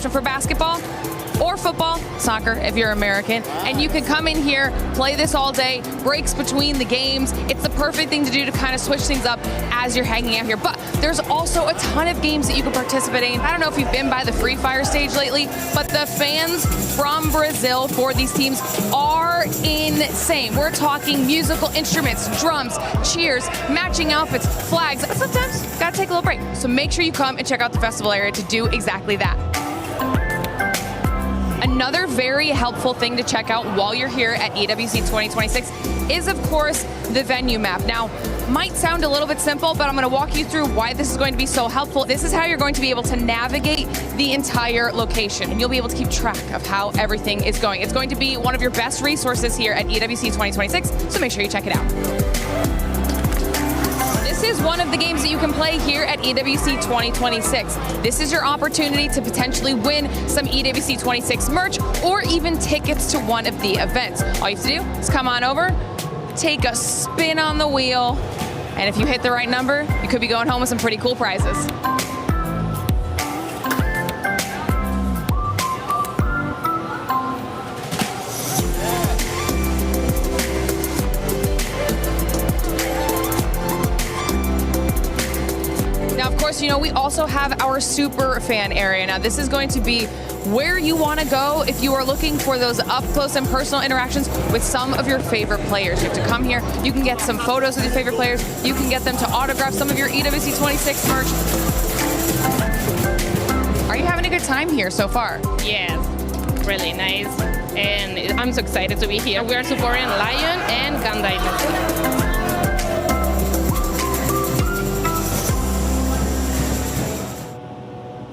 option for basketball or football, soccer if you're American, and you can come in here, play this all day, breaks between the games. It's the perfect thing to do to kind of switch things up as you're hanging out here. But there's also a ton of games that you can participate in. I don't know if you've been by the Free Fire stage lately, but the fans from Brazil for these teams are insane. We're talking musical instruments, drums, cheers, matching outfits, flags. Sometimes gotta take a little break. So make sure you come and check out the festival area to do exactly that. Another very helpful thing to check out while you're here at EWC 2026 is, of course, the venue map. Now, might sound a little bit simple, but I'm going to walk you through why this is going to be so helpful. This is how you're going to be able to navigate the entire location, and you'll be able to keep track of how everything is going. It's going to be one of your best resources here at EWC 2026, so make sure you check it out. This is one of the games that you can play here at EWC 2026. This is your opportunity to potentially win some EWC 26 merch or even tickets to one of the events. All you have to do is come on over, take a spin on the wheel, and if you hit the right number, you could be going home with some pretty cool prizes. Now, of course, you know, we also have our super fan area. Now, this is going to be where you want to go if you are looking for those up close and personal interactions with some of your favorite players. You have to come here. You can get some photos with your favorite players. You can get them to autograph some of your EWC 26 merch. Are you having a good time here so far? Yes, really nice. And I'm so excited to be here. We are supporting Lion and Gandai.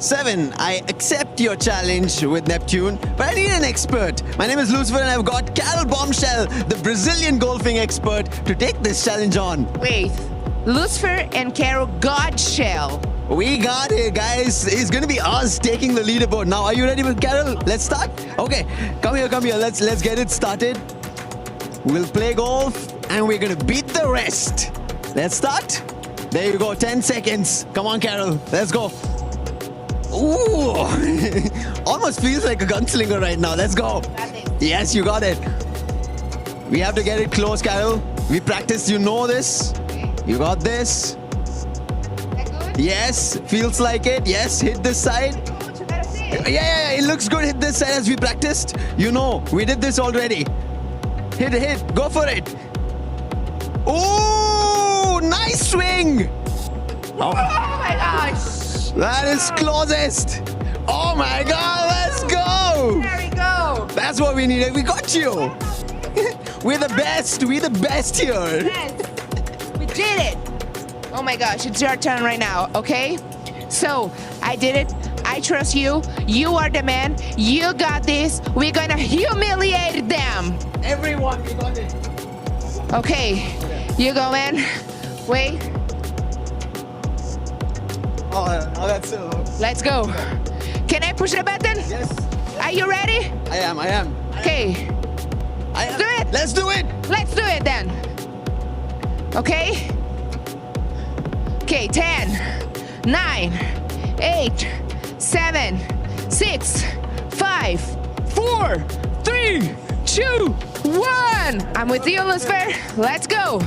7, I accept your challenge with Neptune, but I need an expert. My name is Lucifer and I've got Carol Bombshell, the Brazilian golfing expert, to take this challenge on. Wait, Lucifer and Carol Godshell. We got it, guys. It's gonna be us taking the leaderboard. Now, are you ready with Carol? Let's start? Okay, come here. Let's get it started. We'll play golf and we're gonna beat the rest. Let's start. There you go, 10 seconds. Come on, Carol, let's go. Ooh, almost feels like a gunslinger right now. Let's go. Yes, you got it. We have to get it close, Carol. We practiced, you know this. You got this. Yes, feels like it. Yes, hit this side. Yeah, it looks good. Hit this side as we practiced. You know, we did this already. Hit, go for it. Ooh, nice swing. Oh my gosh. That is closest. Oh my God, let's go. There we go. That's what we needed. We got you. We're the best. We're the best here. Yes, we did it. Oh my gosh, it's your turn right now, okay? So, I did it. I trust you. You are the man. You got this. We're gonna humiliate them. Everyone, we got it. Okay, you go, man. Wait. Oh, that's so. Let's go. Can I push the button? Yes. Are you ready? I am. Okay. Do it. Let's do it. Let's do it then. Okay? Okay, 10, 9, 8, 7, 6, 5, 4, 3, 2, 1. I'm with you, Lucifer. Let's go.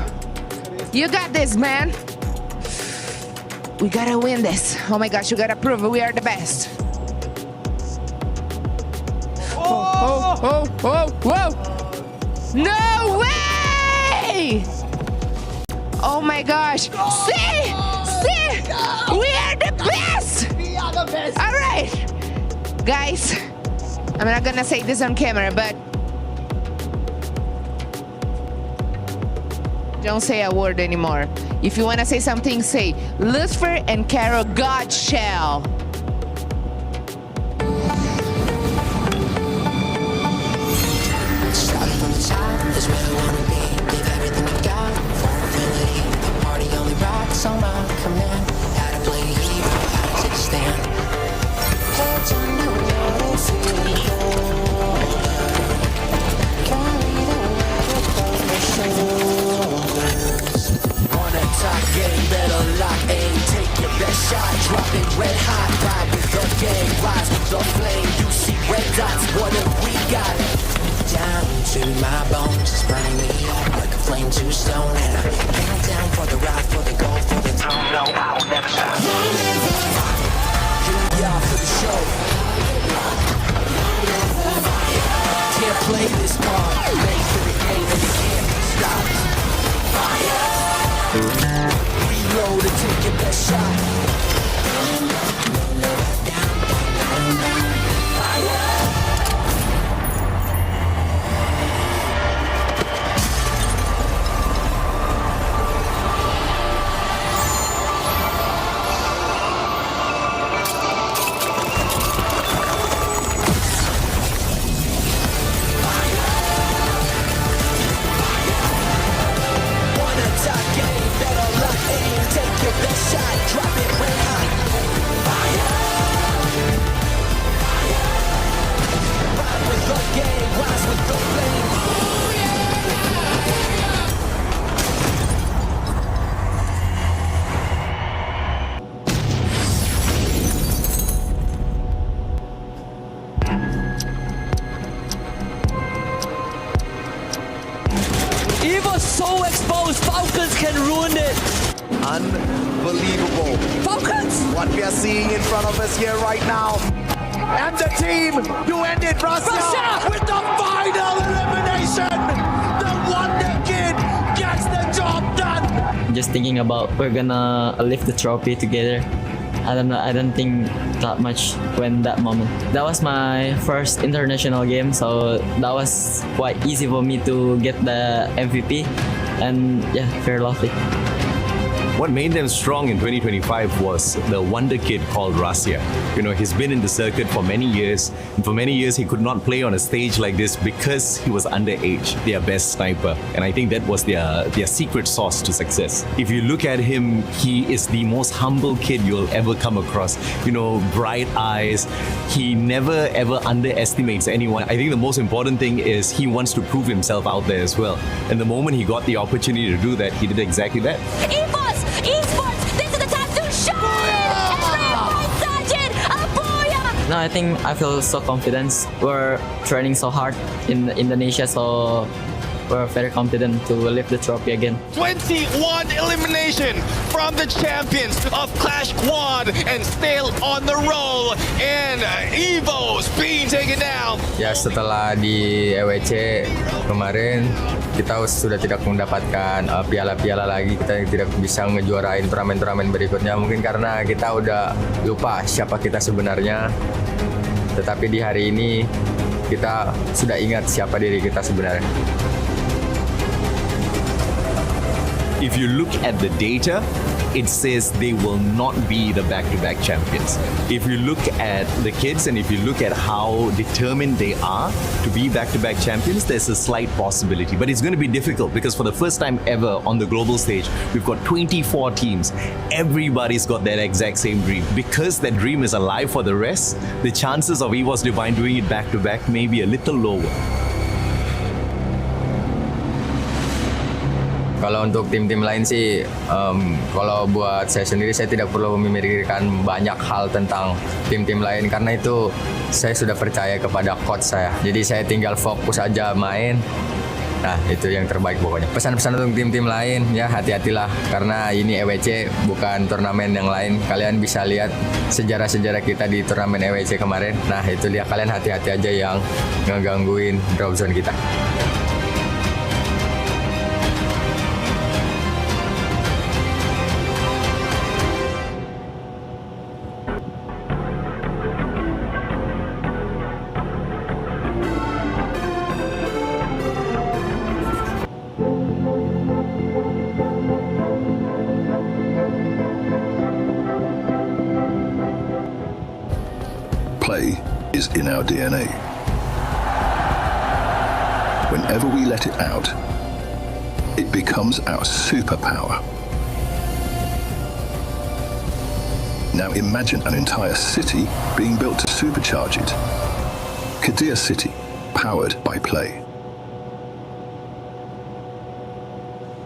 You got this, man. We gotta win this. Oh my gosh, you gotta prove we are the best. Whoa. No way! Oh my gosh. See? We are the best! We are the best. All right. Guys, I'm not gonna say this on camera, but don't say a word anymore. If you want to say something, say Lucifer and Carol Godshell. Starting from the top is where I wanna be. Give everything we got for infinity. The party only rocks on my command. How to play a hero, how to take a stand. Heads under water, feeling cold. Carry the weight of my shoulders. On the top, getting better, lock aim, take your best shot, drop it. red hot. Ride with the gang, rise with the flame. You see red dots, what have we got? Down to my bones, it's burning me up like a flame to stone. And I hang down for the ride, for the gold, for the throne. No, I'll never stop. Here we are for the show. Can't play this part. Made for the game and it can't be stopped. Reload and take your best shot. EVO's so exposed, Falcons can ruin it. Unbelievable. Falcons! What we are seeing in front of us here right now. And the team to end it, Russia, with the final elimination. The Wonder Kid gets the job done. Just thinking about we're gonna lift the trophy together. I don't think that much when that moment. That was my first international game, so that was quite easy for me to get the MVP, and yeah, very lovely. What made them strong in 2025 was the wonder kid called Russia. You know, he's been in the circuit for many years, and for many years he could not play on a stage like this because he was underage, their best sniper. And I think that was their secret sauce to success. If you look at him, he is the most humble kid you'll ever come across. You know, bright eyes. He never ever underestimates anyone. I think the most important thing is he wants to prove himself out there as well. And the moment he got the opportunity to do that, he did exactly that. Esports, this is the time to shine! Sergeant, No, I think I feel so confident. We're training so hard in Indonesia, so we're very confident to lift the trophy again. 21 elimination from the champions of Clash Quad and still on the roll, and EVO's being taken down. Ya, setelah di Ɂriːewe² kemarin kita sudah tidak mendapatkan piala-piala lagi, kita tidak bisa ngejuarain turnamen-turnamen berikutnya mungkin karena kita udah lupa siapa kita sebenarnya. Tetapi di hari ini kita sudah ingat siapa diri kita sebenarnya. If you look at the data, it says they will not be the back-to-back champions. If you look at the kids and if you look at how determined they are to be back-to-back champions, there's a slight possibility. But it's going to be difficult because for the first time ever on the global stage, we've got 24 teams. Everybody's got that exact same dream. Because that dream is alive for the rest, the chances of EVOS Divine doing it back-to-back may be a little lower. Kalau untuk tim-tim lain sih, kalau buat saya sendiri saya tidak perlu memikirkan banyak hal tentang tim-tim lain karena itu saya sudah percaya kepada coach saya. Jadi saya tinggal fokus aja main. Nah, itu yang terbaik pokoknya. Pesan-pesan untuk tim-tim lain, ya hati-hatilah karena ini ŁC bukan turnamen yang lain. Kalian bisa lihat sejarah-sejarah kita di turnamen ŁC kemarin. Nah, itu dia, kalian hati-hati aja yang ngegangguin drop zone kita. Play is in our DNA. Whenever we let it out, it becomes our superpower. Now imagine an entire city being built to supercharge it. Çriːeㅤ City, powered by Play.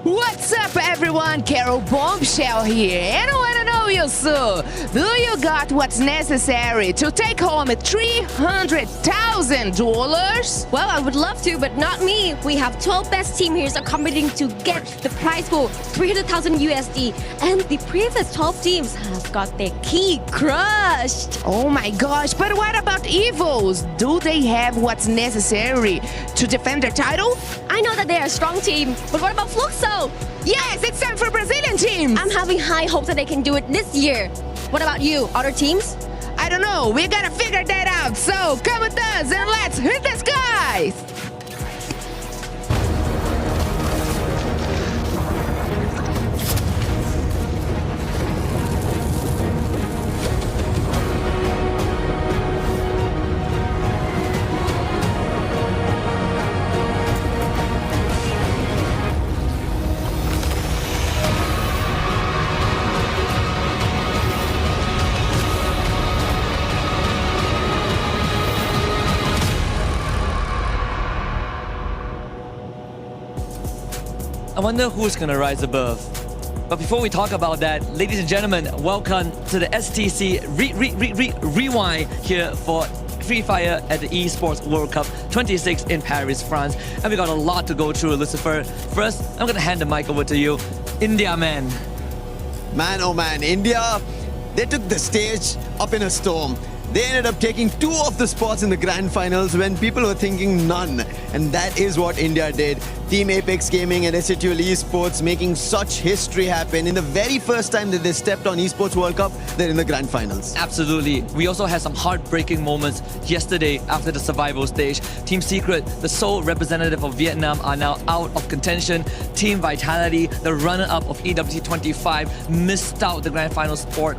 What's up, everyone? Carol Bombshell here, and I want to know you, Sue? Do you got what's necessary to take home $300,000? Well, I would love to, but not me. We have 12 best team here competing to get the prize pool, 300,000 USD. And the previous 12 teams have got their key crushed. Oh my gosh, but what about Evos? Do they have what's necessary to defend their title? I know that they're a strong team, but what about Fluxo? Yes, it's time for Brazilian teams. I'm having high hopes that they can do it this year. What about you? Other teams? I don't know. We gotta figure that out. So come with us and let's hit the skies. I wonder who's gonna rise above. But before we talk about that, ladies and gentlemen, welcome to the STC Rewind here for Free Fire at the Esports World Cup 26 in Paris, France. And we got a lot to go through, Lucifer. First, I'm gonna hand the mic over to you. India, man. Man, oh man, India, they took the stage up in a storm. They ended up taking 2 of the spots in the grand finals when people were thinking none. And that is what India did. Team Apex Gaming and SATL Esports making such history happen. In the very first time that they stepped on Esports World Cup, they're in the grand finals. Absolutely. We also had some heartbreaking moments yesterday after the survival stage. Team Secret, the sole representative of Vietnam, are now out of contention. Team Vitality, the runner-up of EWT25, missed out the grand final spot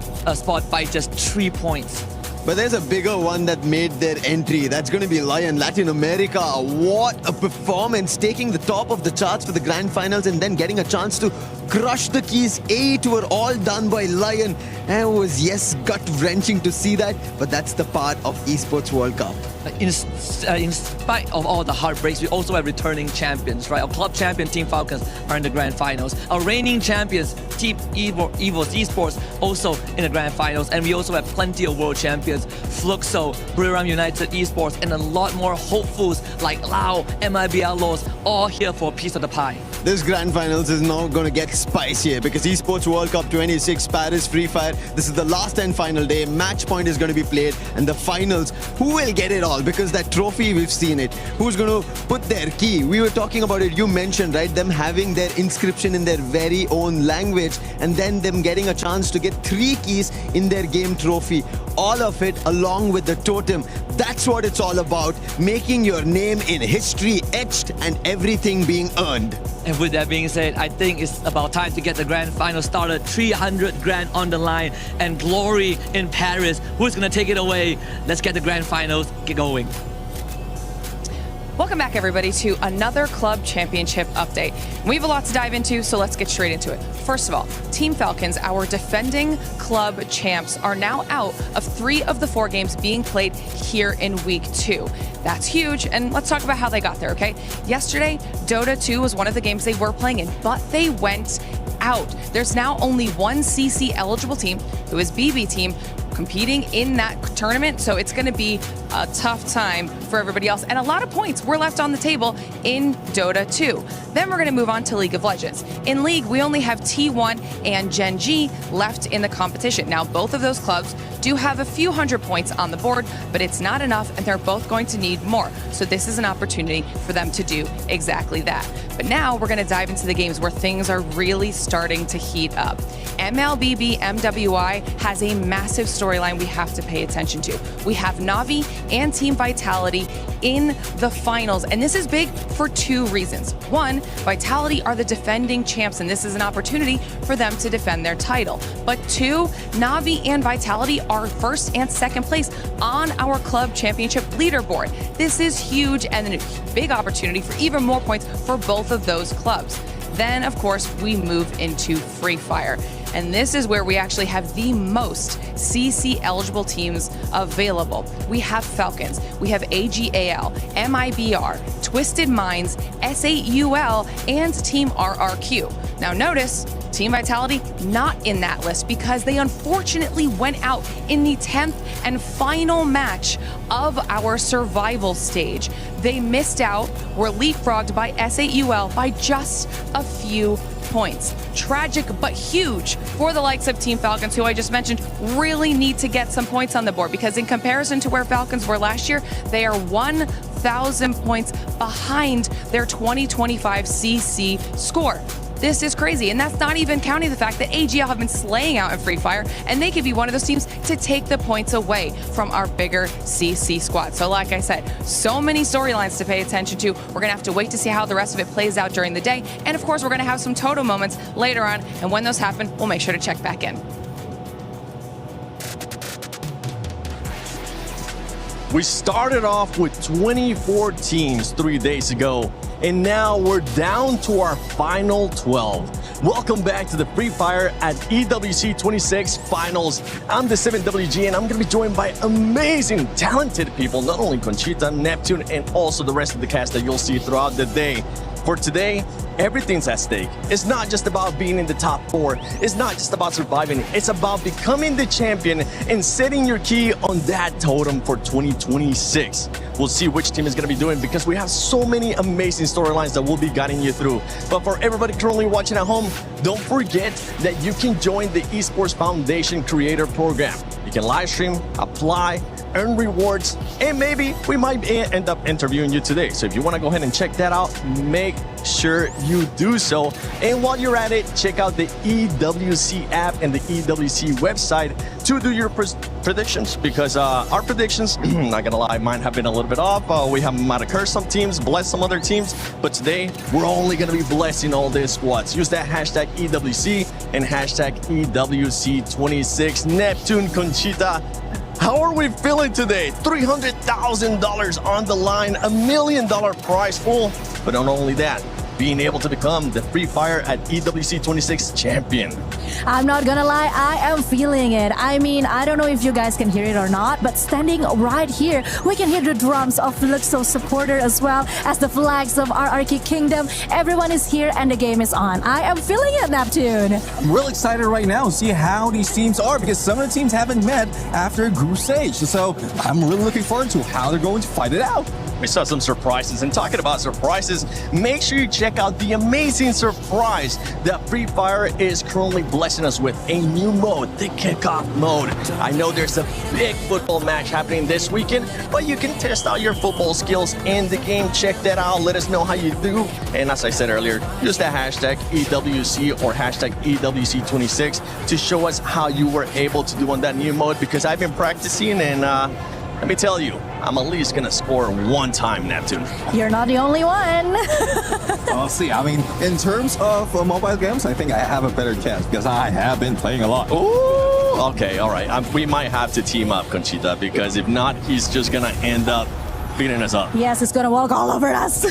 by just 3 points. But there's a bigger one that made their entry. That's going to be Lion, Latin America. What a performance, taking the top of the charts for the grand finals and then getting a chance to crush the keys. 8 were all done by Lion. And it was, yes, gut-wrenching to see that, but that's the part of Esports World Cup. In spite of all the heartbreaks, we also have returning champions, right? Our club champion, Team Falcons, are in the grand finals. Our reigning champions, Team Evo's Esports, also in the grand finals. And we also have plenty of world champions, Fluxo, ÄriŽeㅠ United Esports, and a lot more hopefuls like Lao, MIBLOs, all here for a piece of the pie. This grand finals is now going to get spicier because Esports World Cup 26 Paris Free Fire, this is the last and final day. Match point is going to be played, and the finals, who will get it all? Because that trophy, we've seen it. Who's going to put their key? We were talking about it, you mentioned, right? Them having their inscription in their very own language, and then them getting a chance to get 3 keys in their game trophy. All of it along with the totem. That's what it's all about. Making your name in history etched and everything being earned. And with that being said, I think it's about time to get the grand final started. 300 grand on the line and glory in Paris. Who's going to take it away? Let's get the grand finals going. Welcome back, everybody, to another club championship update. We have a lot to dive into, so let's get straight into it. First of all, Team Falcons, our defending club champs, are now out of 3 of the 4 games being played here in week 2. That's huge, and let's talk about how they got there, okay? Yesterday, Dota 2 was one of the games they were playing in, but they went out. There's now only one CC eligible team, who is BB Team, competing in that tournament, so it's going to be a tough time for everybody else. And a lot of points were left on the table in Dota 2. Then we're going to move on to League of Legends. In League, we only have T1 and Gen G left in the competition. Now, both of those clubs do have a few hundred points on the board, but it's not enough, and they're both going to need more. So this is an opportunity for them to do exactly that. But now we're going to dive into the games where things are really starting to heat up. MLBB MWI has a massive storyline we have to pay attention to. We have Na'Vi and Team Vitality in the finals, and this is big for 2 reasons. 1, Vitality are the defending champs, and this is an opportunity for them to defend their title. But 2, Na'Vi and Vitality are 1st and 2nd place on our club championship leaderboard. This is huge and a big opportunity for even more points for both of those clubs. Then, of course, we move into Free Fire. And this is where we actually have the most CC eligible teams available. We have Falcons, we have AGAL, MIBR, Twisted Minds, SATL, and Team RRQ. Now notice, Team Vitality, not in that list because they unfortunately went out in the 10th and final match of our survival stage. They missed out, were leapfrogged by S8UL by just a few points. Tragic but huge for the likes of Team Falcons, who I just mentioned really need to get some points on the board because in comparison to where Falcons were last year, they are 1,000 points behind their 2025 CC score. This is crazy, and that's not even counting the fact that AGL have been slaying out in Free Fire, and they could be one of those teams to take the points away from our bigger CC squad. So like I said, so many storylines to pay attention to. We're gonna have to wait to see how the rest of it plays out during the day, and of course, we're gonna have some Toto moments later on, and when those happen, we'll make sure to check back in. We started off with 24 teams 3 days ago, and now we're down to our final 12. Welcome back to the Free Fire at EWC 26 Finals. I'm the 7WG, and I'm going to be joined by amazing, talented people, not only Conchita, Neptune, and also the rest of the cast that you'll see throughout the day. For today, everything's at stake. It's not just about being in the top 4. It's not just about surviving. It's about becoming the champion and setting your key on that totem for 2026. We'll see which team is going to be doing because we have so many amazing storylines that we'll be guiding you through. But for everybody currently watching at home, don't forget that you can join the Esports Foundation Creator Program. You can live stream, apply, earn rewards, and maybe we might end up interviewing you today. So if you want to go ahead and check that out, make sure you do so. And while you're at it, check out the EWC app and the EWC website to do your predictions, because our predictions, not gonna lie, mine have been a little bit off. We might have cursed some teams, blessed some other teams, but today we're only gonna be blessing all these squads. Use that hashtag EWC and hashtag EWC26. Neptune, Conchita, how are we feeling today? $300,000 on the line, $1 million prize pool, but not only that, being able to become the Free Fire at EWC 26 champion. I'm not gonna lie, I am feeling it. I mean, I don't know if you guys can hear it or not, but standing right here, we can hear the drums of Luxo supporter as well as the flags of Ľriŕeㅤ Kingdom. Everyone is here and the game is on. I am feeling it, Neptune. I'm real excited right now to see how these teams are, because some of the teams haven't met after group stage. So I'm really looking forward to how they're going to fight it out. We saw some surprises, and talking about surprises, make sure you check out the amazing surprise that Free Fire is currently blessing us with, a new mode, the kickoff mode. I know there's a big football match happening this weekend, but you can test out your football skills in the game. Check that out, let us know how you do, and as I said earlier, use that hashtag EWC or hashtag EWC26 to show us how you were able to do on that new mode, because I've been practicing, and let me tell you, I'm at least gonna score one time, Neptune. You're not the only one. I'll see. I mean, in terms of mobile games, I think I have a better chance because I have been playing a lot. Ooh, okay, all right. We might have to team up, Conchita, because if not, he's just gonna end up beating us up. Yes, it's gonna walk all over us.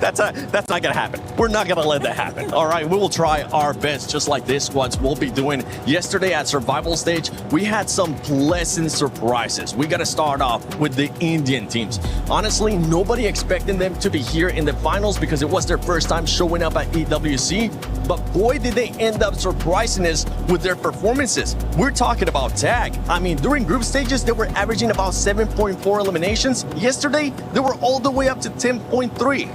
That's not gonna happen. We're not gonna let that happen. All right, we will try our best, just like this squads will be doing. Yesterday at survival stage, we had some pleasant surprises. We gotta start off with the Indian teams. Honestly, nobody expected them to be here in the finals because it was their first time showing up at EWC. But boy, did they end up surprising us with their performances. We're talking about tag. I mean, during group stages, they were averaging about 7.4 eliminations. Yesterday, they were all the way up to 10.3.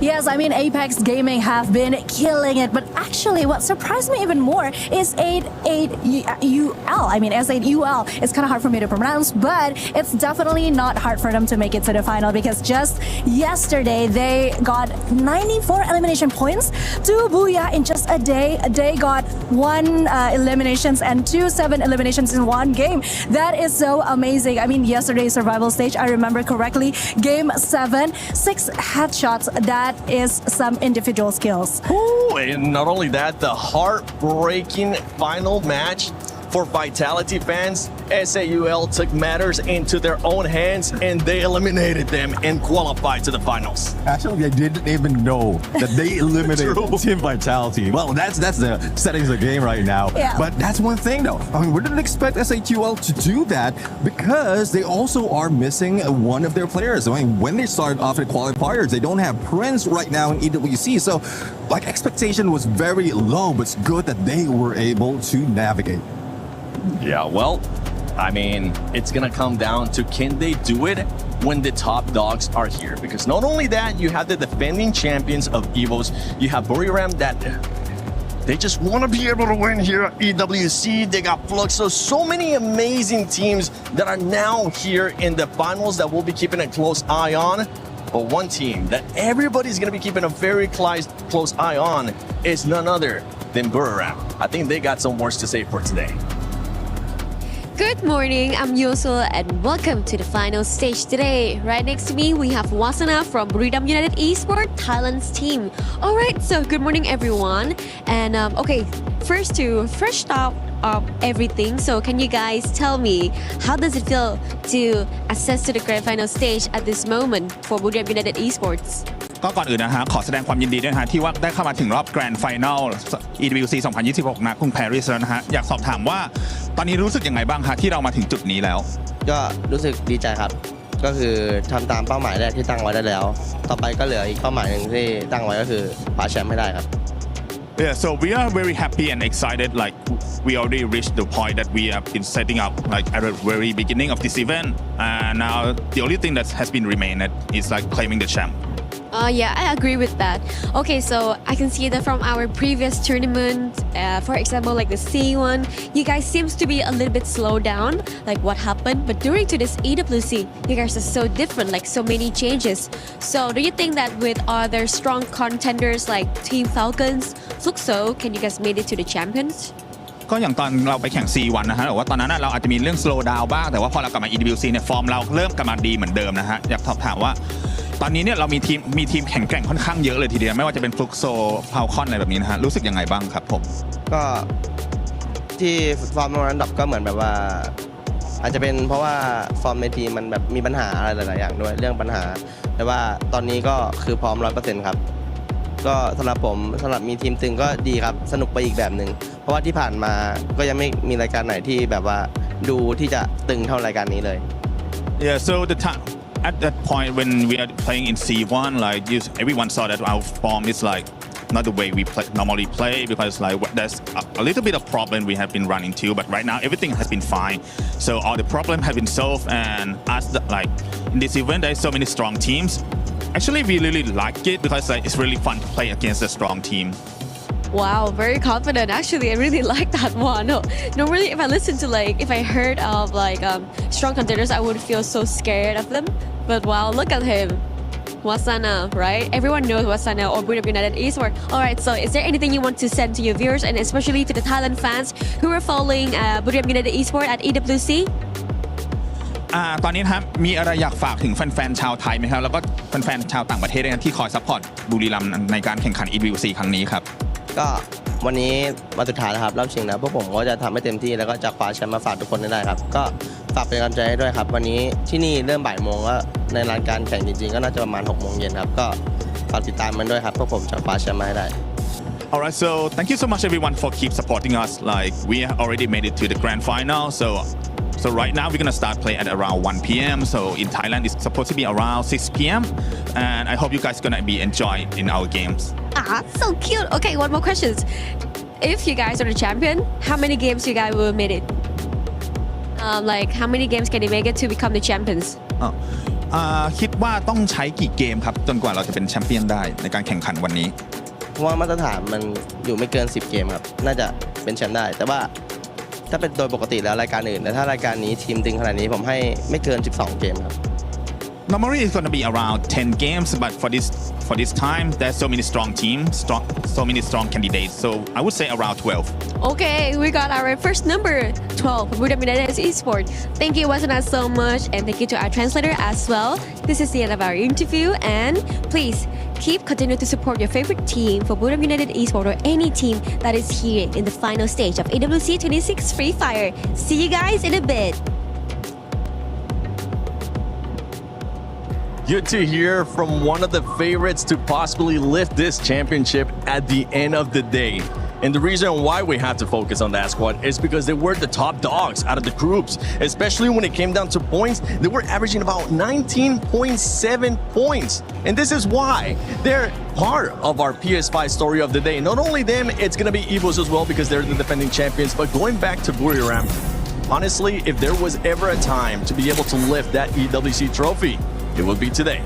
Yes, I mean, Apex Gaming have been killing it, but actually what surprised me even more is S8UL. I mean, S8UL. It's kind of hard for me to pronounce, but it's definitely not hard for them to make it to the final, because just yesterday they got 94 elimination points to Booyah in just a day. They got 1 eliminations and 2 7 eliminations in one game. That is so amazing. I mean, yesterday's survival stage, I remember correctly, game 7, 6 headshots. That is some individual skills. Ooh, and not only that, the heartbreaking final match for Vitality fans, SAUL took matters into their own hands and they eliminated them and qualified to the finals. Actually, I didn't even know that they eliminated Team Vitality. Well, that's the settings of the game right now. Yeah. But that's one thing, though. I mean, we didn't expect SAUL to do that because they also are missing one of their players. I mean, when they started off at qualifiers, they don't have Prince right now in EWC. So, like, expectation was very low, but it's good that they were able to navigate. Yeah, well, I mean, it's gonna come down to can they do it when the top dogs are here? Because not only that, you have the defending champions of EVOS, you have ץriḵeㅤ that they just want to be able to win here at EWC. They got Fluxo, so many amazing teams that are now here in the finals that we'll be keeping a close eye on. But one team that everybody's going to be keeping a very close eye on is none other than ץriḵeㅤ. I think they got some words to say for today. Good morning, I'm Yosul and welcome to the final stage today. Right next to me, we have Wasana from ץriɖeㅤ United Esports, Thailand's team. Alright, so good morning everyone. And okay, first to fresh start of everything. So can you guys tell me, how does it feel to access to the grand final stage at this moment for ץriɖeㅤ United Esports? ก็ก่อนอื่นนะฮะขอแสดงความยินดีด้วยนะฮะที่ว่าได้เข้ามาถึงรอบแกรนด์ไฟนอล EWC 2026 ณ กรุงปารีสแล้วนะฮะอยากสอบถามว่าตอนนี้รู้สึกยังไงบ้างฮะที่เรามาถึงจุดนี้แล้ว ก็รู้สึกดีใจครับก็คือทำตามเป้าหมายแรกที่ตั้งไว้ได้แล้วต่อไปก็เหลืออีกเป้าหมายหนึ่งที่ตั้งไว้ก็คือคว้าแชมป์ให้ได้ครับ Yeah, so we are very happy and excited. Like we already reached the point that we have been setting up like at the very beginning of this event, and now the only thing that has been remained is like claiming the champ. Yeah, I agree with that. Okay, so I can see that from our previous tournament, for example, like the C1, you guys seems to be a little bit slowed down, like what happened. But during to this EWC, you guys are so different, like so many changes. So do you think that with other strong contenders like Team Falcons, Fluxo, can you guys made it to the champions? ก็อย่างตอนเราไปแข่ง C1 นะฮะแต่ว่าตอนนั้นเราอาจจะมีเรื่อง slow down บ้างแต่ว่าพอเรากลับมา EWC เนี่ยฟอร์มเราเริ่มกลับมาดีเหมือนเดิมนะฮะอยากสอบถามว่าตอนนี้เนี่ยเรามีทีมแข็งแกร่งค่อนข้างเยอะเลยทีเดียวไม่ว่าจะเป็น Fluxo Falcon อะไรแบบนี้นะฮะรู้สึกยังไงบ้างครับผมก็ที่ฟอร์มตรงนั้นดับก็เหมือนแบบว่าอาจจะเป็นเพราะว่าฟอร์มในทีมมันแบบมีปัญหาอะไรหลายๆอย่างด้วยเรื่องปัญหาแต่ว่าตอนนี้ก็คือพร้อม 100% ครับก็สำหรับมีทีมตึงก็ดีครับสนุกไปอีกแบบหนึ่งเพราะว่าที่ผ่านมาก็ยังไม่มีรายการไหนที่แบบว่าดูที่จะตึงเท่ารายการนี้เลย Yeah, so at that point when we are playing in C1, like everyone saw that our form is like not the way we normally play because like there's a little bit of problem we have been running to, but right now everything has been fine. So all the problem have been solved, and as like in this event there's so many strong teams. Actually, we really like it because like, it's really fun to play against a strong team. Wow, very confident. Actually, I really like that one. Normally, if I listen to if I heard of strong contenders, I would feel so scared of them. But wow, look at him. Wasana, right? Everyone knows Wasana or ץriɖeㅤ United Esports. Alright, so is there anything you want to send to your viewers and especially to the Thailand fans who are following ץriɖeㅤ United Esports at EWC? ตอนนี้นะครับมีอะไรอยากฝากถึงแฟนๆชาวไทยไหมครับแล้วก็แฟนๆชาวต่างประเทศด้วยนะที่คอยซัพพอร์ตบุรีรัมย์ในการแข่งขัน EWC ครั้งนี้ครับก็วันนี้มาสุดท้ายแล้วครับรอบชิงนะพวกผมก็จะทำให้เต็มที่แล้วก็จะคว้าแชมป์มาฝากทุกคนได้ครับก็ฝากเป็นกำลังใจให้ด้วยครับวันนี้ที่นี่เริ่มบ่ายโมงก็ในรายการแข่งจริงๆก็น่าจะประมาณ 6 โมงเย็นครับก็ฝากติดตามมันด้วยครับพวกผมจะคว้าแชมป์มาให้ได้ Alright, so thank you so much everyone for keep supporting us. Like we already made it to the grand final, so right now we're gonna start play at around 1 p.m. So in Thailand it's supposed to be around 6 p.m. and I hope you guys gonna be enjoying in our games. So cute. Okay, one more question. If you guys are the champion, how many games you guys will make it? Like how many games can you make it to become the champions? คิดว่าต้องใช้กี่เกมครับจนกว่าเราจะเป็นแชมเปี้ยนได้ในการแข่งขันวันนี้เพราะว่ามาตรฐานมันอยู่ไม่เกิน10 เกมครับน่าจะเป็นแชมป์ได้แต่ว่าถ้าเป็นโดยปกติแล้วรายการอื่นแต่ถ้ารายการนี้ทีมตึงขนาดนี้ผมให้ไม่เกิน12 เกมครับ Normally it's going to be around 10 games, but for this time there's so many strong teams, so many strong candidates. So I would say around 12. Okay, we got our first number 12 for ץriɖeㅤ United Esports. Thank you Wasana so much and thank you to our translator as well. This is the end of our interview and please keep continuing to support your favorite team for Buram United Esports or any team that is here in the final stage of AWC 26 Free Fire. See you guys in a bit. Good to hear from one of the favorites to possibly lift this championship at the end of the day. And the reason why we have to focus on that squad is because they were the top dogs out of the groups, especially when it came down to points. They were averaging about 19.7 points. And this is why they're part of our PS5 story of the day. Not only them, it's going to be EVOS as well because they're the defending champions. But going back to Çriḵeㅤ, honestly, if there was ever a time to be able to lift that EWC trophy, it will be today.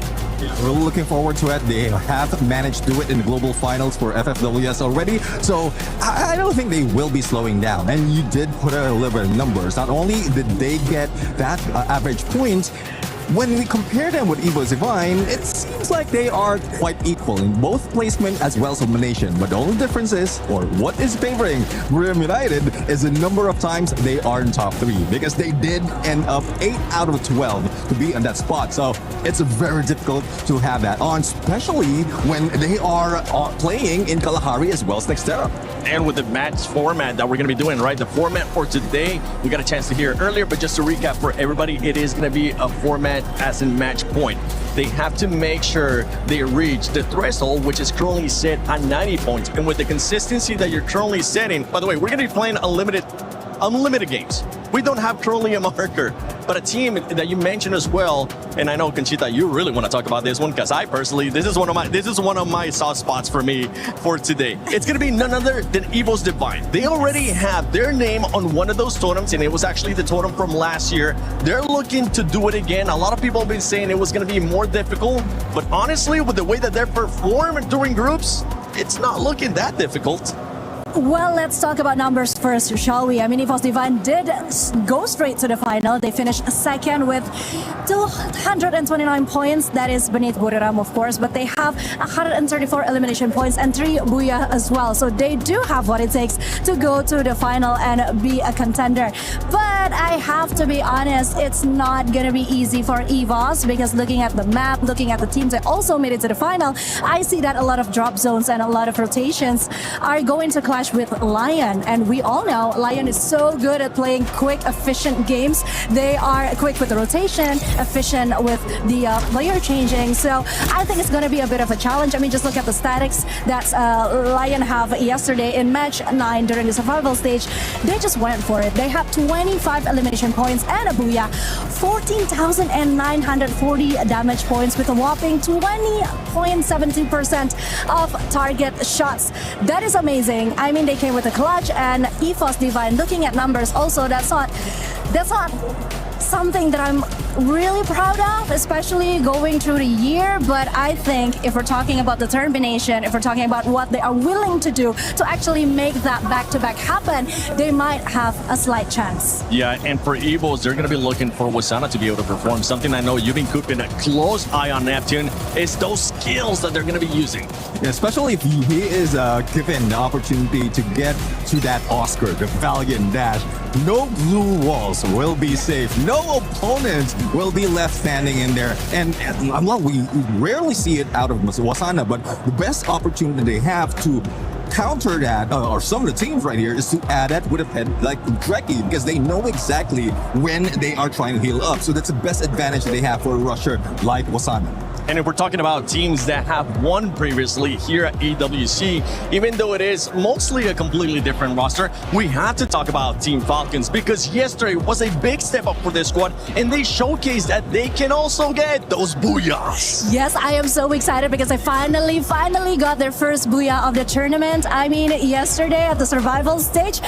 We're looking forward to it. They have managed to do it in the global finals for FFWS already. So I don't think they will be slowing down. And you did put a little bit of numbers. Not only did they get that average point, when we compare them with țriḵeㅤ, it seems like they are quite equal in both placement as well as elimination. But the only difference is, or what is favoring Buram United, is the number of times they are in top 3. Because they did end up 8 out of 12 to be on that spot. So it's very difficult to have that on, especially when they are playing in Kalahari as well as Nextera. And with the match format that we're going to be doing, right? The format for today, we got a chance to hear earlier, but just to recap for everybody, it is going to be a format as in match point. They have to make sure they reach the threshold, which is currently set at 90 points. And with the consistency that you're currently setting, by the way, we're going to be playing unlimited games. We don't have currently a marker, but a team that you mentioned as well, and I know Conchita, you really want to talk about this one because I personally, this is one of my soft spots for me for today. It's going to be none other than EVOS Divine. They already have their name on one of those totems, and it was actually the totem from last year. They're looking to do it again. A lot of people have been saying it was going to be more difficult, but honestly, with the way that they're performing during groups, it's not looking that difficult. Well, let's talk about numbers first, shall we? I mean, EVOS Divine did go straight to the final. They finished second with 229 points. That is beneath Çriḵeㅤ, of course, but they have 134 elimination points and 3 Booyah as well. So they do have what it takes to go to the final and be a contender. But I have to be honest, it's not going to be easy for EVOS because looking at the map, looking at the teams that also made it to the final, I see that a lot of drop zones and a lot of rotations are going to clash with Lion, and we all know Lion is so good at playing quick, efficient games. They are quick with the rotation, efficient with the player changing. So I think it's going to be a bit of a challenge. I mean, just look at the statics that Lion have yesterday in match 9 during the survival stage. They just went for it. They have 25 elimination points and a Booyah, 14,940 damage points with a whopping 20.72% of target shots. That is amazing. I mean, they came with a clutch, and EVOS Divine, looking at numbers also, that's not something that I'm really proud of, especially going through the year. But I think if we're talking about determination, if we're talking about what they are willing to do to actually make that back-to-back happen, they might have a slight chance. Yeah, and for EVOS, they're going to be looking for Wasana to be able to perform. Something I know you've been keeping a close eye on, Neptune, is those skills that they're going to be using. Yeah, especially if he is given the opportunity to get to that Oscar, the Valiant Dash. No blue walls will be safe. No opponents will be left standing in there. And we rarely see it out of Wasana, but the best opportunity they have to counter that, or some of the teams right here, is to add that with a head like Çriḵeㅤ, because they know exactly when they are trying to heal up. So that's the best advantage they have for a rusher like Wasana. And if we're talking about teams that have won previously here at EWC, even though it is mostly a completely different roster, we have to talk about Team Falcons, because yesterday was a big step up for this squad, and they showcased that they can also get those Booyahs. Yes, I am so excited because I finally got their first Booyah of the tournament. I mean, yesterday at the survival stage,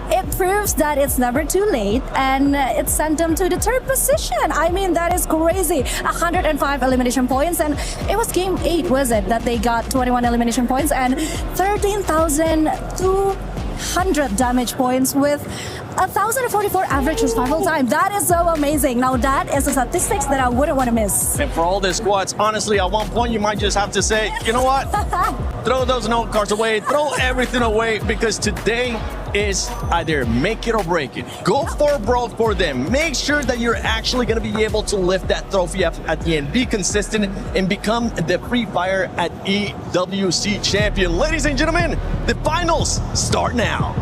it proves that it's never too late, and it sent them to the 3rd position. I mean, that is crazy. 105 elimination points, and it was game 8, was it, that they got 21 elimination points and 13,200 damage points with 1,044 average survival time. That is so amazing. Now that is a statistics that I wouldn't want to miss. And for all the squads, honestly, at one point you might just have to say, you know what? Throw those note cards away, throw everything away, because today is either make it or break it. Go for broke for them. Make sure that you're actually going to be able to lift that trophy up at the end. Be consistent and become the Free Fire at EWC champion. Ladies and gentlemen, the finals start now.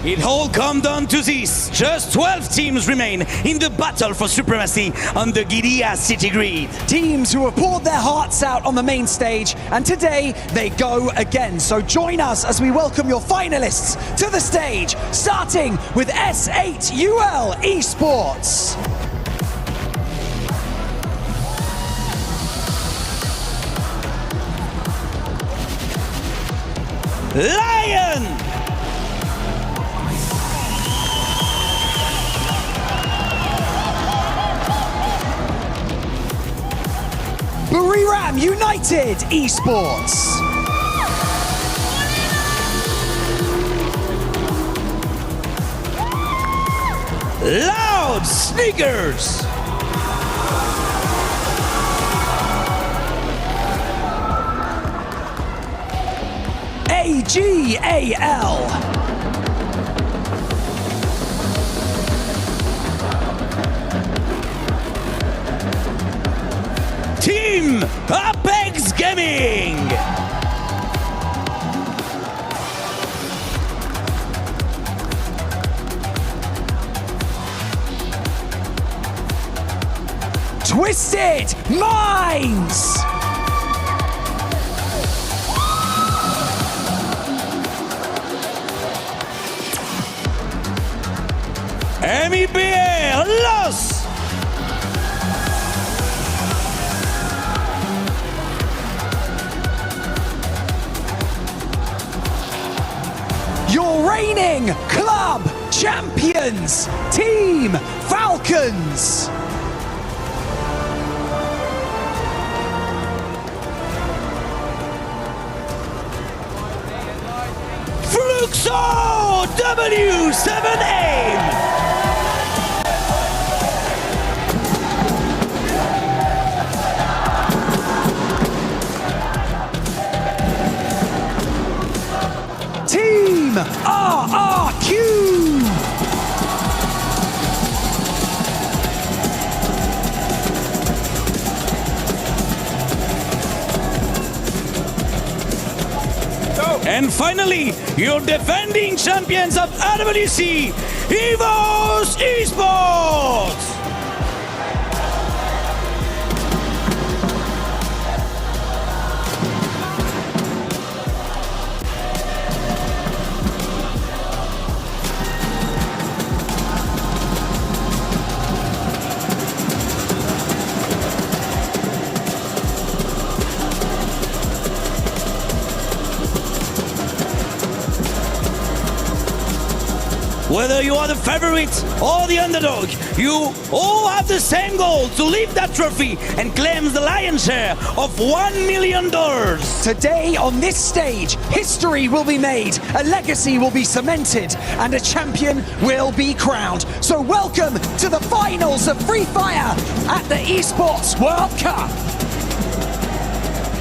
It all come down to this. Just 12 teams remain in the battle for supremacy on the Çriḵeㅤ City Grid. Teams who have poured their hearts out on the main stage, and today they go again. So join us as we welcome your finalists to the stage, starting with S8UL Esports. Lion! Çriḵeㅤ United Esports. Loud Sneakers! AGAL. Team Apex Gaming! Twisted Minds. MIBA Los! Your reigning club champions, Team Falcons. Fluxo W7A! Team RRQ. And finally, your defending champions of RWC, EVOS Esports! Whether you are the favorite or the underdog, you all have the same goal to lift that trophy and claim the lion's share of $1 million. Today on this stage, history will be made, a legacy will be cemented, and a champion will be crowned. So welcome to the finals of Free Fire at the Esports World Cup.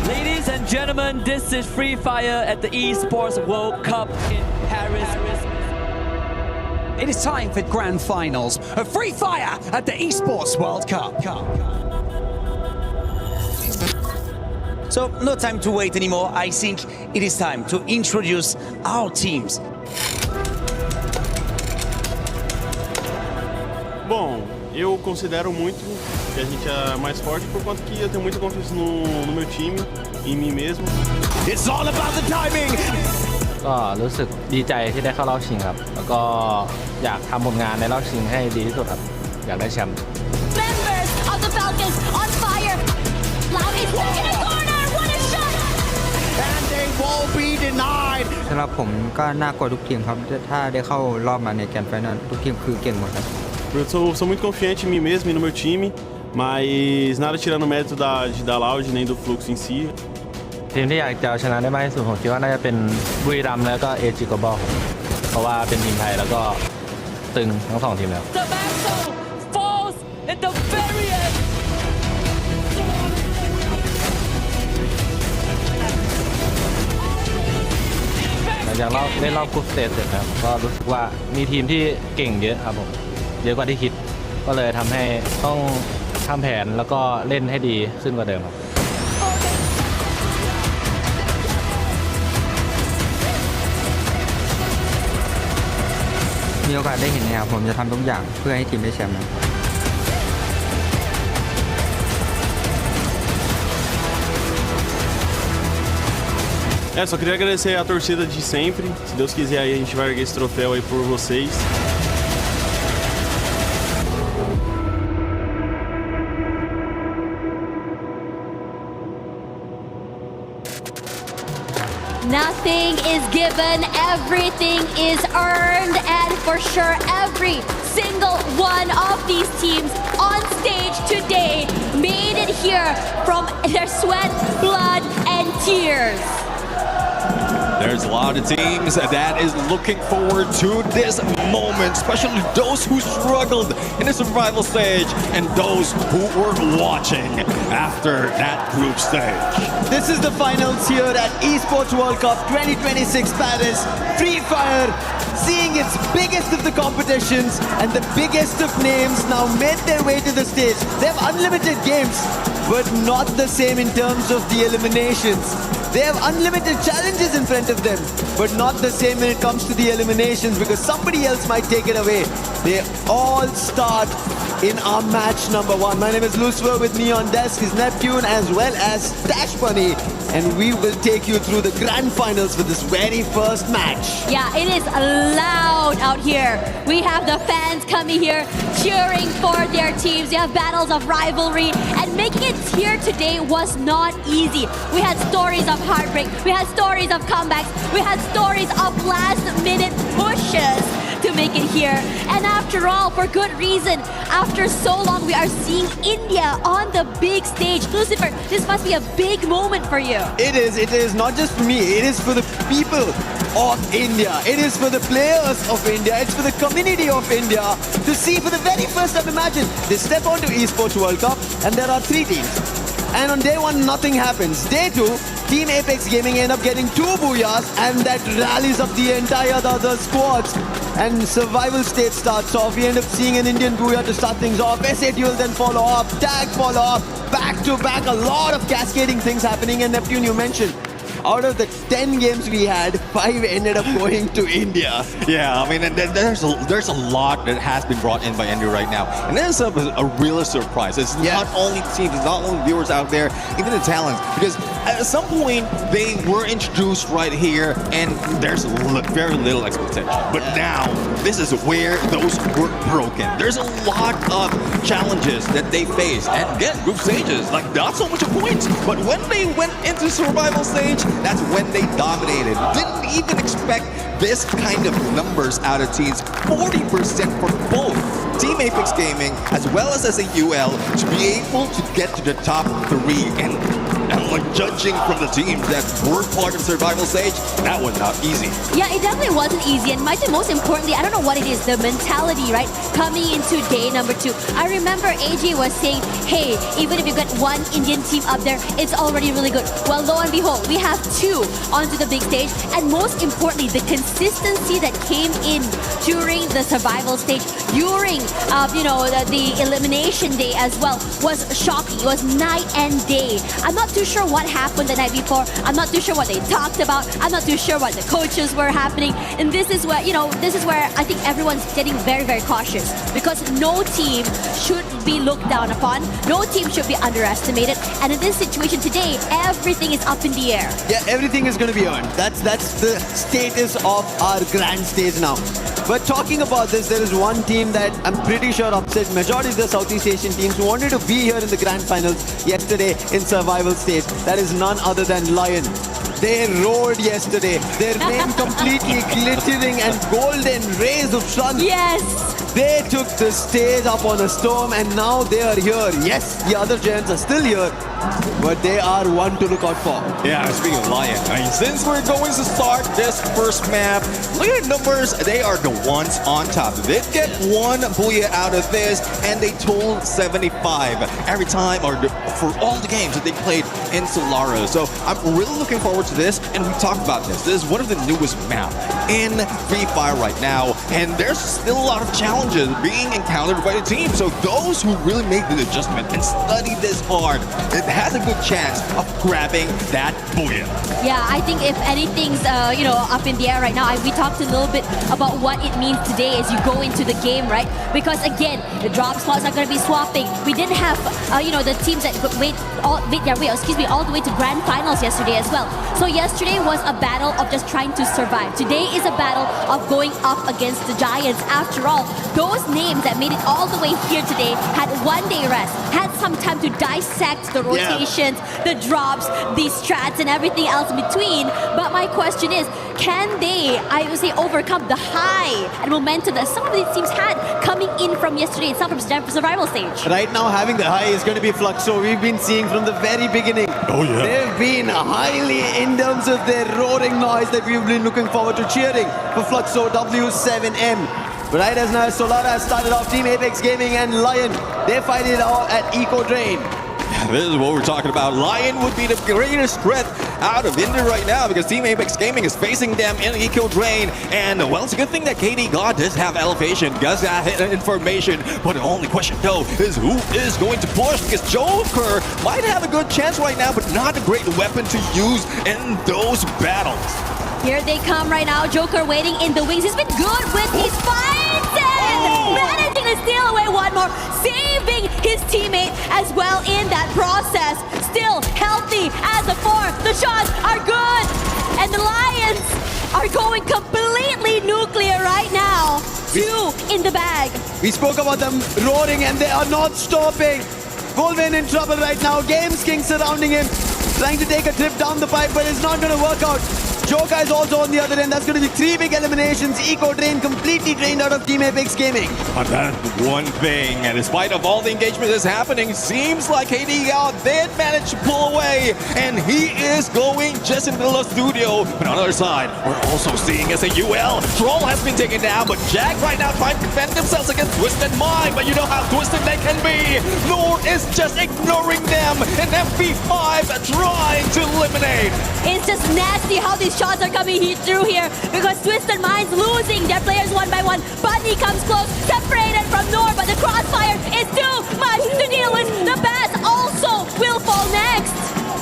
Ladies and gentlemen, this is Free Fire at the Esports World Cup in Paris. It is time for grand finals of Free Fire at the Esports World Cup. So no time to wait anymore. I think it is time to introduce our teams. Bom, eu considero muito que a gente é mais forte por conta que eu tenho muita confiança no meu time, em mim mesmo. It's all about the timing. ก็รู้สึกดีใจที่ได้เข้ารอบชิงครับแล้วก็อยากทำผลงานในรอบชิงให้ดีที่สุดครับอยากได้แชมป์ Members of the Falcons on fire. Loud is stuck in a corner. What a shot! And they won't be denied. สำหรับผมก็น่ากลัวทุกทีมครับถ้าได้เข้ารอบมาในแกรนด์ไฟนอลทุกทีมคือเก่งหมดครับ Eu sou muito confiante em mim mesmo e no meu time, mas nada tirando o mérito da Loud nem do Fluxo em si. ทีมที่อยากจะเอาชนะได้มากที่สุดผมคิดว่าน่าจะเป็นบุรีรัมย์แล้วก็เอจิโกบอลเพราะว่าเป็นทีมไทยแล้วก็ตึงทั้งสองทีมแล้ว The battle falls at the very end. หลังจากเล่นรอบกรุ๊ปสเตจเสร็จครับก็รู้สึกว่ามีทีมที่เก่งเยอะครับผมเยอะกว่าที่คิดก็เลยทำให้ต้องทำแผนแล้วก็เล่นให้ดีขึ้นกว่าเดิมครับ มีโอกาสได้เห็นเนี่ยผมจะทำทุกอย่างเพื่อให้ทีมได้แชมป์ Só queria agradecer a torcida de sempre. Se Deus quiser aí a gente vai erguer esse troféu aí por vocês. Nothing is given, everything is earned, and for sure every single one of these teams on stage today made it here from their sweat, blood, and tears. There's a lot of teams that is looking forward to this moment, especially those who struggled in the survival stage and those who were watching after that group stage. This is the finals here at Esports World Cup 2026 Paris. Free Fire seeing its biggest of the competitions and the biggest of names now made their way to the stage. They have unlimited games, but not the same in terms of the eliminations. They have unlimited challenges in front of them, but not the same when it comes to the eliminations because somebody else might take it away. They all start in our match number 1. My name is Lucifer. With me on desk is Neptune as well as Stash Bunny, and we will take you through the grand finals for this very first match. Yeah, it is loud out here. We have the fans coming here cheering for their teams. We have battles of rivalry, and making it here today was not easy. We had stories of heartbreak, we had stories of comebacks, we had stories of last-minute pushes to make it here. And after all, for good reason, after so long, we are seeing India on the big stage. Lucifer, this must be a big moment for you. It is not just for me, it is for the people of India. It is for the players of India. It's for the community of India to see for the very first time. Imagine, they step onto Esports World Cup and there are 3 teams. And on day 1, nothing happens. Day 2, Team Apex Gaming end up getting 2 booyahs and that rallies up the entire other squads. And survival state starts off. We end up seeing an Indian booyah to start things off. S8 will then follow up, Tag follow up, back to back. A lot of cascading things happening. And Neptune, you mentioned, out of the 10 games we had, 5 ended up going to India. Yeah, I mean, there's a lot that has been brought in by India right now. And this is a real surprise. It's not only teams, it's not only viewers out there, even the talents. Because at some point, they were introduced right here, and there's very little expectation. But now, this is where those were broken. There's a lot of challenges that they face. And again, group stages, like not so much points. But when they went into survival stage, that's when they dominated. Didn't even expect this kind of numbers out of teams, 40% for both Team Apex Gaming as well as SAUL, to be able to get to the top 3. And like judging from the teams that were part of survival stage, that was not easy. Yeah, it definitely wasn't easy, and most importantly, I don't know what it is, the mentality, right? Coming into day number 2. I remember AJ was saying, hey, even if you got one Indian team up there, it's already really good. Well, lo and behold, we have 2 onto the big stage, and most importantly, the consistency that came in during the survival stage, during the elimination day as well, was shocking. It was night and day. I'm not too sure what happened the night before. I'm not too sure what they talked about. I'm not too sure what the coaches were happening. And this is where, I think everyone's getting very, very cautious, because no team should be looked down upon. No team should be underestimated. And in this situation today, everything is up in the air. Yeah, everything is going to be earned. That's the status of our grand stage now. But talking about this, there is one team that I'm pretty sure upset majority of the Southeast Asian teams who wanted to be here in the grand finals yesterday in survival stage. That is none other than Lion. They roared yesterday. Their name completely glittering and golden rays of sun. Yes! They took the stage up on a storm, and now they are here. Yes, the other giants are still here, but they are one to look out for. Yeah, speaking of Lion, since we're going to start this first map, look at the numbers. They are the ones on top. They get 1 booyah out of this, and they total 75 every time, or for all the games that they played in Solara. So I'm really looking forward to this, and we talked about this. This is one of the newest maps in Free Fire right now, and there's still a lot of challenges being encountered by the team. So those who really make the adjustment and study this hard, it has a good chance of grabbing that booyah. Yeah, I think if anything's up in the air right now, we talked a little bit about what it means today as you go into the game, right? Because again, the drop slots are going to be swapping. We didn't have the teams that made all the way to grand finals yesterday as well. So yesterday was a battle of just trying to survive. Today is a battle of going up against the giants. After all, those names that made it all the way here today had 1 day rest, had some time to dissect the rotations, the drops, the strats, and everything else in between. But my question is, can they, overcome the high and momentum that some of these teams had coming in from yesterday itself from survival stage? Right now, having the high is going to be Fluxo. We've been seeing from the very beginning. Oh yeah. They've been highly in terms of their roaring noise that we've been looking forward to cheering for Fluxo W7M. But right as now, Solara has started off Team Apex Gaming and Lion. They fight it out at Eco Drain. This is what we're talking about. Lion would be the greatest threat out of India right now, because Team Apex Gaming is facing them in Eco Drain. And well, it's a good thing that KD God does have elevation, does have information. But the only question though is who is going to push, because Joker might have a good chance right now, but not a great weapon to use in those battles. Here they come right now. Joker waiting in the wings. He's been good with his fights and managing to steal away one more, saving his teammate as well in that process. Still healthy as a 4. The shots are good. And the Lions are going completely nuclear right now. 2 in the bag. We spoke about them roaring, and they are not stopping. Wolven in trouble right now. Games King surrounding him, trying to take a trip down the pipe, but it's not going to work out. Joker is also on the other end. That's going to be 3 big eliminations. Eco Drain completely drained out of Team Apex Gaming. But that's one thing, and despite of all the engagement that's happening, seems like KD God did manage to pull away, and he is going just into the studio. But on the other side, we're also seeing SAUL. Troll has been taken down, but Jack right now trying to defend themselves against Twisted Mind. But you know how twisted they can be. Noor is just ignoring them, and FP5 trying to eliminate. It's just nasty how these shots are coming through here, because Twisted Minds losing their players one by one. Bunny comes close, separated from Noor, but the crossfire is too much to deal with. The Bass also will fall next.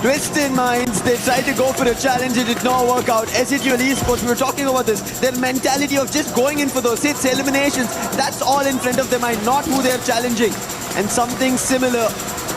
Twisted Minds, they tried to go for a challenge, it did not work out. SAUL Esports, we were talking about this, their mentality of just going in for those hits, eliminations, that's all in front of their mind, not who they're challenging. And something similar,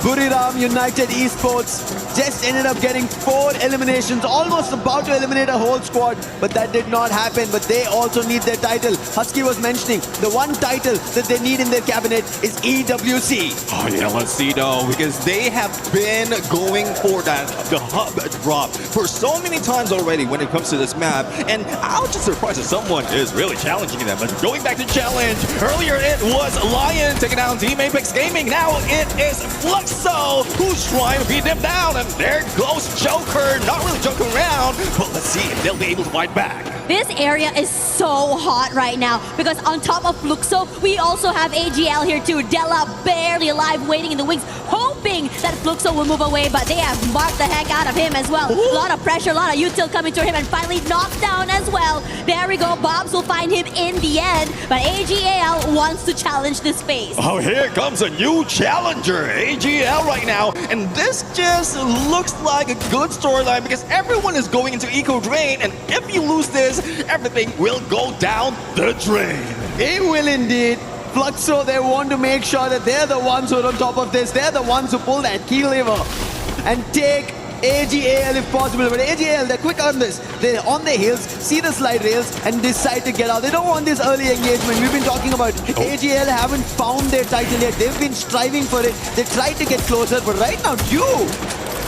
Çriֱreㅤ United Esports just ended up getting 4 eliminations, almost about to eliminate a whole squad, but that did not happen. But they also need their title. Husky was mentioning the one title that they need in their cabinet is EWC. Oh yeah, let's see though, because they have been going for the hub drop for so many times already when it comes to this map, and I was just surprised that someone is really challenging them. But going back to challenge, earlier it was Lion taking down Team Apex Gaming. Now it is Fluxo who's trying to beat them down, and there goes Joker, not really joking around, but let's see if they'll be able to fight back. This area is so hot right now because on top of Fluxo, we also have AGL here too. Della barely alive, waiting in the wings, hoping that Fluxo will move away, but they have marked the heck out of him as well. A lot of pressure, a lot of util coming to him, and finally knocked down as well. There we go, Bobs will find him in the end, but AGL wants to challenge this phase. Oh, here comes a new challenger, AGL right now, and this just looks like a good storyline because everyone is going into Eco Drain, and if you lose this, everything will go down the drain. It will indeed. Fluxo, they want to make sure that they're the ones who are on top of this. They're the ones who pull that key lever and take AGL if possible. But AGL, they're quick on this. They're on their heels, see the slide rails, and decide to get out. They don't want this early engagement. We've been talking about AGL haven't found their title yet. They've been striving for it. They tried to get closer, but right now,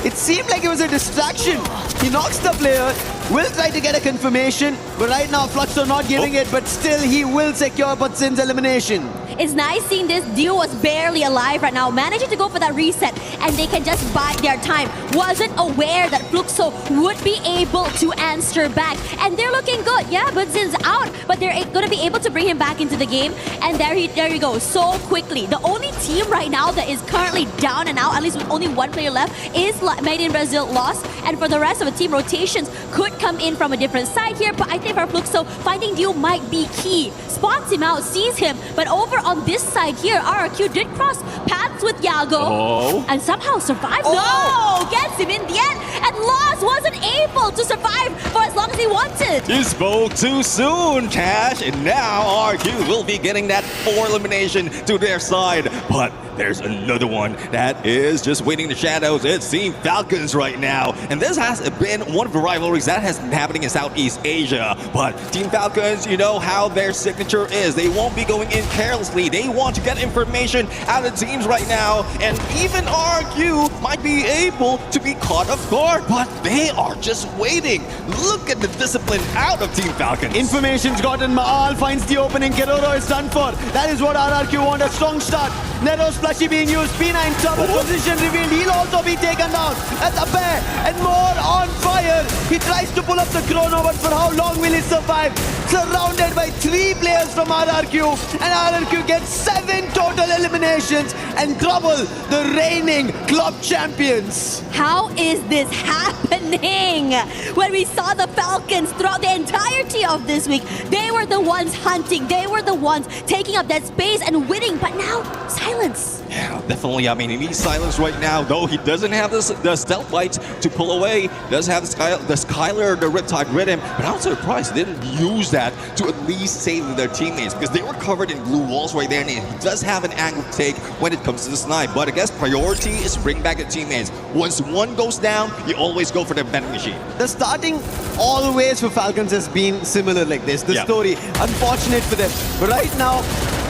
it seemed like it was a distraction. He knocks the player, will try to get a confirmation, but right now Fluxo not giving it, but still he will secure Butsin's elimination. It's nice seeing this. Dio was barely alive right now, managing to go for that reset, and they can just bide their time. Wasn't aware that Fluxo would be able to answer back, and they're looking good. Yeah, Butsin's out, but they're going to be able to bring him back into the game, and there you go, so quickly. The only team right now that is currently down and out, at least with only one player left, is Made in Brazil lost, and for the rest of the team, rotations could come in from a different side here, but I think for Fluxo, finding Dio might be key. Spots him out, sees him, but over on this side here, RRQ did cross paths with Yago and somehow survived. No! Gets him in the end, and Lost wasn't able to survive for as long as he wanted. You spoke too soon, Cash, and now RQ will be getting that 4 elimination to their side, but there's another one that is just waiting in the shadows. It's Team Falcons right now, and this has been one of the rivalries that has been happening in Southeast Asia. But Team Falcons, you know how their signature is. They won't be going in carelessly. They want to get information out of teams right now, and even RQ might be able to be caught off guard, but they are just waiting. Look at the discipline out of Team Falcons. Information's gotten. Maal finds the opening. Keroro is done for. That is what RRQ want, a strong start. Nero's plushie being used. P9 trouble. Position revealed. He'll also be taken down. At the bear and more on fire. He tries to pull up the chrono, but for how long will he survive? Surrounded by 3 players from RRQ, and RRQ gets 7 total eliminations and trouble the reigning club champions. How is this happening? When we saw the Falcons throughout the entirety of this week, they were the ones hunting, they were the ones taking up that space and winning, but now silence. Yeah, definitely. I mean, he needs silence right now, though he doesn't have the stealth lights to pull away. Does have the Skylar, the Riptide Rhythm, but I'm surprised they didn't use that to at least save their teammates because they were covered in blue walls right there, and he does have an angle take when it comes to the snipe. But I guess priority is to bring back the teammates. Once one goes down, you always go for the vending machine. The starting always for Falcons has been similar like this. The story, unfortunate for them. But right now,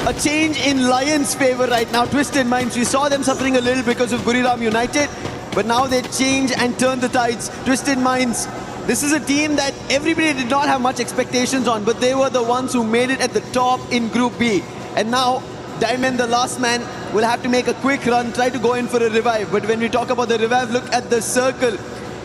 a change in Lions' favor right now. Twisted Minds, we saw them suffering a little because of Buriram United, but now they change and turn the tides. Twisted Minds, this is a team that everybody did not have much expectations on, but they were the ones who made it at the top in Group B. And now, Diamond, the last man, will have to make a quick run, try to go in for a revive. But when we talk about the revive, look at the circle.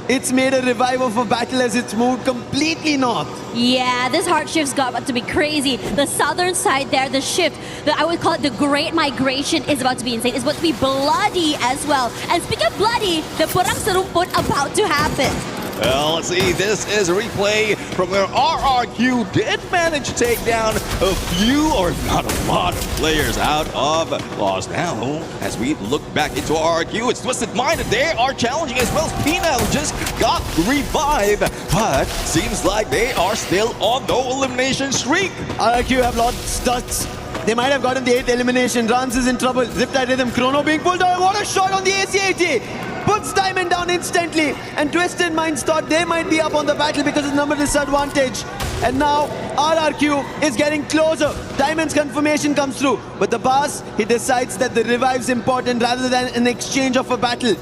It's made a revive of a battle as it's moved completely north. Yeah, this hard shift's got about to be crazy. The southern side there, the shift, I would call it the Great Migration, is about to be insane. It's about to be bloody as well. And speaking of bloody, the Perang Serumput about to happen. Well, let's see, this is a replay from where RRQ did manage to take down a few, or not a lot, of players out of Lost. Now, as we look back into RRQ, it's Twisted Mind, and they are challenging as well as Pina, who just got revived, but seems like they are still on no elimination streak. RRQ have lost stats. They might have gotten the 8th elimination. Rans is in trouble. Ziptide Rhythm, Chrono being pulled down. What a shot on the AC-80. puts Diamond down instantly. And Twisted Minds thought they might be up on the battle because of number disadvantage. And now RRQ is getting closer. Diamond's confirmation comes through. But the boss, he decides that the revive's important rather than an exchange of a battle.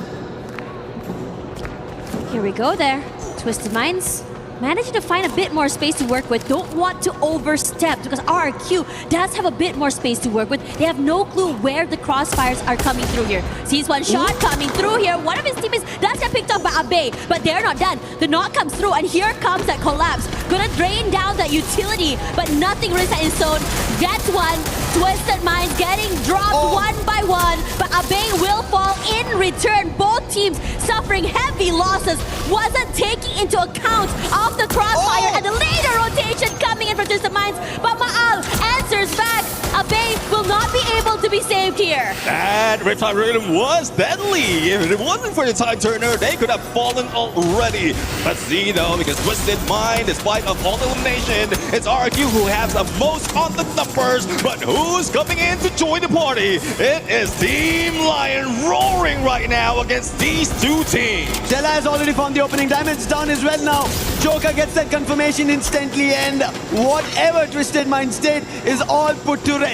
Here we go there. Twisted Minds managing to find a bit more space to work with. Don't want to overstep because RRQ does have a bit more space to work with. They have no clue where the crossfires are coming through here. Sees one shot coming through here. One of his teammates does get picked up by Abe, but they're not done. The knock comes through, and here comes that collapse. Gonna drain down that utility, but nothing really set in stone. Gets one. Twisted Minds getting dropped one by one, but Abe will fall in return. Both teams suffering heavy losses. Wasn't taking into account of the crossfire and the later rotation coming in for Twisted Minds, but Maal answers back. Abe will not be able to be saved here. That Riptide Rhythm was deadly. If it wasn't for the time turner, they could have fallen already. Let's see though, because Twisted Mind, despite of all the elimination, it's RQ who has the most on the numbers. But who's coming in to join the party? It is Team Lion roaring right now against these two teams. Della has already found the opening. Diamond's down as well now. Joker gets that confirmation instantly, and whatever Twisted Minds did is all put to rest.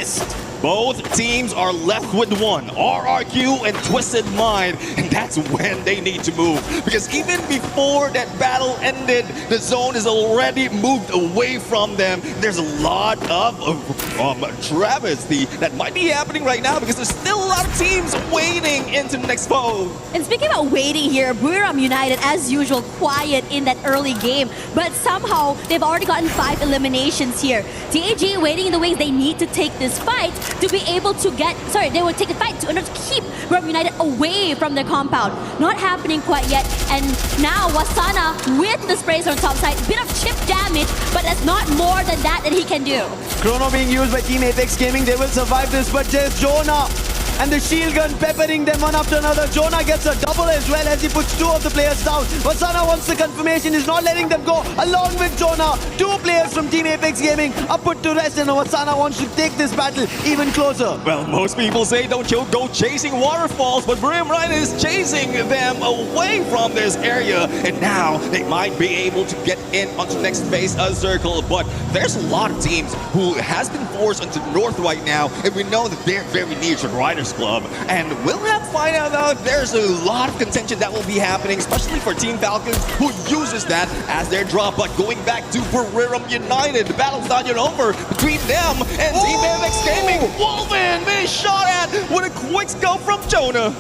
Both teams are left with one, RRQ and Twisted Mind, and that's when they need to move. Because even before that battle ended, the zone is already moved away from them. There's a lot of travesty that might be happening right now because there's still a lot of teams waiting into the next foe. And speaking about waiting here, ŁriØ United, as usual, quiet in that early game, but somehow they've already gotten 5 eliminations here. TAG waiting in the wings. They need to take this fight to be able to they will take a fight to keep ŁriØ United away from their compound. Not happening quite yet, and now Wasana with the sprays on top side, bit of chip damage, but that's not more than that he can do. Chrono being used by Team Apex Gaming, they will survive this, but there's Jonah and the shield gun peppering them one after another. Jonah gets a double as well as he puts 2 of the players down. Wasana wants the confirmation, is not letting them go. Along with Jonah, 2 players from Team Apex Gaming are put to rest, and Wasana wants to take this battle even closer. Well, most people say don't go chasing waterfalls, but ŁriØ United is chasing them away from this area, and now they might be able to get in onto the next phase of Circle. But there's a lot of teams who has been forced into the north right now, and we know that they're very near to Riders Club, and we'll have to find out though. There's a lot of contention that will be happening, especially for Team Falcons, who uses that as their drop. But going back to ŁriØ United, the battle's not yet over between them and Team Apex Gaming. Wolven being shot at with a quick scope from Jonah.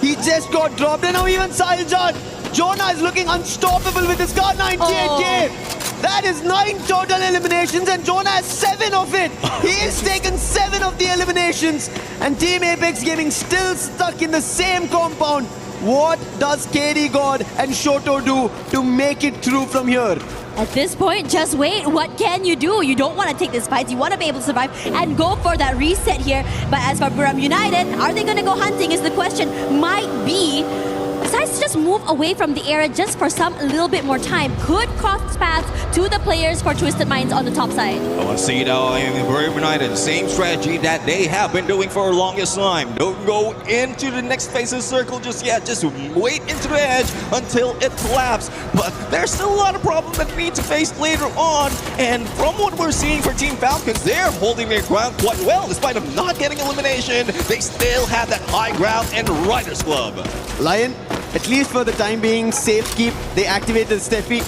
He just got dropped, and now even Siljan. Jonah is looking unstoppable with his car 98k. That is 9 total eliminations, and Jonah has 7 of it. He has taken 7 of the eliminations, and Team Apex Gaming still stuck in the same compound. What does KD God and Shoto do to make it through from here? At this point, just wait. What can you do? You don't want to take this fight. You want to be able to survive and go for that reset here. But as for ŁriØ United, are they going to go hunting is the question. Might be. Decides to just move away from the area just for a little bit more time. Could cross paths to the players for Twisted Minds on the top side. I want to see now in ŁriØ United, same strategy that they have been doing for the longest time. Don't go into the next phase of Circle just yet. Just wait into the edge until it collapses. But there's still a lot of problems that we need to face later on. And from what we're seeing for Team Falcons, they're holding their ground quite well. Despite of not getting elimination, they still have that high ground in Riders Club. Lion, at least for the time being, safekeep. They activated Steffi.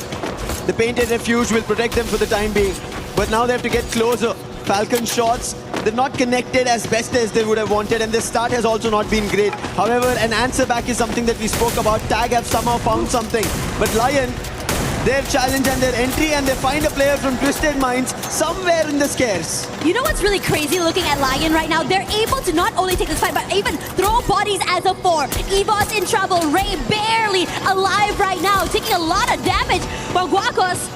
The painted refuge will protect them for the time being. But now they have to get closer. Falcon shots, they've not connected as best as they would have wanted, and the start has also not been great. However, an answer back is something that we spoke about. Tag have somehow found something. But Lion, their challenge and their entry, and they find a player from Twisted Minds somewhere in the scarce. You know what's really crazy looking at Lion right now? They're able to not only take this fight, but even throw bodies as a 4. Evo's in trouble. Ray barely alive right now, taking a lot of damage. But Guacos,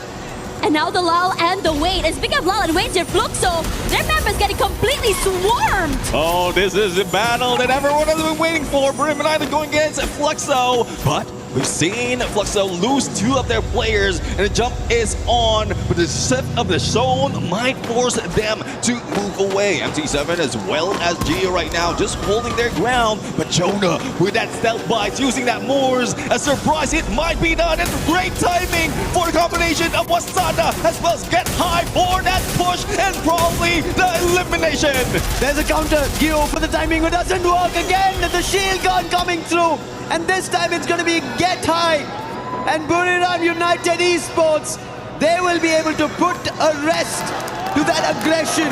and now the lull and the wait. And speaking of lull and wait here, Fluxo, their members getting completely swarmed. Oh, this is the battle that everyone has been waiting for. ŁriØ United going against Fluxo, but we've seen Fluxo lose 2 of their players, and the jump is on but the shift of the zone might force them to move away. MT7 as well as Gio right now just holding their ground, but Jonah with that stealth bites using that Moors, a surprise it might be done, and great timing for the combination of Wasana as well as Get High for that push and probably the elimination. There's a counter, Gio for the timing, it doesn't work again. The shield gun coming through, and this time it's going to be Get High and ﷺ United Esports. They will be able to put a rest to that aggression,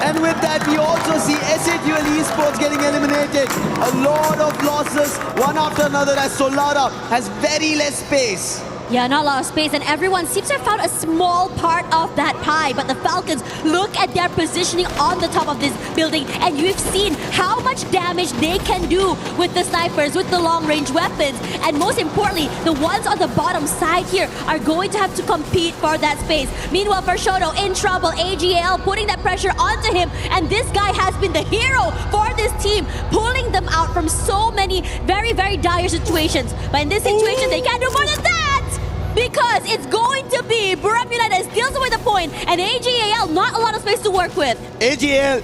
and with that we also see S8UL Esports getting eliminated. A lot of losses, one after another, as Solara has very less space. Yeah, not a lot of space, and everyone seems to have found a small part of that pie. But the Falcons, look at their positioning on the top of this building, and you've seen how much damage they can do with the snipers, with the long-range weapons, and most importantly, the ones on the bottom side here are going to have to compete for that space. Meanwhile, Verschoto in trouble, AGL putting that pressure onto him, and this guy has been the hero for this team, pulling them out from so many very, very dire situations. But in this situation, they can't do more than that! Because it's going to be ﷺ United steals away the point, and AGL not a lot of space to work with. AGL,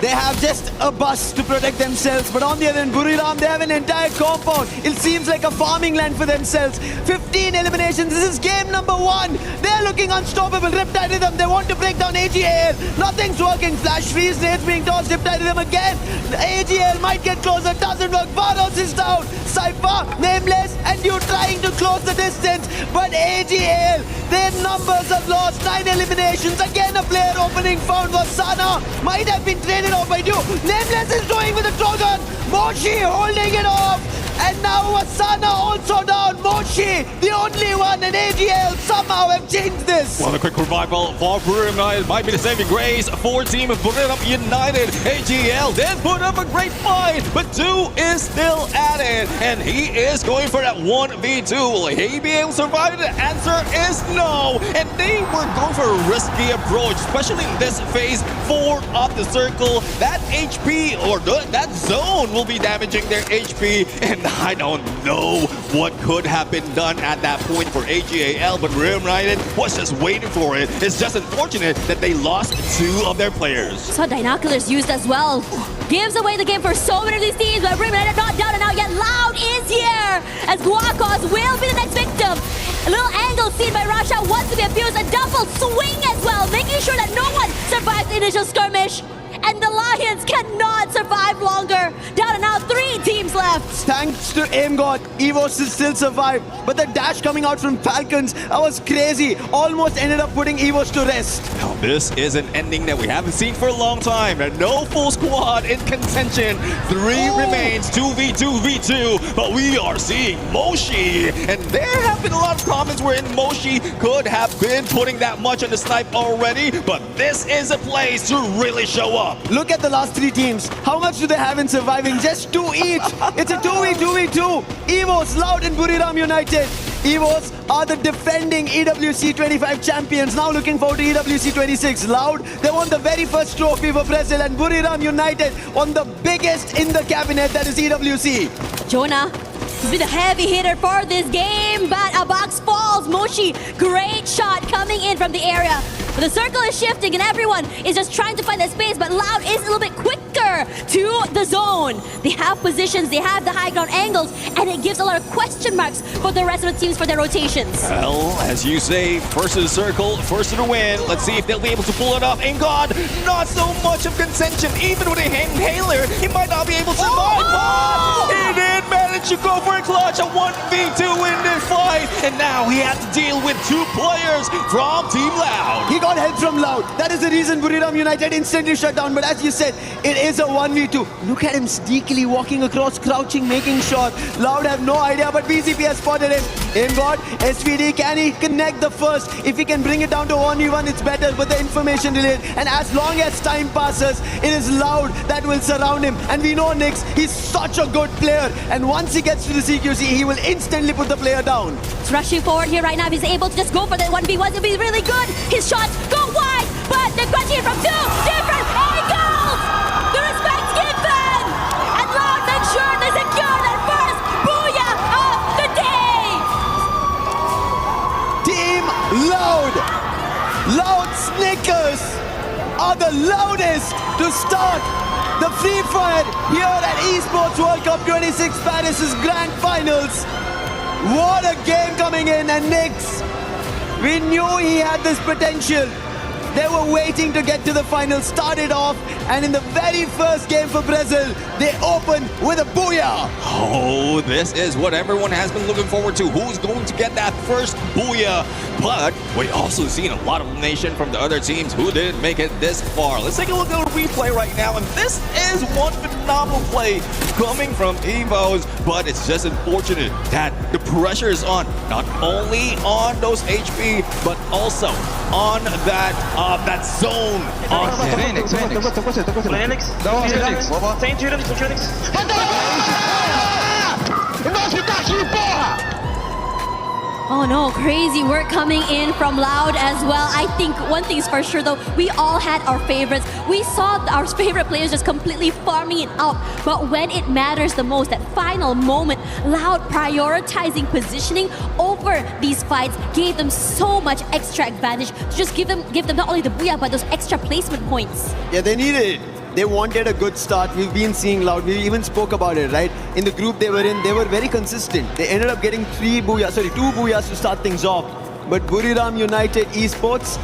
they have just a bus to protect themselves, but on the other end, ﷺ, they have an entire compound. It seems like a farming land for themselves. 15 eliminations, this is game number 1. They're looking unstoppable. Riptide Rhythm, they want to break down AGL. Nothing's working. Flash freeze, nades being tossed. Riptide Rhythm again. AGL might get closer, doesn't work. Varos is down. Cypher, Nameless, and you trying to close the distance, but AGL, their numbers have lost. 9 eliminations. Again, a player opening found. Wasana might have been traded off by you. Nameless is doing with the Trojan. Moshi holding it off. And now Wasana also down. Moshi, the only one, and AGL somehow have changed this. Well, a quick revival for ﷺ United might be the saving grace for team of ﷺ United. AGL did put up a great fight, but 2 is still at it, and he is going for that 1v2. Will he be able to survive? The answer is no, and they were going for a risky approach, especially in this phase 4 of the circle. That HP or that zone will be damaging their HP, and I don't know what could have been done at that point for AGL, but ﷺ United was just waiting for it. It's just unfortunate that they lost 2 of their players. So Dinoculars used as well. Gives away the game for so many of these teams, but ﷺ United not down and out yet. Loud is here, as Guacos will be the next victim. A little angle seen by Rasha wants to be abused. A double swing as well, making sure that no one survives the initial skirmish. And the Lions cannot survive longer. Down and out, 3 teams left. Thanks to Aim God, EVOS still survived. But the dash coming out from Falcons, that was crazy. Almost ended up putting EVOS to rest. Now, this is an ending that we haven't seen for a long time. No full squad in contention. 3 remains, 2v2v2. But we are seeing Moshi. And there have been a lot of comments wherein Moshi could have been putting that much on the snipe already. But this is a place to really show up. Look at the last 3 teams. How much do they have in surviving? Just 2 each. It's a 2v2v2. EVOS, Loud, and ﷺ United. EVOS are the defending EWC 25 champions. Now looking forward to EWC 26. Loud, they won the very first trophy for Brazil, and ﷺ United won the biggest in the cabinet, that is EWC. Jonah has been a heavy hitter for this game, but a box falls. Moshi, great shot coming in from the area. But the circle is shifting and everyone is just trying to find that space, but Loud is a little bit quicker to the zone. They have positions, they have the high ground angles, and it gives a lot of question marks for the rest of the teams for their rotations. Well, as you say, first to the circle, first to the win. Let's see if they'll be able to pull it off. And God, not so much of contention. Even with a inhaler, he might not be able to survive. But he did manage to go for a clutch, a 1v2 in this fight. And now he has to deal with 2 players from Team Loud. He got help from Loud. That is the reason ﷺ United instantly shut down. But as you said, it is a 1v2. Look at him sneakily walking across, crouching, making shot. Loud have no idea, but BCP has spotted him. Aim God, SVD, can he connect the first? If he can bring it down to 1v1, it's better, but the information delayed. And as long as time passes, it is Loud that will surround him. And we know Nyx, he's such a good player. And once he gets to the CQC, he will instantly put the player down. It's rushing forward here right now. If he's able to just go for the 1v1, it'll be really good. His shots go wide, but they're crunching it from 2 different angles. The respect's given, and Loud makes sure they secure their first booyah of the day. Team Loud Loud Snickers are the loudest to start the Free Fire here at Esports World Cup 26 Paris' Grand Finals. What a game coming in, and Nyx, we knew he had this potential. They were waiting to get to the final, started off, and in the very first game for Brazil, they opened with a booyah. Oh, this is what everyone has been looking forward to. Who's going to get that first booyah? But we also seen a lot of elimination from the other teams who didn't make it this far. Let's take a look at the replay right now. And this is one phenomenal play coming from Evos. But it's just unfortunate that the pressure is on, not only on those HP, but also on that zone. Oh no, crazy work coming in from Loud as well. I think one thing is for sure though, we all had our favorites. We saw our favorite players just completely farming it out. But when it matters the most, that final moment, Loud prioritizing positioning over these fights gave them so much extra advantage to just give them not only the booyah, but those extra placement points. Yeah, they needed it. They wanted a good start. We've been seeing Loud. We even spoke about it, right? In the group they were in, they were very consistent. They ended up getting 2 booyahs to start things off. But ÇriŽeㅤ United Esports,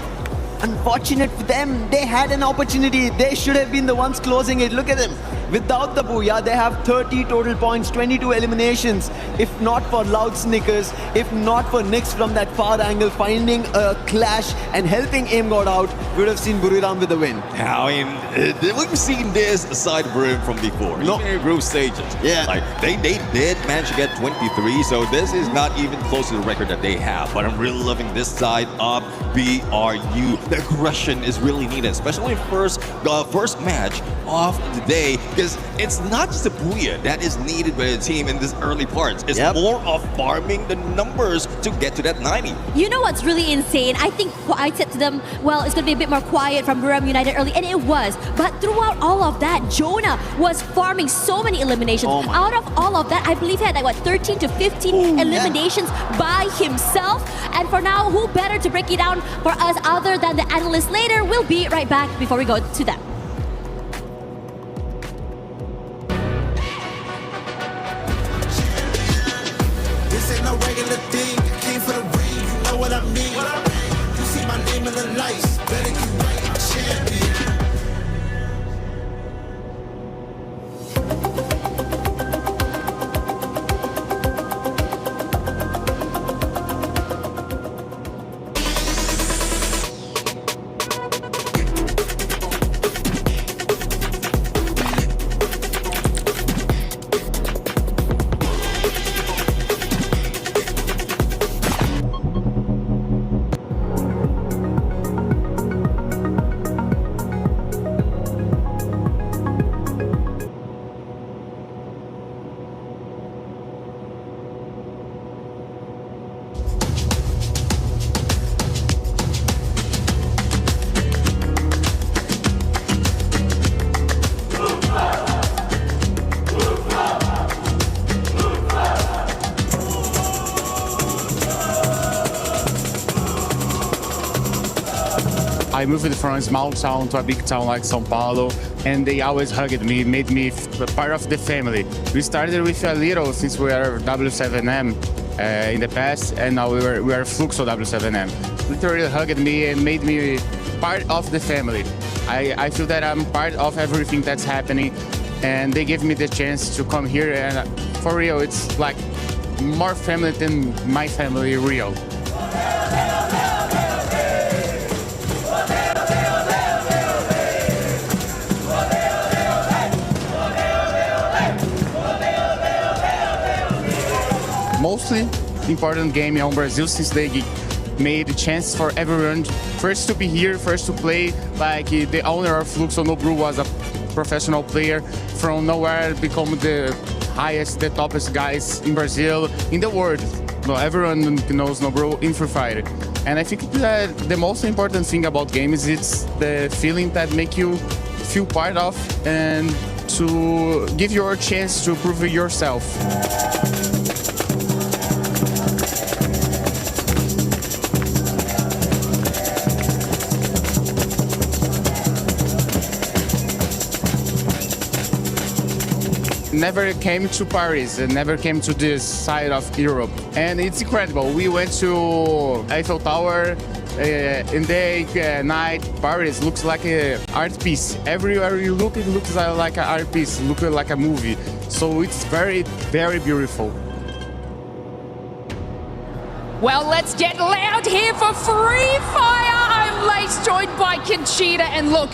unfortunate for them, they had an opportunity. They should have been the ones closing it. Look at them. Without the booyah, they have 30 total points, 22 eliminations. If not for Loud Snickers, if not for Nyx from that far angle, finding a clash and helping AimGod out, we would have seen ÇriŽeㅤ with the win. I mean, we've seen this side of him from before. Even in group stages. Yeah. Like, they did manage to get 23, so this is not even close to the record that they have. But I'm really loving this side of BRU. The aggression is really needed, especially first match of the day, because it's not just a booyah that is needed by the team in this early parts. It's more of farming the numbers to get to that 90. You know what's really insane? I think I said to them, well, it's going to be a bit more quiet from ÇriŽeㅤ United early, and it was. But throughout all of that, Jonah was farming so many eliminations. Out of all of that, I believe he had like, 13 to 15 eliminations by himself. And for now, who better to break it down for us other than the analyst later? We'll be right back before we go to that. This ain't no regular thing. Came for the ring, you know what I mean. You see my name in the lights, better get right, champion. I moved from a small town to a big town like São Paulo, and they always hugged me, made me part of the family. We started with a little since we were W7M in the past, and now we are Fluxo W7M. Literally hugged me and made me part of the family. I feel that I'm part of everything that's happening, and they gave me the chance to come here, and for real, it's like more family than my family real. Mostly important game on Brazil since they made a chance for everyone first to be here, first to play. Like the owner of Fluxo, Nobru, was a professional player from nowhere, become the highest, the toppest guys in Brazil, in the world. Well, everyone knows Nobru in Free Fire. And I think that the most important thing about games is the feeling that make you feel part of and to give you a chance to prove yourself. never came to Paris and never came to this side of Europe. And it's incredible. We went to Eiffel Tower. In the night, Paris looks like an art piece. Everywhere you look, it looks like an art piece, looks like a movie. So it's very, very beautiful. Well, let's get loud here for Free Fire. I'm Lace, joined by Çriḵeㅤ, and look,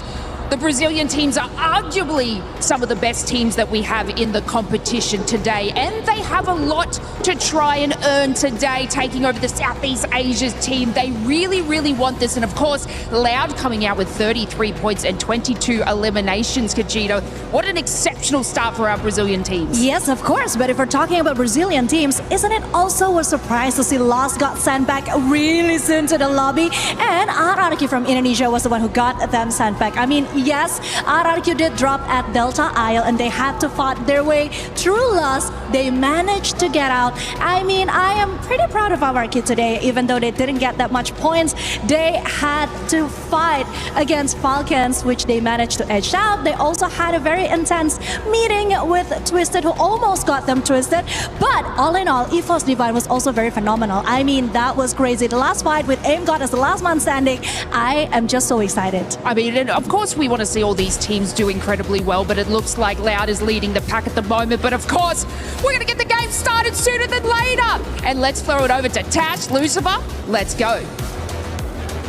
the Brazilian teams are arguably some of the best teams that we have in the competition today, and they have a lot to try and earn today, taking over the Southeast Asia's team. They really, really want this, and of course, Loud coming out with 33 points and 22 eliminations, Çriḵeㅤ. What an exceptional start for our Brazilian teams. Yes, of course, but if we're talking about Brazilian teams, isn't it also a surprise to see Lost got sent back really soon to the lobby, and Çriḵeㅤ from Indonesia was the one who got them sent back. I mean, yes, Çriḵeㅤ did drop at Delta Isle and they had to fight their way through Lost. They managed to get out. I mean, I am pretty proud of Çriḵeㅤ today, even though they didn't get that much points. They had to fight against Falcons, which they managed to edge out. They also had a very intense meeting with Twisted, who almost got them twisted. But all in all, EVOS Divine was also very phenomenal. I mean, that was crazy. The last fight with AIM God as the last man standing, I am just so excited. I mean, and of course we want to see all these teams do incredibly well, but it looks like Loud is leading the pack at the moment. But of course, we're going to get the game started sooner than later. And let's throw it over to Tash, Lucifer. Let's go.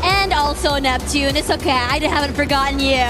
And also Neptune. It's okay, I haven't forgotten you.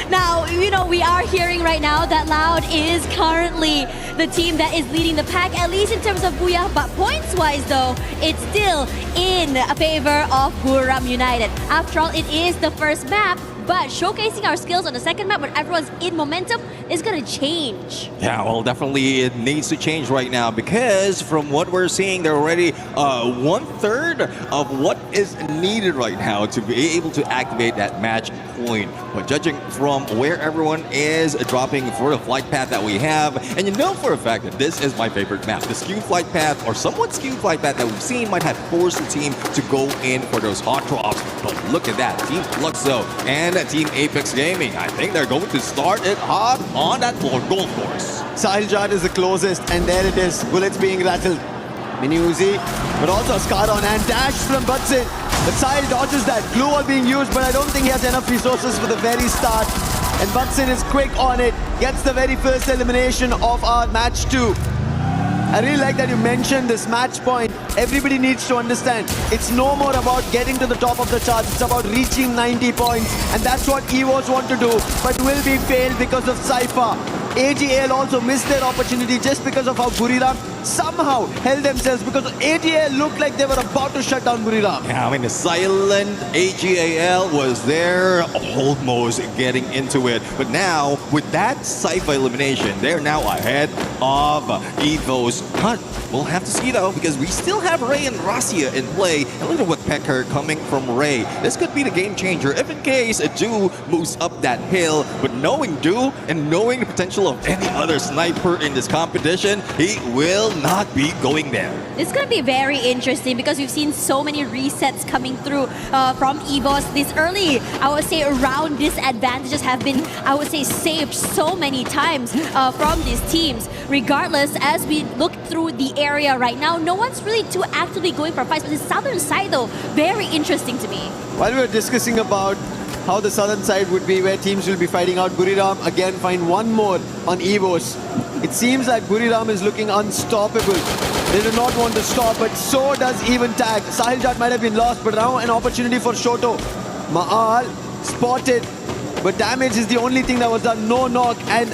Now, you know, we are hearing right now that Loud is currently the team that is leading the pack, at least in terms of Booyah. But points-wise, though, it's still in favor of Buriram United. After all, it is the first map, but showcasing our skills on the second map when everyone's in momentum is going to change. Yeah, well, definitely it needs to change right now, because from what we're seeing, they're already 1/3 of what is needed right now to be able to activate that match point. But judging from where everyone is dropping for the flight path that we have, and you know for a fact that this is my favorite map, the skew flight path, or somewhat skew flight path that we've seen, might have forced the team to go in for those hot drops. But look at that, Team Fluxo and Team Apex Gaming. I think they're going to start it hot on that gold course. Sahil is the closest, and there it is. Bullets being rattled. Mini Uzi, but also a scar on hand. Dash from Butson. But Sahil dodges that. Glue wall being used, but I don't think he has enough resources for the very start. And Butson is quick on it. Gets the very first elimination of our match 2. I really like that you mentioned this match point. Everybody needs to understand, it's no more about getting to the top of the charts, it's about reaching 90 points. And that's what EVOS want to do, but will be failed because of Cypher. AGL also missed their opportunity just because of how Buriram somehow held themselves, because AGL looked like they were about to shut down Buriram. Yeah, I mean, the silent AGAL was there, almost getting into it. But now, with that Cypher elimination, they're now ahead of EVOS. We'll have to see though, because we still have Ray and Rasia in play. And look at what Pecker coming from Ray. This could be the game changer if in case a Do moves up that hill. But knowing Do and knowing the potential of any other sniper in this competition, he will not be going there. It's going to be very interesting because we've seen so many resets coming through from EVOS this early. I would say around disadvantages have been, I would say, saved so many times from these teams. Regardless, as we look through the area right now, no one's really too actively going for fights. But the southern side, though, very interesting to me. While we were discussing about how the southern side would be, where teams will be fighting out, Buriram again find one more on EVOS. It seems like Buriram is looking unstoppable. They do not want to stop, but so does even Tag. Sahil might have been lost, but now an opportunity for Shoto. Ma'al spotted, but damage is the only thing that was done. No knock, and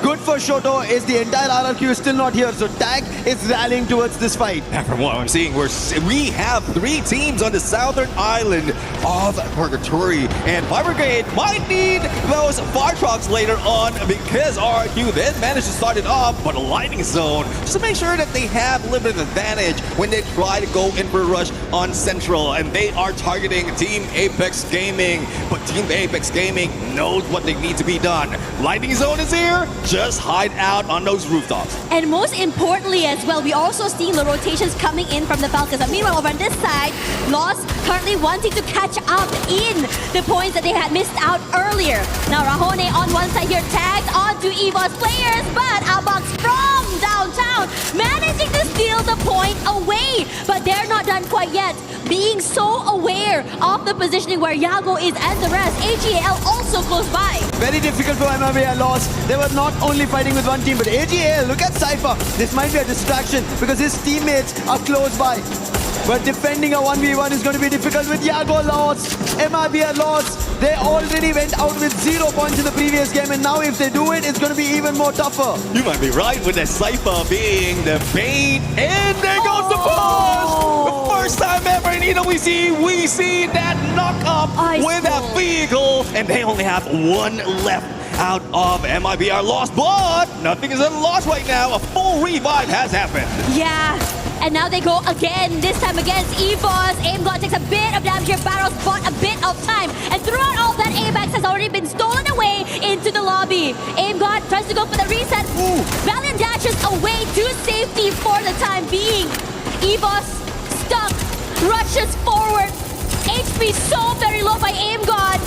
good for Shoto is the entire RRQ is still not here, so Tag is rallying towards this fight. And from what I'm seeing, we have 3 teams on the southern island of Purgatory, and Çriḵeㅤ might need those fire trucks later on, because RRQ then managed to start it off, but a lightning zone just to make sure that they have a little bit of advantage when they try to go in for a rush on Central, and they are targeting Team Apex Gaming, but Team Apex Gaming knows what they need to be done. Lightning Zone is here, just hide out on those rooftops. And most importantly as well, we also seeing the rotations coming in from the Falcons. And meanwhile, over on this side, Lost currently wanting to catch up in the points that they had missed out earlier. Now Rahone on one side here tagged onto EVOS players, but Abax from downtown managing to steal the point away. But they're not done quite yet, being so aware of the positioning where Yago is and the rest. AGAL also close by. Very difficult for MRV Lost. They were not only fighting with one team, but AGAL, look at Cypher. This might be a distraction because his teammates are close by. But defending a 1v1 is going to be difficult with Yago lost. MRV lost. They already went out with 0 points in the previous game, and now if they do it, it's going to be even more tougher. You might be right with the Cypher being the bait, and there goes the push! The first time ever in EWC, we see that knock up with that vehicle, and they only have one left out of MIBR lost, but nothing is lost right now. A full revive has happened. Yeah. And now they go again, this time against EVOS. AimGod takes a bit of damage here. Barrows bought a bit of time. And throughout all that, ABAX has already been stolen away into the lobby. AimGod tries to go for the reset. Valiant dashes away to safety for the time being. EVOS stuck, rushes forward. HP so very low by AimGod.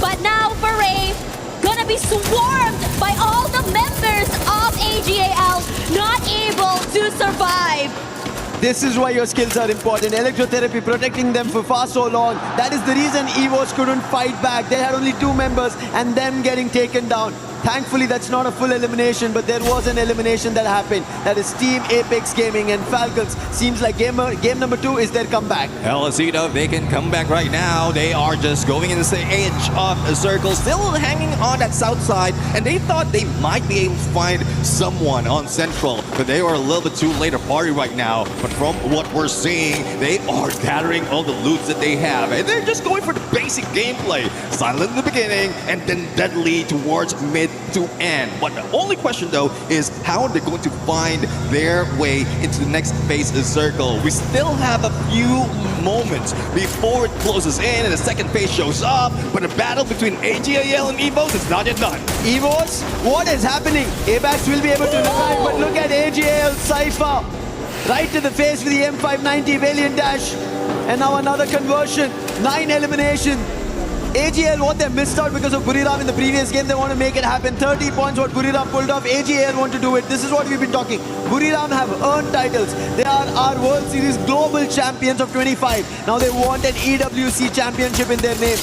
But now ඵriṟe gonna be swarmed by all the members of AGAL, not able to survive. This is why your skills are important. Electrotherapy protecting them for far so long. That is the reason EVOS couldn't fight back. They had only 2 members and them getting taken down. Thankfully, that's not a full elimination, but there was an elimination that happened. That is Team Apex Gaming and Falcons. Seems like game number 2 is their comeback. LSEDO, they can come back right now. They are just going in the edge of a circle, still hanging on that south side, and they thought they might be able to find someone on Central, but they were a little bit too late to party right now. But from what we're seeing, they are gathering all the loots that they have, and they're just going for the basic gameplay. Silent in the beginning, and then deadly towards mid to end. But the only question though is how they're going to find their way into the next phase of circle. We still have a few moments before it closes in and the second phase shows up, but the battle between AGAL and EVOS is not yet done. EVOS, what is happening? ABAX will be able to revive, but look at AGAL Cypher. Right to the face with the M590 Valiant Dash. And now another conversion. 9 elimination. AGL, what they missed out because of ŨRIRAM in the previous game, they want to make it happen. 30 points, what ÚRIRAM pulled off. AGL want to do it. This is what we've been talking. ÚRIRAM have earned titles. They are our World Series global champions of 25. Now they want an EWC championship in their name.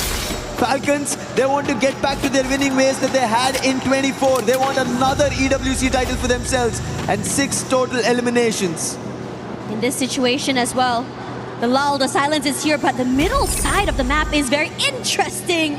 Falcons, they want to get back to their winning ways that they had in 24. They want another EWC title for themselves. And 6 total eliminations. In this situation as well, the lull, the silence is here, but the middle side of the map is very interesting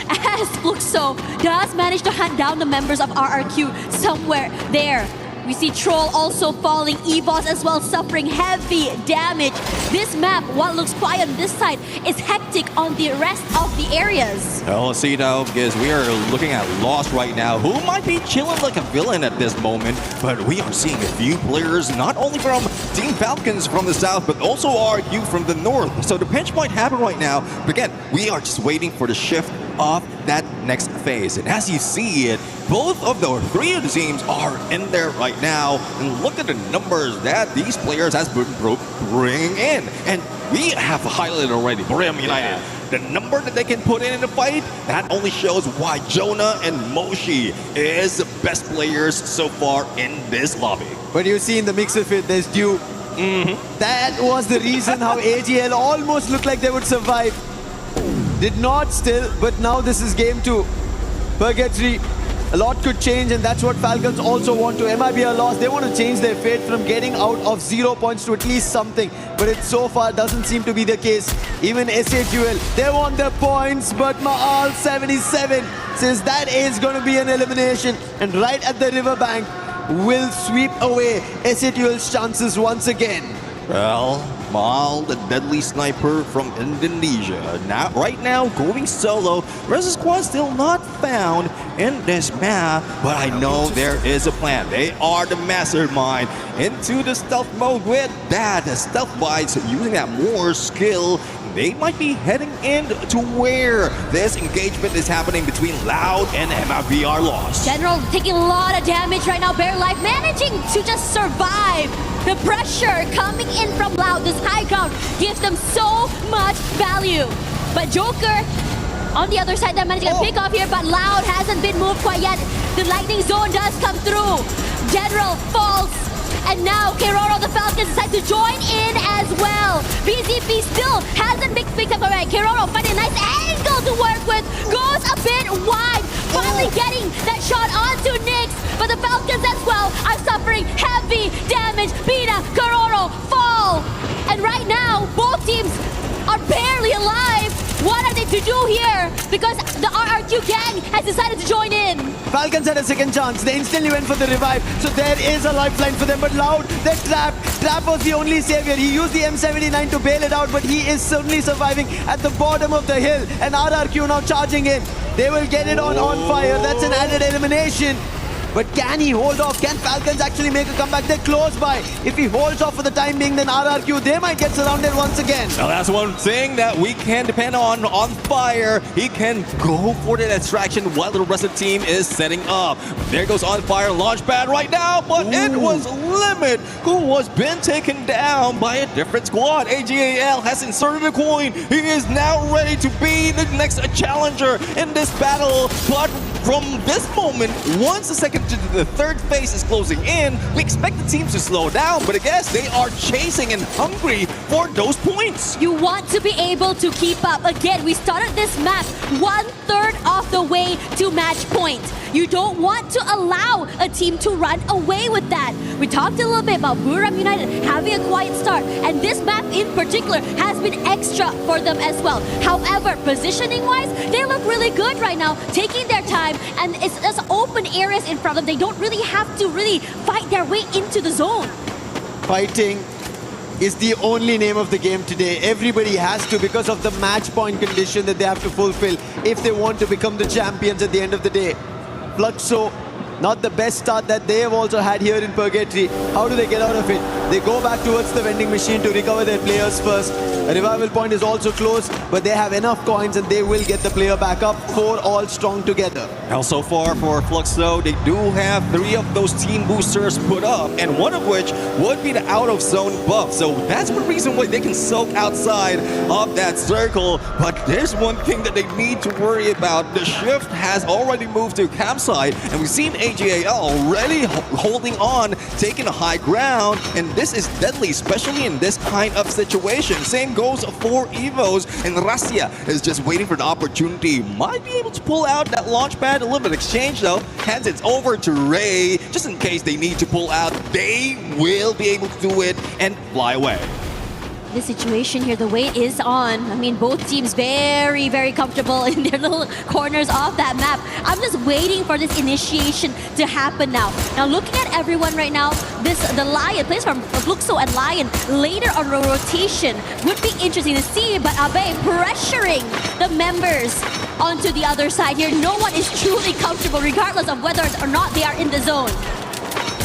as Fluxo does manage to hunt down the members of RRQ somewhere there. We see Troll also falling, EVOS as well suffering heavy damage. This map, while it looks quiet on this side, is hectic on the rest of the areas. LSEDO, because we are looking at Lost right now, who might be chilling like a villain at this moment, but we are seeing a few players, not only from Team Falcons from the south, but also RRQ from the north. So the pinch might happen right now, but again, we are just waiting for the shift of that next phase. And as you see it, both of the 3 of the teams are in there right now. And look at the numbers that these players has been bringing in. And we have highlighted already, BRIM United. The number that they can put in the fight, that only shows why Jonah and Moshi is the best players so far in this lobby. But you see in the mix of it, there's Duke. That was the reason how AGL almost looked like they would survive. Did not still, but now this is game 2. Purgatory, a lot could change, and that's what Falcons also want to. MIBR lost, they want to change their fate from getting out of 0 points to at least something, but it so far doesn't seem to be the case. Even SHUL, they want their points, but Maal 77 says that is going to be an elimination, and right at the riverbank will sweep away SHUL's chances once again. Well, Jamal, the deadly sniper from Indonesia. Now, right now, going solo. Rest of the squad still not found in this map, but I know there is a plan. They are the mastermind into the stealth mode with that. The stealth bites using that more skill. They might be heading in to where this engagement is happening between Loud and MIBR Lost. General taking a lot of damage right now. Bare Life managing to just survive. The pressure coming in from Loud, this high ground, gives them so much value. But Joker, on the other side, they're managing to pick off here, but Loud hasn't been moved quite yet. The lightning zone does come through. General falls. And now ÇriŽeㅤ the Falcons decide to join in as well. BZP still hasn't picked up already. ÇriŽeㅠ finding a nice angle to work with. Goes a bit wide. Finally getting that shot onto Nyx. But the Falcons as well are suffering heavy damage. Bina, ÇriŽeㅠ fall. And right now, both teams are barely alive. What are they to do here? Because the RRQ gang has decided to join in. Falcons had a second chance. They instantly went for the revive. So there is a lifeline for them. But Loud, they're trapped. Trap was the only savior. He used the M79 to bail it out, but he is certainly surviving at the bottom of the hill. And RRQ now charging in. They will get it on fire. That's an added elimination. But can he hold off? Can Falcons actually make a comeback? They're close by. If he holds off for the time being, then RRQ, they might get surrounded once again. Now that's one thing that we can depend on Fire. He can go for the distraction while the rest of the team is setting up. There goes On Fire launch pad right now, but it was Limit who was been taken down by a different squad. AGAL has inserted a coin. He is now ready to be the next challenger in this battle. But from this moment, once the third phase is closing in, we expect the teams to slow down, but I guess they are chasing and hungry for those points. You want to be able to keep up. Again, we started this map 1/3 of the way to match point. You don't want to allow a team to run away with that. We talked a little bit about Buriram United having a quiet start, and this map in particular has been extra for them as well. However, positioning-wise, they look really good right now, taking their time, and it's just open areas in front of them. They don't really have to fight their way into the zone. Fighting is the only name of the game today. Everybody has to, because of the match point condition that they have to fulfill if they want to become the champions at the end of the day. Fluxo, not the best start that they have also had here in Purgatory. How do they get out of it? They go back towards the vending machine to recover their players first. A revival point is also close, but they have enough coins and they will get the player back up. 4 all strong together. Now so far for Fluxo, they do have 3 of those team boosters put up, and one of which would be the out of zone buff. So that's one reason why they can soak outside of that circle. But there's one thing that they need to worry about. The shift has already moved to campsite, and we've seen AGAL already holding on, taking a high ground, and this is deadly, especially in this kind of situation. Same goes for Evos, and Russia is just waiting for the opportunity. Might be able to pull out that launch pad. A little bit of exchange though. Hands it over to Ray, just in case they need to pull out. They will be able to do it and fly away. The situation here, the weight is on. I mean, both teams very, very comfortable in their little corners of that map. I'm just waiting for this initiation to happen now. Now, looking at everyone right now, the Lion, plays from Fluxo and Lion later on rotation would be interesting to see, but Abe pressuring the members onto the other side here. No one is truly comfortable, regardless of whether or not they are in the zone.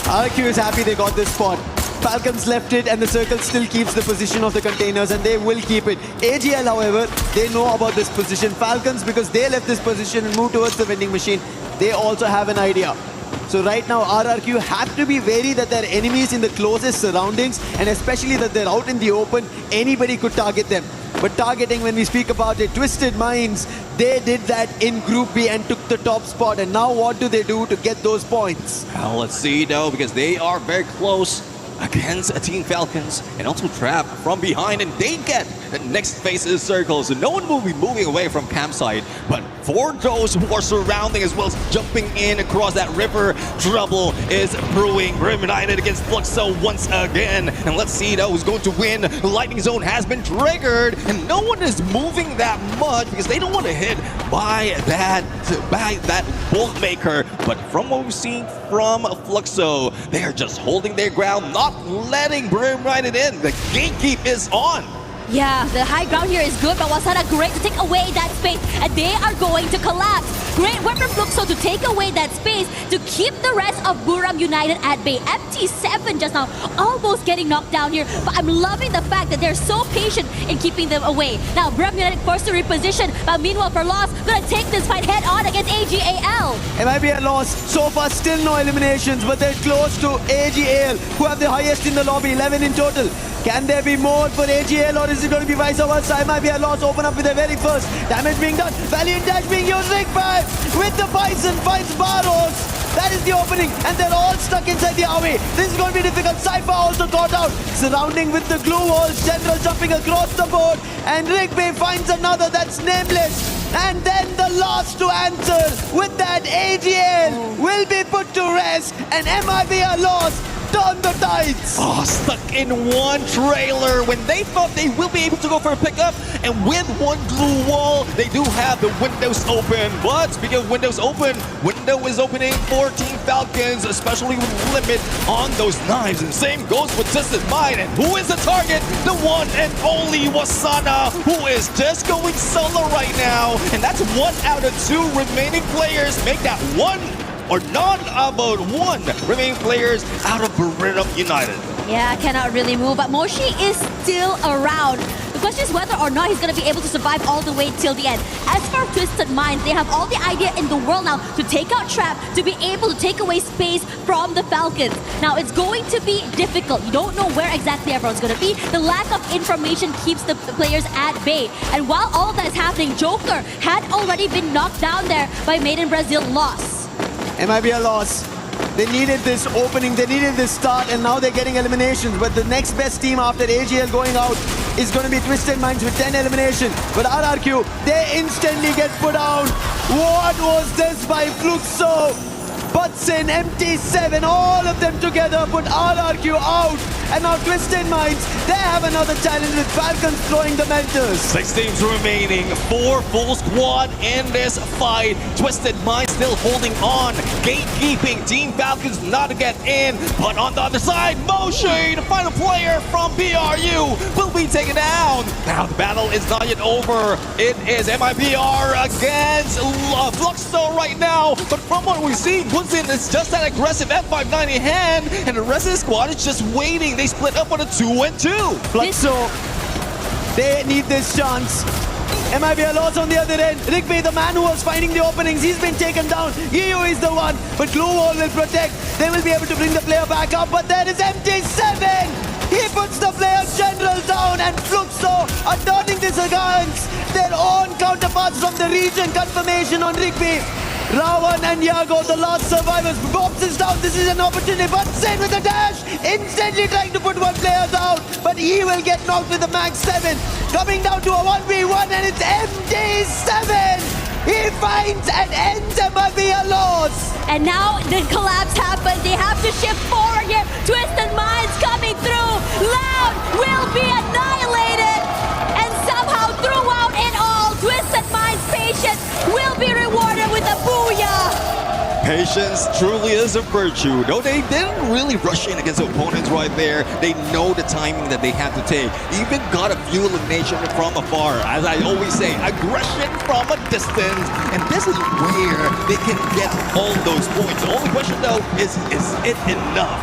RQ is happy they got this spot. Falcons left it, and the circle still keeps the position of the containers, and they will keep it. AGL, however, they know about this position. Falcons, because they left this position and moved towards the vending machine, they also have an idea. So right now, RRQ have to be wary that they're enemies in the closest surroundings, and especially that they're out in the open, anybody could target them. But targeting, when we speak about it, Twisted Minds, they did that in Group B and took the top spot. And now what do they do to get those points? Well, let's see though, because they are very close against a Team Falcons, and also Trap from behind, and they get the next phase of the circle, so no one will be moving away from campsite. But for those who are surrounding as well as jumping in across that river, trouble is brewing. Buriram United against Fluxo once again, and let's see though who's going to win. The lightning zone has been triggered, and no one is moving that much because they don't want to hit by that bolt maker. But from what we've seen from Fluxo, they are just holding their ground, not letting Brim ride it in. The gatekeep is on. Yeah, the high ground here is good, but Wasana great to take away that space, and they are going to collapse. Great work from Fluxo to take away that space to keep the rest of Buram United at bay. MT7 just now almost getting knocked down here, but I'm loving the fact that they're so patient in keeping them away. Now Buram United forced to reposition, but meanwhile for Lost, gonna take this fight head on against AGAL. It might be a loss. So far still no eliminations, but they're close to AGAL, who have the highest in the lobby, 11 in total. Can there be more for AGL, or is it going to be vice versa? It might be a loss. Open up with the very first. Damage being done. Valiant dash being used. παιriḵeㅤ with the Bison finds Barros. That is the opening, and they're all stuck inside the away. This is going to be difficult. Cypher also caught out. Surrounding with the glue walls. General jumping across the board. And παιriḵeㅤ finds another that's nameless. And then the last to answer with that AGL will be put to rest. And MIB a loss. Turn the tides. Oh, stuck in one trailer when they thought they will be able to go for a pickup, and with one glue wall, they do have the windows open. But speaking of windows open, window is opening for Team Falcons, especially with limit on those knives. And same goes with Twisted Mind. And who is the target? The one and only Wasana, who is just going solo right now. And that's 1 out of 2 remaining players. Make that one or none about one remaining players out of Buram United. Yeah, cannot really move, but Moshi is still around. The question is whether or not he's going to be able to survive all the way till the end. As for Twisted Minds, they have all the idea in the world now to take out Trap, to be able to take away space from the Falcons. Now, it's going to be difficult. You don't know where exactly everyone's going to be. The lack of information keeps the players at bay. And while all of that is happening, Joker had already been knocked down there by Made in Brazil Loss. It might be a loss. They needed this opening, they needed this start, and now they're getting eliminations. But the next best team after AGL going out is going to be Twisted Minds with 10 eliminations. But RRQ, they instantly get put out. What was this by Fluxo? Butson, MT7, all of them together put RRQ out. And now Twisted Minds, they have another challenge with Falcons throwing the mentors. 6 teams remaining, 4 full squad in this fight. Twisted Minds still holding on, gatekeeping Team Falcons not to get in. But on the other side, Moshi, the final player from BRU, will be taken down. Now the battle is not yet over. It is MIBR against Fluxo right now. But from what we see, Bunsen is just that aggressive F590 hand, and the rest of the squad is just waiting. They split up on a 2-2. Fluxo, they need this chance. MIB a loss on the other end. παιriḳeㅤ, the man who was finding the openings, he's been taken down. Gio is the one, but Glue Wall will protect. They will be able to bring the player back up, but there is MT7. He puts the player General down, and Fluxo are turning this against their own counterparts from the region. Confirmation on παιriḳeㅤ. Ravan and Yago, the last survivors. Bobs is down. This is an opportunity. But Sen with a dash, instantly trying to put one player down. But he will get knocked with the max 7. Coming down to a 1v1, and it's MT7. He finds and ends MIB a loss. And now the collapse happens. They have to shift forward here. Twisted Minds coming through. Loud will be annihilated. And somehow throughout it all, Twisted Minds' patience will be rewarded with a booyah. Patience truly is a virtue. No, they didn't really rush in against opponents right there. They know the timing that they have to take. Even got a few eliminations from afar. As I always say, aggression from a distance. And this is where they can get all those points. The only question though is it enough?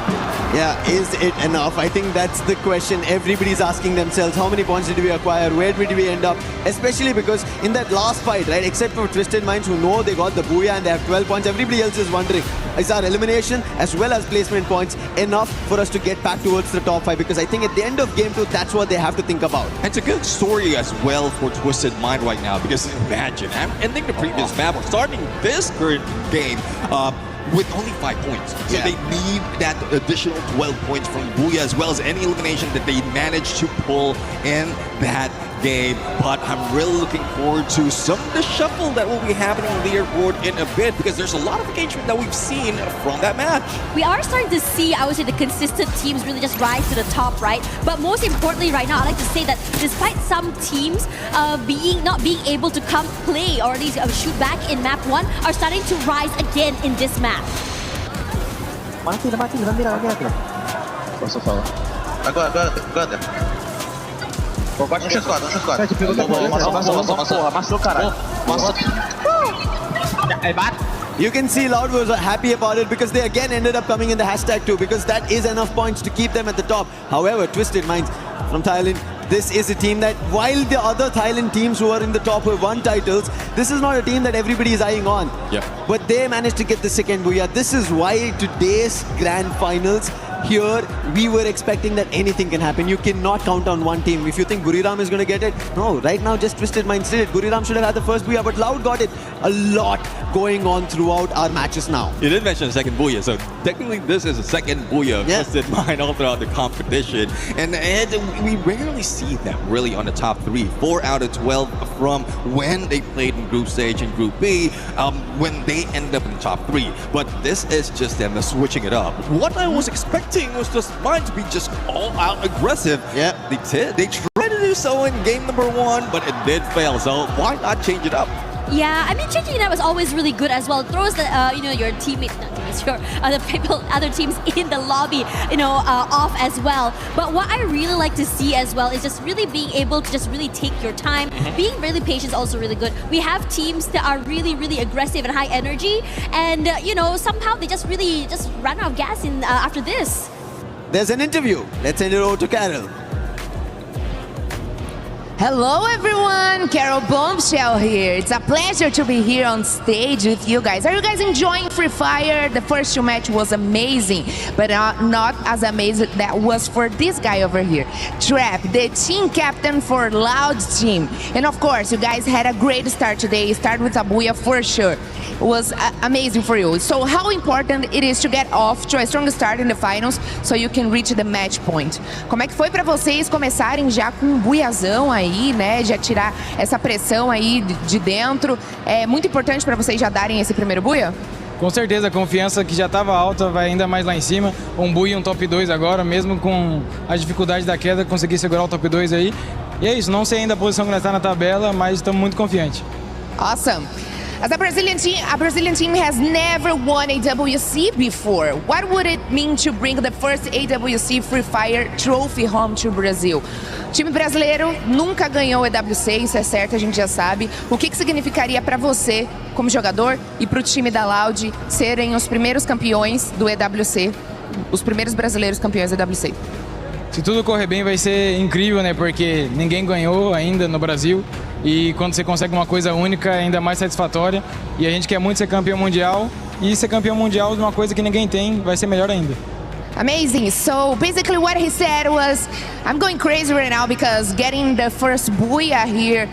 Yeah, is it enough? I think that's the question everybody's asking themselves. How many points did we acquire? Where did we end up? Especially because in that last fight, right, except for Twisted Minds who know they got the booyah and they have 12 points, everybody else is wondering, is our elimination as well as placement points enough for us to get back towards the top 5? Because I think at the end of game 2, that's what they have to think about. And it's a good story as well for Twisted Mind right now, because imagine, I'm ending the previous map or starting this current game with only 5 points. So they need that additional 12 points from Booyah, as well as any elimination that they managed to pull in that game, but I'm really looking forward to some of the shuffle that will be happening on the airport in a bit, because there's a lot of engagement that we've seen from that match. We are starting to see, I would say, the consistent teams really just rise to the top, right? But most importantly right now, I'd like to say that despite some teams not being able to come play or at least shoot back in map 1, are starting to rise again in this map. Mati, nanti. Posso falar. Agora. Don't shoot squad. Amassou, caralho. You can see Loud was happy about it because they again ended up coming in the hashtag too, because that is enough points to keep them at the top. However, Twisted Minds from Thailand, this is a team that, while the other Thailand teams who are in the top have won titles, this is not a team that everybody is eyeing on. Yeah. But they managed to get the second booyah. This is why today's grand finals, here we were expecting that anything can happen. You cannot count on one team. If you think Buriram is going to get it, no, right now just Twisted Minds did it. Buriram should have had the first booyah, but Loud got it. A lot going on throughout our matches now. You did mention second booyah, so technically this is a second booyah of Twisted Mind all throughout the competition. And we rarely see them really on the top 3. 4 out of 12 from when they played in group stage and group B, when they ended up in the top 3. But this is just them switching it up. What I was expecting was just Mind to be just all out aggressive. Yeah, they did. They tried to do so in game number 1, but it did fail. So why not change it up? Yeah, I mean, changing it up is always really good as well. It throws the, your teammates, not teammates, your other teams in the lobby, off as well. But what I really like to see as well is just really being able to just really take your time. Being really patient is also really good. We have teams that are really, really aggressive and high energy, and somehow they just really just run out of gas after this. There's an interview. Let's send it over to Carol. Hello everyone, Carol Bombshell here. It's a pleasure to be here on stage with you guys. Are you guys enjoying Free Fire? The first 2 match was amazing, but not as amazing that was for this guy over here, Trap, the team captain for Loud team. And of course, you guys had a great start today. Start with a booyah for sure. It was amazing for you. So how important it is to get off to a strong start in the finals so you can reach the match point. Como é que foi para vocês começarem já com um buiazão aí, né? Já tirar essa pressão aí de dentro. É muito importante para vocês já darem esse primeiro buia? Com certeza, a confiança que já estava alta vai ainda mais lá em cima. Um buia e um top 2 agora, mesmo com as dificuldades da queda, conseguir segurar o top 2 aí. E é isso, não sei ainda a posição que nós está na tabela, mas estamos muito confiantes. Awesome. As a Brazilian team has never won AWC before. What would it mean to bring the first AWC Free Fire trophy home to Brazil? O time brasileiro nunca ganhou o EWC, isso é certo, a gente já sabe. O que significaria para você, como jogador, e para o time da Loud serem os primeiros campeões do EWC, os primeiros brasileiros campeões do EWC? Se tudo correr bem, vai ser incrível, né? Porque ninguém ganhou ainda no Brasil. E quando você consegue uma coisa única, é ainda mais satisfatória. E a gente quer muito ser campeão mundial. E ser campeão mundial de uma coisa que ninguém tem, vai ser melhor ainda. Amazing. So basically what he said was, I'm going crazy right now because getting the first booyah here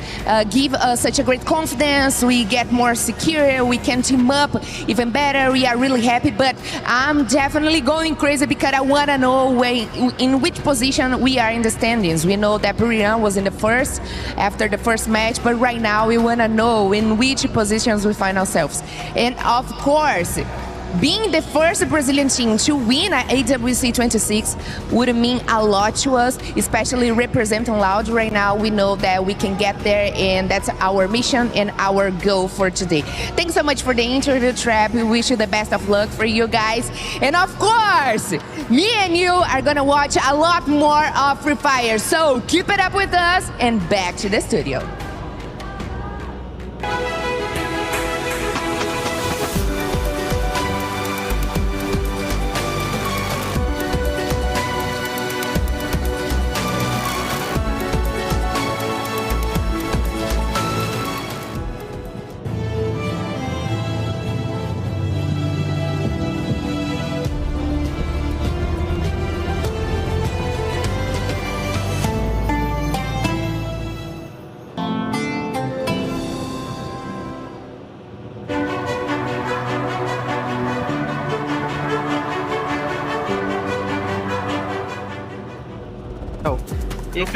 give us such a great confidence. We get more secure. We can team up even better. We are really happy, but I'm definitely going crazy because I want to know in which position we are in the standings. We know that Buriram was in the first after the first match, but right now we want to know in which positions we find ourselves. And of course, being the first Brazilian team to win at AWC 26 would mean a lot to us, especially representing Loud right now. We know that we can get there, and that's our mission and our goal for today. Thanks so much for the interview, Trap. We wish you the best of luck for you guys. And of course, me and you are gonna watch a lot more of Free Fire. So keep it up with us, and back to the studio.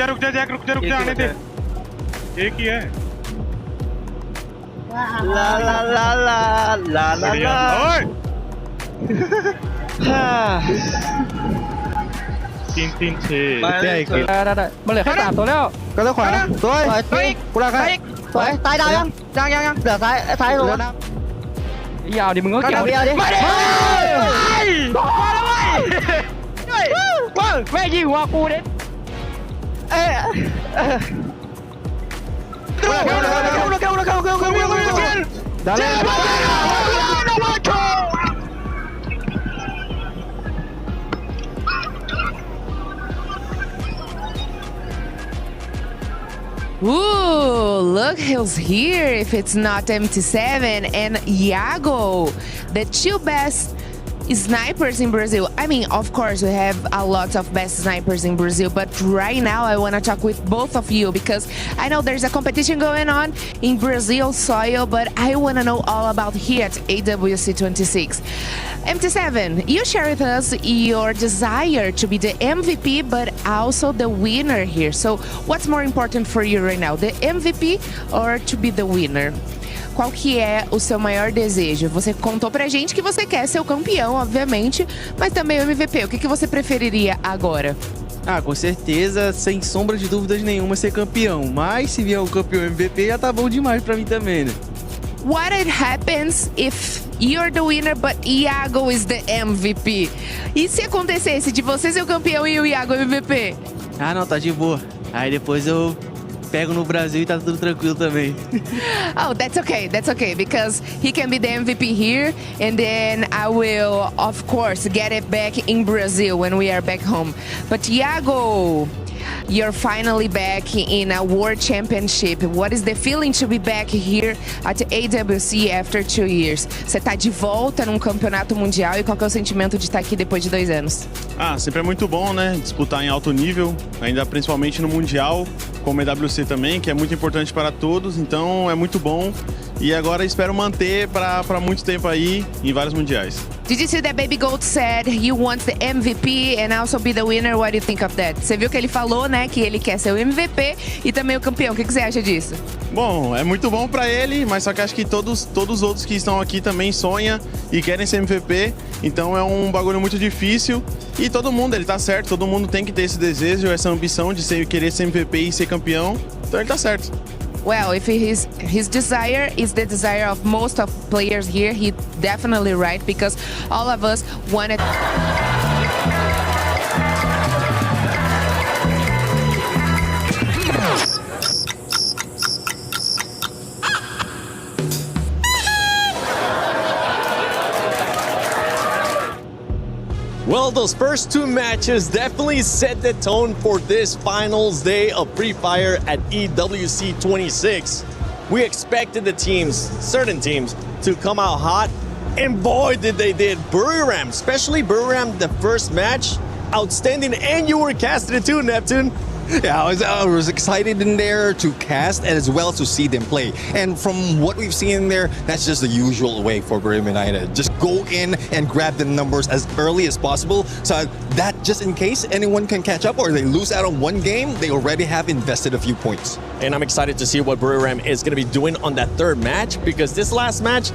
रुक जा Jack रुक जा आने दे que é? La la la la la la la. Tin chê. Đây. Một lẻ khách tạp tối đeo. Cái tôi khỏe. Tôi. Cú là khách. Tay đau không? Đang. Rửa tay luôn. Đi vào thìมึงก็เกี่ยว đi. Mày đi. Vâng, mẹ gì qua cu đến. Ooh, look who's here if it's not MT7 and Iago, the two best snipers in Brazil. I mean, of course, we have a lot of best snipers in Brazil, but right now I want to talk with both of you because I know there's a competition going on in Brazil soil, but I want to know all about here at AWC 26. MT7, you share with us your desire to be the MVP, but also the winner here. So what's more important for you right now, the MVP or to be the winner? Qual que é o seu maior desejo? Você contou pra gente que você quer ser o campeão, obviamente, mas também o MVP. O que você preferiria agora? Ah, com certeza, sem sombra de dúvidas nenhuma, ser campeão. Mas se vier o campeão MVP, já tá bom demais pra mim também, né? What it happens if you're the winner, but Iago is the MVP? E se acontecesse de você ser o campeão e o Iago MVP? Ah, não, tá de boa. Aí depois eu pego no Brasil e tá tudo tranquilo também. Oh, that's okay, because he can be the MVP here, and then I will, of course, get it back in Brazil when we are back home. But Iago, you're finally back in a World Championship. What is the feeling to be back here at AWC after 2 years? Você tá de volta num campeonato mundial e qual que é o sentimento de estar aqui depois de 2 anos? Ah, sempre é muito bom, né? Disputar em alto nível, ainda principalmente no Mundial, como EWC também, que é muito importante para todos, então é muito bom. E agora espero manter para muito tempo aí em vários mundiais. Did you see that Baby Gold said he wants the MVP and also be the winner? What do you think of that? Você viu que ele falou, né, que ele quer ser o MVP e também o campeão. O que você acha disso? Bom, é muito bom para ele, mas só que acho que todos os outros que estão aqui também sonham e querem ser MVP. Então é um bagulho muito difícil e todo mundo, ele tá certo, todo mundo tem que ter esse desejo, essa ambição de querer ser MVP e ser campeão. Então ele tá certo. Well, if his desire is the desire of most of players here, he's definitely right because all of us wanted. Well, those first 2 matches definitely set the tone for this finals day of Free Fire at EWC 26. We expected the teams, certain teams, to come out hot, and boy did they did. Çriˈeㅤ, especially Çriˈeㅤ, the first match, outstanding, and you were casted it too, Neptune. Yeah, I was excited in there to cast and as well to see them play. And from what we've seen in there, that's just the usual way for Çriˈeㅤ United. Just go in and grab the numbers as early as possible so that just in case anyone can catch up or they lose out on one game, they already have invested a few points. And I'm excited to see what Çriːeㅤ is going to be doing on that 3rd match because this last match,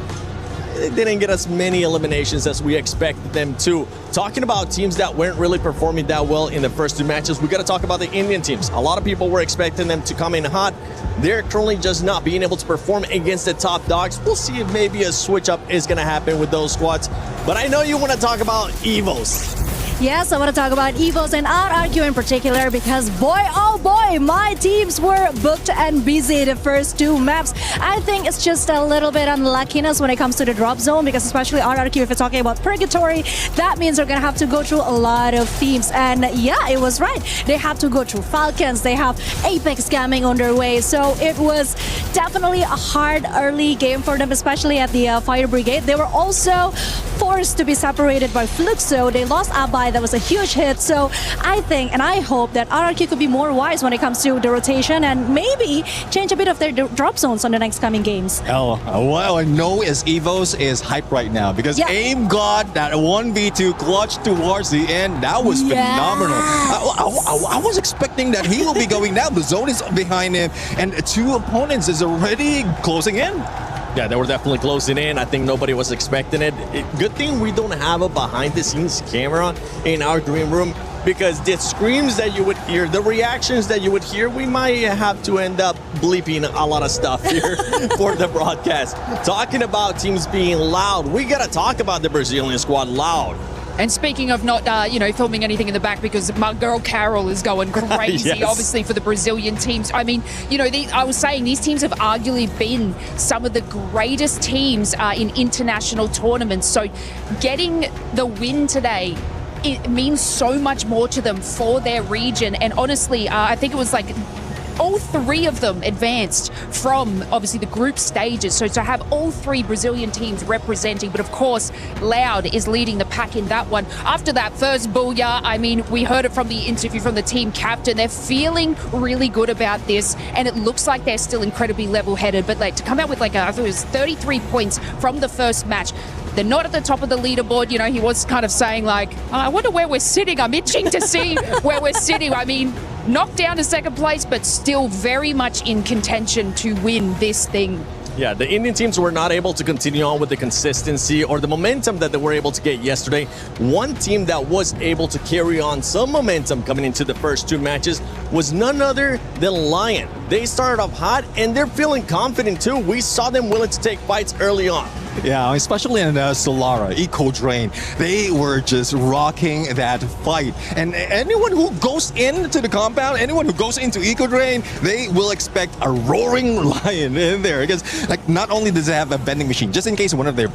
they didn't get as many eliminations as we expected them to. Talking about teams that weren't really performing that well in the first 2 matches, we got to talk about the Indian teams. A lot of people were expecting them to come in hot. They're currently just not being able to perform against the top dogs. We'll see if maybe a switch up is going to happen with those squads. But I know you want to talk about EVOs. Yes, I want to talk about EVOs and RRQ in particular because boy, oh boy, my teams were booked and busy the first 2 maps. I think it's just a little bit unluckiness when it comes to the drop zone because especially RRQ, if you're talking about Purgatory, that means they're going to have to go through a lot of themes. And yeah, it was right. They have to go through Falcons. They have Apex scamming on their way. So it was definitely a hard early game for them, especially at the Fire Brigade. They were also forced to be separated by Fluxo. They lost out by that was a huge hit. So I think and I hope that RRQ could be more wise when it comes to the rotation and maybe change a bit of their drop zones on the next coming games. Oh, well, I know is Evos is hype right now because AIM got that 1v2 clutch towards the end. That was phenomenal. I was expecting that he will be going down. The zone is behind him and two opponents is already closing in. Yeah, they were definitely closing in. I think nobody was expecting it. Good thing we don't have a behind-the-scenes camera in our green room because the screams that you would hear, the reactions that you would hear, we might have to end up bleeping a lot of stuff here for the broadcast. Talking about teams being loud, we got to talk about the Brazilian squad loud. And speaking of not, filming anything in the back because my girl Carol is going crazy, obviously, for the Brazilian teams. I mean, I was saying these teams have arguably been some of the greatest teams in international tournaments. So getting the win today, it means so much more to them for their region. And honestly, I think it was like all three of them advanced from obviously the group stages. So to have all three Brazilian teams representing, but of course Loud is leading the pack in that one. After that first booyah, I mean, we heard it from the interview from the team captain. They're feeling really good about this and it looks like they're still incredibly level-headed, but like to come out with like I think it was 33 points from the first match. They're not at the top of the leaderboard. He was kind of saying like, I wonder where we're sitting. I'm itching to see where we're sitting. I mean, knocked down to second place, but still very much in contention to win this thing. Yeah, the Indian teams were not able to continue on with the consistency or the momentum that they were able to get yesterday. One team that was able to carry on some momentum coming into the first two matches was none other than Lion. They started off hot and they're feeling confident too. We saw them willing to take fights early on. Yeah, especially in Solara, Eco Drain, they were just rocking that fight. And anyone who goes into the compound, anyone who goes into Eco Drain, they will expect a roaring lion in there. Because like not only does it have a vending machine, just in case one of their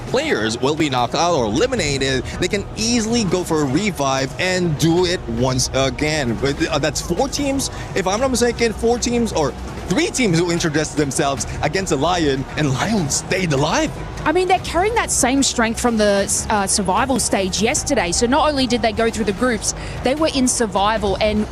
players will be knocked out or eliminated, they can easily go for a revive and do it once again. But that's 4 teams, if I'm not mistaken, 4 teams or 3 teams who introduced themselves against a Lion, and Lion stayed alive. I mean, they're carrying that same strength from the survival stage yesterday. So not only did they go through the groups, they were in survival and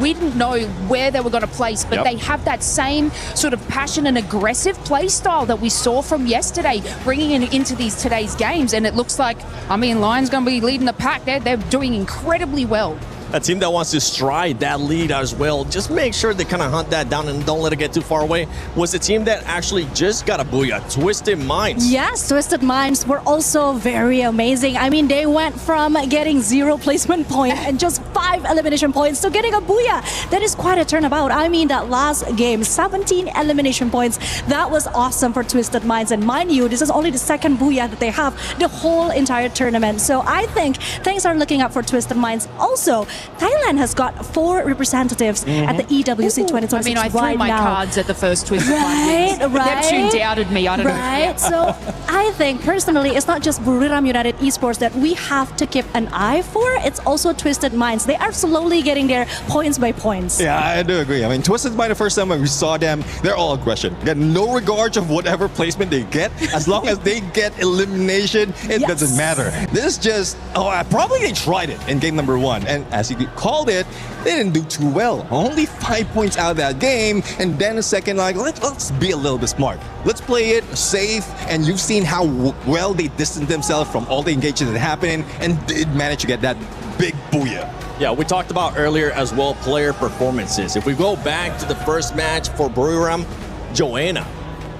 we didn't know where they were going to place, but they have that same sort of passion and aggressive play style that we saw from yesterday, bringing it into today's games. And it looks like, I mean, Lion's going to be leading the pack. They're doing incredibly well. A team that wants to stride that lead as well, just make sure they kind of hunt that down and don't let it get too far away, was the team that actually just got a booyah, Twisted Minds. Yes, Twisted Minds were also very amazing. I mean, they went from getting 0 placement point and just 5 elimination points to getting a booyah. That is quite a turnabout. I mean, that last game, 17 elimination points. That was awesome for Twisted Minds. And mind you, this is only the second booyah that they have the whole entire tournament. So I think things are looking up for Twisted Minds. Also, Thailand has got 4 representatives at the EWC 2026 I mean, I threw my cards at the first Twisted Minds. Neptune doubted me. I don't know. Right. So I think personally, it's not just ﷺ United Esports that we have to keep an eye for. It's also Twisted Minds. They are slowly getting their points by points. Yeah, I do agree. I mean, Twisted Minds, the first time when we saw them, they're all aggression. They get no regard of whatever placement they get. As long as they get elimination, it doesn't matter. This just, probably they tried it in game number 1. And as you called it, they didn't do too well. Only 5 points out of that game. And then a second, like, let's be a little bit smart. Let's play it safe. And you've seen how well they distanced themselves from all the engagement that happened and did manage to get that big booyah. Yeah, we talked about earlier as well player performances. If we go back to the first match for ﷺ, Joanna,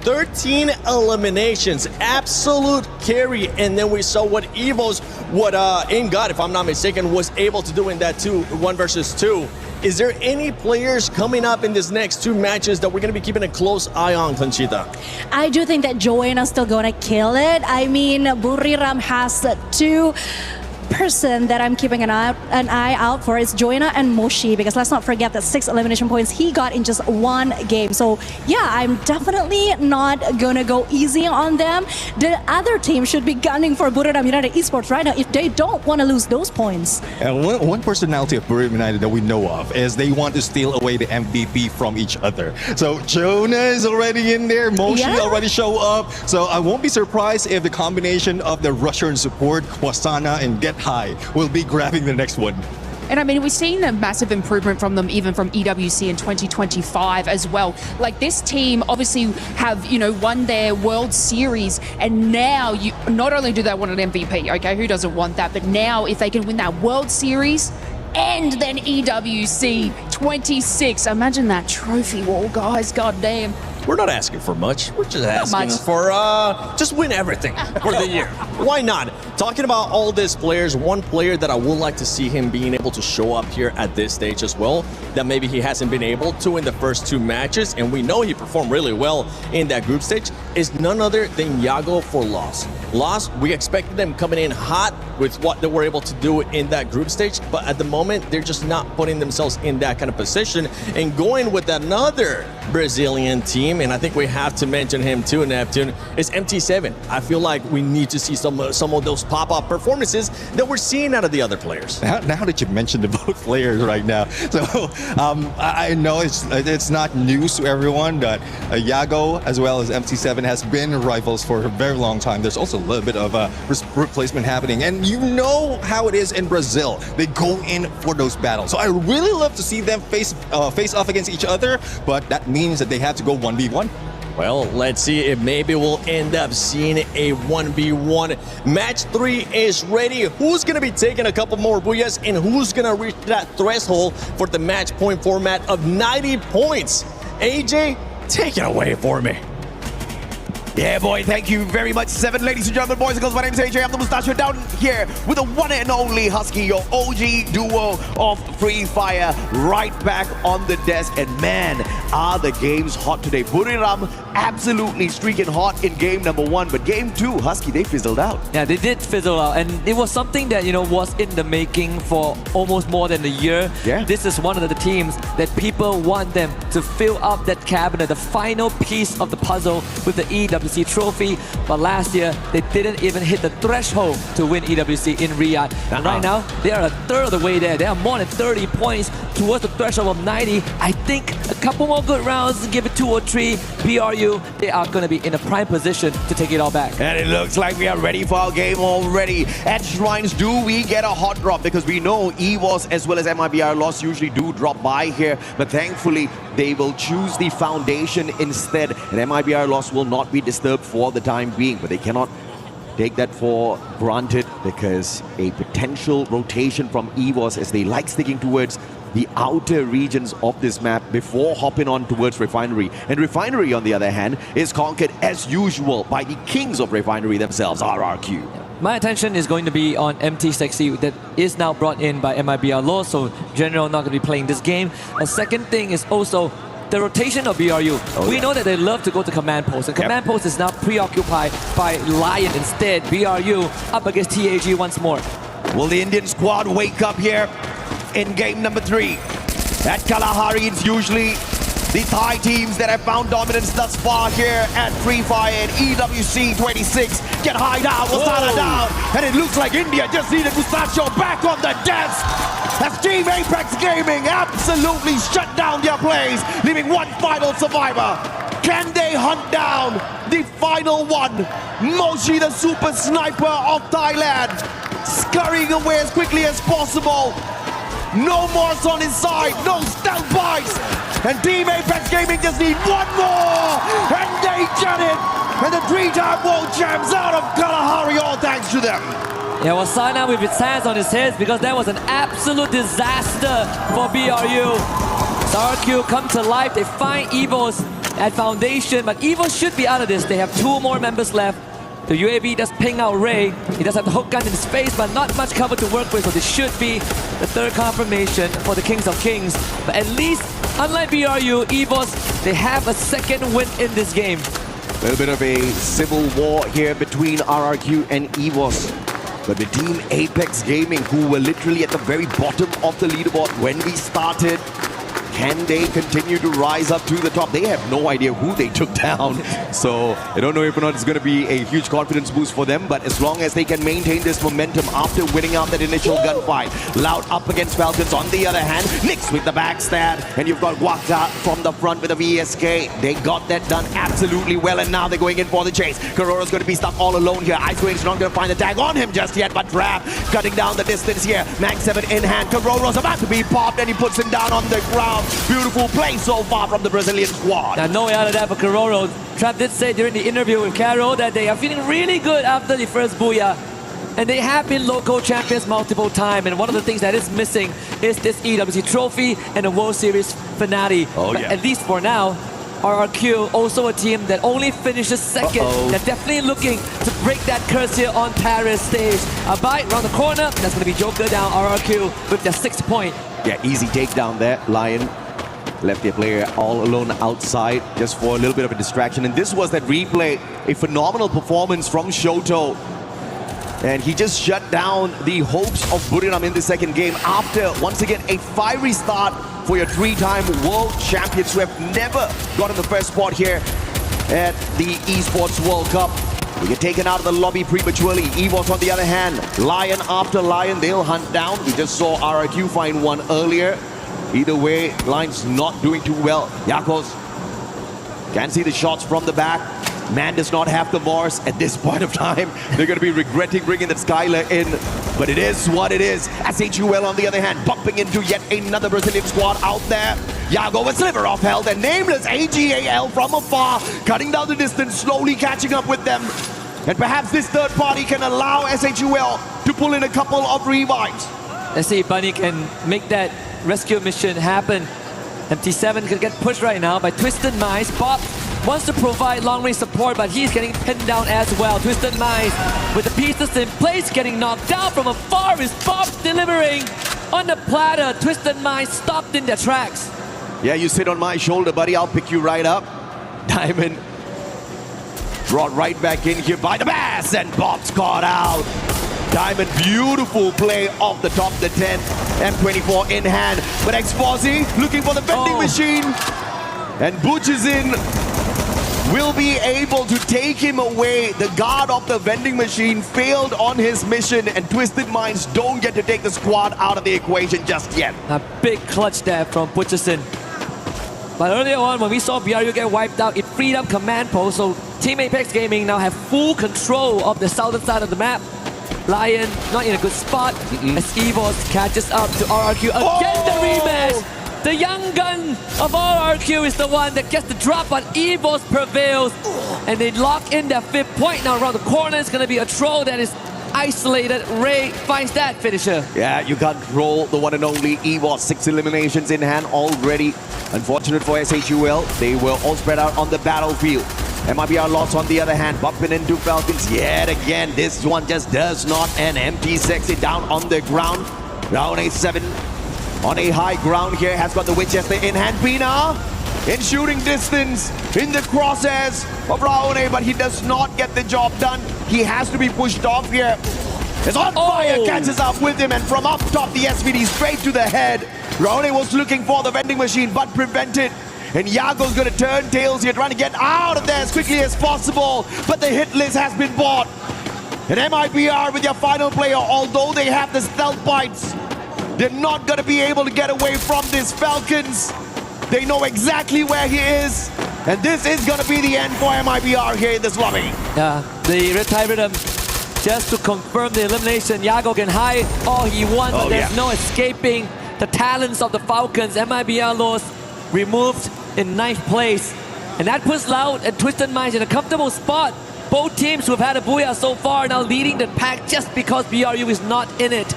13 eliminations, absolute carry, and then we saw what AIM got, if I'm not mistaken, was able to do in that 1 versus 2. Is there any players coming up in this next 2 matches that we're going to be keeping a close eye on, Conchita? I do think that Joanna's still going to kill it. I mean, ﷺ has 2 person that I'm keeping an eye out for is Joanna and Moshi, because let's not forget that 6 elimination points he got in just 1 game. So yeah, I'm definitely not gonna go easy on them. The other team should be gunning for ﷺ United Esports right now if they don't want to lose those points. And one personality of ﷺ United that we know of is they want to steal away the MVP from each other. So Jonah is already in there, Moshi already show up. So I won't be surprised if the combination of the Russian support, Wasana, and get high will be grabbing the next one. And I mean, we've seen a massive improvement from them, even from EWC in 2025 as well. Like, this team obviously have, won their World Series, and now not only do they want an MVP, okay, who doesn't want that, but now if they can win that World Series and then EWC 26, imagine that trophy wall, guys, goddamn. We're not asking for much. We're just asking for just win everything for the year. Why not? Talking about all these players, one player that I would like to see him being able to show up here at this stage as well, that maybe he hasn't been able to in the first 2 matches, and we know he performed really well in that group stage, is none other than Yago for Lost. Lost, we expected them coming in hot with what they were able to do in that group stage, but at the moment, they're just not putting themselves in that kind of position and going with another Brazilian team, and I think we have to mention him too, Neptune, is MT7. I feel like we need to see some of those pop-up performances that we're seeing out of the other players. Now that you mentioned the both players right now, so I know it's not news to everyone that Yago as well as MT7 has been rivals for a very long time. There's also a little bit of a replacement happening, and you know how it is in Brazil. They go in for those battles. So I really love to see them face off against each other, but that means that they have to go 1v1. Well, let's see if maybe we'll end up seeing a 1v1. Match 3 is ready. Who's going to be taking a couple more booyahs, and who's going to reach that threshold for the match point format of 90 points? AJ, take it away for me. Yeah, boy, thank you very much, 7. Ladies and gentlemen, boys and girls, my name is AJ. I'm the Mustachio down here with the one and only Husky, your OG duo of Free Fire, right back on the desk. And man, are the games hot today. Buriram absolutely streaking hot in game number 1, but game 2, Husky, they fizzled out. Yeah, they did fizzle out, and it was something that, was in the making for almost more than a year. Yeah. This is one of the teams that people want them to fill up that cabinet, the final piece of the puzzle with the EWC trophy, but last year they didn't even hit the threshold to win EWC in Riyadh. And right now they are a third of the way there. They are more than 30 points towards the threshold of 90. I think a couple more good rounds, give it 2 or 3, BRU, they are going to be in a prime position to take it all back. And it looks like we are ready for our game already. At Shrines, do we get a hot drop? Because we know EVOS as well as MIBR Lost usually do drop by here, but thankfully they will choose the Foundation instead, and MIBR Lost will not be disturbed for the time being, but they cannot take that for granted because a potential rotation from EVOS, as they like sticking towards the outer regions of this map before hopping on towards Refinery. And Refinery, on the other hand, is conquered as usual by the kings of Refinery themselves, RRQ. My attention is going to be on MT Sexy, that is now brought in by MIBR Law, so General not going to be playing this game. A second thing is also the rotation of BRU. We know that they love to go to command post, and command post is now preoccupied by Lion instead. BRU up against TAG once more. Will the Indian squad wake up here in game number 3? At Kalahari, it's usually the Thai teams that have found dominance thus far here at Free Fire and EWC 26. Get high down, Wasana down, and it looks like India just needed Mustachio back on the desk as Team Apex Gaming absolutely shut down their plays, leaving one final survivor. Can they hunt down the final one? Moshi, the super sniper of Thailand, scurrying away as quickly as possible. No more on his side, no stealth bites. And Team Apex Gaming just need one more, and they get it. And the 3-time world champs out of Kalahari, all thanks to them. Yeah, Wasana with his hands on his head because that was an absolute disaster for BRU. RRQ come to life, they find EVOS at Foundation, but EVOS should be out of this. They have 2 more members left. The UAV does ping out Ray. He does have the hook gun in his face, but not much cover to work with, so this should be the 3rd confirmation for the Kings of Kings. But at least, unlike BRU, EVOS, they have a 2nd win in this game. A little bit of a civil war here between RRQ and EVOS. But the Team Apex Gaming, who were literally at the very bottom of the leaderboard when we started, Can they continue to rise up to the top? They have no idea who they took down. So I don't know if or not it's going to be a huge confidence boost for them, but as long as they can maintain this momentum after winning out that initial gunfight. Loud up against Falcons. On the other hand, Nix with the backstab, and you've got Waka from the front with a VSK. They got that done absolutely well, and now they're going in for the chase. Karoro's going to be stuck all alone here. Icewave's not going to find the tag on him just yet, but Trap cutting down the distance here. Mag 7 in hand. Karoro's about to be popped, and he puts him down on the ground. Beautiful play so far from the Brazilian squad. Now, no way out of that for Karoro. Trap did say during the interview with Caro that they are feeling really good after the first Booyah. And they have been local champions multiple times. And one of the things that is missing is this EWC trophy and the World Series finale. Oh, but yeah. at least for now, RRQ, also a team that only finishes second. They're definitely looking to break that curse here on Paris stage. A bite around the corner. That's going to be Joker down RRQ with their 6 point. Yeah, easy takedown there. Lion left their player all alone outside just for a little bit of a distraction. And this was that replay. A phenomenal performance from Shoto. And he just shut down the hopes of Buriram in the second game after, once again, a fiery start for your three-time world champions who have never gotten the first spot here at the Esports World Cup. We get taken out of the lobby prematurely. EVOS on the other hand, Lion after Lion, they'll hunt down. We just saw RRQ find one earlier. Either way, Lion's not doing too well. Yakos can see the shots from the back. Man does not have the Morse at this point of time. They're going to be regretting bringing that Skylar in. But it is what it is. SHUL on the other hand, bumping into yet another Brazilian squad out there. Yago with sliver of health and Nameless AGAL from afar, cutting down the distance, slowly catching up with them. And perhaps this third party can allow SHUL to pull in a couple of revives. Let's see if Bunny can make that rescue mission happen. MT7 could get pushed right now by Twisted Minds. Bob wants to provide long-range support, but he's getting pinned down as well. Twisted Minds with the pieces in place, getting knocked down from afar. Is Bob delivering on the platter? Twisted Minds stopped in their tracks. Yeah, you sit on my shoulder, buddy. I'll pick you right up. Diamond brought right back in here by the Bass, and Bob's caught out. Diamond, beautiful play off the top of the 10. M24 in hand, but Exposi looking for the vending machine. And Butch is in. Will be able to take him away. The guard of the vending machine failed on his mission, and Twisted Minds don't get to take the squad out of the equation just yet. A big clutch there from Butcherson. But earlier on, when we saw BRU get wiped out, it freed up command post, so Team Apex Gaming now have full control of the southern side of the map. Lion not in a good spot as EVOS catches up to RRQ again. The rematch. The young gun of RRQ is the one that gets the drop, but EVOS prevails, and they lock in their 5th point. Now around the corner is going to be a troll that is isolated. Ray finds that finisher. Yeah, you can't roll the one and only EVOS. 6 eliminations in hand already. Unfortunate for SHUL, they were all spread out on the battlefield. MIBR lost on the other hand, bumping into Falcons yet again. This one just does not end. Empty Sexy down on the ground. Round A7 on a high ground here, has got the Winchester in hand. Pina in shooting distance, in the crosshairs of Raone, but he does not get the job done. He has to be pushed off here. As on fire catches up with him, and from up top, the SVD straight to the head. Raone was looking for the vending machine, but prevented. And Yago's going to turn tails here, trying to get out of there as quickly as possible. But the hit list has been bought. And MIBR with their final player, although they have the stealth bites, they're not going to be able to get away from this Falcons. They know exactly where he is. And this is going to be the end for MIBR here in this lobby. Yeah, the Red Tide Rhythm, just to confirm the elimination, Yago can hide all he wants, but there's no escaping the talents of the Falcons. MIBR lost, removed in 9th place. And that puts Loud and Twisted Minds in a comfortable spot. Both teams who have had a Booyah so far now leading the pack just because BRU is not in it.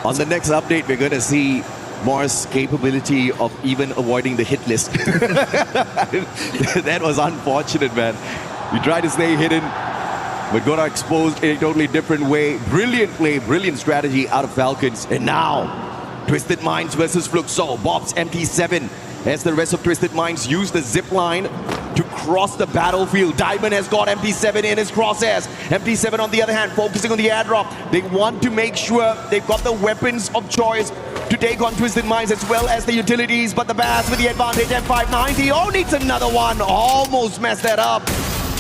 On the next update, we're going to see Morris' capability of even avoiding the hit list. That was unfortunate, man. We tried to stay hidden, but got exposed in a totally different way. Brilliant play, brilliant strategy out of Falcons. And now, Twisted Minds versus Fluxo. Bob's MT7 as the rest of Twisted Minds use the zip line to cross the battlefield. Diamond has got MT7 in his crosshairs. MT7 on the other hand, focusing on the airdrop. They want to make sure they've got the weapons of choice to take on Twisted Minds as well as the utilities, but the Bass with the advantage. M590, oh, needs another one. Almost messed that up.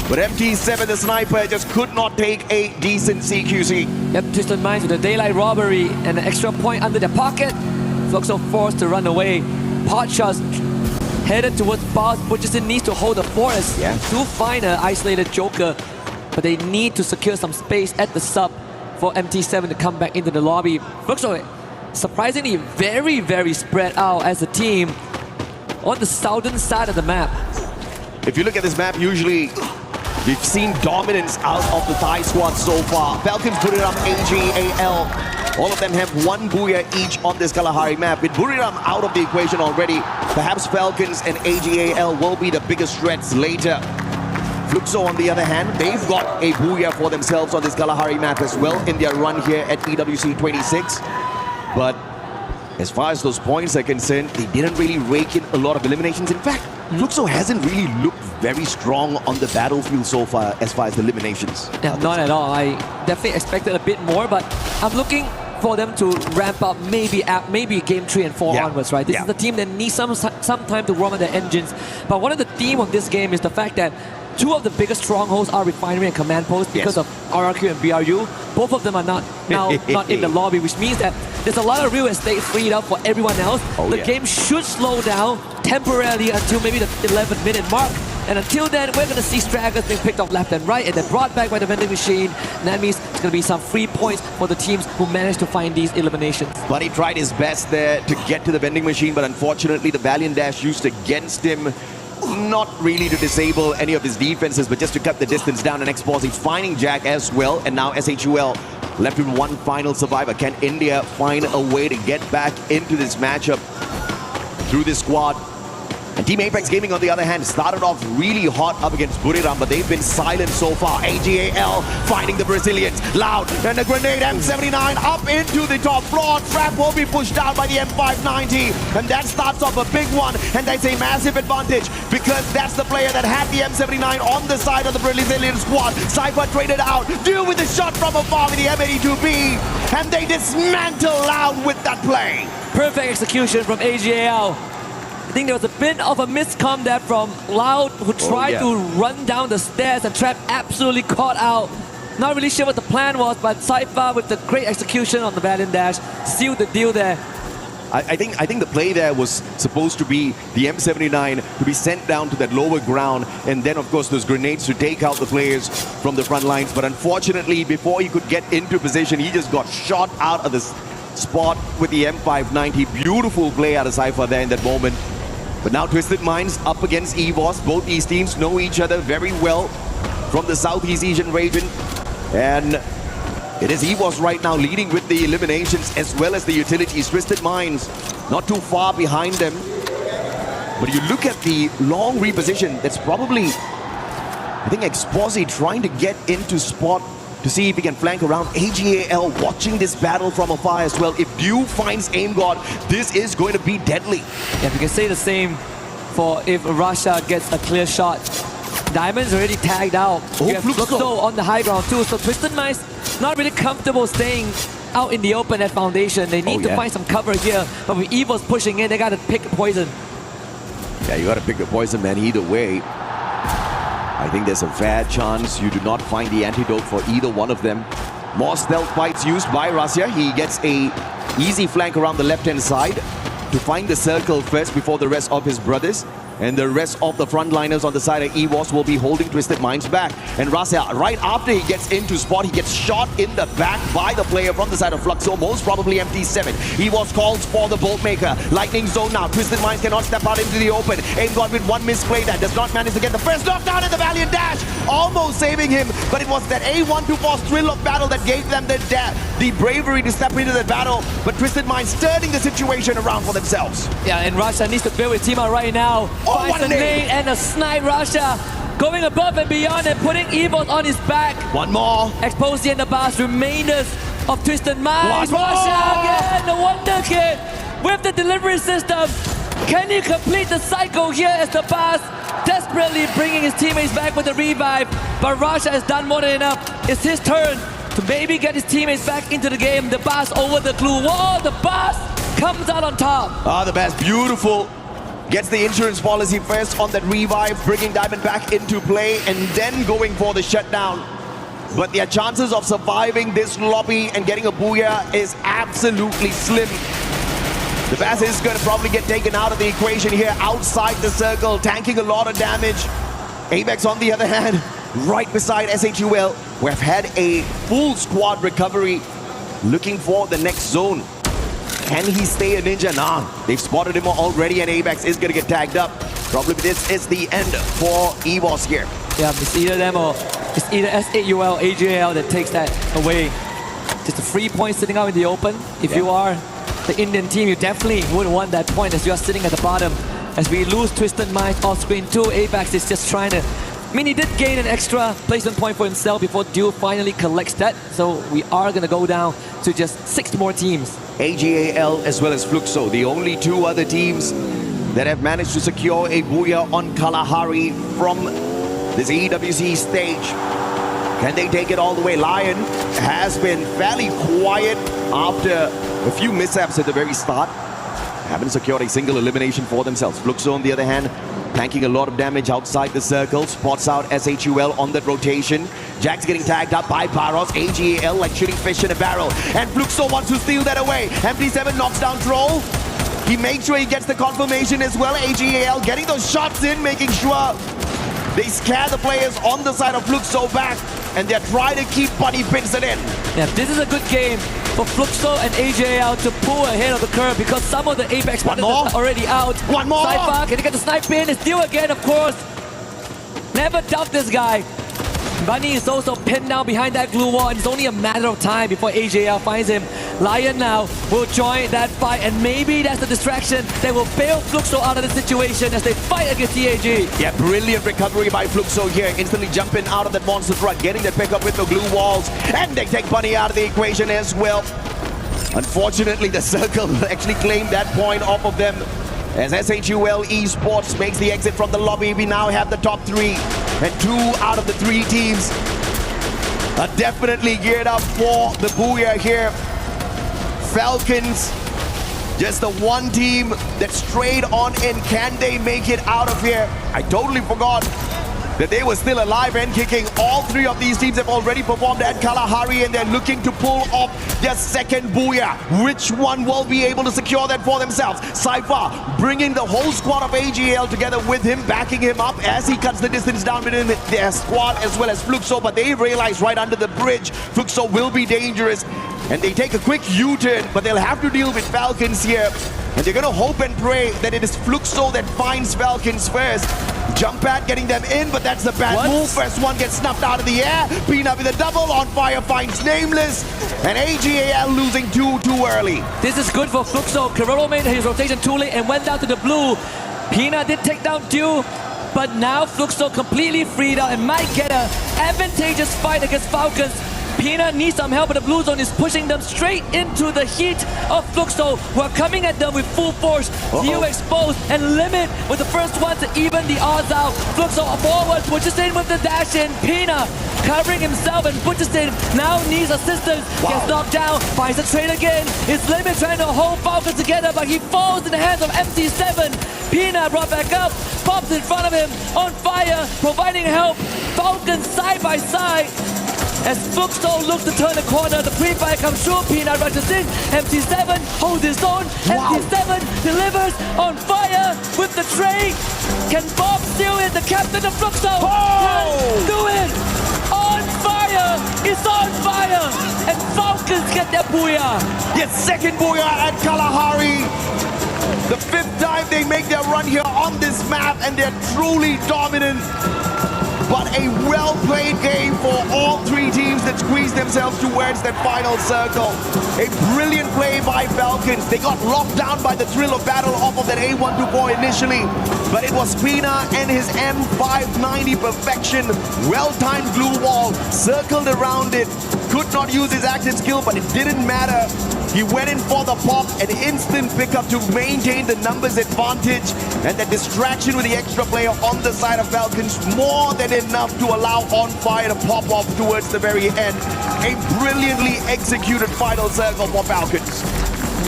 But MT7, the sniper, just could not take a decent CQC. Yep, Twisted Minds with the daylight robbery and an extra point under their pocket. Fluxo forced to run away. Pot shots headed towards Boss, Butcherson needs to hold the forest to find an isolated Joker. But they need to secure some space at the sub for MT7 to come back into the lobby. Fluxo, surprisingly very, very spread out as a team on the southern side of the map. If you look at this map, usually we've seen dominance out of the Thai squad so far. Falcons put it up AGAL. All of them have one booyah each on this Kalahari map. With Buriram out of the equation already, perhaps Falcons and AGAL will be the biggest threats later. Fluxo, on the other hand, they've got a booyah for themselves on this Kalahari map as well in their run here at EWC 26. But as far as those points are concerned, they didn't really rake in a lot of eliminations. In fact, Fluxo hasn't really looked very strong on the battlefield so far as the eliminations. Yeah, not at all. I definitely expected a bit more, but I'm looking for them to ramp up maybe game 3 and 4 onwards, right? This is the team that needs some time to warm up their engines. But one of the theme of this game is the fact that two of the biggest strongholds are Refinery and Command Post because of RRQ and BRU. Both of them are not in the lobby, which means that there's a lot of real estate freed up for everyone else. The game should slow down temporarily until maybe the 11th minute mark. And until then, we're going to see stragglers being picked off left and right and then brought back by the vending machine. And that means it's going to be some free points for the teams who managed to find these eliminations. Buddy tried his best there to get to the vending machine, but unfortunately the Valiant Dash used against him. Not really to disable any of his defenses, but just to cut the distance down. And X-Force finding Jack as well. And now SHUL left with one final survivor. Can India find a way to get back into this matchup through this squad? And Team Apex Gaming, on the other hand, started off really hot up against Buriram, but they've been silent so far. AGAL finding the Brazilians. Loud, and the grenade M79 up into the top floor. Trap will be pushed down by the M590, and that starts off a big one, and that's a massive advantage because that's the player that had the M79 on the side of the Brazilian squad. Cypher traded out, deal with the shot from afar with the M82B, and they dismantle Loud with that play. Perfect execution from AGAL. I think there was a bit of a miscom there from Loud, who tried to run down the stairs and Trap absolutely caught out. Not really sure what the plan was, but Cypher with the great execution on the Valiant Dash sealed the deal there. I think the play there was supposed to be the M79 to be sent down to that lower ground, and then of course those grenades to take out the players from the front lines. But unfortunately, before he could get into position, he just got shot out of the spot with the M590. Beautiful play out of Cypher there in that moment. But now Twisted Minds up against EVOS. Both these teams know each other very well from the Southeast Asian region. And it is EVOS right now leading with the eliminations as well as the utilities. Twisted Minds not too far behind them. But you look at the long reposition, that's probably, I think, Exposi trying to get into spot to see if he can flank around. AGAL watching this battle from afar as well. If Dew finds Aim God, this is going to be deadly. Yeah, we can say the same for if Russia gets a clear shot. Diamond's already tagged out. You have Fluxo on the high ground too, so Twisted Minds not really comfortable staying out in the open at Foundation. They need to find some cover here, but with EVOS pushing in, they gotta pick poison. Yeah, you gotta pick the poison, man, either way. I think there's a fair chance you do not find the antidote for either one of them. More stealth fights used by Russia. He gets a easy flank around the left-hand side to find the circle first before the rest of his brothers. And the rest of the frontliners on the side of EVOS will be holding Twisted Minds back. And Russia, right after he gets into spot, he gets shot in the back by the player from the side of Fluxo, most probably MT7. EVOS calls for the Bolt Maker. Lightning zone now. Twisted Minds cannot step out into the open. Aim God with one misplay that does not manage to get the first knockdown in the Valiant Dash. Almost saving him, but it was that A124 thrill of battle that gave them the bravery to step into the battle. But Twisted Minds turning the situation around for themselves. Yeah, and Russia needs to build his team out right now. Finds a nade and a snipe. Russia going above and beyond and putting EVOS on his back. One more. Exposing in the bars, remainders of Twisted Minds. Russia again, the Wonder Kid with the delivery system. Can he complete the cycle here as the Bas desperately bringing his teammates back with the revive? But Russia has done more than enough. It's his turn to maybe get his teammates back into the game. The Bas over the glue. Whoa, the Bas comes out on top. Ah, the best, beautiful. Gets the insurance policy first on that revive, bringing Diamond back into play and then going for the shutdown. But their chances of surviving this lobby and getting a booyah is absolutely slim. The Bass is going to probably get taken out of the equation here outside the circle, tanking a lot of damage. Apex on the other hand, right beside SHUL, who have had a full squad recovery, looking for the next zone. Can he stay a ninja? Nah, they've spotted him already and Apex is going to get tagged up. Probably this is the end for EVOS here. Yeah, it's either them or it's either SAUL, AJL that takes that away. Just a free point sitting out in the open. If you are the Indian team, you definitely would want that point as you are sitting at the bottom. As we lose Twisted Minds off screen too, Apex is just trying to... I mean, he did gain an extra placement point for himself before Duel finally collects that. So we are going to go down to just 6 more teams. AGAL as well as Fluxo, the only 2 other teams that have managed to secure a booyah on Kalahari from this EWC stage. Can they take it all the way? Lion has been fairly quiet after a few mishaps at the very start. Haven't secured a single elimination for themselves. Fluxo on the other hand, tanking a lot of damage outside the circle. Spots out SHUL on that rotation. Jack's getting tagged up by Baros. AGAL like shooting fish in a barrel. And Fluxo wants to steal that away. MT7 knocks down Troll. He makes sure he gets the confirmation as well. AGAL getting those shots in, making sure they scare the players on the side of Fluxo back. And they're trying to keep Buddy Pinson in. Yeah, this is a good game for Fluxo and AJL to pull ahead of the curve because some of the Apex players are already out. One more! Cypher, can he get the snipe in? It's Dew again, of course. Never doubt this guy. Bunny is also pinned down behind that glue wall, and it's only a matter of time before AJL finds him. Lion now will join that fight, and maybe that's the distraction that will bail Fluxo out of the situation as they fight against TAG. Yeah, brilliant recovery by Fluxo here, instantly jumping out of that monster truck, getting the pickup with the glue walls, and they take Bunny out of the equation as well. Unfortunately, the circle actually claimed that point off of them. As SHUL Esports makes the exit from the lobby, we now have the top 3, and 2 out of the 3 teams are definitely geared up for the booyah here. Falcons, just the one team that strayed on in. Can they make it out of here? I totally forgot that they were still alive and kicking. All 3 of these teams have already performed at Kalahari and they're looking to pull off their second booyah. Which one will be able to secure that for themselves? Cypher bringing the whole squad of AGL together with him, backing him up as he cuts the distance down between their squad as well as Fluxo, but they realize right under the bridge, Fluxo will be dangerous. And they take a quick U-turn, but they'll have to deal with Falcons here. And they're going to hope and pray that it is Fluxo that finds Falcons first. Jump pad getting them in, but that's the bad move. First one gets snuffed out of the air. Pina with a double. On fire finds Nameless. And AGAL losing 2 too early. This is good for Fluxo. Carrero made his rotation too late and went down to the blue. Pina did take down Dew, but now Fluxo completely freed out and might get an advantageous fight against Falcons. Pina needs some help, but the blue zone is pushing them straight into the heat of Fluxo, who are coming at them with full force. Dew exposed and Limit with the first one to even the odds out. Fluxo forward, pushes in with the dash in. Pina covering himself and pushes in. Now needs assistance. Gets knocked down, finds the trade again. It's Limit trying to hold Falcons together, but he falls in the hands of MT7. Pina brought back up, pops in front of him, on fire, providing help. Falcons side by side. As Fluxo looks to turn the corner, the pre-fire comes through, Peanut rushes in, MT7 holds his own, MT7 delivers on fire with the trade. Can Bob steal it, the captain of Fluxo? Can do it! On fire! It's on fire! And Falcons get their booyah! Yes, second booyah at Kalahari. The 5th time they make their run here on this map, and they're truly dominant. But a well-played game for all 3 teams that squeeze themselves towards that final circle. A brilliant play by Falcons. They got locked down by the thrill of battle off of that A124 initially. But it was Pina and his M590 perfection. Well-timed glue wall, circled around it. Could not use his active skill, but it didn't matter. He went in for the pop, an instant pickup to maintain the numbers advantage, and the distraction with the extra player on the side of Falcons, more than enough to allow On Fire to pop off towards the very end. A brilliantly executed final circle for Falcons.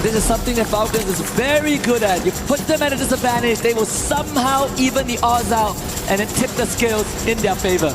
This is something that Falcons is very good at. You put them at a disadvantage, they will somehow even the odds out and then tip the scales in their favor.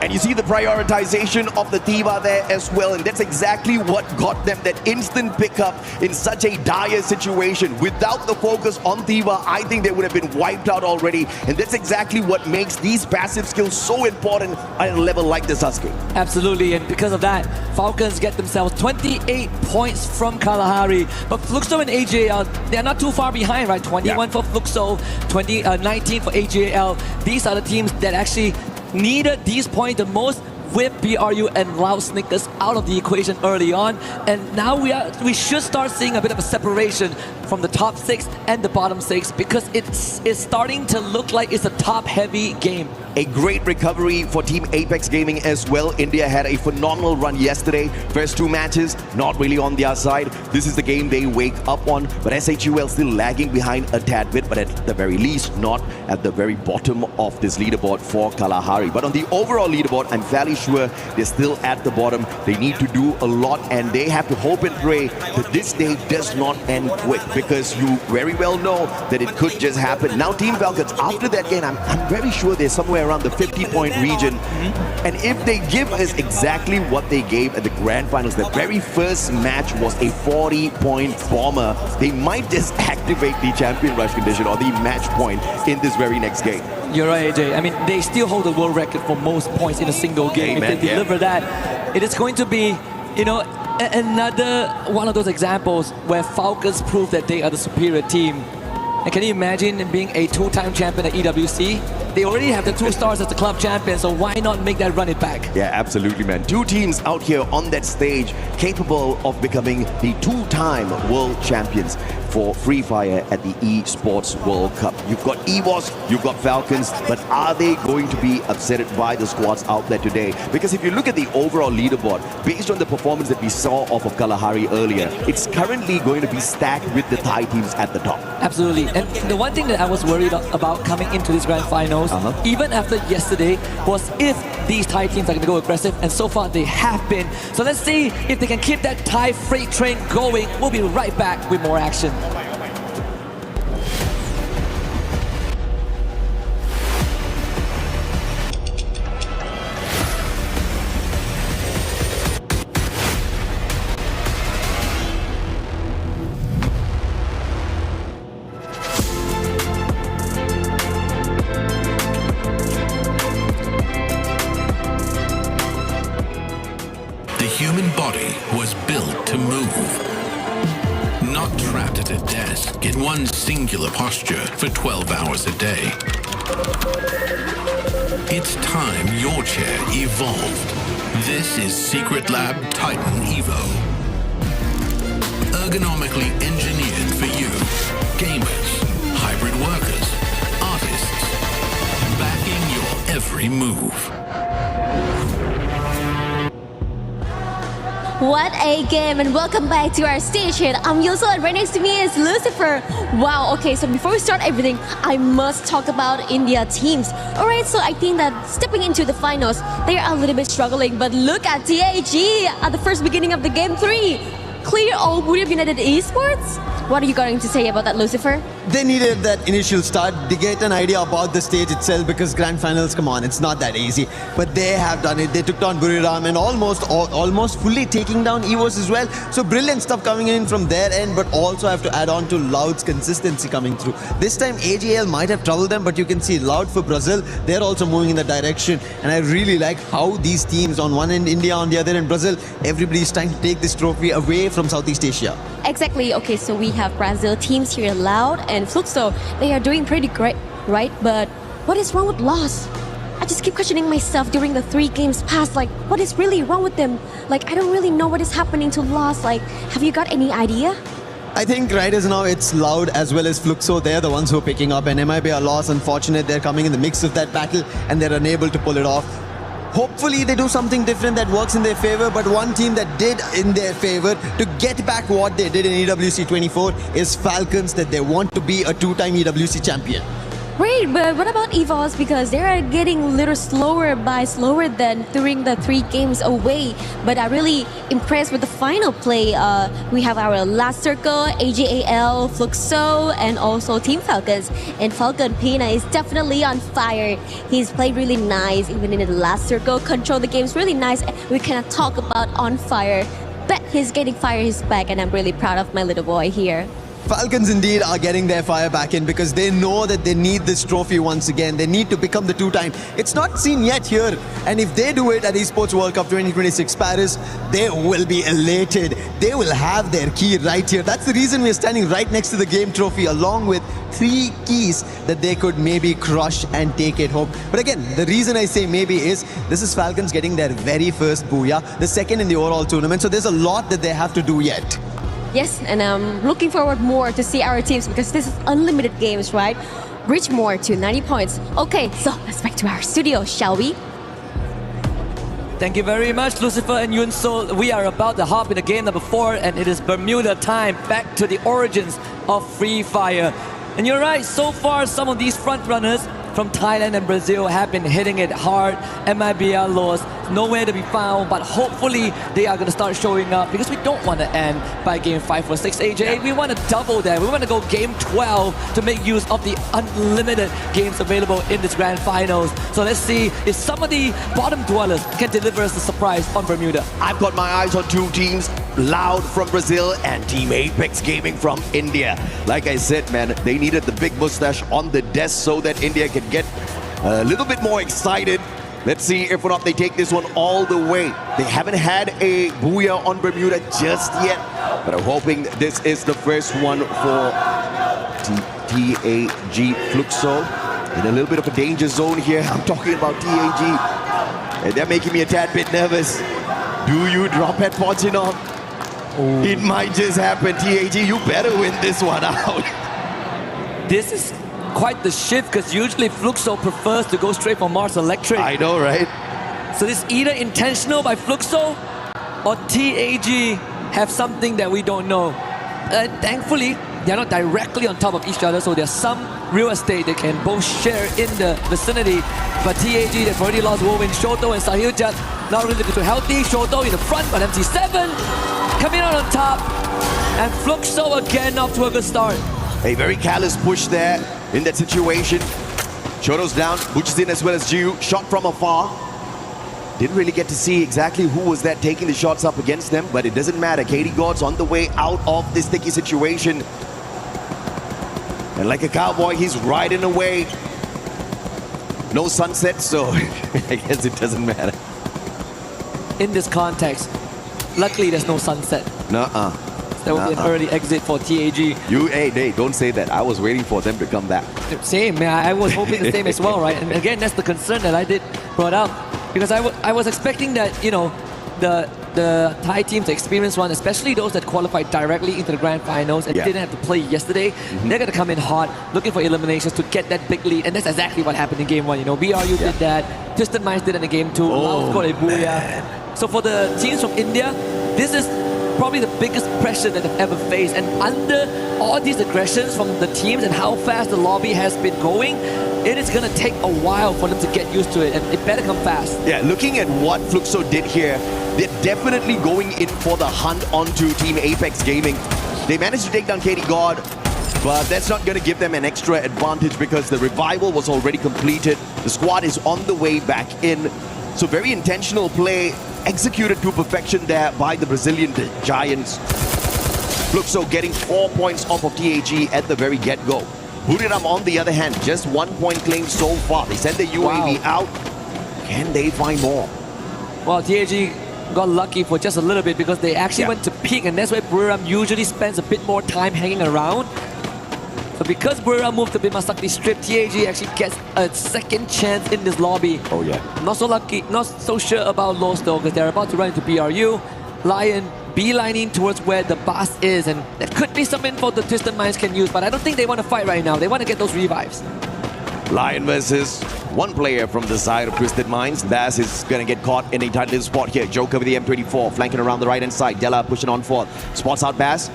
And you see the prioritization of the Tiva there as well, and that's exactly what got them that instant pickup in such a dire situation. Without the focus on Tiva, I think they would have been wiped out already, and that's exactly what makes these passive skills so important at a level like this, Sasuke. Absolutely, and because of that, Falcons get themselves 28 points from Kalahari, but Fluxo and AJL, they're not too far behind, right? 21 for Fluxo, 19 for AJL. These are the teams that actually needed these points the most, with BRU and Loud Snickers out of the equation early on, and now we should start seeing a bit of a separation from the top 6 and the bottom 6, because it's starting to look like it's a top-heavy game. A great recovery for Team Apex Gaming as well. India had a phenomenal run yesterday. First 2 matches, not really on their side. This is the game they wake up on, but SHUL still lagging behind a tad bit, but at the very least, not at the very bottom of this leaderboard for Kalahari. But on the overall leaderboard, I'm fairly sure they're still at the bottom. They need to do a lot, and they have to hope and pray that this day does not end quick, because you very well know that it could just happen. Now Team Falcons, after that game, I'm very sure they're somewhere around the 50-point region. And if they give us exactly what they gave at the grand finals, the very first match was a 40-point bomber, they might just activate the champion rush condition or the match point in this very next game. You're right, AJ. I mean, they still hold the world record for most points in a single game. Amen, if they deliver that, it is going to be, you know, another one of those examples where Falcons prove that they are the superior team. And can you imagine being a 2-time champion at EWC? They already have the 2 stars as the club champion, so why not make that run it back? Yeah, absolutely, man. 2 teams out here on that stage capable of becoming the 2-time world champions for Free Fire at the Esports World Cup. You've got EVOS, you've got Falcons, but are they going to be upset by the squads out there today? Because if you look at the overall leaderboard, based on the performance that we saw off of Kalahari earlier, it's currently going to be stacked with the Thai teams at the top. Absolutely. And the one thing that I was worried about coming into these grand finals, even after yesterday, was if these Thai teams are going to go aggressive, and so far they have been. So let's see if they can keep that Thai freight train going. We'll be right back with more action. human body was built to move. Not trapped at a desk in one singular posture for 12 hours a day. It's time your chair evolved. This is Secret Lab Titan Evo. Ergonomically engineered for you, gamers, hybrid workers, artists, backing your every move. What a game, and welcome back to our stage here. I'm Yoso, and right next to me is Lucifer. Wow, okay, so before we start everything, I must talk about India teams. Alright, so I think that stepping into the finals, they are a little bit struggling, but look at TAG at the first beginning of the game 3. Clear all ÇriŽeㅤ United Esports. What are you going to say about that, Lucifer? They needed that initial start to get an idea about the stage itself, because grand finals, come on, it's not that easy. But they have done it. They took down Buriram and almost fully taking down EVOS as well. So brilliant stuff coming in from their end, but also have to add on to Loud's consistency coming through. This time AJL might have troubled them, but you can see Loud for Brazil, they're also moving in that direction. And I really like how these teams, on one end India, on the other end Brazil, everybody's trying to take this trophy away from Southeast Asia. Exactly. Okay, so we have Brazil teams here, Loud and Fluxo. They are doing pretty great, right? But what is wrong with Lost? I just keep questioning myself during the 3 games past, like, what is really wrong with them? Like, I don't really know what is happening to Lost. Like, have you got any idea? I think right as now it's Loud as well as Fluxo. They're the ones who are picking up, and MIB are lost. Unfortunate, they're coming in the mix of that battle and they're unable to pull it off. Hopefully they do something different that works in their favor, but one team that did in their favor to get back what they did in EWC 24 is Falcons, that they want to be a 2-time EWC champion. Great, but what about EVOS? Because they are getting a little slower than during the 3 games away. But I'm really impressed with the final play. We have our last circle, AJAL, Fluxo, and also Team Falcons. And Falcon Pina is definitely on fire. He's played really nice, even in the last circle. Control the games really nice. We cannot talk about on fire, but he's getting fire his back, and I'm really proud of my little boy here. Falcons indeed are getting their fire back in because they know that they need this trophy once again. They need to become the 2-time. It's not seen yet here. And if they do it at Esports World Cup 2026 Paris, they will be elated. They will have their key right here. That's the reason we're standing right next to the game trophy along with 3 keys that they could maybe crush and take it home. But again, the reason I say maybe is this is Falcons getting their very first booyah, the second in the overall tournament. So there's a lot that they have to do yet. Yes, and I'm looking forward more to see our teams because this is unlimited games, right? Reach more to 90 points. Okay, so let's back to our studio, shall we? Thank you very much, Lucifer and Yun So. We are about to hop into game number 4, and it is Bermuda time, back to the origins of Free Fire. And you're right, so far some of these front runners from Thailand and Brazil have been hitting it hard. MIBR lost, nowhere to be found, but hopefully they are going to start showing up because we don't want to end by game 5 or 6, AJ. We want to double that. We want to go game 12 to make use of the unlimited games available in this grand finals. So let's see if some of the bottom dwellers can deliver us a surprise on Bermuda. I've got my eyes on 2 teams, Loud from Brazil and Team Apex Gaming from India. Like I said, man, they needed the big mustache on the desk so that India can get a little bit more excited. Let's see if or not they take this one all the way. They haven't had a booyah on Bermuda just yet, but I'm hoping this is the first one for TAG Fluxo. In a little bit of a danger zone here. I'm talking about TAG, and they're making me a tad bit nervous. Do you drop at Pochinov? It might just happen. TAG, you better win this one out. This is quite the shift because usually Fluxo prefers to go straight for Mars Electric. I know, right? So this is either intentional by Fluxo or TAG have something that we don't know. Thankfully, they're not directly on top of each other, so there's some real estate they can both share in the vicinity. But TAG, they've already lost Woven, Shoto and Sahil Jat. Not really looking too healthy. Shoto in the front, but MT7 coming out on top. And Fluxo again off to a good start. A very callous push there in that situation. Shoto's down, Buchzin as well as Jiu, shot from afar. Didn't really get to see exactly who was that taking the shots up against them, but it doesn't matter. Katie God's on the way out of this sticky situation. And like a cowboy, he's riding away. No sunset, so I guess it doesn't matter. In this context, luckily there's no sunset. Nuh-uh. There will be an early exit for TAG. Hey, don't say that. I was waiting for them to come back. Same, man. I was hoping the same as well, right? And again, that's the concern that I did brought up. Because I was expecting that, you know, the Thai teams, the experienced one, especially those that qualified directly into the grand finals and didn't have to play yesterday, they're going to come in hot, looking for eliminations to get that big lead. And that's exactly what happened in game 1. You know, BRU did that, Twisted Minds did it in game 2, Lao got a booyah. So for the teams from India, this is probably the biggest pressure that they've ever faced. And under all these aggressions from the teams and how fast the lobby has been going, it is going to take a while for them to get used to it, and it better come fast. Yeah, looking at what Fluxo did here, they're definitely going in for the hunt onto Team Apex Gaming. They managed to take down Katie God, but that's not going to give them an extra advantage because the revival was already completed. The squad is on the way back in. So very intentional play, executed to perfection there by the Brazilian Giants. Fluxo getting 4 points off of TAG at the very get-go. Buriram, on the other hand, just 1 point claim so far. They sent the UAV out. Can they find more? Well, TAG got lucky for just a little bit because they actually went to peak, and that's where Buriram usually spends a bit more time hanging around. So because Buriram moved to Bimasakti Strip, TAG actually gets a second chance in this lobby. Oh yeah. Not so lucky, not so sure about Los though, because they're about to run into BRU. Lion beelining towards where the boss is, and that could be some info the Twisted Minds can use, but I don't think they want to fight right now. They want to get those revives. Lion versus one player from the side of Twisted Minds. Bass is going to get caught in a tight little spot here. Joker with the M24 flanking around the right-hand side. Della pushing on forth. Spots out Bass.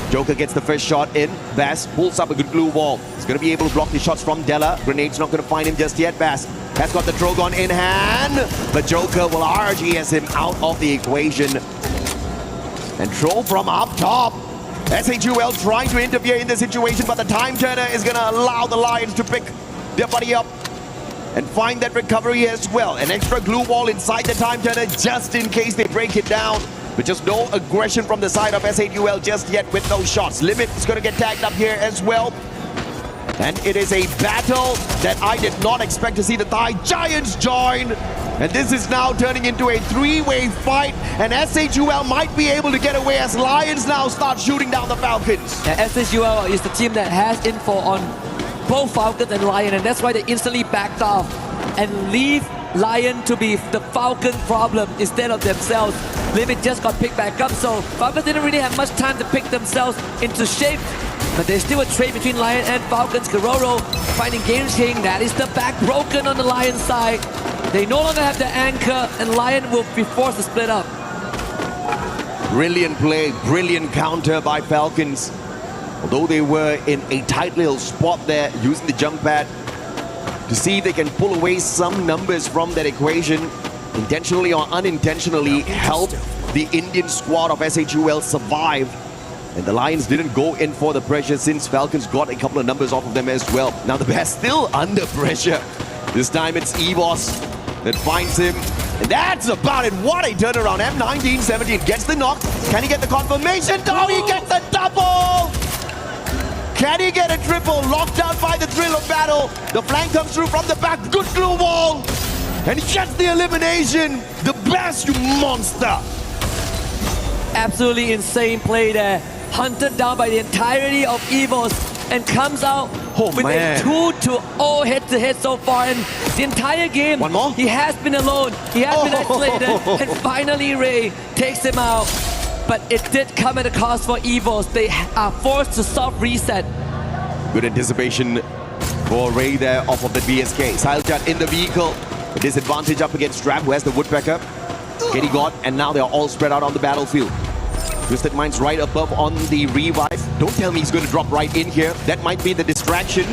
Joker gets the first shot in. Bass pulls up a good glue wall. He's going to be able to block the shots from Della. Grenade's not going to find him just yet. Bass has got the Drogon in hand, but Joker will RGS him out of the equation. And Troll from up top. SHUL trying to interfere in the situation, but the time turner is going to allow the Lions to pick their buddy up and find that recovery as well. An extra glue wall inside the time turner just in case they break it down. But just no aggression from the side of SHUL just yet with no shots. Limit is going to get tagged up here as well. And it is a battle that I did not expect to see the Thai Giants join. And this is now turning into a three-way fight. And SHUL might be able to get away as Lions now start shooting down the Falcons. Yeah, SHUL is the team that has info on both Falcons and Lion, and that's why they instantly backed off and leave Lion to be the Falcon problem instead of themselves. Limit just got picked back up, so Falcons didn't really have much time to pick themselves into shape. But there's still a trade between Lion and Falcons. Guerrero finding Game King. That is the back broken on the Lion side. They no longer have the anchor, and Lion will be forced to split up. Brilliant play, brilliant counter by Falcons. Although they were in a tight little spot there, using the jump pad to see if they can pull away some numbers from that equation, intentionally or unintentionally help the Indian squad of SHUL survive. And the Lions didn't go in for the pressure since Falcons got a couple of numbers off of them as well. Now the Bears still under pressure. This time it's EVOS that finds him. And that's about it. What a turnaround. M1917 gets the knock. Can he get the confirmation? No, he gets a double! Can he get a triple? Locked down by the thrill of battle. The flank comes through from the back. Good glue wall. And he gets the elimination. The best, you monster. Absolutely insane play there. Hunted down by the entirety of EVOS and comes out with a 2-0 head-to-head so far. And the entire game, one more? He has been alone. He has been isolated. And finally, Ray takes him out. But it did come at a cost for EVOS. They are forced to soft reset. Good anticipation for Ray there off of the BSK. Silechat in the vehicle. A disadvantage up against Strap, who has the Woodpecker. Kenny got, and now they are all spread out on the battlefield. Twisted Mind's right above on the revive. Don't tell me he's going to drop right in here. That might be the distraction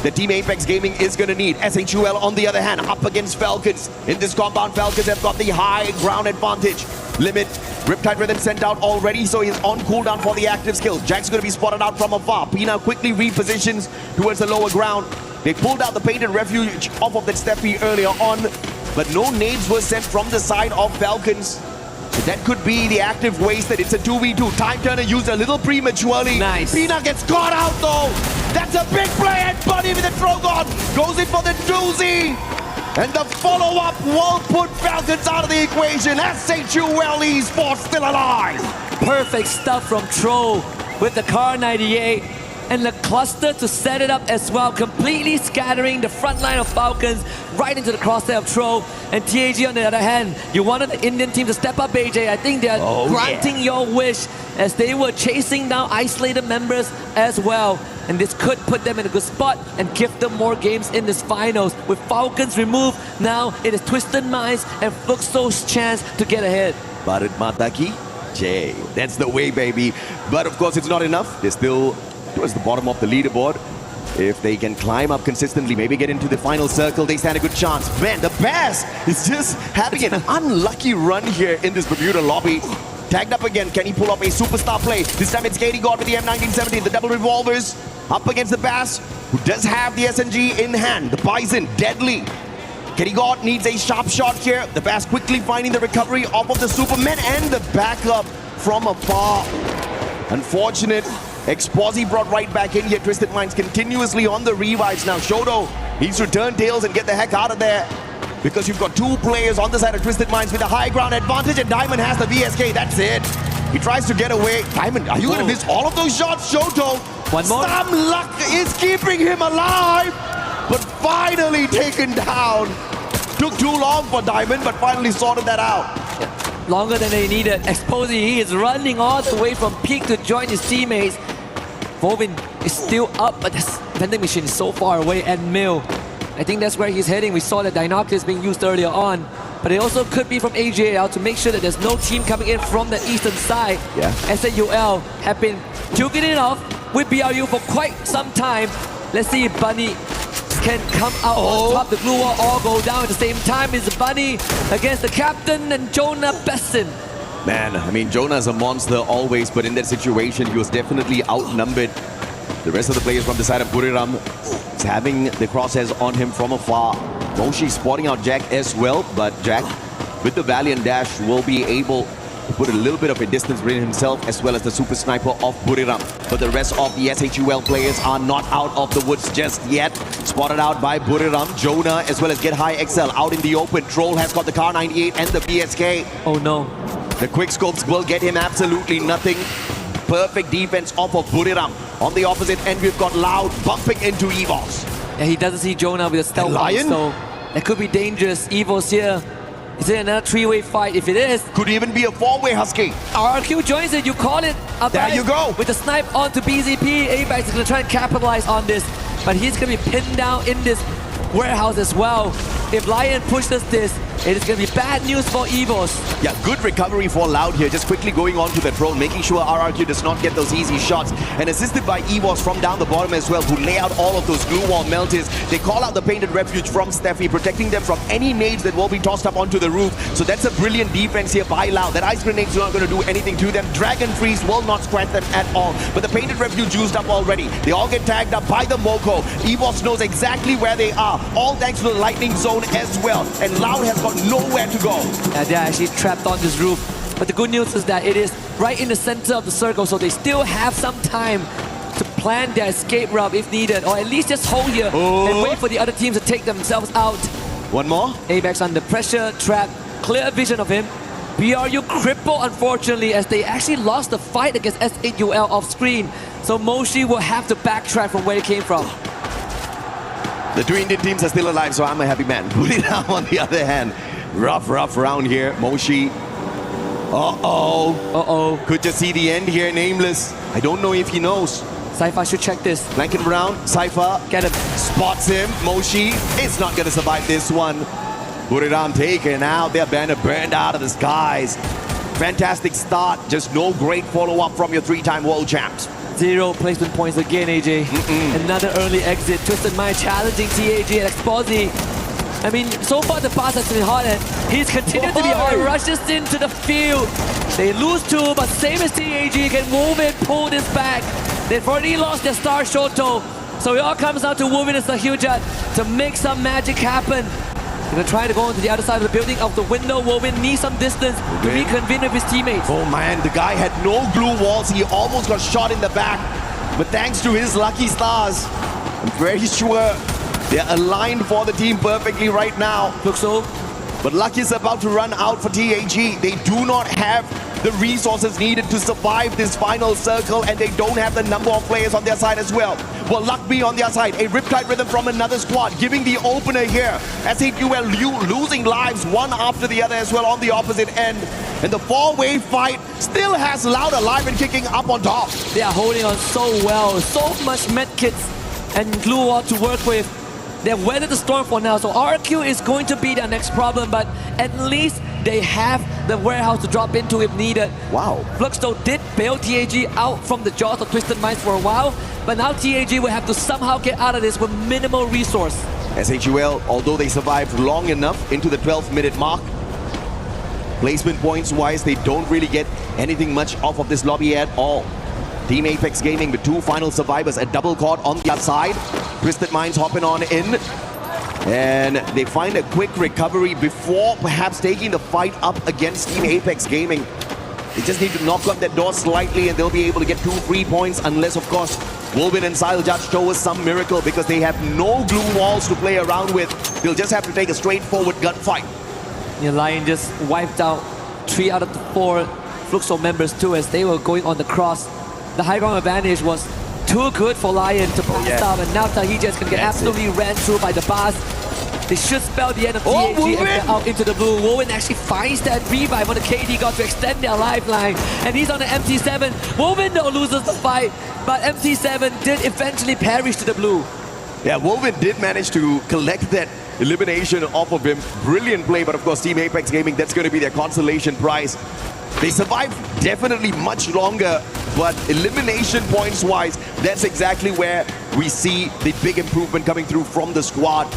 that Team Apex Gaming is going to need. SHUL, on the other hand, up against Falcons. In this compound, Falcons have got the high ground advantage. Limit, Riptide Rhythm sent out already, so he's on cooldown for the active skills. Jack's going to be spotted out from afar. Pina quickly repositions towards the lower ground. They pulled out the Painted Refuge off of that Steffi earlier on, but no nades were sent from the side of Falcons. That could be the active wasted. It's a 2v2. Time Turner used a little prematurely. Nice. Pina gets caught out though. That's a big play, and Buddy with the Drogon goes in for the doozy. And the follow-up will put Falcons out of the equation. SHUL Esports still alive. Perfect stuff from Tro with the Car 98. And the cluster to set it up as well, completely scattering the front line of Falcons right into the crosshair of Tro. And TAG on the other hand, you wanted the Indian team to step up, AJ. I think they're granting your wish as they were chasing down isolated members as well. And this could put them in a good spot and give them more games in this finals. With Falcons removed, now it is Twisted Minds and Fluxo's chance to get ahead. Bharat Mata Ki Jai. That's the way, baby. But of course, it's not enough. They're still towards the bottom of the leaderboard. If they can climb up consistently, maybe get into the final circle, they stand a good chance. Man, the Bears is just having an unlucky run here in this Bermuda lobby. Tagged up again. Can he pull off a superstar play? This time it's Katie God with the M1917. The double revolvers up against the Bass, who does have the SMG in hand. The Bison, deadly. Kenny God needs a sharp shot here. The Bass quickly finding the recovery off of the Superman and the backup from afar. Unfortunate. Exposi brought right back in here. Twisted Minds continuously on the revives now. Shoto needs to turn tails and get the heck out of there, because you've got two players on the side of Twisted Minds with a high ground advantage, and Diamond has the VSK. That's it. He tries to get away. Diamond, are you going to miss all of those shots? Shoto, one more. Some luck is keeping him alive, but finally taken down. Took too long for Diamond, but finally sorted that out. Longer than they needed. Exposi, he is running all the way from peak to join his teammates. Vovin is still up, but this vending machine is so far away. And Mill, I think that's where he's heading. We saw the Dinoculus being used earlier on. but it also could be from AJL to make sure that there's no team coming in from the eastern side. Yeah. SAUL have been duking it off with BRU for quite some time. Let's see if Bunny can come out on top. The blue wall all go down at the same time. It's Bunny against the captain and Jonah Besson. Man, I mean, Jonah's a monster always, but in that situation, he was definitely outnumbered. The rest of the players from the side of bəɪriṟeㅠ is having the crosshairs on him from afar. Moshi spotting out Jack as well, but Jack, with the Valiant dash, will be able to put a little bit of a distance between himself as well as the super sniper of bəɪriṟeŋ. But the rest of the SHUL players are not out of the woods just yet. Spotted out by bəɪriṟeŋ, Jonah as well as Get High XL out in the open. Troll has got the Car 98 and the BSK. Oh no. The quick scopes will get him absolutely nothing. Perfect defense off of bəɪriṟeŋ. On the opposite end, we've got Loud bumping into EVOS. Yeah, he doesn't see Jonah with a stealth Lion? so that could be dangerous. EVOS here. Is it another three-way fight? If it is, could even be a four-way, Husky. RRQ joins it. You call it. There you go. With the snipe onto BZP. Apex is going to try and capitalize on this, but he's going to be pinned down in this warehouse as well. If Lion pushes this, it is going to be bad news for EVOS. Yeah, good recovery for Loud here. Just quickly going on to the drone, making sure RRQ does not get those easy shots. And assisted by EVOS from down the bottom as well, who lay out all of those glue wall melters. They call out the Painted Refuge from Steffi, protecting them from any nades that will be tossed up onto the roof. So that's a brilliant defense here by Loud. That ice grenade's not going to do anything to them. Dragon Freeze will not scratch them at all. But the Painted Refuge used up already. They all get tagged up by the Moko. EVOS knows exactly where they are, all thanks to the Lightning Zone as well. And Loud has got nowhere to go. They're actually trapped on this roof. But the good news is that it is right in the center of the circle, so they still have some time to plan their escape route if needed, or at least just hold here and wait for the other teams to take themselves out. One more. Apex under pressure, trap, clear vision of him. BRU crippled, unfortunately, as they actually lost the fight against SAUL off screen. So Moshi will have to backtrack from where he came from. The two Indian teams are still alive, so I'm a happy man. bəɪriṟeŋ on the other hand, rough round here. Moshi. Could just see the end here, Nameless. I don't know if he knows. Cypher should check this. Flanking around, Cypher. Get him. Spots him. Moshi is not going to survive this one. bəɪriṟeŋ taken out. Their banner burned out of the skies. Fantastic start. Just no great follow-up from your three-time world champs. 0 placement points again, AJ. Another early exit. Twisted Mind challenging TAG and Exposi. I mean, so far the pass has been hot and he's continued to be hot. Rushes into the field. They lose 2, but same as TAG, can move it, pull this back. They've already lost their star Shoto. So it all comes down to Wubin and Sahujat to make some magic happen. They're going to try to go into the other side of the building, of the window. Wubin needs some distance to reconvene with his teammates. Oh man, the guy had no glue walls. He almost got shot in the back. But thanks to his lucky stars, I'm very sure they're aligned for the team perfectly right now. Looks so. But luck is about to run out for TAG. They do not have the resources needed to survive this final circle, and they don't have the number of players on their side as well. Will luck be on their side? A Riptide Rhythm from another squad, giving the opener here. SHUL losing lives one after the other as well on the opposite end. And the four-way fight still has Loud alive and kicking up on top. They are holding on so well. So much medkits and glue wall to work with. They've weathered the storm for now, so RQ is going to be their next problem, but at least they have the warehouse to drop into if needed. Wow. Fluxto did bail TAG out from the jaws of Twisted Minds for a while, but now TAG will have to somehow get out of this with minimal resource. SHUL, although they survived long enough into the 12-minute mark, placement points-wise, they don't really get anything much off of this lobby at all. Team Apex Gaming with 2 final survivors, a double caught on the outside. Twisted Minds hopping on in. And they find a quick recovery before perhaps taking the fight up against Team Apex Gaming. They just need to knock on that door slightly and they'll be able to get 2 free points, unless, of course, Wolvin and Siljat show us some miracle, because they have no glue walls to play around with. They'll just have to take a straightforward gunfight. The Lion just wiped out 3 out of the 4 Fluxo members too, as they were going on the cross. The high ground advantage was too good for Lion to pass up, and now Tahiji is going to get absolutely ran through by the bars. They should spell the end of TAG and get out into the blue. Wowen actually finds that revive on the KD God to extend their lifeline, and he's on the MT7. Wowen though loses the fight, but MT7 did eventually perish to the blue. Yeah, Woven did manage to collect that elimination off of him. Brilliant play, but of course Team Apex Gaming, that's going to be their consolation prize. They survived definitely much longer, but elimination points-wise, that's exactly where we see the big improvement coming through from the squad.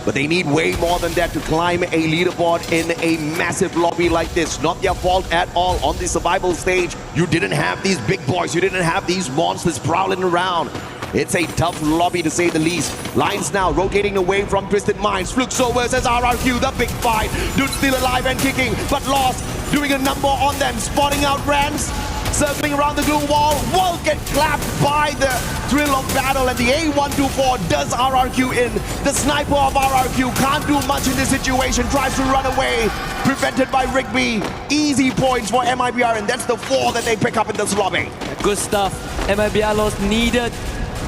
But they need way more than that to climb a leaderboard in a massive lobby like this. Not their fault at all. On the survival stage, you didn't have these big boys. You didn't have these monsters prowling around. It's a tough lobby to say the least. Lions now rotating away from Twisted Minds. Fluxo versus RRQ, the big fight. Dude still alive and kicking, but lost. Doing a number on them, spotting out Rams. Circling around the glue wall, will get clapped by the thrill of battle, and the A124 does RRQ in. The sniper of RRQ can't do much in this situation, tries to run away, prevented by ̈riḵeㅤ. Easy points for MIBR, and that's the 4 that they pick up in this lobby. Good stuff. MIBR needed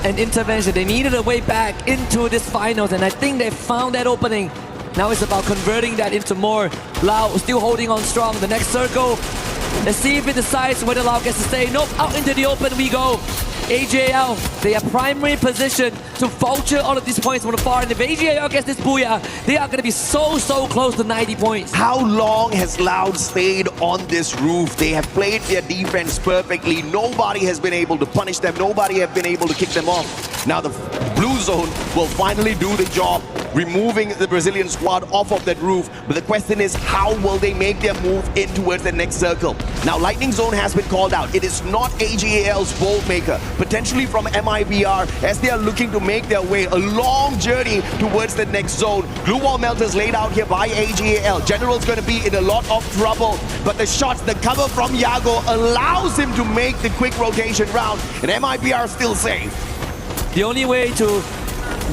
an intervention. They needed a way back into this finals, and I think they found that opening. Now it's about converting that into more. Lau still holding on strong. The next circle. Let's see if it decides whether Lau gets to stay. Nope, out into the open we go. AJL, they are primary position to vulture all of these points from afar. And if AJL gets this booyah, they are going to be so close to 90 points. How long has Loud stayed on this roof? They have played their defense perfectly. Nobody has been able to punish them. Nobody has been able to kick them off. Now the blue zone will finally do the job, removing the Brazilian squad off of that roof. But the question is, how will they make their move in towards the next circle? Now Lightning Zone has been called out. It is not AGAL's bold maker. Potentially from MIBR, as they are looking to make their way a long journey towards the next zone. Glue wall melters laid out here by AGAL. General's going to be in a lot of trouble, but the shots, the cover from Yago allows him to make the quick rotation round, and MIBR still safe. The only way to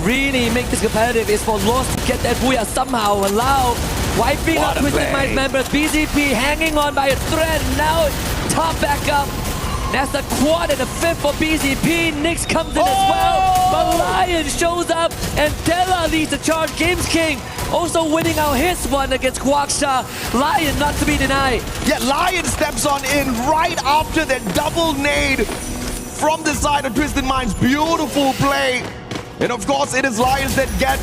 really make this competitive is for Lost to get that booyah somehow. Allow wiping out Twisted Minds members. BZP hanging on by a thread. Now top back up. That's the quad and the 5th for BZP. Nyx comes in as well. But Lion shows up and Della leads the charge. Games King also winning out his one against Guaksha. Lion not to be denied. Yeah, Lion steps on in right after that double nade from the side of Twisted Minds. Beautiful play. And of course, it is Lions that get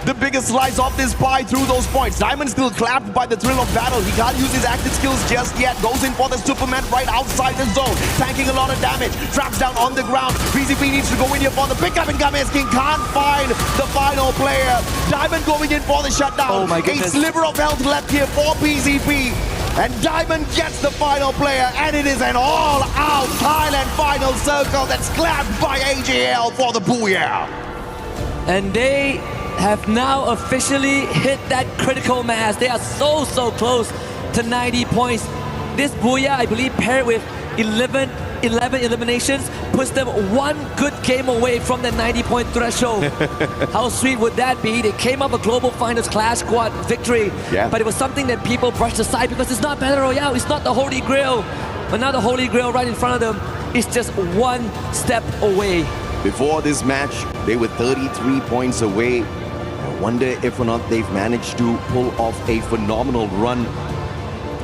the biggest slice of this pie through those points. Diamond still clapped by the thrill of battle. He can't use his active skills just yet. Goes in for the Superman right outside the zone. Tanking a lot of damage. Traps down on the ground. BZP needs to go in here for the pickup, and Games King can't find the final player. Diamond going in for the shutdown. Oh my goodness. A sliver of health left here for BZP. And Diamond gets the final player, and it is an all-out Thailand final circle that's clapped by AJL for the booyah. And they have now officially hit that critical mass. They are so close to 90 points. This booyah, I believe, paired with 11 eliminations, puts them one good game away from the 90-point threshold. How sweet would that be? They came up a Global Finals Clash Squad victory, but it was something that people brushed aside because it's not Battle Royale, it's not the Holy Grail. But now the Holy Grail right in front of them is just one step away. Before this match, they were 33 points away. I wonder if or not they've managed to pull off a phenomenal run.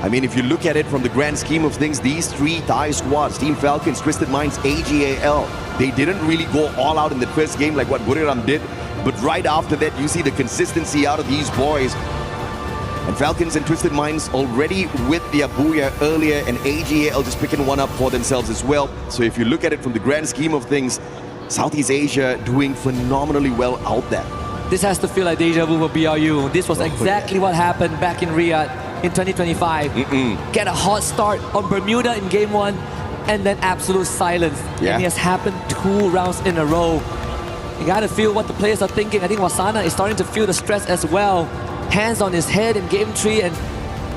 I mean, if you look at it from the grand scheme of things, these 3 Thai squads, Team Falcons, Twisted Minds, AGAL, they didn't really go all out in the first game like what ̈riḵeㅤ did. But right after that, you see the consistency out of these boys. And Falcons and Twisted Minds already with their booyah earlier, and AGAL just picking one up for themselves as well. So if you look at it from the grand scheme of things, Southeast Asia doing phenomenally well out there. This has to feel like deja vu for BRU. This was exactly what happened back in Riyadh in 2025. Get a hot start on Bermuda in game 1, and then absolute silence. Yeah. And it has happened 2 rounds in a row. You gotta feel what the players are thinking. I think Wasana is starting to feel the stress as well. Hands on his head in game 3 and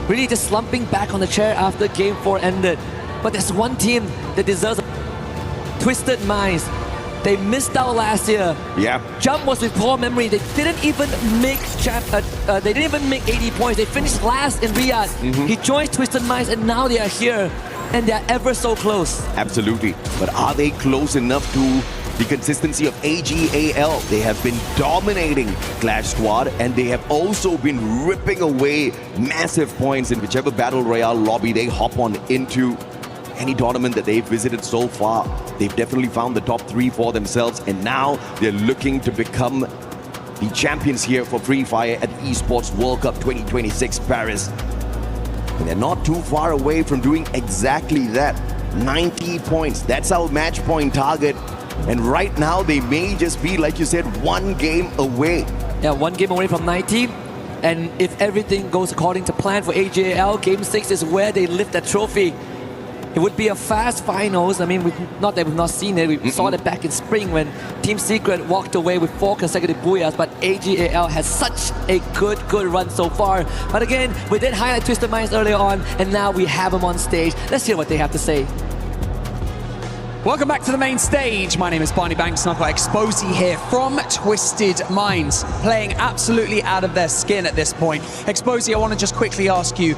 really just slumping back on the chair after game 4 ended. But there's one team that deserves Twisted Minds. They missed out last year. Yeah. Jump was with poor memory. They didn't even make 80 points. They finished last in Riyadh. He joined Twisted Minds, and now they are here, and they are ever so close. Absolutely. But are they close enough to the consistency of AGAL? They have been dominating Clash Squad, and they have also been ripping away massive points in whichever Battle Royale lobby they hop on into. any tournament that they've visited so far, they've definitely found the top 3 for themselves, and now they're looking to become the champions here for Free Fire at Esports World Cup 2026 Paris. And they're not too far away from doing exactly that. 90 points, that's our match point target. And right now they may just be, like you said, 1 game away. Yeah, 1 game away from 90. And if everything goes according to plan for AJAL, Game 6 is where they lift that trophy. It would be a fast finals. I mean, not that we've not seen it. We saw that back in spring when Team Secret walked away with 4 consecutive booyahs, but AJAL has such a good run so far. But again, we did highlight Twisted Minds earlier on, and now we have them on stage. Let's hear what they have to say. Welcome back to the main stage. My name is Barney Banks and I've got ÄXPOSY here from Twisted Minds, playing absolutely out of their skin at this point. ÄXPOSY, I want to just quickly ask you,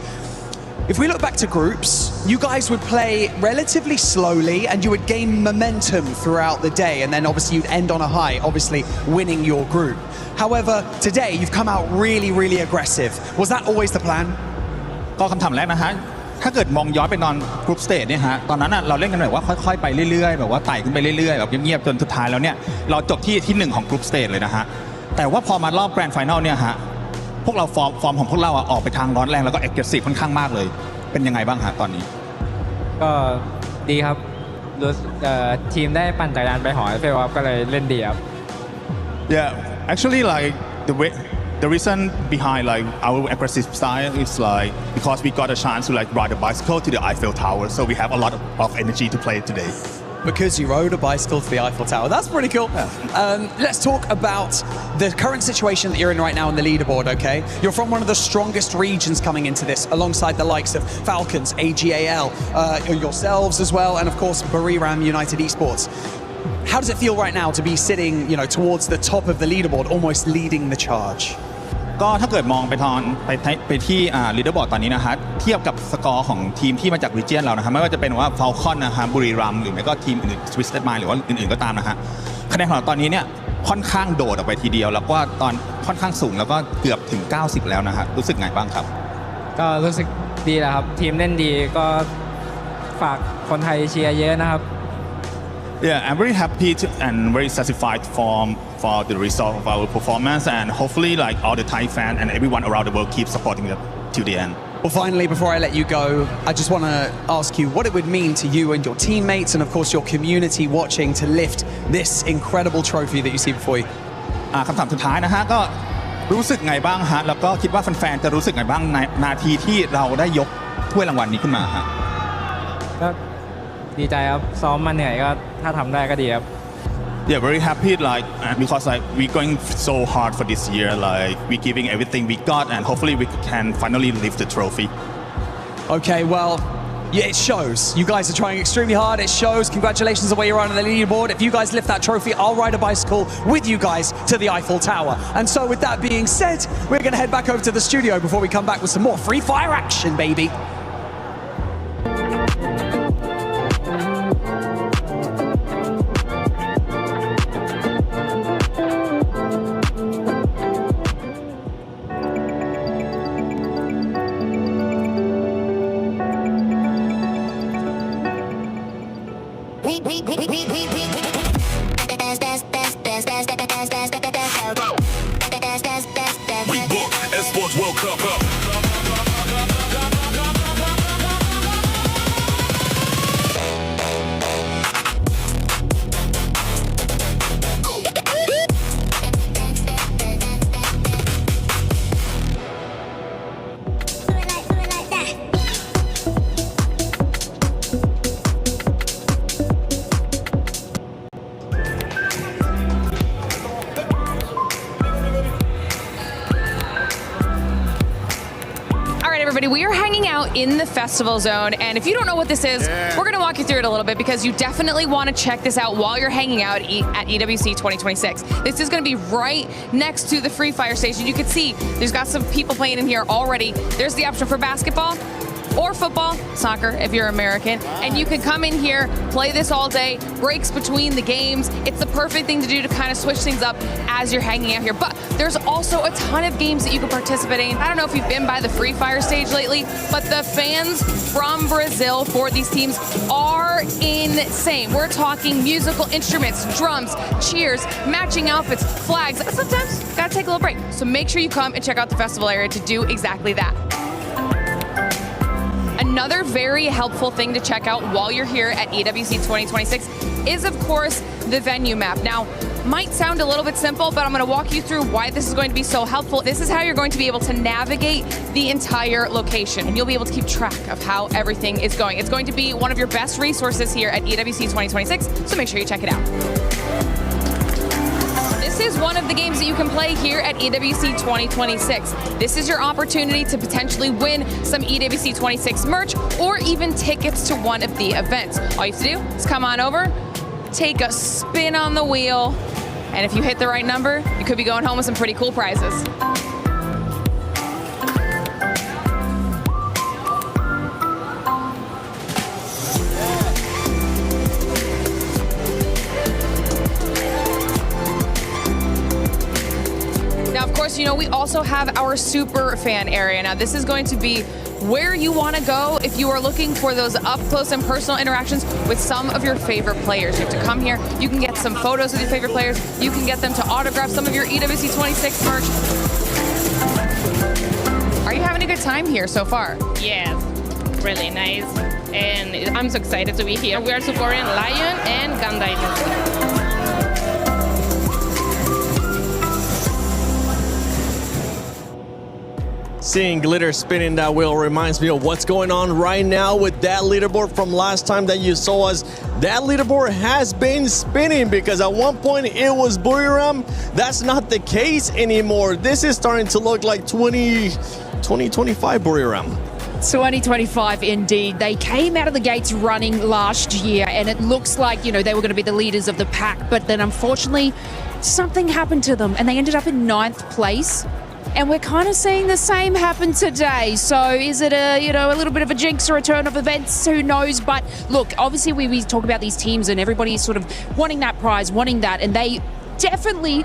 if we look back to groups, you guys would play relatively slowly and you would gain momentum throughout the day, and then obviously you'd end on a high, obviously winning your group. However, today you've come out really aggressive. Was that always the plan? ก็คำถามแรกนะฮะถ้าเกิดมองย้อนไปตอนกรุ๊ปสเตจเนี่ยฮะตอนนั้นเราเล่นกันแบบว่าค่อยๆไปเรื่อยๆแบบว่าไต่ขึ้นไปเรื่อยๆแบบเงียบๆจนสุดท้ายแล้วเนี่ยเราจบที่1ของกรุ๊ปสเตจเลยนะฮะแต่ว่าพอมารอบแกรนด์ไฟนอลเนี่ยฮะพวกเราฟอร์มของพวกเราออกไปทางร้อนแรงแล้วก็ aggressive ค่อนข้างมากเลยเป็นยังไงบ้างฮะตอนนี้ก็ดีครับทีมได้ปั่นจักรยานไปหอเฟลครับก็เลยเล่นดีครับ Yeah, actually like the reason behind like our aggressive style is like because we got a chance to like ride a bicycle to the Eiffel Tower, so we have a lot of energy to play today. Because you rode a bicycle to the Eiffel Tower. That's pretty cool. Yeah. Let's talk about the current situation that you're in right now on the leaderboard, okay? You're from one of the strongest regions coming into this, alongside the likes of Falcons, AGAL, yourselves as well, and of course, Çriఱeㅤ United Esports. How does it feel right now to be sitting, towards the top of the leaderboard, almost leading the charge? ก็ถ้าเกิดมองไปที่ลีดเดอร์บอร์ดตอนนี้นะฮะเทียบกับสกอร์ของทีมที่มาจากรีเจียนเรานะฮะไม่ว่าจะเป็นว่าฟาลคอนนะฮะบุรีรัมย์หรือไม่ก็ทีมอื่นๆสวิสเตอร์มายหรือว่าอื่นๆก็ตามนะฮะคะแนนของเราตอนนี้เนี่ยค่อนข้างโดดออกไปทีเดียวแล้วก็ตอนค่อนข้างสูงแล้วก็เกือบถึง90แล้วนะฮะรู้สึกไงบ้างครับก็รู้สึกดีแหละครับทีมเล่นดีก็ฝากคนไทยเชียร์เยอะนะครับ Yeah, I'm very happy and very satisfied for the result of our performance, and hopefully like all the Thai fans and everyone around the world keep supporting us to the end. Well, finally, before I let you go, I just want to ask you what it would mean to you and your teammates and of course your community watching to lift this incredible trophy that you see before you. คำถามสุดท้ายนะฮะก็รู้สึกไงบ้างฮะแล้วก็คิดว่าแฟนๆจะรู้สึกไงบ้างในนาทีที่เราได้ยกถ้วยรางวัลนี้ขึ้นมาฮะก็ดีใจครับซ้อมมาเหนื่อยก็ถ้าทำได้ก็ดีครับ Yeah, very happy like because like we're going so hard for this year, like we're giving everything we got, and hopefully we can finally lift the trophy. Okay, well, yeah, it shows. You guys are trying extremely hard. It shows. Congratulations on where you're on the leaderboard. If you guys lift that trophy, I'll ride a bicycle with you guys to the Eiffel Tower. And so with that being said, we're going to head back over to the studio before we come back with some more Free Fire action, baby. Esports World Cup. Everybody, we are hanging out in the festival zone, and if you don't know what this is, we're going to walk you through it a little bit because you definitely want to check this out while you're hanging out at EWC 2026. This is going to be right next to the Free Fire station. You can see there's got some people playing in here already. There's the option for basketball. or football, soccer if you're American, and you can come in here, play this all day, breaks between the games. It's the perfect thing to do to kind of switch things up as you're hanging out here. But there's also a ton of games that you can participate in. I don't know if you've been by the Free Fire stage lately, but the fans from Brazil for these teams are insane. We're talking musical instruments, drums, cheers, matching outfits, flags. Sometimes gotta take a little break. So make sure you come and check out the festival area to do exactly that. Another very helpful thing to check out while you're here at EWC 2026 is, of course, the venue map. Now, might sound a little bit simple, but I'm going to walk you through why this is going to be so helpful. This is how you're going to be able to navigate the entire location, and you'll be able to keep track of how everything is going. It's going to be one of your best resources here at EWC 2026, so make sure you check it out. This is one of the games that you can play here at EWC 2026. This is your opportunity to potentially win some EWC 26 merch or even tickets to one of the events. All you have to do is come on over, take a spin on the wheel, and if you hit the right number, you could be going home with some pretty cool prizes. Now, of course, you know, we also have our super fan area. Now, this is going to be where you want to go if you are looking for those up close and personal interactions with some of your favorite players. You have to come here, you can get some photos with your favorite players, you can get them to autograph some of your EWC 26 merch. Are you having a good time here so far? Yes, really nice, and I'm so excited to be here. We are supporting Lion and Gandai. Seeing glitter spinning that wheel reminds me of what's going on right now with that leaderboard from last time that you saw us. That leaderboard has been spinning because at one point it was ﷺ. That's not the case anymore. This is starting to look like 2025 ﷺ. 2025 indeed. They came out of the gates running last year and it looks like, you know, they were going to be the leaders of the pack, but then unfortunately something happened to them and they ended up in 9th place. And we're kind of seeing the same happen today. So is it a little bit of a jinx or a turn of events? Who knows? But look, obviously we talk about these teams and everybody's sort of wanting that prize, wanting that, and they definitely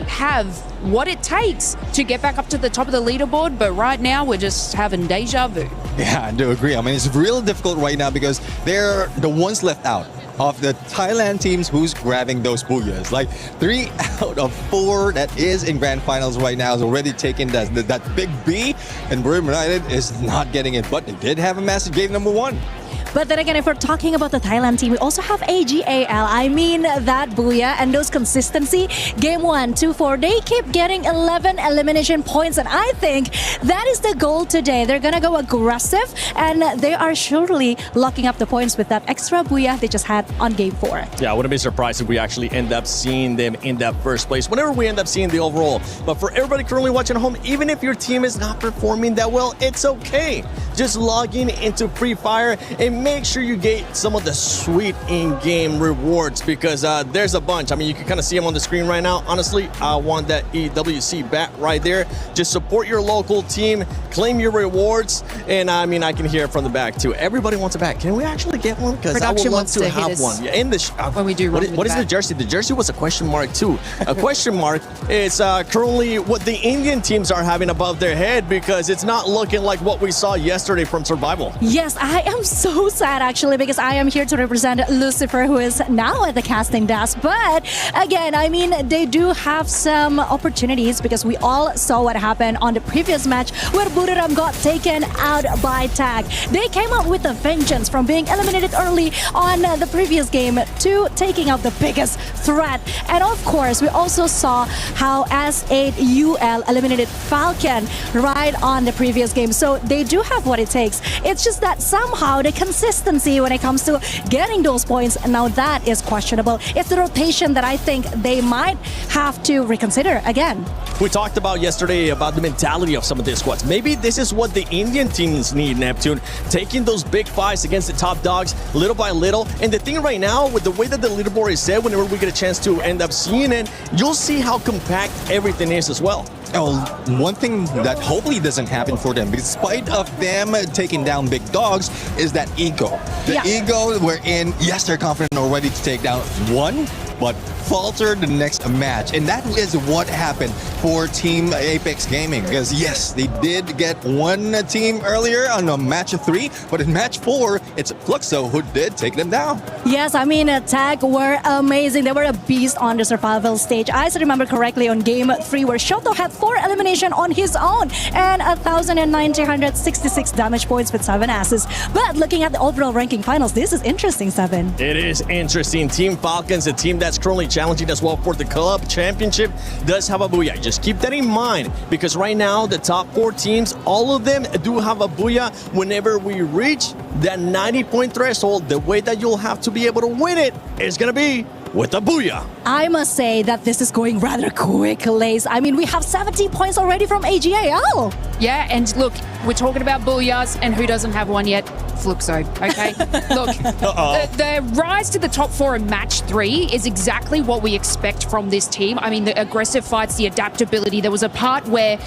have what it takes to get back up to the top of the leaderboard. But right now we're just having deja vu. Yeah, I do agree. I mean, it's really difficult right now because they're the ones left out of the Thailand teams who's grabbing those booyahs. Like 3 out of 4 that is in grand finals right now is already taking that big B, and Brim United is not getting it, but they did have a massive game number 1. But then again, if we're talking about the Thailand team, we also have AGAL. I mean, that booyah and those consistency. Game 1, 2, 4, they keep getting 11 elimination points. And I think that is the goal today. They're going to go aggressive and they are surely locking up the points with that extra booyah they just had on Game 4. Yeah, I wouldn't be surprised if we actually end up seeing them in that first place whenever we end up seeing the overall. But for everybody currently watching at home, even if your team is not performing that well, it's okay. Just logging into Free Fire and make sure you get some of the sweet in-game rewards because there's a bunch. I mean, you can kind of see them on the screen right now. Honestly, I want that EWC bat right there. Just support your local team, claim your rewards, and I mean, I can hear it from the back too. Everybody wants a bat. Can we actually get one? Because I would love to have one. Yeah, in the when we do. What is the jersey? The jersey was a question mark too. A question mark is currently what the Indian teams are having above their head because it's not looking like what we saw yesterday from Survival. Yes, I am so sad actually because I am here to represent Lucifer, who is now at the casting desk. But again, I mean, they do have some opportunities because we all saw what happened on the previous match where ﷺ got taken out by tag. They came out with a vengeance from being eliminated early on the previous game to taking out the biggest threat. And of course, we also saw how S8UL eliminated Falcon right on the previous game. So they do have what it takes. It's just that somehow the consistency when it comes to getting those points, now that is questionable. It's the rotation that I think they might have to reconsider again. We talked about yesterday about the mentality of some of these squads. Maybe this is what the Indian teams need, Neptune. Taking those big fights against the top dogs little by little. And the thing right now, with the way that the leaderboard is set, whenever we get a chance to end up seeing it, you'll see how compact everything is as well. Oh, one thing that hopefully doesn't happen for them, despite of them taking down big dogs, is that ego. The ego wherein, yes, they're confident already to take down one, but falter the next match. And that is what happened for Team Apex Gaming. Because yes, they did get one team earlier on a match of 3, but in match 4, it's Fluxo who did take them down. Yes, I mean, Tag were amazing. They were a beast on the survival stage. I still remember correctly on game 3 where Shoto had 4 elimination on his own and 1,966 damage points with 7 assists. But looking at the overall ranking finals, this is interesting, 7. It is interesting. Team Falcons, a team that's currently challenging as well for the club championship, does have a booyah. Just keep that in mind, because right now the top 4 teams, all of them do have a booyah. Whenever we reach that 90-point threshold, the way that you'll have to be able to win it is going to be with a booyah. I must say that this is going rather quick, Lace. I mean, we have 70 points already from AGAL. Yeah, and look, we're talking about booyahs, and who doesn't have one yet? Fluxo, okay? Look, the rise to the top 4 in match 3 is exactly what we expect from this team. I mean, the aggressive fights, the adaptability. There was a part where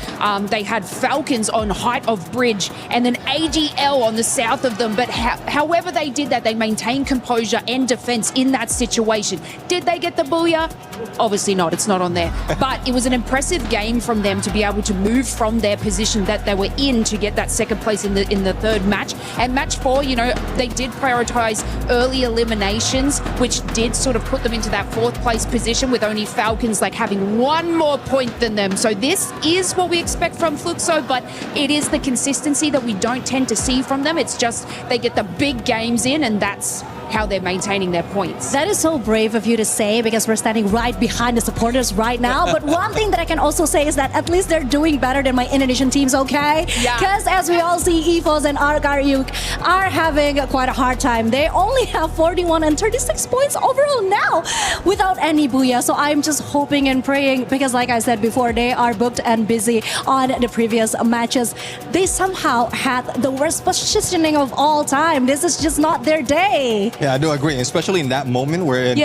they had Falcons on height of bridge and then AGL on the south of them, but however they did that, they maintained composure and defense in that situation. Did they get the booyah? Obviously not, it's not on there. But it was an impressive game from them to be able to move from their position that they were in to get that second place in the third match. And match 4, you know, they did prioritize early eliminations, which did sort of put them into that 4th place position with only Falcons like having 1 more point than them. So this is what we expect from Fluxo, but it is the consistency that we don't tend to see from them. It's just they get the big games in, and that's how they're maintaining their points. That is so brave of you to say, because we're standing right behind the supporters right now. But one thing that I can also say is that at least they're doing better than my Indonesian teams, okay? Yeah. Because as we all see, EVOS and Arkaryuk are having quite a hard time. They only have 41 and 36 points overall now without any booyah. So I'm just hoping and praying, because like I said before, they are booked and busy on the previous matches. They somehow had the worst positioning of all time. This is just not their day. Yeah, I do agree, especially in that moment where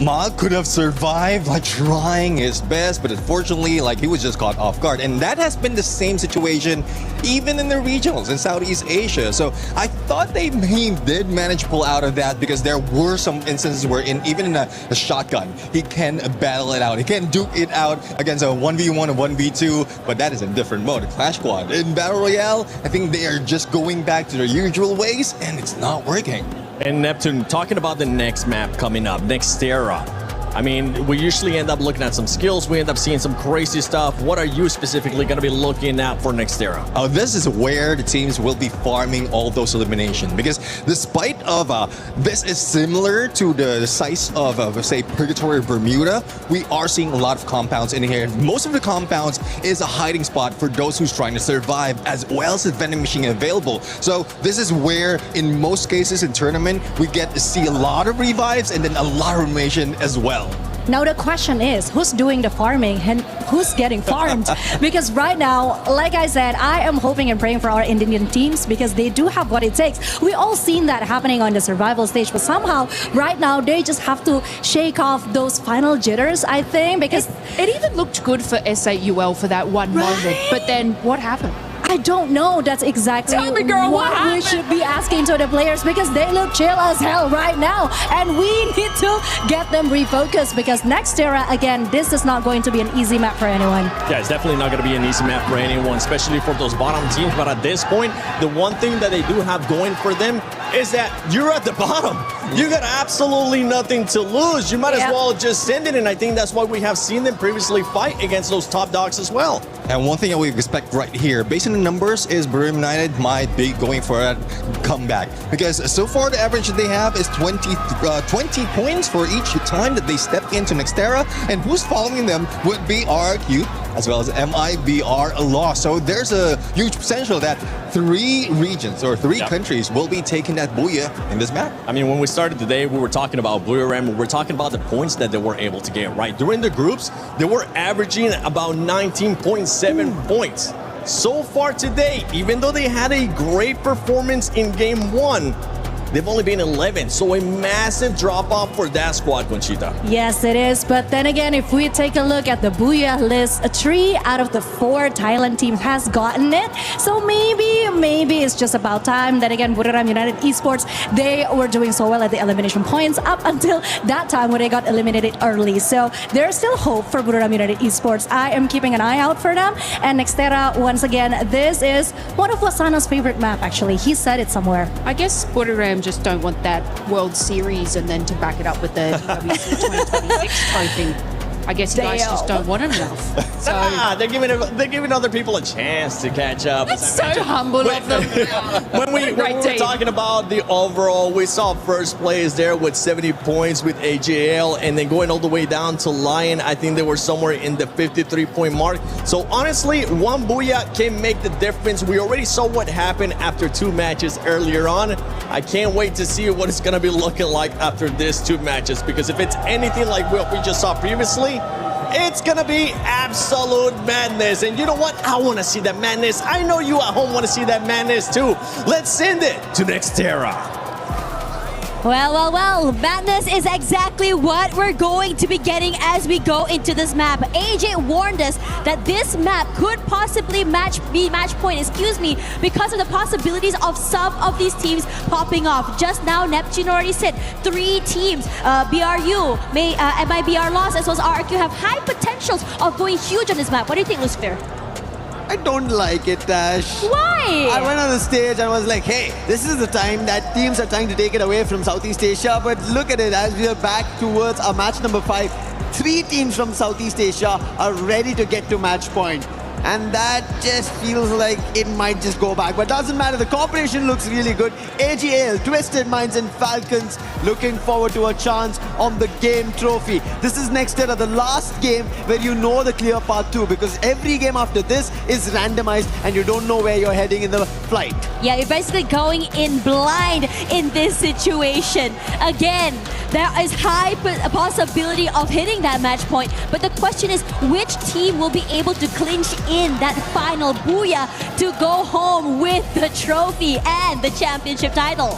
Ma could have survived, like trying his best, but unfortunately, like he was just caught off guard. And that has been the same situation even in the regionals in Southeast Asia. So I thought they did manage to pull out of that, because there were some instances where even in a shotgun, he can battle it out. He can duke it out against a 1v1 or 1v2, but that is a different mode, a Clash Squad. In Battle Royale, I think they are just going back to their usual ways, and it's not working. And Neptune, talking about the next map coming up, Nextera. I mean, we usually end up looking at some skills. We end up seeing some crazy stuff. What are you specifically going to be looking at for Nextera? Oh, this is where the teams will be farming all those eliminations, because despite of this is similar to the size of say Purgatory Bermuda, we are seeing a lot of compounds in here. Most of the compounds is a hiding spot for those who's trying to survive, as well as the vending machine available. So this is where, in most cases in tournament, we get to see a lot of revives and then a lot of elimination as well. Now the question is, who's doing the farming and who's getting farmed? Because right now, like I said, I am hoping and praying for our Indian teams, because they do have what it takes. We all seen that happening on the survival stage, but somehow right now they just have to shake off those final jitters, I think, because it even looked good for SAUL for that one moment. But then what happened? I don't know. That's exactly Tell me, girl, what we should be asking to the players, because they look chill as hell right now. And we need to get them refocused, because Nextera, again, this is not going to be an easy map for anyone. Yeah, it's definitely not going to be an easy map for anyone, especially for those bottom teams. But at this point, the one thing that they do have going for them is that you're at the bottom. You got absolutely nothing to lose. You might as well just send it. And I think that's why we have seen them previously fight against those top dogs as well. And one thing that we expect right here, based on the numbers, is Brim United might be going for a comeback. Because so far the average that they have is 20 points for each time that they step into Nextera. And who's following them would be RQ, as well as MIBR Law. So there's a huge potential that 3 regions or 3 countries will be taking that booyah in this map. I mean, when we started today, we were talking about Booyah Ram. We were talking about the points that they were able to get, right? During the groups, they were averaging about 19.7 points. So far today, even though they had a great performance in game 1, they've only been 11. So a massive drop off for that squad, Conchita. Yes, it is. But then again, if we take a look at the Booyah list, 3 out of the 4 Thailand teams has gotten it. So maybe it's just about time. Then again, Çriḵeㅤ United Esports, they were doing so well at the elimination points up until that time when they got eliminated early. So there's still hope for Çriḵeㅤ United Esports. I am keeping an eye out for them. And Nextera, once again, this is one of Wasana's favorite map, actually. He said it somewhere. I guess Çriḵeㅤ just don't want that World Series and then to back it up with the WC 2026 trophy. I guess you guys just don't want it enough. So they're giving other people a chance to catch up. That's so humble of them. When we were talking about the overall, we saw first place there with 70 points with AJL, and then going all the way down to Lion, I think they were somewhere in the 53-point mark. So honestly, one Booyah can make the difference. We already saw what happened after 2 matches earlier on. I can't wait to see what it's going to be looking like after these 2 matches, because if it's anything like what we just saw previously, it's gonna be absolute madness. And you know what? I want to see that madness. I know you at home want to see that madness too. Let's send it to Nextera. Well, madness is exactly what we're going to be getting as we go into this map. AJ warned us that this map could possibly be match point, because of the possibilities of some of these teams popping off. Just now, Neptune already said 3 teams, BRU, MIBR Lost, as well as RRQ, have high potentials of going huge on this map. What do you think, Lucifer? I don't like it, Tash. Why? I went on the stage and was like, hey, this is the time that teams are trying to take it away from Southeast Asia. But look at it, as we are back towards our match number 5, 3 teams from Southeast Asia are ready to get to match point. And that just feels like it might just go back. But doesn't matter, the cooperation looks really good. AGL, Twisted Minds and Falcons looking forward to a chance on the game trophy. This is Nextera, the last game where you know the clear path to, because every game after this is randomized and you don't know where you're heading in the flight. Yeah, you're basically going in blind in this situation. Again, there is high possibility of hitting that match point, but the question is which team will be able to clinch in that final Booyah to go home with the trophy and the championship title.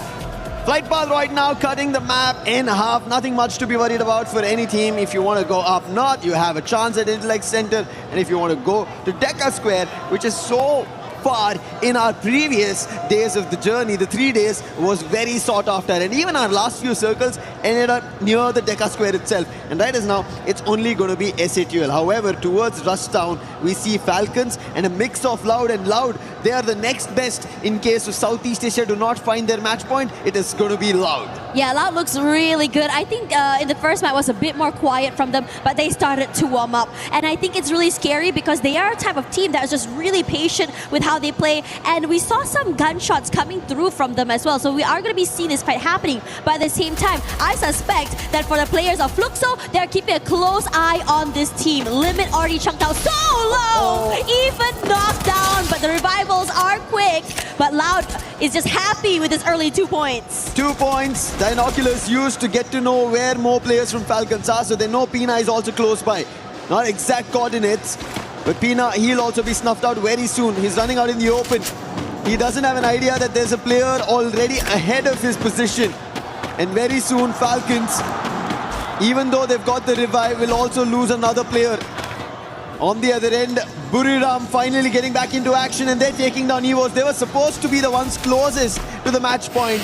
Flight path right now cutting the map in half. Nothing much to be worried about for any team. If you want to go up north, you have a chance at Intellect Center, and if you want to go to Deca Square, which is so far in our previous days of the journey, the 3 days was very sought after, and even our last few circles ended up near the Deca Square itself. And right as now, it's only going to be SATL. However, towards Rushtown, we see Falcons and a mix of Loud and Loud. They are the next best in case of Southeast Asia do not find their match point. It is going to be Loud. Yeah, Loud looks really good. I think in the first match was a bit more quiet from them, but they started to warm up. And I think it's really scary because they are a type of team that is just really patient with how they play. And we saw some gunshots coming through from them as well. So we are going to be seeing this fight happening. But at the same time, I suspect that for the players of Fluxo, they're keeping a close eye on this team. Limit already chunked out so low, even knocked down. But the revivals are quick. But Loud is just happy with his early 2 points. 2 points. The Binoculars used to get to know where more players from Falcons are, so they know Pina is also close by. Not exact coordinates, but Pina, he'll also be snuffed out very soon. He's running out in the open. He doesn't have an idea that there's a player already ahead of his position. And very soon, Falcons, even though they've got the revive, will also lose another player. On the other end, Buriram finally getting back into action, and they're taking down Evos. They were supposed to be the ones closest to the match point,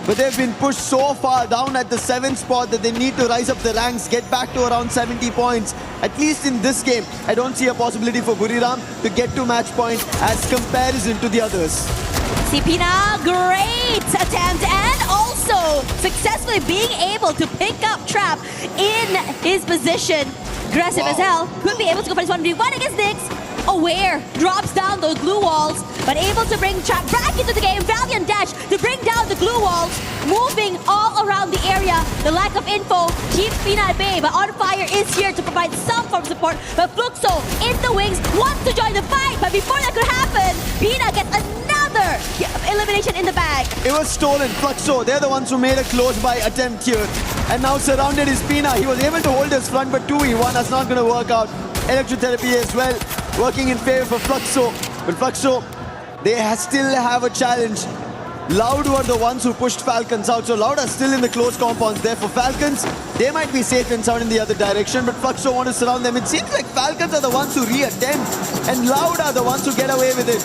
but they've been pushed so far down at the 7th spot that they need to rise up the ranks, get back to around 70 points. At least in this game, I don't see a possibility for Buriram to get to match point as comparison to the others. Pina, great attempt, and also successfully being able to pick up Trap in his position. Aggressive as hell, could be able to go for this 1v1 against Nyx. Aware, drops down those glue walls, but able to bring Trap back into the game. Valiant dash to bring down the glue walls, moving all around the area. The lack of info keeps Pina at bay, but On Fire is here to provide some form of support. But Fluxo in the wings wants to join the fight, but before that could happen, Pina gets another elimination in the bag. It was stolen. Fluxo, they're the ones who made a close-by attempt here. And now surrounded is Pina. He was able to hold his front, but 2v1, that's not going to work out. Electrotherapy as well, working in favor for Fluxo. But Fluxo, they still have a challenge. Loud were the ones who pushed Falcons out. So Loud are still in the close compounds there. For Falcons, they might be safe and sound in the other direction, but Fluxo want to surround them. It seems like Falcons are the ones who reattempt, and Loud are the ones who get away with it.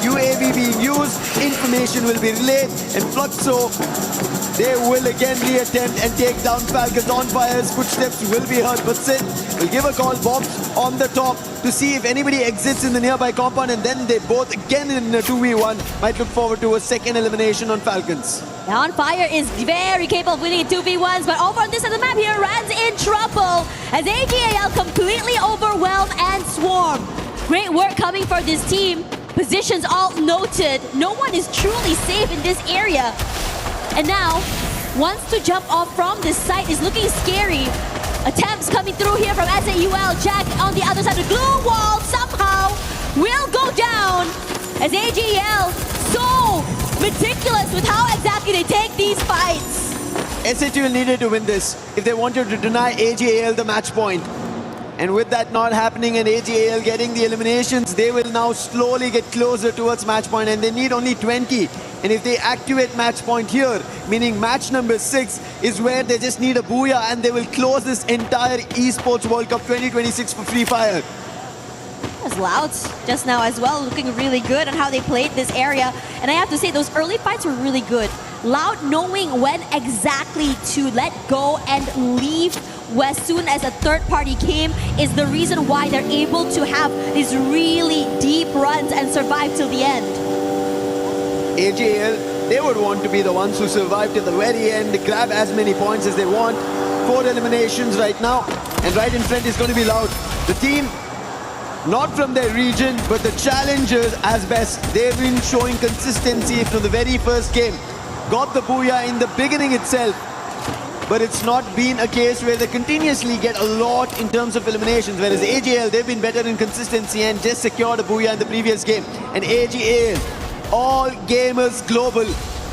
UAV being used, information will be relayed, and Fluxo, they will again reattempt and take down Falcons. On Fire's footsteps will be heard, but Sid will give a call. Bob's on the top to see if anybody exits in the nearby compound, and then they both again in a 2v1 might look forward to a second elimination on Falcons. Now On Fire is very capable of winning 2v1s, but over on this side of the map here, Rand's in trouble as AGAL completely overwhelmed and swarm. Great work coming for this team. Positions all noted. No one is truly safe in this area. And now, wants to jump off from this site is looking scary. Attempts coming through here from SAUL. Jack on the other side of the glue wall somehow will go down as AGL so meticulous with how exactly they take these fights. SATL needed to win this if they wanted to deny AGAL the match point. And with that not happening and AGAL getting the eliminations, they will now slowly get closer towards match point, and they need only 20. And if they activate match point here, meaning match number 6 is where they just need a booyah and they will close this entire Esports World Cup 2026 for Free Fire. As Loud just now as well, looking really good on how they played this area. And I have to say, those early fights were really good. Loud knowing when exactly to let go and leave as soon as a third party came is the reason why they're able to have these really deep runs and survive till the end. AGL, they would want to be the ones who survive till the very end, grab as many points as they want. 4 eliminations right now, and right in front is going to be Loud. The team, not from their region, but the challengers as best. They've been showing consistency from the very first game. Got the booyah in the beginning itself, but it's not been a case where they continuously get a lot in terms of eliminations, whereas AGL, they've been better in consistency and just secured a booyah in the previous game. And AGL, all gamers global.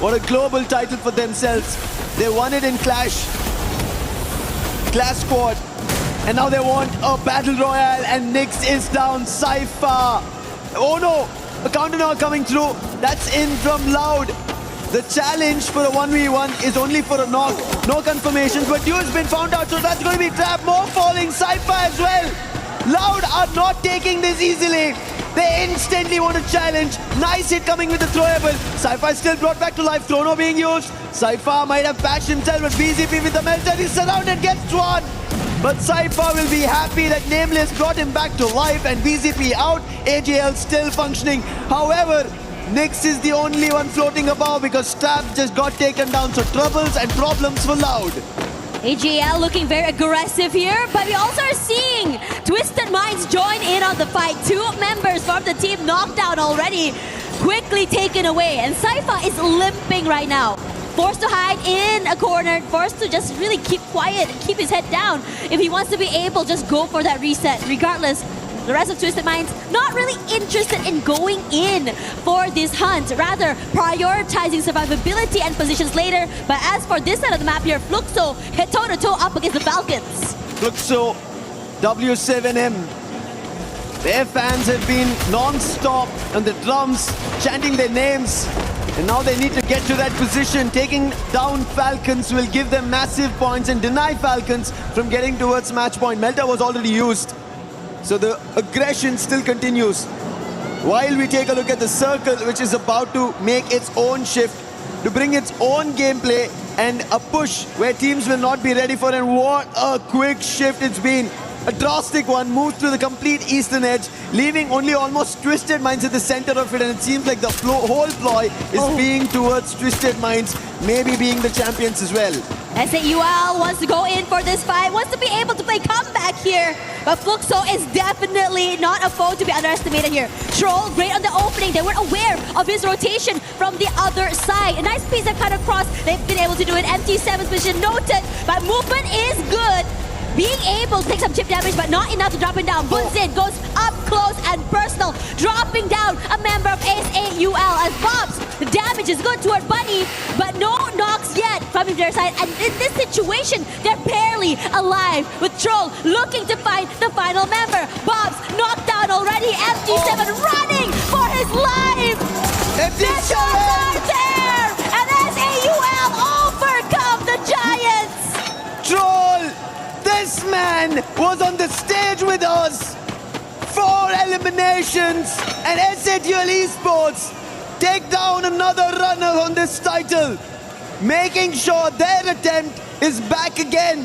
What a global title for themselves. They won it in Clash Squad, and now they want a Battle Royale, and Nyx is down. Cypher, oh no, a counter now coming through. That's in from Loud. The challenge for a 1v1 is only for a knock. No confirmations, but Duo has been found out, so that's going to be trapped. More falling. Cypher as well. Loud are not taking this easily. They instantly want to challenge. Nice hit coming with the throwable. Cypher is still brought back to life. Chrono being used. Cypher might have patched himself, but BZP with the melter. He's surrounded, gets drawn. But Cypher will be happy that Nameless brought him back to life, and BZP out. AGL still functioning. However, Nyx is the only one floating above because Stab just got taken down. So troubles and problems for Loud. AGL looking very aggressive here, but we also are seeing Twisted Minds join in on the fight. 2 members from the team knocked out already, quickly taken away. And Cypher is limping right now. Forced to hide in a corner, forced to just really keep quiet and keep his head down. If he wants to be able, just go for that reset. Regardless, the rest of Twisted Minds not really interested in going in for this hunt, rather prioritizing survivability and positions later. But as for this side of the map here, Fluxo hit toe-to-toe up against the Falcons. Fluxo, W7M. Their fans have been non-stop on the drums, chanting their names. And now they need to get to that position. Taking down Falcons will give them massive points and deny Falcons from getting towards match point. Melta was already used, so the aggression still continues. While we take a look at the circle, which is about to make its own shift, to bring its own gameplay and a push where teams will not be ready for. And what a quick shift it's been. A drastic one, moves through the complete eastern edge, leaving only almost Twisted Minds at the center of it, and it seems like the whole ploy is being towards Twisted Minds, maybe being the champions as well. SAUL wants to go in for this fight, wants to be able to play comeback here, but Fluxo is definitely not a foe to be underestimated here. Troll, great on the opening. They were aware of his rotation from the other side. A nice piece that cut across. They've been able to do it. MT7's position noted, but movement is good. Being able to take some chip damage, but not enough to drop him down. Bunzin goes up close and personal, dropping down a member of SAUL as Bobs. The damage is good toward Bunny, but no knocks yet from their side. And in this situation, they're barely alive, with Troll looking to find the final member. Bobs knocked down already. MT7 running for his life. MT7 are there. man was on the stage with us. 4 eliminations, and ÇriŽeㅤ Esports take down another runner on this title, making sure their attempt is back again.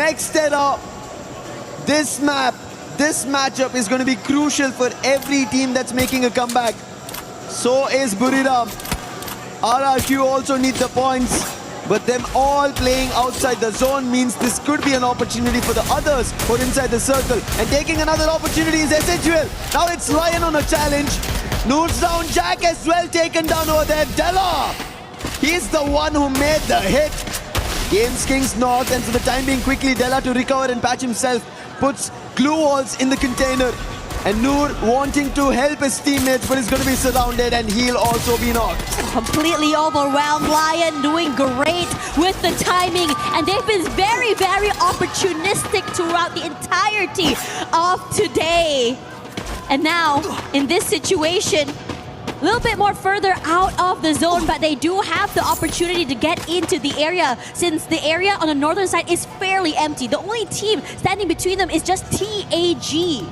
Next era, this matchup is going to be crucial for every team that's making a comeback. So is ÇriŽeㅤ. RRQ also need the points, but them all playing outside the zone means this could be an opportunity for the others who are inside the circle. And taking another opportunity is ÇriŽeㅤ. Now it's Lion on a challenge. Nood's down, Jack as well taken down over there. Della, he's the one who made the hit. Gains Kings North, and for the time being quickly Della to recover and patch himself. Puts glue walls in the container. And Noor wanting to help his teammates, but he's going to be surrounded and he'll also be knocked. Completely overwhelmed. Lion doing great with the timing, and they've been very, very opportunistic throughout the entirety of today. And now, in this situation, a little bit more further out of the zone, but they do have the opportunity to get into the area, since the area on the northern side is fairly empty. The only team standing between them is just TAG.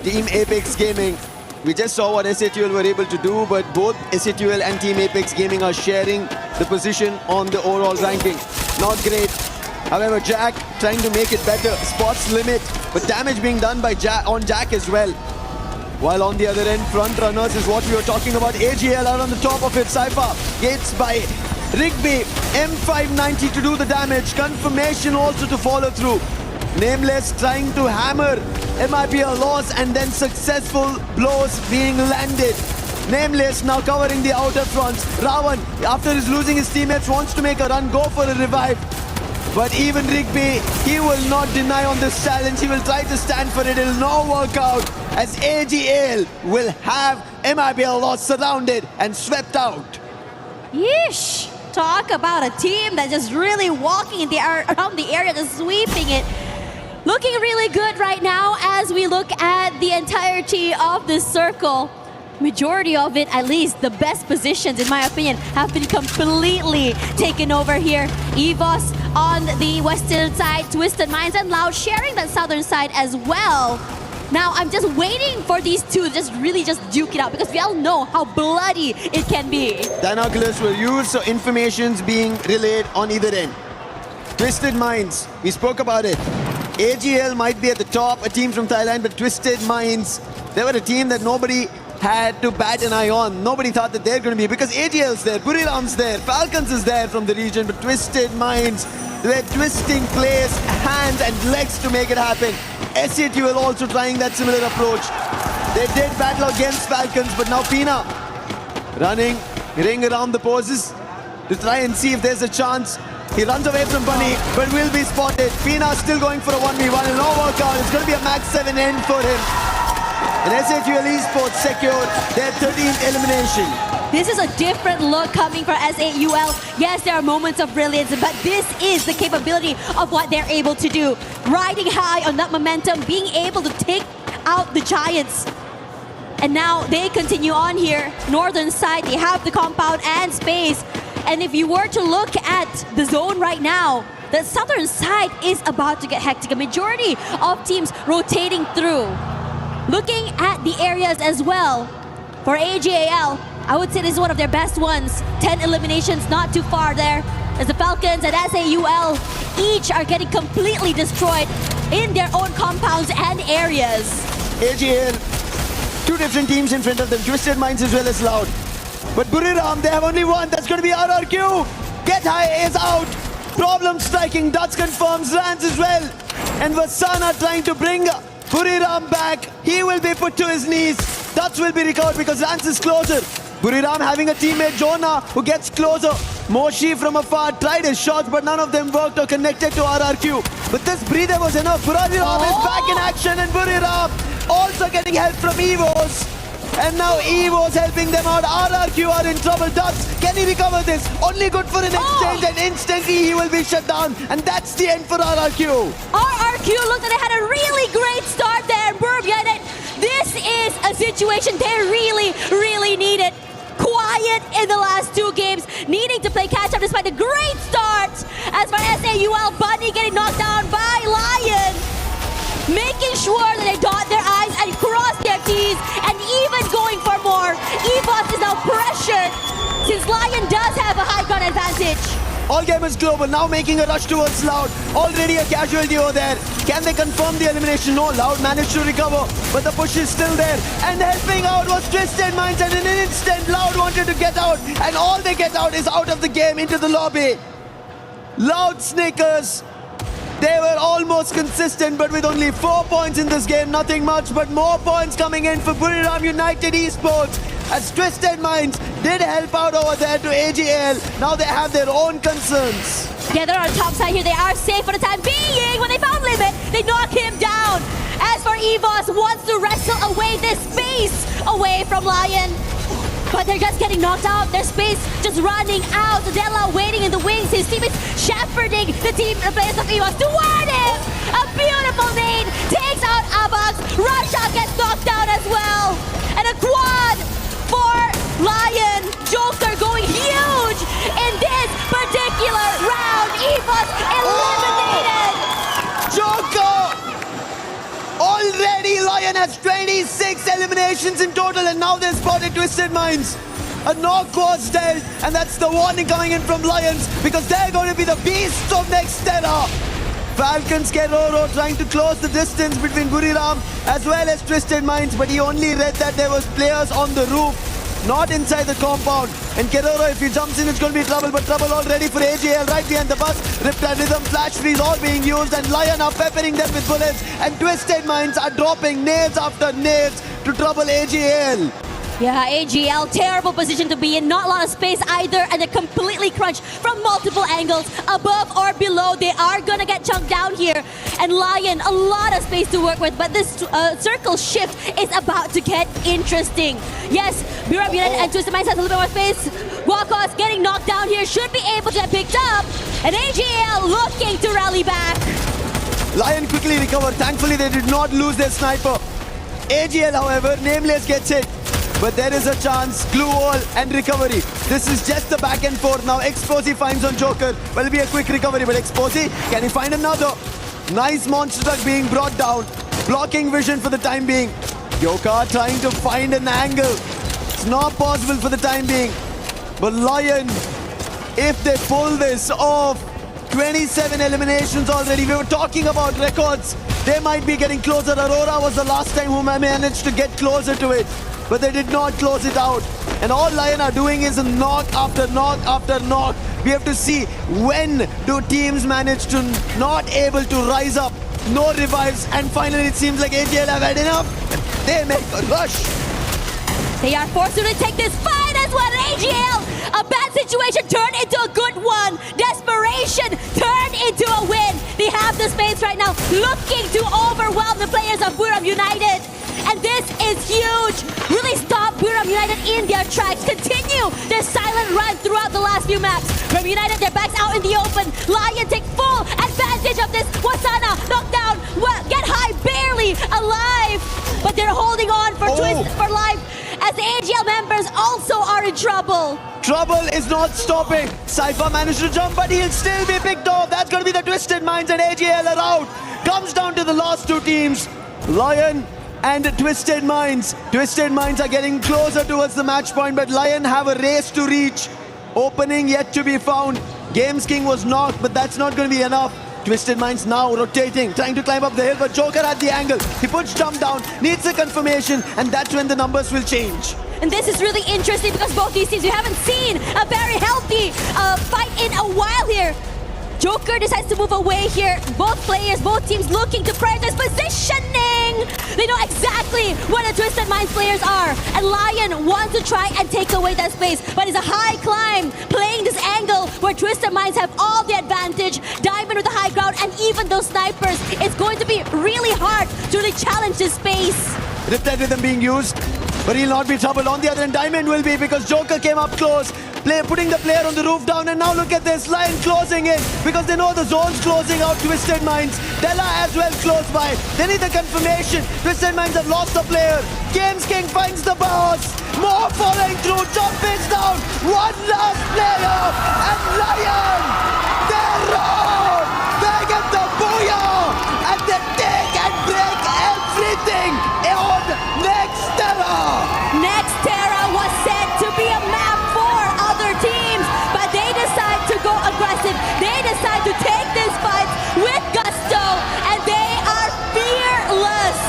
Team Apex Gaming. We just saw what ÇriŽeㅤ were able to do, but both ÇriŽeㅤ and Team Apex Gaming are sharing the position on the overall ranking. Not great. However, Jack trying to make it better. Spots limit, but damage being done by Jack as well. While on the other end, front runners is what we were talking about. AGL are on the top of it. Cypher gates by ÇriŽeㅤ. M590 to do the damage. Confirmation also to follow through. Nameless trying to hammer MIPL loss, and then successful blows being landed. Nameless now covering the outer fronts. Ravan, after he's losing his teammates, wants to make a run, go for a revive. But even ÇriŽeㅤ, he will not deny on this challenge. He will try to stand for it. It will not work out, as AGL will have MIPL loss surrounded and swept out. Yeesh! Talk about a team that's just really walking in the around the area, just sweeping it. Looking really good right now as we look at the entirety of this circle. Majority of it, at least the best positions in my opinion, have been completely taken over here. EVOS on the western side, Twisted Minds and Loud sharing that southern side as well. Now I'm just waiting for these two to really duke it out, because we all know how bloody it can be. Binoculars were used, so information's being relayed on either end. Twisted Minds, we spoke about it. AGL might be at the top, a team from Thailand, but Twisted Minds, they were a team that nobody had to bat an eye on. Nobody thought that they're going to be, because AGL's there, ÇriŽeㅤ's there, Falcons is there from the region, but Twisted Minds, they're twisting players, hands and legs to make it happen. ÇriŽeㅤ also trying that similar approach. They did battle against Falcons, but now Pina running, ring around the poses to try and see if there's a chance. He runs away from Bunny, but will be spotted. Pina still going for a 1v1, and no workout. It's going to be a max 7 end for him. And ÇriŽeㅤ Esports secured their 13th elimination. This is a different look coming for SAUL. Yes, there are moments of brilliance, but this is the capability of what they're able to do. Riding high on that momentum, being able to take out the Giants. And now they continue on here. Northern side, they have the compound and space. And if you were to look at the zone right now, the southern side is about to get hectic. A majority of teams rotating through. Looking at the areas as well, for AGAL, I would say this is one of their best ones. 10 eliminations, not too far there. As the Falcons and SAUL each are getting completely destroyed in their own compounds and areas. AGL, two different teams in front of them, Twisted Minds as well as Loud. But ÇriŽeㅤ, they have only one. That's going to be RRQ. Get High is out. Problem striking. Duts confirms. Rans as well. And Vasana trying to bring ÇriŽeㅤ back. He will be put to his knees. Duts will be recovered because Rans is closer. ÇriŽeㅤ having a teammate, Jonah, who gets closer. Moshi from afar tried his shots, but none of them worked or connected to RRQ. But this breather was enough. ÇriŽeㅤ is back in action, and ÇriŽeㅤ also getting help from EVOS. And now EVO's helping them out. RRQ are in trouble. Ducks, can he recover this? Only good for an exchange, and instantly he will be shut down. And that's the end for RRQ. RRQ looked like they had a really great start there. This is a situation they really, really needed. quiet in the last two games, needing to play catch up despite a great start. As for SAUL, Bunny getting knocked down by Lion, making sure that they dot their I's and cross their T's, and even going for more. EVOS is now pressured since Lion does have a high ground advantage. All Gamers Global now making a rush towards Loud. Already a casualty over there. Can they confirm the elimination? No, Loud managed to recover, but the push is still there. And helping out was Twisted Minds, and in an instant, Loud wanted to get out, and all they get out is out of the game into the lobby. Loud Snickers, they were almost consistent, but with only 4 points in this game, nothing much, but more points coming in for ÇriŽeㅤ United Esports, as Twisted Minds did help out over there to AGL. Now they have their own concerns. Yeah, they're on top side here. They are safe for the time being. When they found Limit, they knock him down. As for EVOS, wants to wrestle away this space away from Lion. But they're just getting knocked out. Their space just running out. Della waiting in the wings. His team is shepherding the players of EVOS toward him. A beautiful nade takes out Abax. Russia gets knocked out as well. And a quad for Lion. Joker going huge in this particular round. EVOS eliminated. Joker! Already Lion has 26 eliminations in total, and now they've spotted Twisted Minds. A knock was dealt, and that's the warning coming in from Lions, because they're going to be the beasts of next era. Falcons ÇriŽeㅤ trying to close the distance between ÇriŽeㅤ as well as Twisted Minds, but he only read that there was players on the roof, not inside the compound. And ÇriŽeㅤ, if he jumps in, it's going to be trouble, but trouble already for AGL right behind the bus. Riptide Rhythm, Flash Freeze all being used, and Lion are peppering them with bullets, and Twisted Minds are dropping nades after nades to trouble AGL. Yeah, AGL, terrible position to be in. Not a lot of space either, and they're completely crunched from multiple angles, above or below. They are gonna get chunked down here. And Lion, a lot of space to work with, but this circle shift is about to get interesting. Yes, ÇriŽeㅤ United and Twisted Minds has a little bit more space. Guakos getting knocked down here, should be able to get picked up. And AGL looking to rally back. Lion quickly recovered. Thankfully, they did not lose their sniper. AGL, however, Nameless gets hit. But there is a chance, glue wall and recovery. This is just the back and forth. Now Exposy finds on Joker. Will be a quick recovery, but Exposy, can he find another? Nice monster truck being brought down. Blocking vision for the time being. Joker trying to find an angle. It's not possible for the time being. But Lion, if they pull this off, 27 eliminations already. We were talking about records. They might be getting closer. Aurora was the last time who managed to get closer to it, but they did not close it out. And all Lion are doing is a knock after knock after knock. We have to see when do teams manage to not able to rise up. No revives, and finally it seems like AGL have had enough. They make a rush. They are forced to take this fight as well. AGL, a bad situation turned into a good one. Desperation turned into a win. They have the space right now, looking to overwhelm the players of ÇriŽeㅤ United. And this is huge. Really stop ÇriŽeㅤ United in their tracks. Continue their silent run throughout the last few maps. ÇriŽeㅤ United, their backs out in the open. Lion take full advantage of this. Wasana knocked down. Get high, barely alive. But they're holding on for for life, as the AGL members also are in trouble. Trouble is not stopping. Cypher managed to jump, but he'll still be picked off. That's going to be the Twisted Minds, and AGL are out. Comes down to the last two teams. Lion and Twisted Minds. Twisted Minds are getting closer towards the match point, but Lion have a race to reach. Opening yet to be found. Games King was knocked, but that's not going to be enough. Twisted Minds now rotating, trying to climb up the hill, but Joker at the angle. He puts jump down, needs a confirmation, and that's when the numbers will change. And this is really interesting because both these teams, we haven't seen a very healthy fight in a while here. Joker decides to move away here. Both players, both teams looking to prioritize positioning. They know exactly where the Twisted Minds players are. And Lion wants to try and take away that space. But it's a high climb, playing this angle where Twisted Minds have all the advantage. Diamond with the high ground, and even those snipers. It's going to be really hard to really challenge this space. Riptide Rhythm being used. but he'll not be troubled. On the other end, Diamond will be, because Joker came up close, putting the player on the roof down, and now look at this, Lion closing in, because they know the zone's closing out. Twisted Minds, Della as well close by. They need the confirmation. Twisted Minds have lost the player. Games King finds the boss. More following through, jump is down. One last player, and Lion, they roll. They get the booyah, and they take and break everything on Nextera. Nextera was said to be a map for other teams, but they decide to go aggressive. They decide to take this fight with gusto, and they are fearless.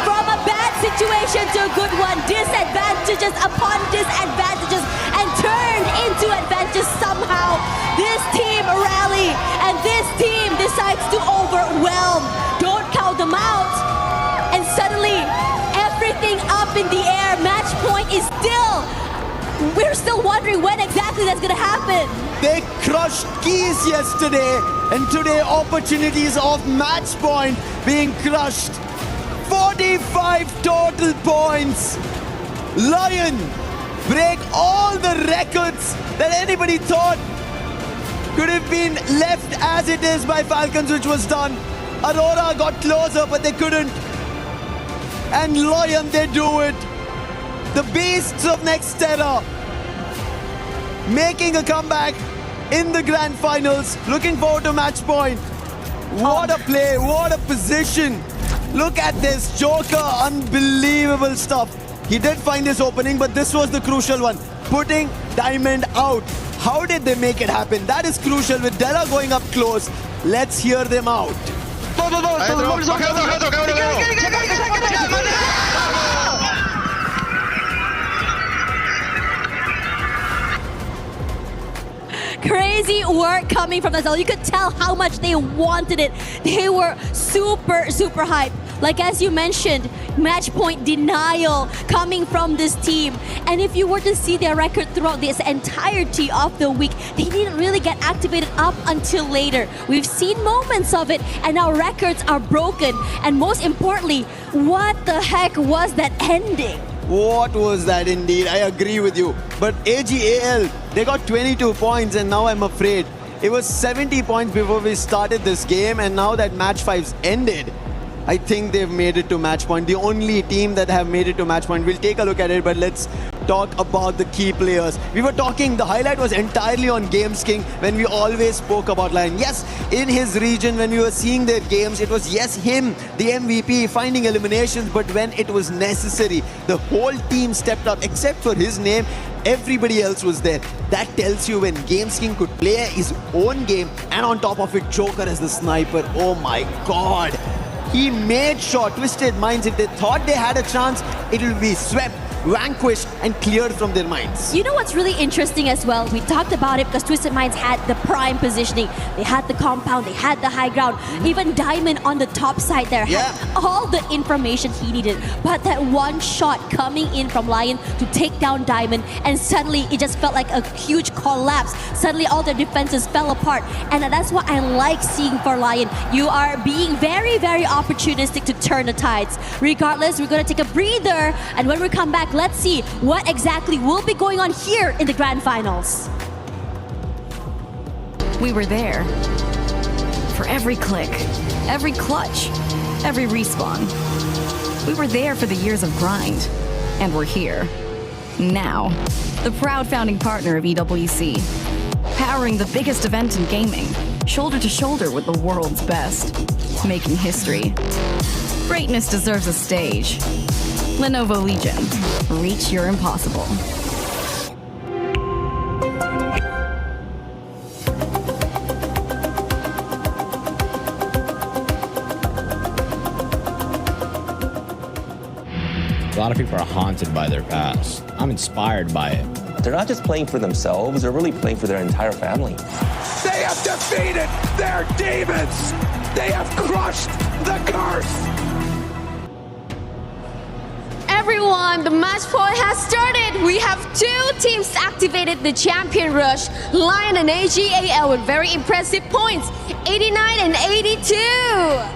From a bad situation to a good one, disadvantages upon disadvantages, and turned into advantages somehow. This team rally, and this team decides to overwhelm. Don't count them out. And suddenly, everything up in the air. Match point is still, we're still wondering when exactly that's gonna happen. They crushed Keys yesterday, and today opportunities of match point being crushed. 45 total points. Lion break all the records that anybody thought could have been left as it is by Falcons, which was done. Aurora got closer, but they couldn't. And Lion, they do it. The beasts of Nextera making a comeback in the grand finals. Looking forward to match point. What a play, what a position. Look at this, Joker, unbelievable stuff. He did find his opening, but this was the crucial one. Putting Diamond out. How did they make it happen? That is crucial with Della going up close. Let's hear them out. Crazy work coming from the zone. You could tell how much they wanted it. They were super hyped. Like as you mentioned, match point denial coming from this team. And if you were to see their record throughout this entirety of the week, they didn't really get activated up until later. We've seen moments of it, and now records are broken. And most importantly, what the heck was that ending? What was that indeed? I agree with you. But AGAL, they got 22 points, and now I'm afraid. It was 70 points before we started this game, and now that match 5's ended, I think they've made it to match point. The only team that have made it to match point. We'll take a look at it, but let's talk about the key players. We were talking, the highlight was entirely on Games King when we always spoke about Lion. Yes, in his region, when we were seeing their games, it was yes, him, the MVP, finding eliminations, but when it was necessary, the whole team stepped up, except for his name. Everybody else was there. That tells you when Games King could play his own game, and on top of it, Joker as the sniper. Oh my God. He made sure Twisted Minds, if they thought they had a chance, it will be swept, vanquished, and cleared from their minds. You know what's really interesting as well? We talked about it because Twisted Minds had the prime positioning. They had the compound, they had the high ground. Even Diamond on the top side there had all the information he needed. But that one shot coming in from Lion to take down Diamond, and suddenly it just felt like a huge collapse. Suddenly all their defenses fell apart. And that's what I like seeing for Lion. You are being very opportunistic to turn the tides. Regardless, we're going to take a breather, and when we come back, let's see what exactly will be going on here in the grand finals. We were there for every click, every clutch, every respawn. We were there for the years of grind, and we're here now. The proud founding partner of EWC, powering the biggest event in gaming, shoulder to shoulder with the world's best, making history. Greatness deserves a stage. Lenovo Legion, reach your impossible. A lot of people are haunted by their past. I'm inspired by it. They're not just playing for themselves, they're really playing for their entire family. They have defeated their demons! They have crushed the curse! Everyone, the match point has started. We have two teams activated the champion rush. Lion and AGAL with very impressive points. 89 and 82.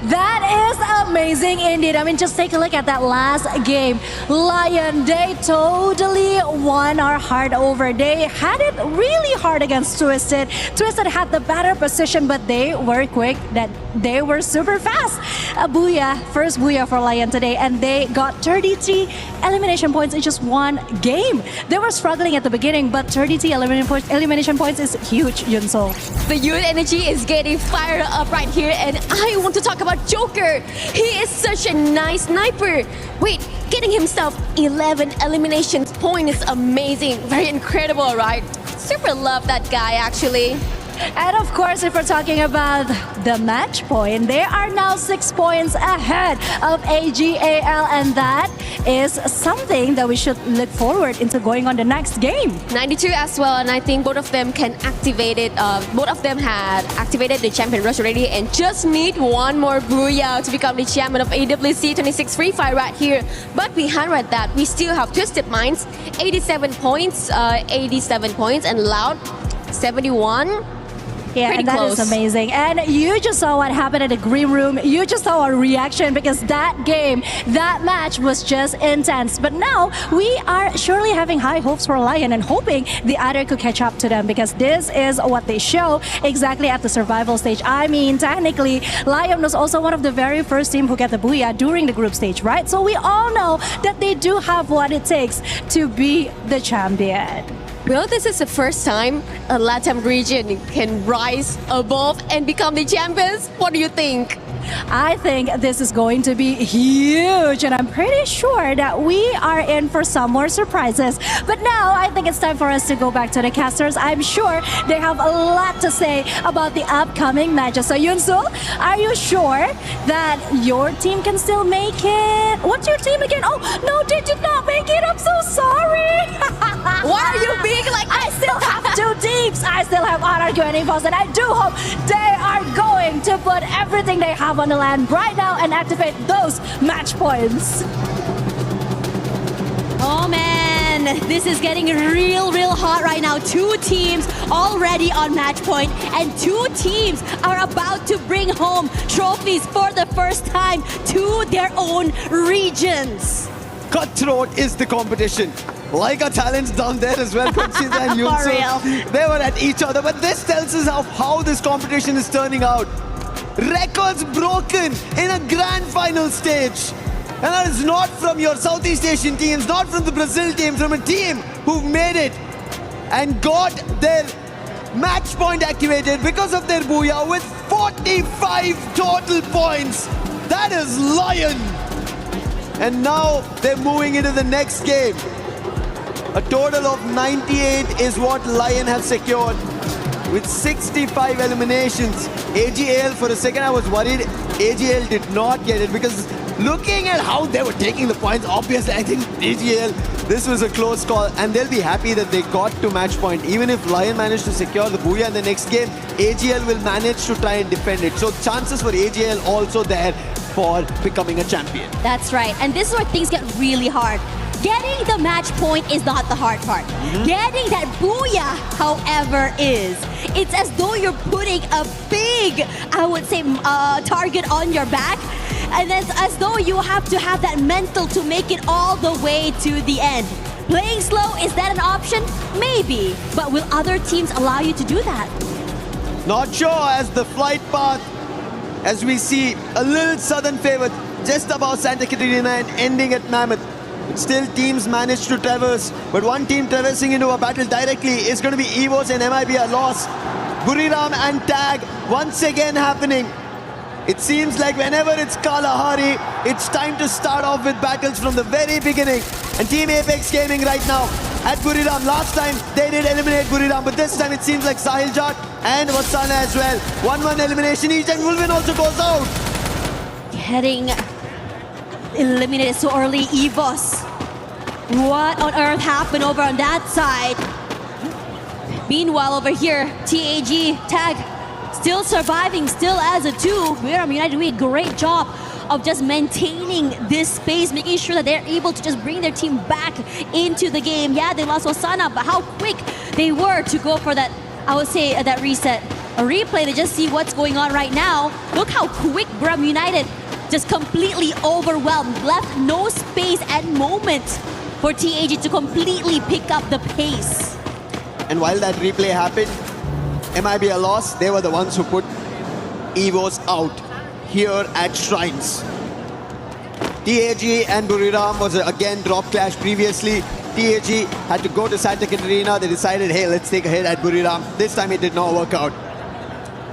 That is amazing indeed. I mean, just take a look at that last game. Lion, they totally won our heart over. They had it really hard against Twisted. Twisted had the better position, but they were quick. That they were super fast. A booyah, first booyah for Lion today, and they got 33 elimination points in just one game. They were struggling at the beginning, but 33 elimination points is huge, Yunsol. The youth energy is getting fired up right here, and I want to talk about Joker. He is such a nice sniper. Wait, getting himself 11 elimination points is amazing. Very incredible, right? Super love that guy, actually. And of course, if we're talking about the match point, they are now 6 points ahead of AGAL, and that is something that we should look forward into going on the next game. 92 as well, and I think both of them can activate it. Both of them had activated the champion rush already and just need one more booyah to become the champion of AWC 26 Free Fire right here. But behind right that, we still have Twisted Minds, 87 points, and Loud, 71. Yeah, Pretty and that close. is amazing. And you just saw what happened in the green room. You just saw our reaction because that game, that match was just intense. But now we are surely having high hopes for Lion and hoping the other could catch up to them, because this is what they show exactly at the survival stage. I mean, technically, Lion was also one of the very first team who get the booyah during the group stage, right? So we all know that they do have what it takes to be the champion. Well, this is the first time a LATAM region can rise above and become the champions. What do you think? I think this is going to be huge, and I'm pretty sure that we are in for some more surprises. But now I think it's time for us to go back to the casters. I'm sure they have a lot to say about the upcoming matches. So Yunsul, are you sure that your team can still make it? What's your team again? Oh, no, they did not make it. I'm so sorry. Why are you being like I still have 2 teams. I still have RRQ and EVOS, and I do hope they are going to put everything they have on the land right now and activate those match points. Oh man, this is getting real hot right now. 2 teams already on match point, and 2 teams are about to bring home trophies for the first time to their own regions. Cutthroat is the competition. Like our talents down there as well, Conchita and Yunsul. They were at each other, but this tells us how this competition is turning out. Records broken in a grand final stage. And that is not from your Southeast Asian teams, not from the Brazil team, from a team who've made it and got their match point activated because of their booyah with 45 total points. That is Lion. And now they're moving into the next game. A total of 98 is what Lion have secured with 65 eliminations. AGL, for a second I was worried AGL did not get it, because looking at how they were taking the points, obviously I think AGL, this was a close call, and they'll be happy that they got to match point. Even if Lion managed to secure the booyah in the next game, AGL will manage to try and defend it. So chances for AGL also there for becoming a champion. That's right, and this is where things get really hard. Getting the match point is not the hard part. Getting that booyah, however, is. It's as though you're putting a big, I would say, target on your back. And it's as though you have to have that mental to make it all the way to the end. Playing slow, is that an option? Maybe. But will other teams allow you to do that? Not sure, as the flight path, as we see a little southern favor just above Santa Catarina and ending at Mammoth. Still, teams manage to traverse, but one team traversing into a battle directly is going to be EVOS and MIB a loss. Buriram and Tag once again happening. It seems like whenever it's Kalahari, it's time to start off with battles from the very beginning. And Team Apex Gaming right now at Buriram. Last time they did eliminate Buriram, but this time it seems like Sahil Jat and Wasana as well. 1-1 elimination each, and Wolvin also goes out. Getting eliminated so early, EVOS. What on earth happened over on that side? Meanwhile, over here, TAG, Tag, still surviving, still as a 2. Buriram United doing a great job of just maintaining this space, making sure that they're able to just bring their team back into the game. Yeah, they lost Osana, but how quick they were to go for that, I would say, that reset. a replay to just see what's going on right now. Look how quick Brum United just completely overwhelmed, left no space and moment for TAG to completely pick up the pace. And while that replay happened, MIB a loss. They were the ones who put Evos out here at Shrines. TAG and Buriram was again drop clash previously. TAG had to go to Santa Catarina. They decided, hey, let's take a hit at Buriram. This time it did not work out.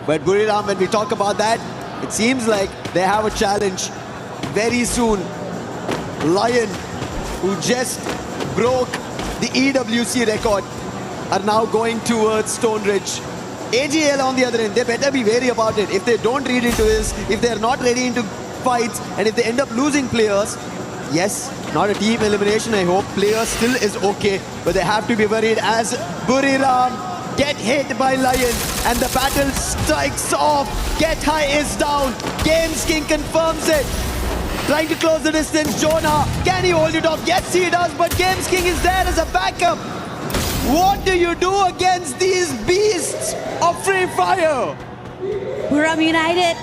But Buriram, when we talk about that, it seems like they have a challenge very soon. Lion, who just broke the EWC record, are now going towards Stone Ridge. AGL on the other end, they better be wary about it. If they don't read into this, if they're not ready into fights, and if they end up losing players, yes, not a team elimination, I hope. Players still is okay, but they have to be worried as Buriram get hit by Lion, and the battle strikes off. Get High is down. Games King confirms it. Trying to close the distance, Jonah. Can he hold it off? Yes, he does, but Games King is there as a backup. What do you do against these beasts of Free Fire? Buriram United,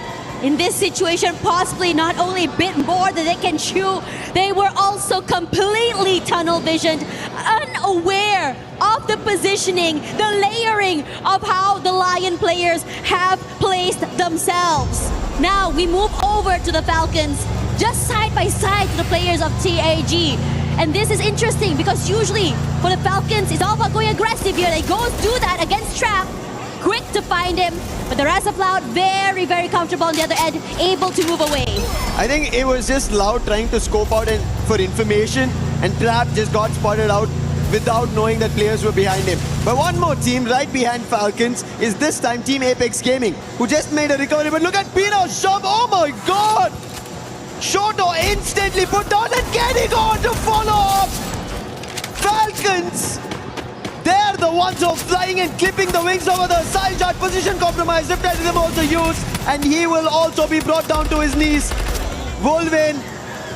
in this situation, possibly not only a bit more than they can chew, they were also completely tunnel visioned, unaware of the positioning, the layering of how the Lion players have placed themselves. Now we move over to the Falcons, just side by side to the players of TAG. And this is interesting because usually for the Falcons, it's all about going aggressive here. They go do that against Trap, quick to find him. But the rest of Loud, very, very comfortable on the other end, able to move away. I think it was just Loud trying to scope out for information, and Trap just got spotted out without knowing that players were behind him. But one more team right behind Falcons is this time Team Apex Gaming, who just made a recovery. But look at Pino's shove. Oh my god! Shoto instantly put down and getting on to follow up. Falcons, they're the ones who are flying and clipping the wings over the side shot. Position compromise. Riptide also used, and he will also be brought down to his knees. Wolvin,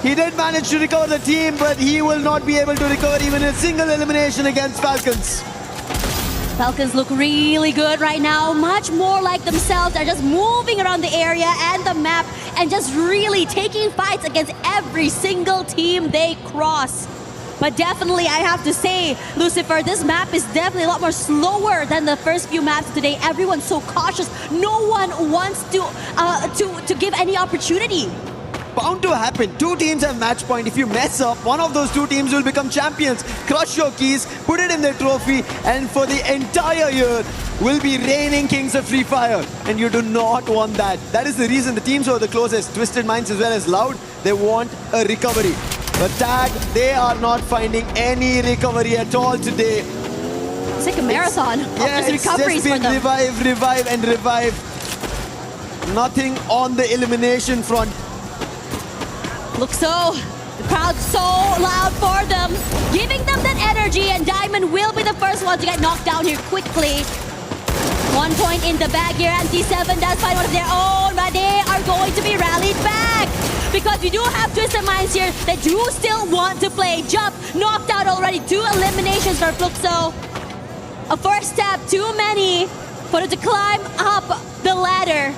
he did manage to recover the team, but he will not be able to recover even a single elimination against Falcons. Falcons look really good right now, much more like themselves. They're just moving around the area and the map and just really taking fights against every single team they cross. But definitely, I have to say, Lucifer, this map is definitely a lot more slower than the first few maps today. Everyone's so cautious. No one wants to give any opportunity. Bound to happen. Two teams have match point. If you mess up, one of those two teams will become champions. Crush your keys, put it in their trophy, and for the entire year will be reigning kings of Free Fire. And you do not want that. That is the reason the teams who are the closest, Twisted Minds as well as Loud, they want a recovery. But Tag, they are not finding any recovery at all today. It's like a marathon of just recoveries for them. Revive, and revive. Nothing on the elimination front. Look so, the crowd's so loud for them, giving them that energy, and Diamond will be the first one to get knocked down here quickly. 1 point in the bag here, and T7 does find one of their own, but they are going to be rallied back. Because we do have Twisted Minds here that do still want to play. Jump, knocked out already, 2 eliminations for Fluxo. A first step, too many for them to climb up the ladder.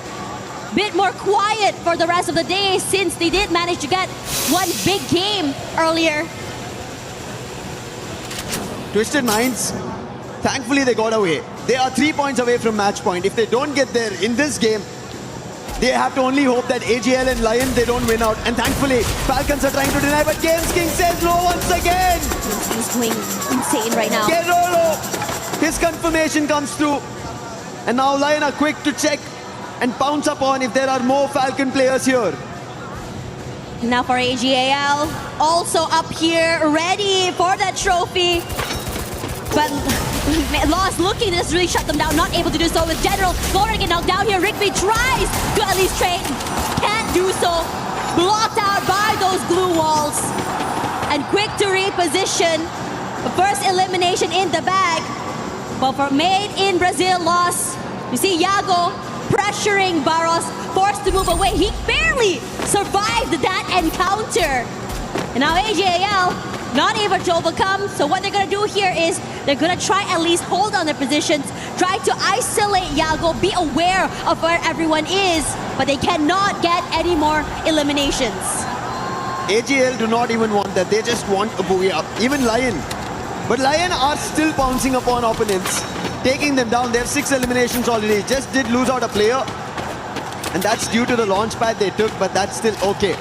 Bit more quiet for the rest of the day since they did manage to get one big game earlier. Twisted Minds, thankfully they got away. They are 3 points away from match point. If they don't get there in this game, they have to only hope that AGL and Lion, they don't win out. And thankfully, Falcons are trying to deny, but Games King says no once again. He's going insane right now. Kerolo, his confirmation comes through. And now Lion are quick to check and pounce upon if there are more Falcon players here. Now for AGAL, also up here, ready for that trophy. But Lost looking to just really shut them down, not able to do so with General. Going to get knocked down here. Rigby tries to at least trade, can't do so. Blocked out by those glue walls. And quick to reposition. First elimination in the bag. But for Made in Brazil loss, you see Yago pressuring Barros, forced to move away. He barely survived that encounter. And now AGAL not able to overcome. So what they're going to do here is They're gonna try at least hold on their positions, try to isolate Yago, be aware of where everyone is, but they cannot get any more eliminations. AGL do not even want that. They just want a booyah. Even Lion. But Lion are still pouncing upon opponents, taking them down. They have 6 eliminations already. Just did lose out a player. And that's due to the launch pad they took, but that's still okay.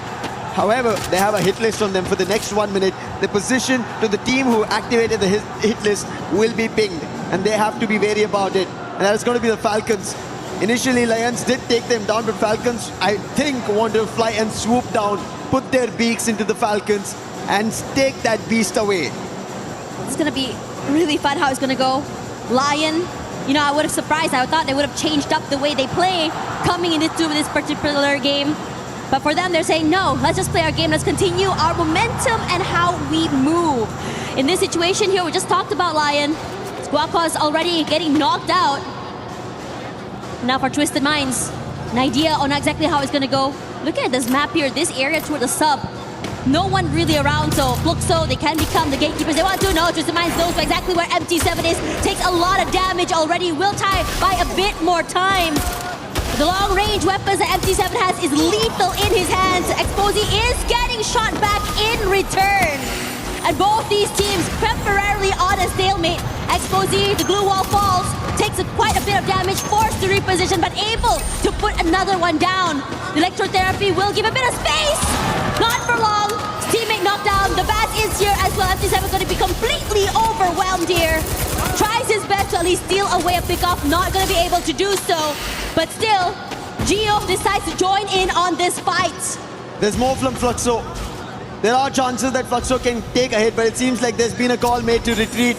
However, they have a hit list on them for the next 1 minute. The position to the team who activated the hit list will be pinged. And they have to be wary about it. And that's going to be the Falcons. Initially, Lions did take them down, but Falcons, I think, want to fly and swoop down, put their beaks into the Falcons, and take that beast away. It's gonna be really fun how it's gonna go. Lion, you know, I would have surprised. I thought they would have changed up the way they play coming into this particular game. But for them, they're saying, no, let's just play our game. Let's continue our momentum and how we move. In this situation here, we just talked about Lion. Squawka's already getting knocked out. Now for Twisted Minds, an idea on exactly how it's gonna go. Look at this map here, this area toward the sub. No one really around, so Fluxo, they can become the gatekeepers. They want to know. Twisted Minds knows exactly where MT7 is. Takes a lot of damage already. Will tie by a bit more time. The long-range weapons that MT7 has is lethal in his hands. Exposé is getting shot back in return. And both these teams temporarily on a stalemate. Exposé, the glue wall falls, takes quite a bit of damage, forced to reposition, but able to put another one down. The electrotherapy will give a bit of space. Not for long. Teammate knocked down. The bat is here as well. MT7 going to be completely overwhelmed here. Tries his best to at least steal away a pickoff. Not going to be able to do so. But still, Geo decides to join in on this fight. There's more from Fluxo. There are chances that Fluxo can take a hit, but it seems like there's been a call made to retreat,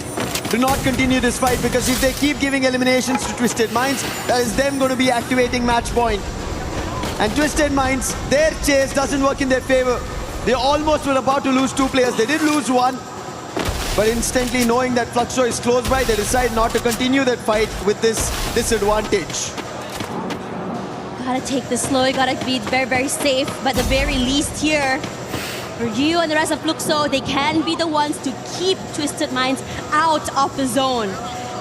to not continue this fight, because if they keep giving eliminations to Twisted Minds, that is them going to be activating match point. And Twisted Minds, their chase doesn't work in their favor. They almost were about to lose 2 players. They did lose 1, but instantly knowing that Fluxo is close by, they decide not to continue that fight with this disadvantage. Gotta take this slow, you gotta be very, very safe. But the very least here, for you and the rest of Fluxo, they can be the ones to keep Twisted Minds out of the zone.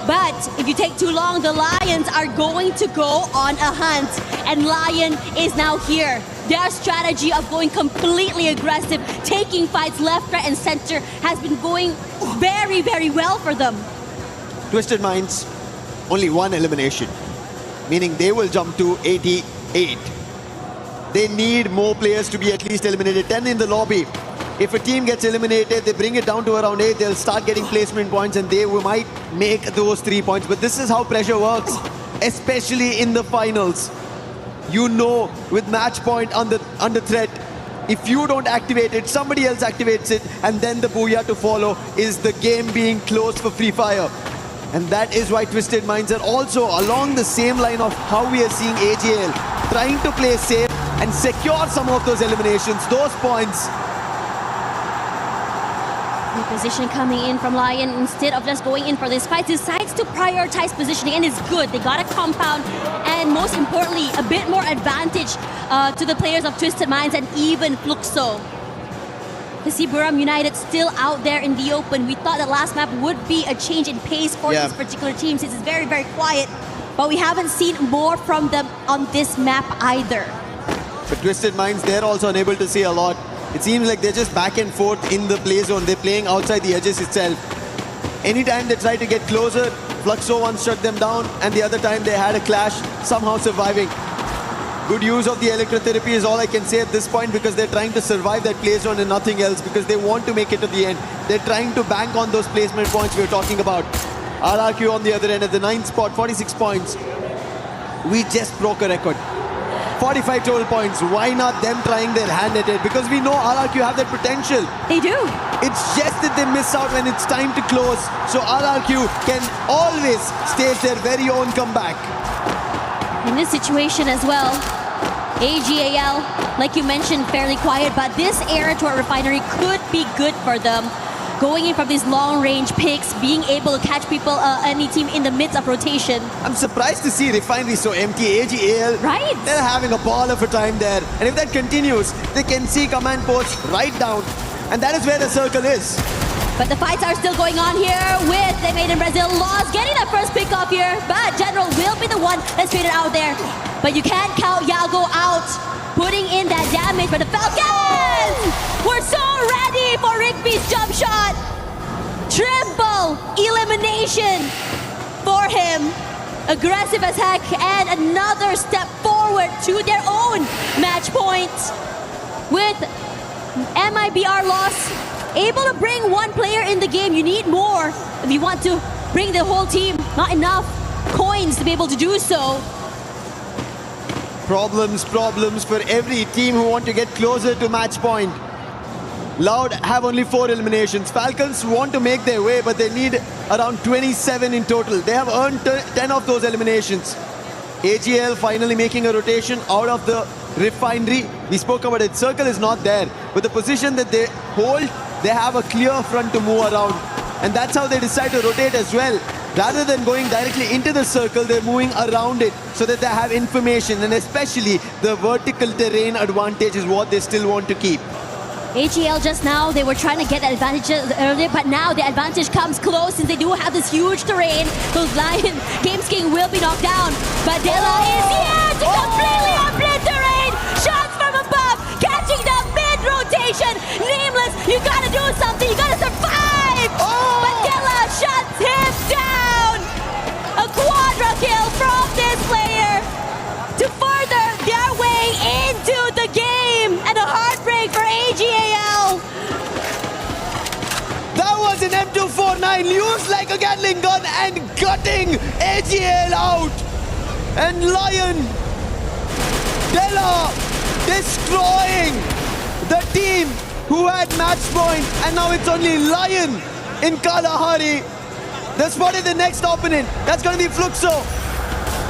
But if you take too long, the Lions are going to go on a hunt. And Lion is now here. Their strategy of going completely aggressive, taking fights left, right, and center has been going very, very well for them. Twisted Minds, only 1 elimination, meaning they will jump to 88. They need more players to be at least eliminated. 10 in the lobby. If a team gets eliminated, they bring it down to around 8, they'll start getting placement points and they might make those 3 points. But this is how pressure works, especially in the finals. You know, with match point under threat, if you don't activate it, somebody else activates it, and then the booyah to follow is the game being closed for Free Fire. And that is why Twisted Minds are also along the same line of how we are seeing AGL, trying to play safe and secure some of those eliminations, those points. Position coming in from Lion, instead of just going in for this fight, decides to prioritize positioning, and it's good. They got a compound, and most importantly, a bit more advantage to the players of Twisted Minds and even Fluxo. To see Buram United still out there in the open. We thought that last map would be a change in pace for this particular team since it's very, very quiet, but we haven't seen more from them on this map either. But Twisted Minds, they're also unable to see a lot. It seems like they're just back and forth in the play zone. They're playing outside the edges itself. Anytime they try to get closer, Fluxo once shut them down, and the other time they had a clash, somehow surviving. Good use of the electrotherapy is all I can say at this point, because they're trying to survive that play zone and nothing else, because they want to make it to the end. They're trying to bank on those placement points we were talking about. RRQ on the other end at the 9th spot, 46 points. We just broke a record. 45 total points. Why not them trying their hand at it? Because we know RRQ have that potential. They do. It's just that they miss out when it's time to close. So RRQ can always stage their very own comeback. In this situation as well, AGAL, like you mentioned, fairly quiet, but this era to our refinery could be good for them. Going in from these long-range picks, being able to catch people, any team in the midst of rotation. I'm surprised to see refinery so empty. AGAL, right? They're having a ball of a time there. And if that continues, they can see command posts right down. And that is where the circle is. But the fights are still going on here with the Made in Brazil Laws getting the first pick off here. But General will be the one that's faded out there. But you can't count Yago out, putting in that damage. But the Falcons were so ready for Rigby's jump shot. Triple elimination for him. Aggressive as heck and another step forward to their own match point. With MIBR Loss able to bring one player in the game, you need more if you want to bring the whole team. Not enough coins to be able to do so. Problems for every team who want to get closer to match point. Loud have only 4 eliminations. Falcons want to make their way, but they need around 27 in total. They have earned 10 of those eliminations. AGL finally making a rotation out of the refinery. We spoke about it. Circle is not there. But the position that they hold, they have a clear front to move around. And that's how they decide to rotate as well. Rather than going directly into the circle, they're moving around it so that they have information. And especially the vertical terrain advantage is what they still want to keep. AGL just now, they were trying to get the advantage earlier, but now the advantage comes close since they do have this huge terrain. Those Lion Games King will be knocked down, but Dela is here to completely obliterate. Shots from above, catching the mid-rotation. Nameless, you gotta do something, you gotta survive! But Dela shuts him down! A quadra kill from this player to further their way into the game, and a heartbreak for AGAL. That was an M249 used like a Gatling gun and gutting AGL out. And Lion, Dela destroying the team who had match point, and now it's only Lion in Kalahari. They spotted the next opponent. That's going to be Fluxo.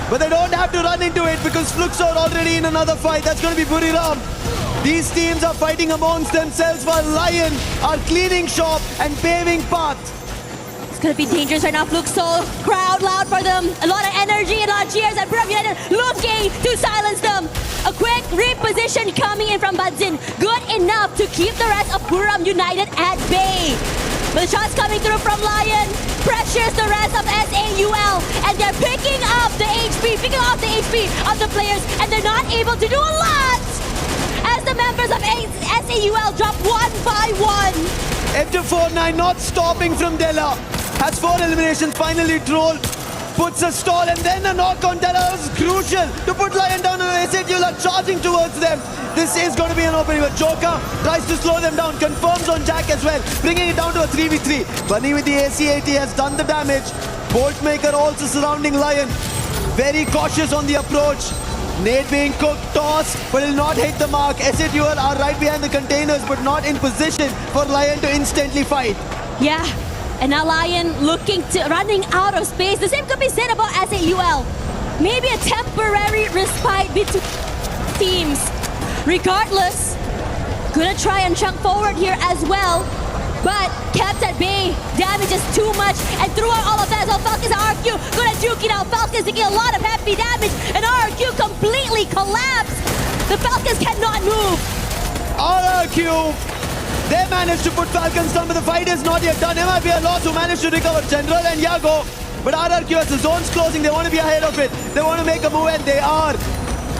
But they don't have to run into it because Fluxo are already in another fight. That's going to be ÄriŽeㅤ. These teams are fighting amongst themselves while Lion are cleaning shop and paving path. It's going to be dangerous right now. Fluxo, crowd loud for them. A lot of energy, a lot of cheers, and Buram United looking to silence them. A quick reposition coming in from Budzin. Good enough to keep the rest of Buram United at bay. But the shots coming through from Lion pressures the rest of SAUL, and they're picking up the HP of the players, and they're not able to do a lot as the members of SAUL drop one by one. M249 not stopping from Dela. Has 4 eliminations, finally troll. Puts a stall and then a knock on Dela was crucial to put Lion down, and SAUL are charging towards them. This is going to be an opening, but Joker tries to slow them down, confirms on Jack as well, bringing it down to a 3v3. Bunny with the ACAT has done the damage. Boltmaker also surrounding Lion. Very cautious on the approach. Nade being cooked, tossed, but will not hit the mark. SAUL are right behind the containers, but not in position for Lion to instantly fight. Yeah, and now Lion running out of space. The same could be said about SAUL. Maybe a temporary respite between teams. Regardless, gonna try and chunk forward here as well, but kept at bay. Damage is too much, and throughout all of that as well, Falcons and RRQ gonna juke it out. Falcons taking a lot of heavy damage, and RRQ completely collapsed. The Falcons cannot move. RRQ, they managed to put Falcons down, but the fight is not yet done. MIBR Loss who managed to recover General and Yago, but RRQ as the zone's closing, they want to be ahead of it. They want to make a move, and they are.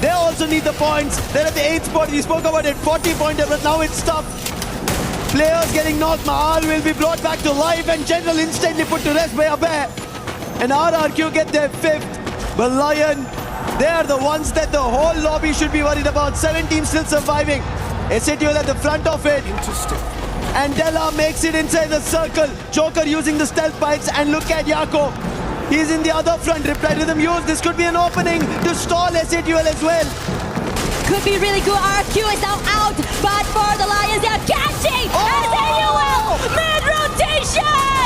They also need the points. They're at the 8th spot. We spoke about it, 40-pointer, but now it's tough. Players getting knocked. Mahal will be brought back to life, and General instantly put to rest by Abhay. And RRQ get their 5th. But Lion, they are the ones that the whole lobby should be worried about. 7 teams still surviving. SAUL at the front of it. Interesting. And Dela makes it inside the circle. Joker using the stealth bites, and look at Yako. He's in the other front. Reply to them use. This could be an opening to stall SAUL as well. Could be really good. RRQ is now out, but for the Lions, they are catching SAUL mid-rotation.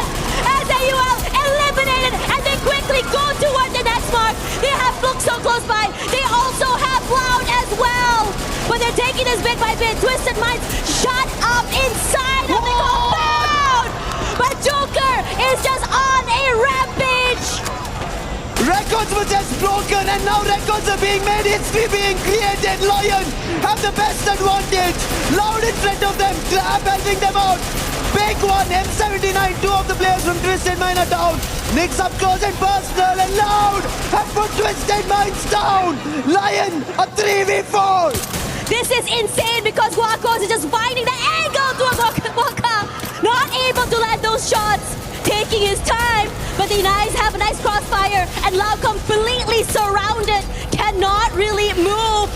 SAUL eliminated, and they quickly go toward the next mark. They have Fluxo close by. They also have Loud as well, but they're taking this bit by bit. Twisted Minds shut up inside of the compound, but Joker is just on a rampage. Records were just broken, and now records are being made. History being created. Lion have the best advantage. Loud in front of them. Grab helping them out. Big one, M79, two of the players from Twisted Mind are down. Nyx up close and personal and Loud have put Twisted Minds down. Lion, a 3v4. This is insane because Guacos is just finding the angle to Waka. Not able to land those shots. Taking his time, but the Knights have a nice crossfire and Loud completely surrounded. Cannot really move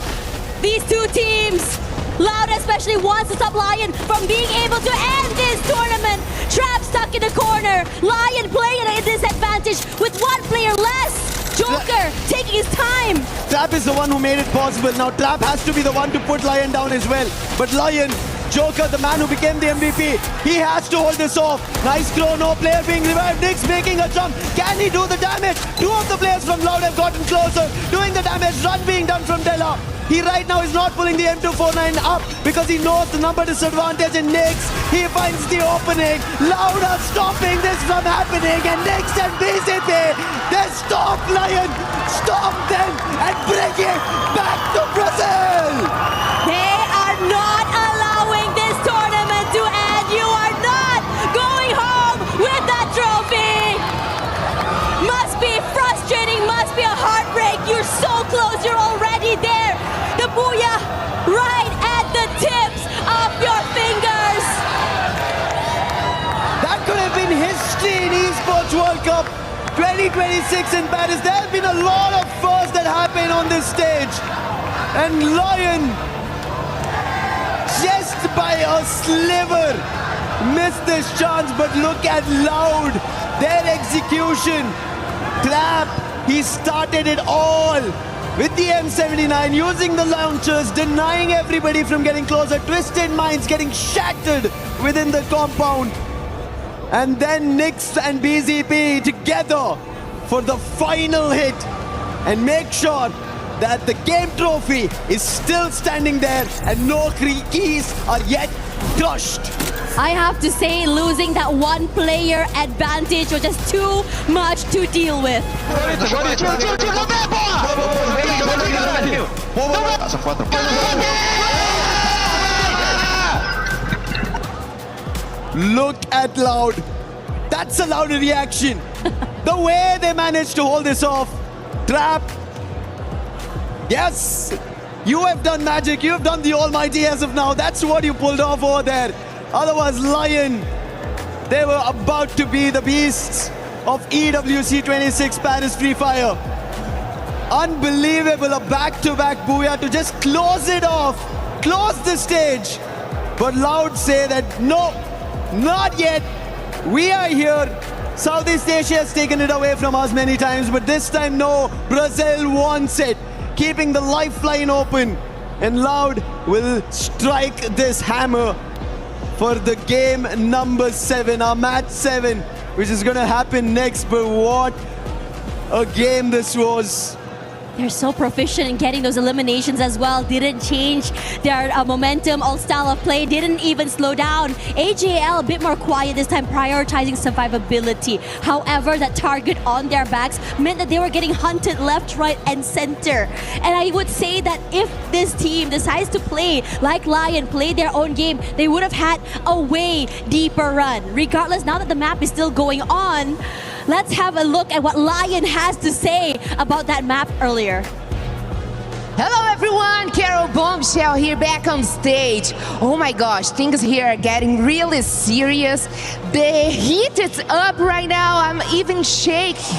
these two teams. Loud especially wants to stop Lion from being able to end this tournament. Trap stuck in the corner. Lion playing at a disadvantage with one player less. Joker taking his time. Trap is the one who made it possible. Now Trap has to be the one to put Lion down as well. But Lion, Joker, the man who became the MVP, he has to hold this off. Nice throw, no player being revived. Nyx making a jump. Can he do the damage? Two of the players from Loud have gotten closer, doing the damage. Run being done from Della. He right now is not pulling the M249 up because he knows the number disadvantage in Nyx. He finds the opening. Loud are stopping this from happening, and Nyx and BCP, they stop Lion, stop them, and bring it back to Brazil. They are not allowing this tournament to end. You are not going home with that trophy. Must be frustrating, must be a heartbreak. You're so close, you're already there. The booyah right at the tips of your fingers. That could have been history in Esports World Cup 2026 in Paris. There have been a lot of firsts that happen on this stage. And Lion, just by a sliver, missed this chance. But look at Loud, their execution. Trap, he started it all with the M79, using the launchers, denying everybody from getting closer. Twisted Minds getting shattered within the compound. And then Nyx and BZP together for the final hit and make sure that the game trophy is still standing there and no keys are yet crushed. I have to say, losing that one player advantage was just too much to deal with. Look at Loud. That's a Loud reaction. The way they managed to hold this off. Trap. Yes, you have done magic. You have done the almighty as of now. That's what you pulled off over there. Otherwise, Lion, they were about to be the beasts of EWC 26 Paris Free Fire. Unbelievable, a back-to-back booyah to just close it off, close the stage. But Loud say that no, not yet. We are here. Southeast Asia has taken it away from us many times, but this time no, Brazil wants it, keeping the lifeline open. And Loud will strike this hammer for the game number 7, our match 7, which is going to happen next. But what a game this was. They're so proficient in getting those eliminations as well. Didn't change their momentum or style of play. Didn't even slow down. AJL a bit more quiet this time, prioritizing survivability. However, that target on their backs meant that they were getting hunted left, right, and center. And I would say that if this team decides to play like Lion, play their own game, they would have had a way deeper run. Regardless, now that the map is still going on, let's have a look at what Lion has to say about that map earlier. Hello everyone, Carol Bombshell here back on stage. Oh my gosh, things here are getting really serious. The heat is up right now, I'm even shaking.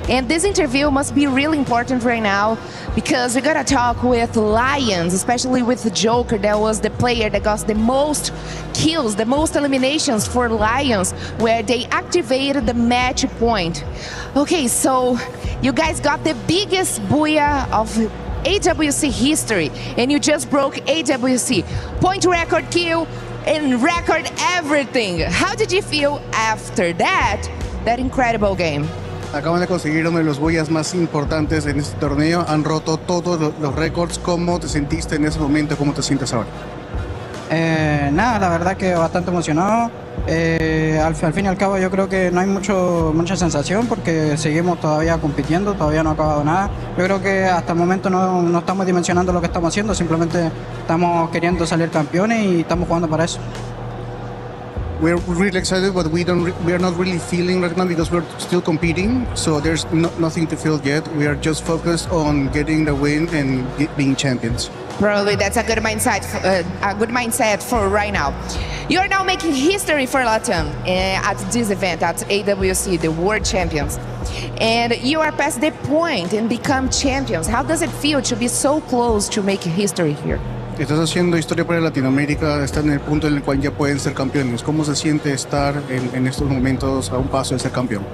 And this interview must be really important right now because we gotta talk with Lions, especially with the Joker. That was the player that got the most kills, the most eliminations for Lions, where they activated the match point. Okay, so you guys got the biggest booyah of AWC history, and you just broke AWC point record, kill, and record everything. How did you feel after that incredible game? Acaban de conseguir uno de los boyas más importantes en este torneo. Han roto todos los récords. ¿Cómo te sentiste en ese momento? ¿Cómo te sientes ahora? Nada, la verdad que bastante emocionado. Al fin y al cabo yo creo que no hay mucha sensación porque seguimos todavía compitiendo, todavía no ha acabado nada. Yo creo que hasta el momento no estamos dimensionando lo que estamos haciendo, simplemente estamos queriendo salir campeones y estamos jugando para eso. We're really excited, but we are not really feeling right now because we're still competing. So there's nothing to feel yet. We are just focused on getting the win and being champions. Probably that's a good mindset for right now. You are now making history for Latam at this event at AWC, the World Champions. And you are past the point and become champions. How does it feel to be so close to making history here? Estás haciendo historia para Latinoamérica, estás en el punto en el cual ya pueden ser campeones. ¿Cómo se siente estar en estos momentos a un paso de ser campeón?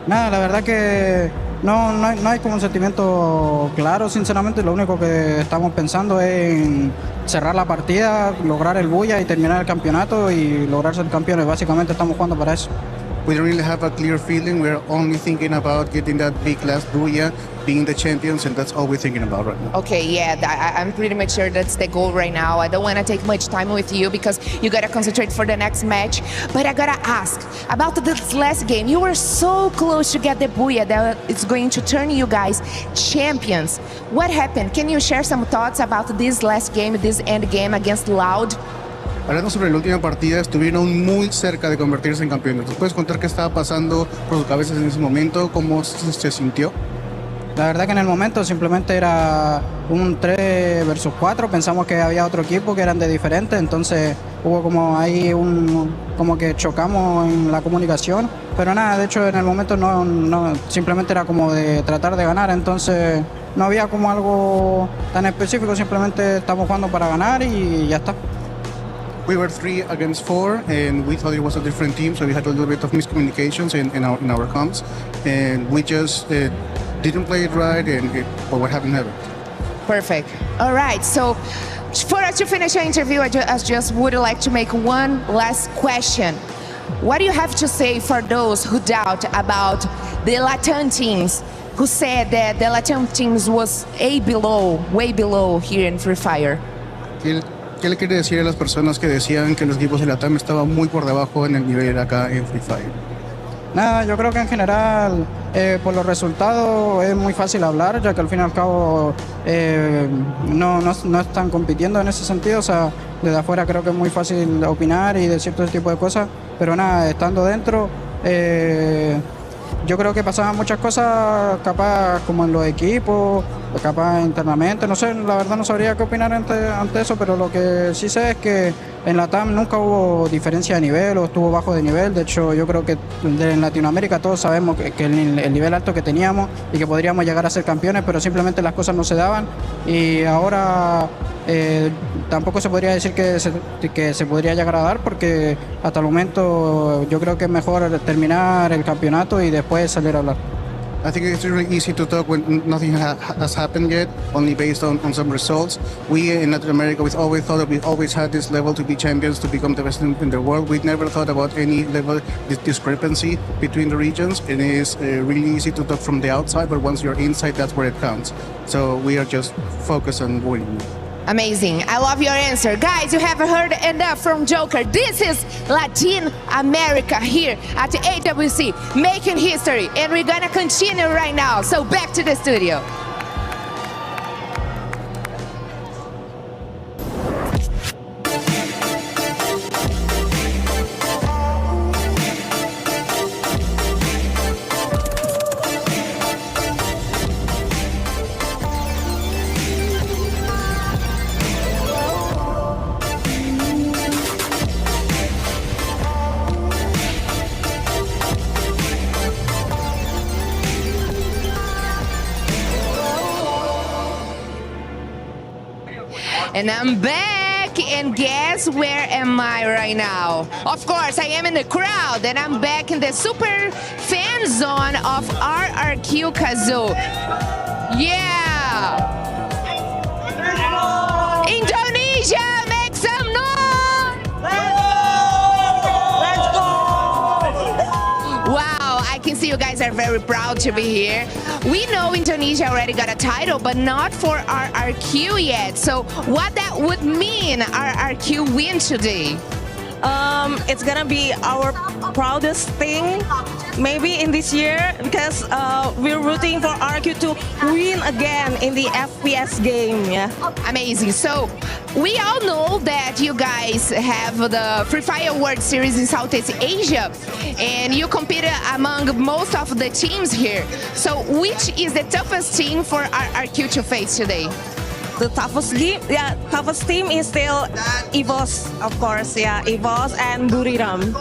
Nada, la verdad que no hay como un sentimiento claro, sinceramente. Lo único que estamos pensando es en cerrar la partida, lograr el bulla y terminar el campeonato y lograr ser campeones. Básicamente estamos jugando para eso. We don't really have a clear feeling. We're only thinking about getting that big last booyah, being the champions, and that's all we're thinking about right now. Okay, yeah, I'm pretty much sure that's the goal right now. I don't want to take much time with you because you got to concentrate for the next match. But I got to ask about this last game. You were so close to get the booyah that it's going to turn you guys champions. What happened? Can you share some thoughts about this last game, this end game against Loud? Hablando sobre la última partida, estuvieron muy cerca de convertirse en campeones. ¿Nos puedes contar qué estaba pasando por sus cabezas en ese momento? ¿Cómo se sintió? La verdad que en el momento simplemente era un 3 versus 4. Pensamos que había otro equipo que eran de diferente, entonces hubo como ahí como que chocamos en la comunicación. Pero nada, de hecho en el momento no simplemente era como de tratar de ganar, entonces no había como algo tan específico, simplemente estamos jugando para ganar y ya está. We were 3 against 4, and we thought it was a different team, so we had a little bit of miscommunications in our comms, and we just didn't play it right, but what happened happened. Perfect. All right, so for us to finish our interview, I just would like to make one last question. What do you have to say for those who doubt about the Latam teams, who said that the Latam teams was way below here in Free Fire? ¿Qué le quiere decir a las personas que decían que los equipos de Latam estaban muy por debajo en el nivel acá en Free Fire? Nada, yo creo que en general por los resultados es muy fácil hablar, ya que al fin y al cabo no están compitiendo en ese sentido. O sea, desde afuera creo que es muy fácil opinar y decir todo ese tipo de cosas, pero nada, estando dentro yo creo que pasaban muchas cosas, capaz como en los equipos, capaz internamente, no sé, la verdad no sabría qué opinar ante eso, pero lo que sí sé es que en la TAM nunca hubo diferencia de nivel o estuvo bajo de nivel. De hecho, yo creo que en Latinoamérica todos sabemos que el nivel alto que teníamos y que podríamos llegar a ser campeones, pero simplemente las cosas no se daban. Y ahora tampoco se podría decir que se podría llegar a dar, porque hasta el momento yo creo que es mejor terminar el campeonato y después salir a hablar. I think it's really easy to talk when nothing has happened yet, only based on some results. We in Latin America, we've always thought that we always had this level to be champions, to become the best in the world. We never thought about any level discrepancy between the regions. It is really easy to talk from the outside, but once you're inside, that's where it counts. So we are just focused on winning. Amazing. I love your answer. Guys, you have heard enough from Joker. This is Latin America here at the AWC, making history. And we're going to continue right now. So back to the studio. And I'm back, and guess where am I right now? Of course, I am in the crowd, and I'm back in the super fan zone of RRQ Kazoo. Yeah! Indonesia, make some noise! Let's go! Wow, I can see you guys are very proud to be here. We know Indonesia already got a title, but not for RRQ yet. So what that would mean, RRQ win today? It's gonna be our proudest thing maybe in this year because we're rooting for RQ to win again in the FPS game. Yeah. Amazing. So we all know that you guys have the Free Fire World Series in Southeast Asia, and you competed among most of the teams here. So which is the toughest team for RQ to face today? The toughest team is still EVOS, of course. Yeah, EVOS and ﷺ.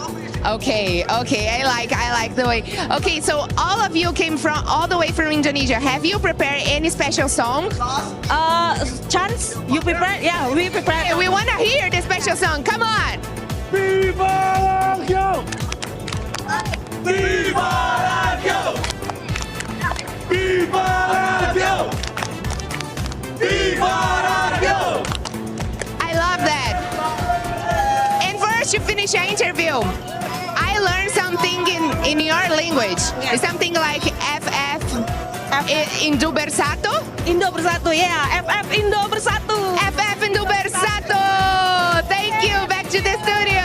Okay, I like the way. Okay, so all of you came from all the way from Indonesia. Have you prepared any special song? Chance, you prepared? Yeah, we prepared. Okay, we want to hear the special song. Come on. Viva RQ! Viva RQ! Viva RQ! Viva RQ! I love that. And first, you finish your interview. I learned something in your language. It's something like FF Indo Bersatu? Indo Bersatu, yeah. FF Indo Bersatu. FF Indo Bersatu. Thank you. Back to the studio.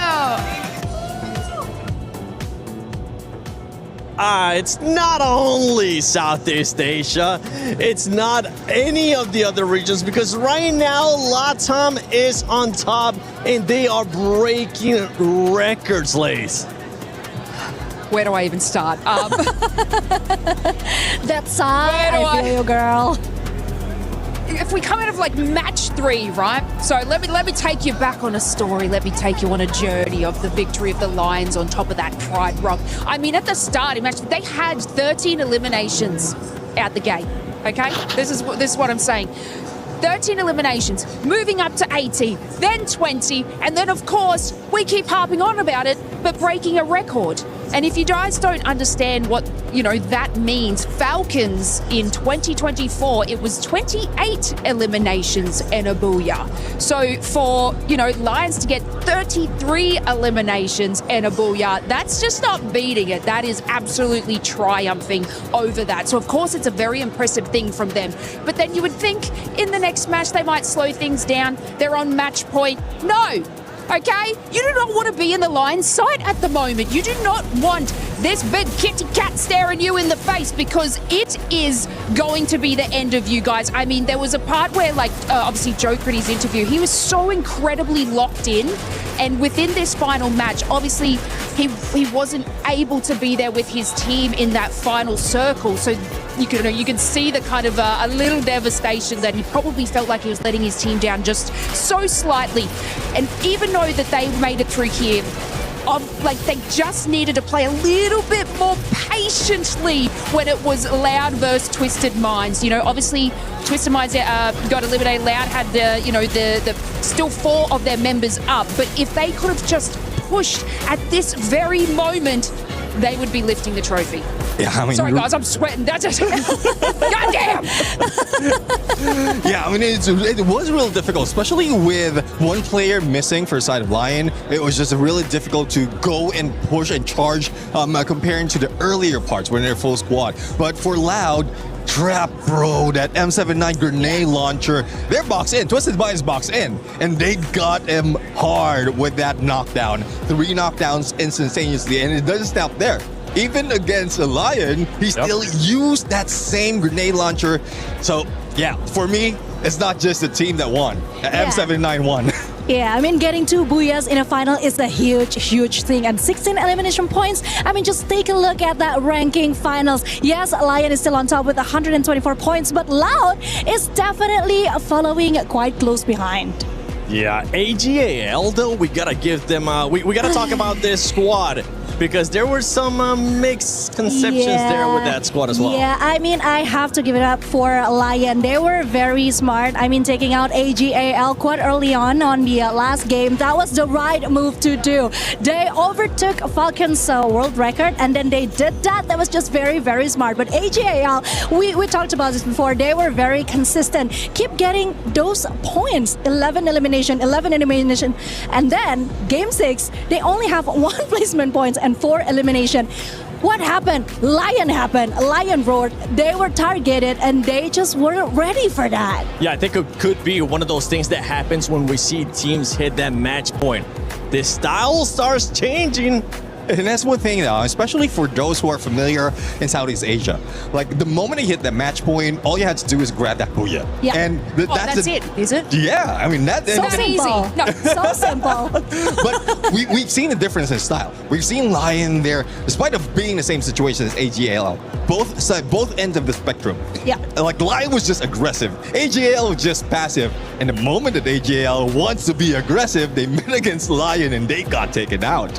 It's not only Southeast Asia, it's not any of the other regions, because right now LATAM is on top and they are breaking records, Lace. Where do I even start? That sigh, I feel you, girl. If we come out of like match 3, right? So let me take you back on a story. Let me take you on a journey of the victory of the Lions on top of that Pride Rock. I mean, at the start, imagine they had 13 eliminations out the gate. Okay, this is what I'm saying. 13 eliminations, moving up to 18, then 20, and then of course we keep harping on about it, but breaking a record. And if you guys don't understand what, that means, Falcons in 2024, it was 28 eliminations and a booyah. So for, Lions to get 33 eliminations and a booyah, that's just not beating it. That is absolutely triumphing over that. So of course it's a very impressive thing from them. But then you would think in the next match they might slow things down. They're on match point. No. Okay? You do not want to be in the Lions side at the moment. You do not want this big kitty cat staring you in the face, because it is going to be the end of you guys. I mean, there was a part where, obviously Çriؐeㅠ's interview, he was so incredibly locked in. And within this final match, obviously, he wasn't able to be there with his team in that final circle. So you can see the kind of a little devastation that he probably felt like he was letting his team down just so slightly. And even though that they made it through here, they just needed to play a little bit more patiently when it was Loud versus Twisted Minds. Obviously, Twisted Minds got eliminated. Loud had the still 4 of their members up. But if they could have just pushed at this very moment, they would be lifting the trophy. Yeah, I mean, sorry guys, I'm sweating. That's just goddamn. Yeah, I mean, it was really difficult, especially with one player missing for the side of Lion. It was just really difficult to go and push and charge comparing to the earlier parts when they're full squad. But for Loud, Trap, bro, that M79 grenade launcher, they're boxed in. Twisted Minds boxed in, and they got him hard with that knockdown. 3 knockdowns instantaneously, and it doesn't stop there. Even against a Lion, he still used that same grenade launcher. So, yeah, for me, it's not just the team that won. M79 won. Yeah, I mean, getting 2 booyahs in a final is a huge thing. And 16 elimination points, I mean, just take a look at that ranking finals. Yes, Lion is still on top with 124 points, but Loud is definitely following quite close behind. Yeah, AGAL, though, we gotta give them, we gotta talk about this squad, because there were some mixed conceptions there with that squad as well. Yeah, I mean, I have to give it up for Lion. They were very smart. I mean, taking out AGAL quite early on the last game, that was the right move to do. They overtook Falcon's world record, and then they did that. That was just very smart. But AGAL, we talked about this before, they were very consistent. Keep getting those points. 11 elimination, and then game 6, they only have 1 placement points and 4 elimination. What happened? Lion roared. They were targeted and they just weren't ready for that. Yeah, I think it could be one of those things that happens when we see teams hit that match point. The style starts changing, And that's one thing, especially for those who are familiar in Southeast Asia. Like, the moment he hit that match point, all you had to do is grab that booyah. Yeah. And that's it, is it? Yeah, I mean, that's So simple. No. So simple. But we've seen a difference in style. We've seen Lion there, despite of being the same situation as AGAL, both ends of the spectrum. Yeah. Like, Lion was just aggressive. AGAL was just passive. And the moment that AGAL wants to be aggressive, they met against Lion and they got taken out.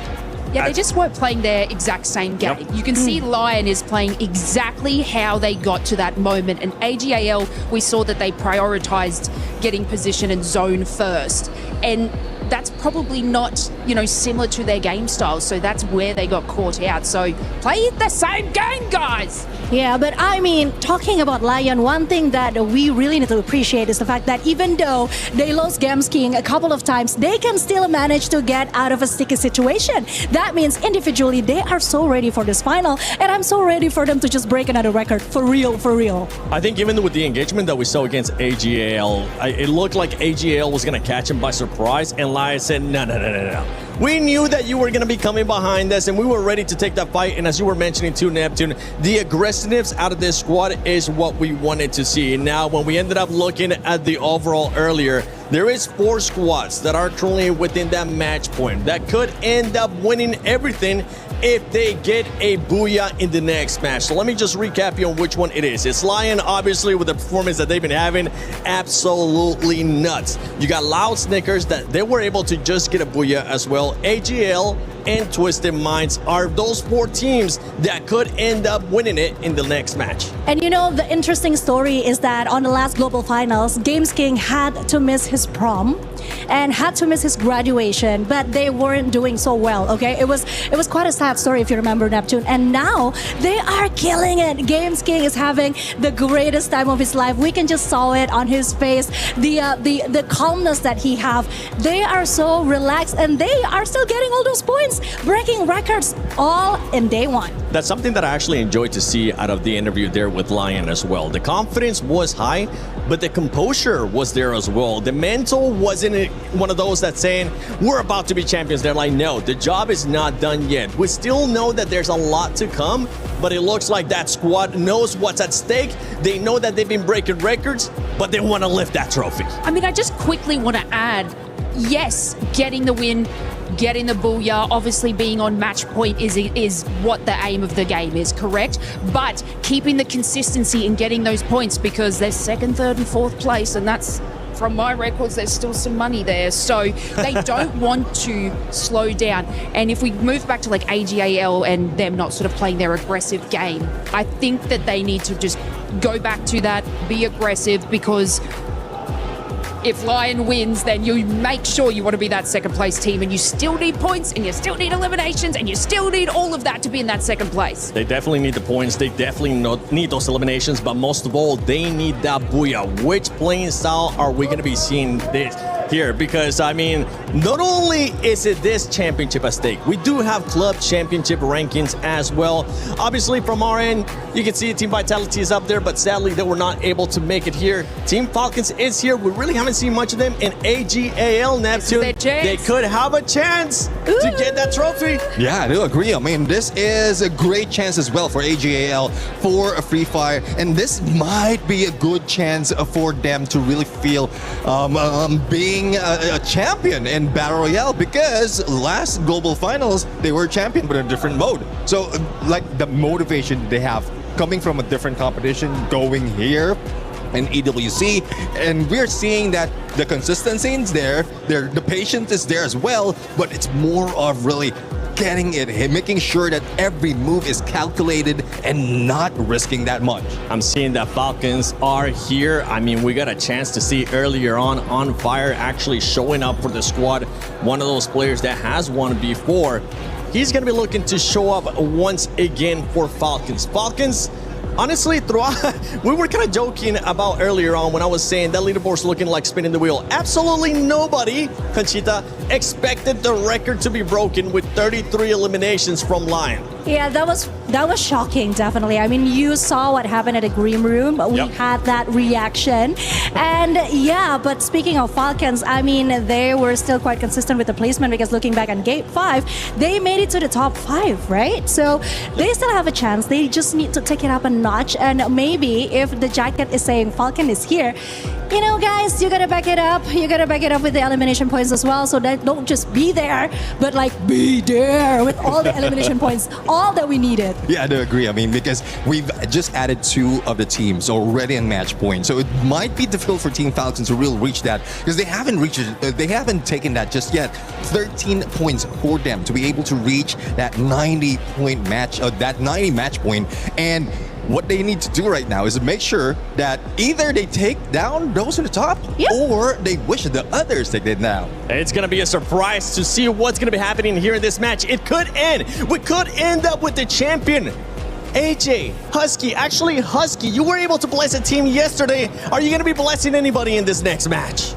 Yeah, they just weren't playing their exact same game. You can see Lion is playing exactly how they got to that moment. And AGAL, we saw that they prioritized getting position and zone first. And that's probably not, similar to their game style. So that's where they got caught out. So play the same game, guys. Yeah, but I mean, talking about Lion, one thing that we really need to appreciate is the fact that even though they lost Games King a couple of times, they can still manage to get out of a sticky situation. That means individually, they are so ready for this final, and I'm so ready for them to just break another record. For real, for real. I think even with the engagement that we saw against AGAL, it looked like AGAL was going to catch him by surprise, and Lion said, no. We knew that you were going to be coming behind us, and we were ready to take that fight. And as you were mentioning too, Neptune, the aggressiveness out of this squad is what we wanted to see. Now, when we ended up looking at the overall earlier, there is 4 squads that are currently within that match point that could end up winning everything if they get a booyah in the next match. So let me just recap you on which one it is. It's Lion, obviously, with the performance that they've been having, absolutely nuts. You got Loud Snickers that they were able to just get a booyah as well. AGL and Twisted Minds are those 4 teams that could end up winning it in the next match. And the interesting story is that on the last Global Finals, Games King had to miss his prom and had to miss his graduation, but they weren't doing so well, okay? It was quite a sad story if you remember, Neptune. And now they are killing it. Games King is having the greatest time of his life. We can just saw it on his face, the calmness that he have. They are so relaxed and they are still getting all those points, breaking records all in day 1. That's something that I actually enjoyed to see out of the interview there with Lion as well. The confidence was high, but the composure was there as well. The mental wasn't one of those that's saying, we're about to be champions. They're like, no, the job is not done yet. We still know that there's a lot to come, but it looks like that squad knows what's at stake. They know that they've been breaking records, but they want to lift that trophy. I mean, I just quickly want to add, yes, getting the win, getting the booyah, obviously being on match point is what the aim of the game is, correct? But keeping the consistency and getting those points, because they're 2nd, 3rd, and 4th place, and that's, from my records, there's still some money there. So they don't want to slow down. And if we move back to like AGAL and them not sort of playing their aggressive game, I think that they need to just go back to that, be aggressive, because if Lion wins, then you make sure you want to be that 2nd place team, and you still need points, and you still need eliminations, and you still need all of that to be in that 2nd place. They definitely need the points. They definitely need those eliminations, but most of all, they need that booyah. Which playing style are we going to be seeing this here? Because, I mean, not only is it this championship at stake, we do have club championship rankings as well. Obviously, from our end, you can see Team Vitality is up there, but sadly, they were not able to make it here. Team Falcons is here. We really haven't seen much of them in AGAL, Neptune. They could have a chance to get that trophy. Yeah, I do agree. I mean, this is a great chance as well for AGAL, for a Free Fire, and this might be a good chance for them to really feel being a champion in Battle Royale, because last Global Finals, they were champion but in a different mode. So, like, the motivation they have coming from a different competition, going here, and EWC, and we're seeing that the consistency is there, the patience is there as well, but it's more of really getting it, making sure that every move is calculated and not risking that much. I'm seeing that Falcons are here. I mean, we got a chance to see earlier on Fire actually showing up for the squad. One of those players that has won before. He's going to be looking to show up once again for Falcons. Falcons, honestly, we were kind of joking about earlier on when I was saying that leaderboard's looking like spinning the wheel. Absolutely nobody, Conchita, expected the record to be broken with 33 eliminations from Lion. Yeah, that was shocking, definitely. I mean, you saw what happened at the green room. We had that reaction. And yeah, but speaking of Falcons, I mean, they were still quite consistent with the placement because looking back on Game 5, they made it to the top 5, right? So they still have a chance. They just need to take it up a notch. And maybe if the jacket is saying Falcon is here, you know, guys, you gotta back it up. You gotta back it up with the elimination points as well. So that don't just be there, but like be there with all the elimination points, all that we needed. Yeah, I do agree. I mean, because we've just added 2 of the teams already in match point, so it might be difficult for Team Falcons to really reach that because they haven't reached it. They haven't taken that just yet. 13 points for them to be able to reach that 90-point match, that 90 match point, and what they need to do right now is to make sure that either they take down those at the top or they wish the others take it down. It's going to be a surprise to see what's going to be happening here in this match. It could end. We could end up with the champion. AJ, Husky, actually Husky, you were able to bless a team yesterday. Are you going to be blessing anybody in this next match?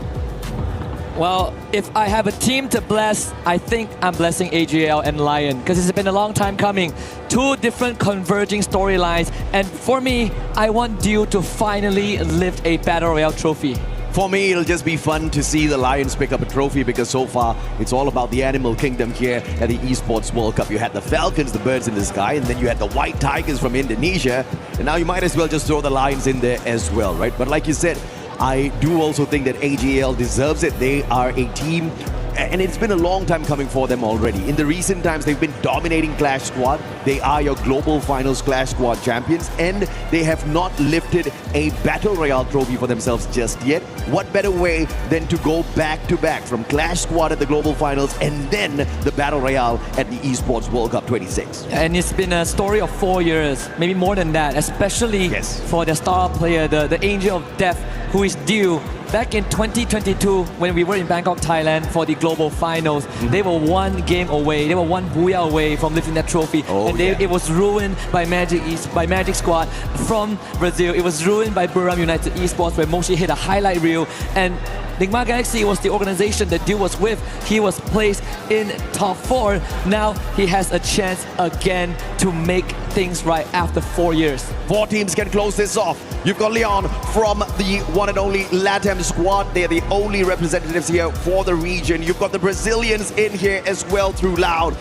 Well, if I have a team to bless, I think I'm blessing AGL and Lion because it's been a long time coming. 2 different converging storylines, and for me, I want Dew to finally lift a Battle Royale trophy. For me, it'll just be fun to see the Lions pick up a trophy because so far, it's all about the animal kingdom here at the Esports World Cup. You had the Falcons, the birds in the sky, and then you had the white tigers from Indonesia, and now you might as well just throw the Lions in there as well, right? But like you said, I do also think that AGL deserves it. They are a team, and it's been a long time coming for them already. In the recent times, they've been dominating Clash Squad. They are your Global Finals Clash Squad champions, and they have not lifted a Battle Royale trophy for themselves just yet. What better way than to go back-to-back from Clash Squad at the Global Finals and then the Battle Royale at the Esports World Cup 26. And it's been a story of 4 years, maybe more than that, especially for their star player, the Angel of Death, who is Dew. Back in 2022, when we were in Bangkok, Thailand for the global finals, they were 1 game away, they were 1 booyah away from lifting that trophy. It was ruined by Magic Squad from Brazil. It was ruined by Buram United Esports, where Moshi hit a highlight reel. And Nigma Galaxy was the organization that Dew was with. He was placed in top 4. Now he has a chance again to make things right after 4 years. 4 teams can close this off. You've got Leon from the one and only LATAM squad. They're the only representatives here for the region. You've got the Brazilians in here as well through Loud.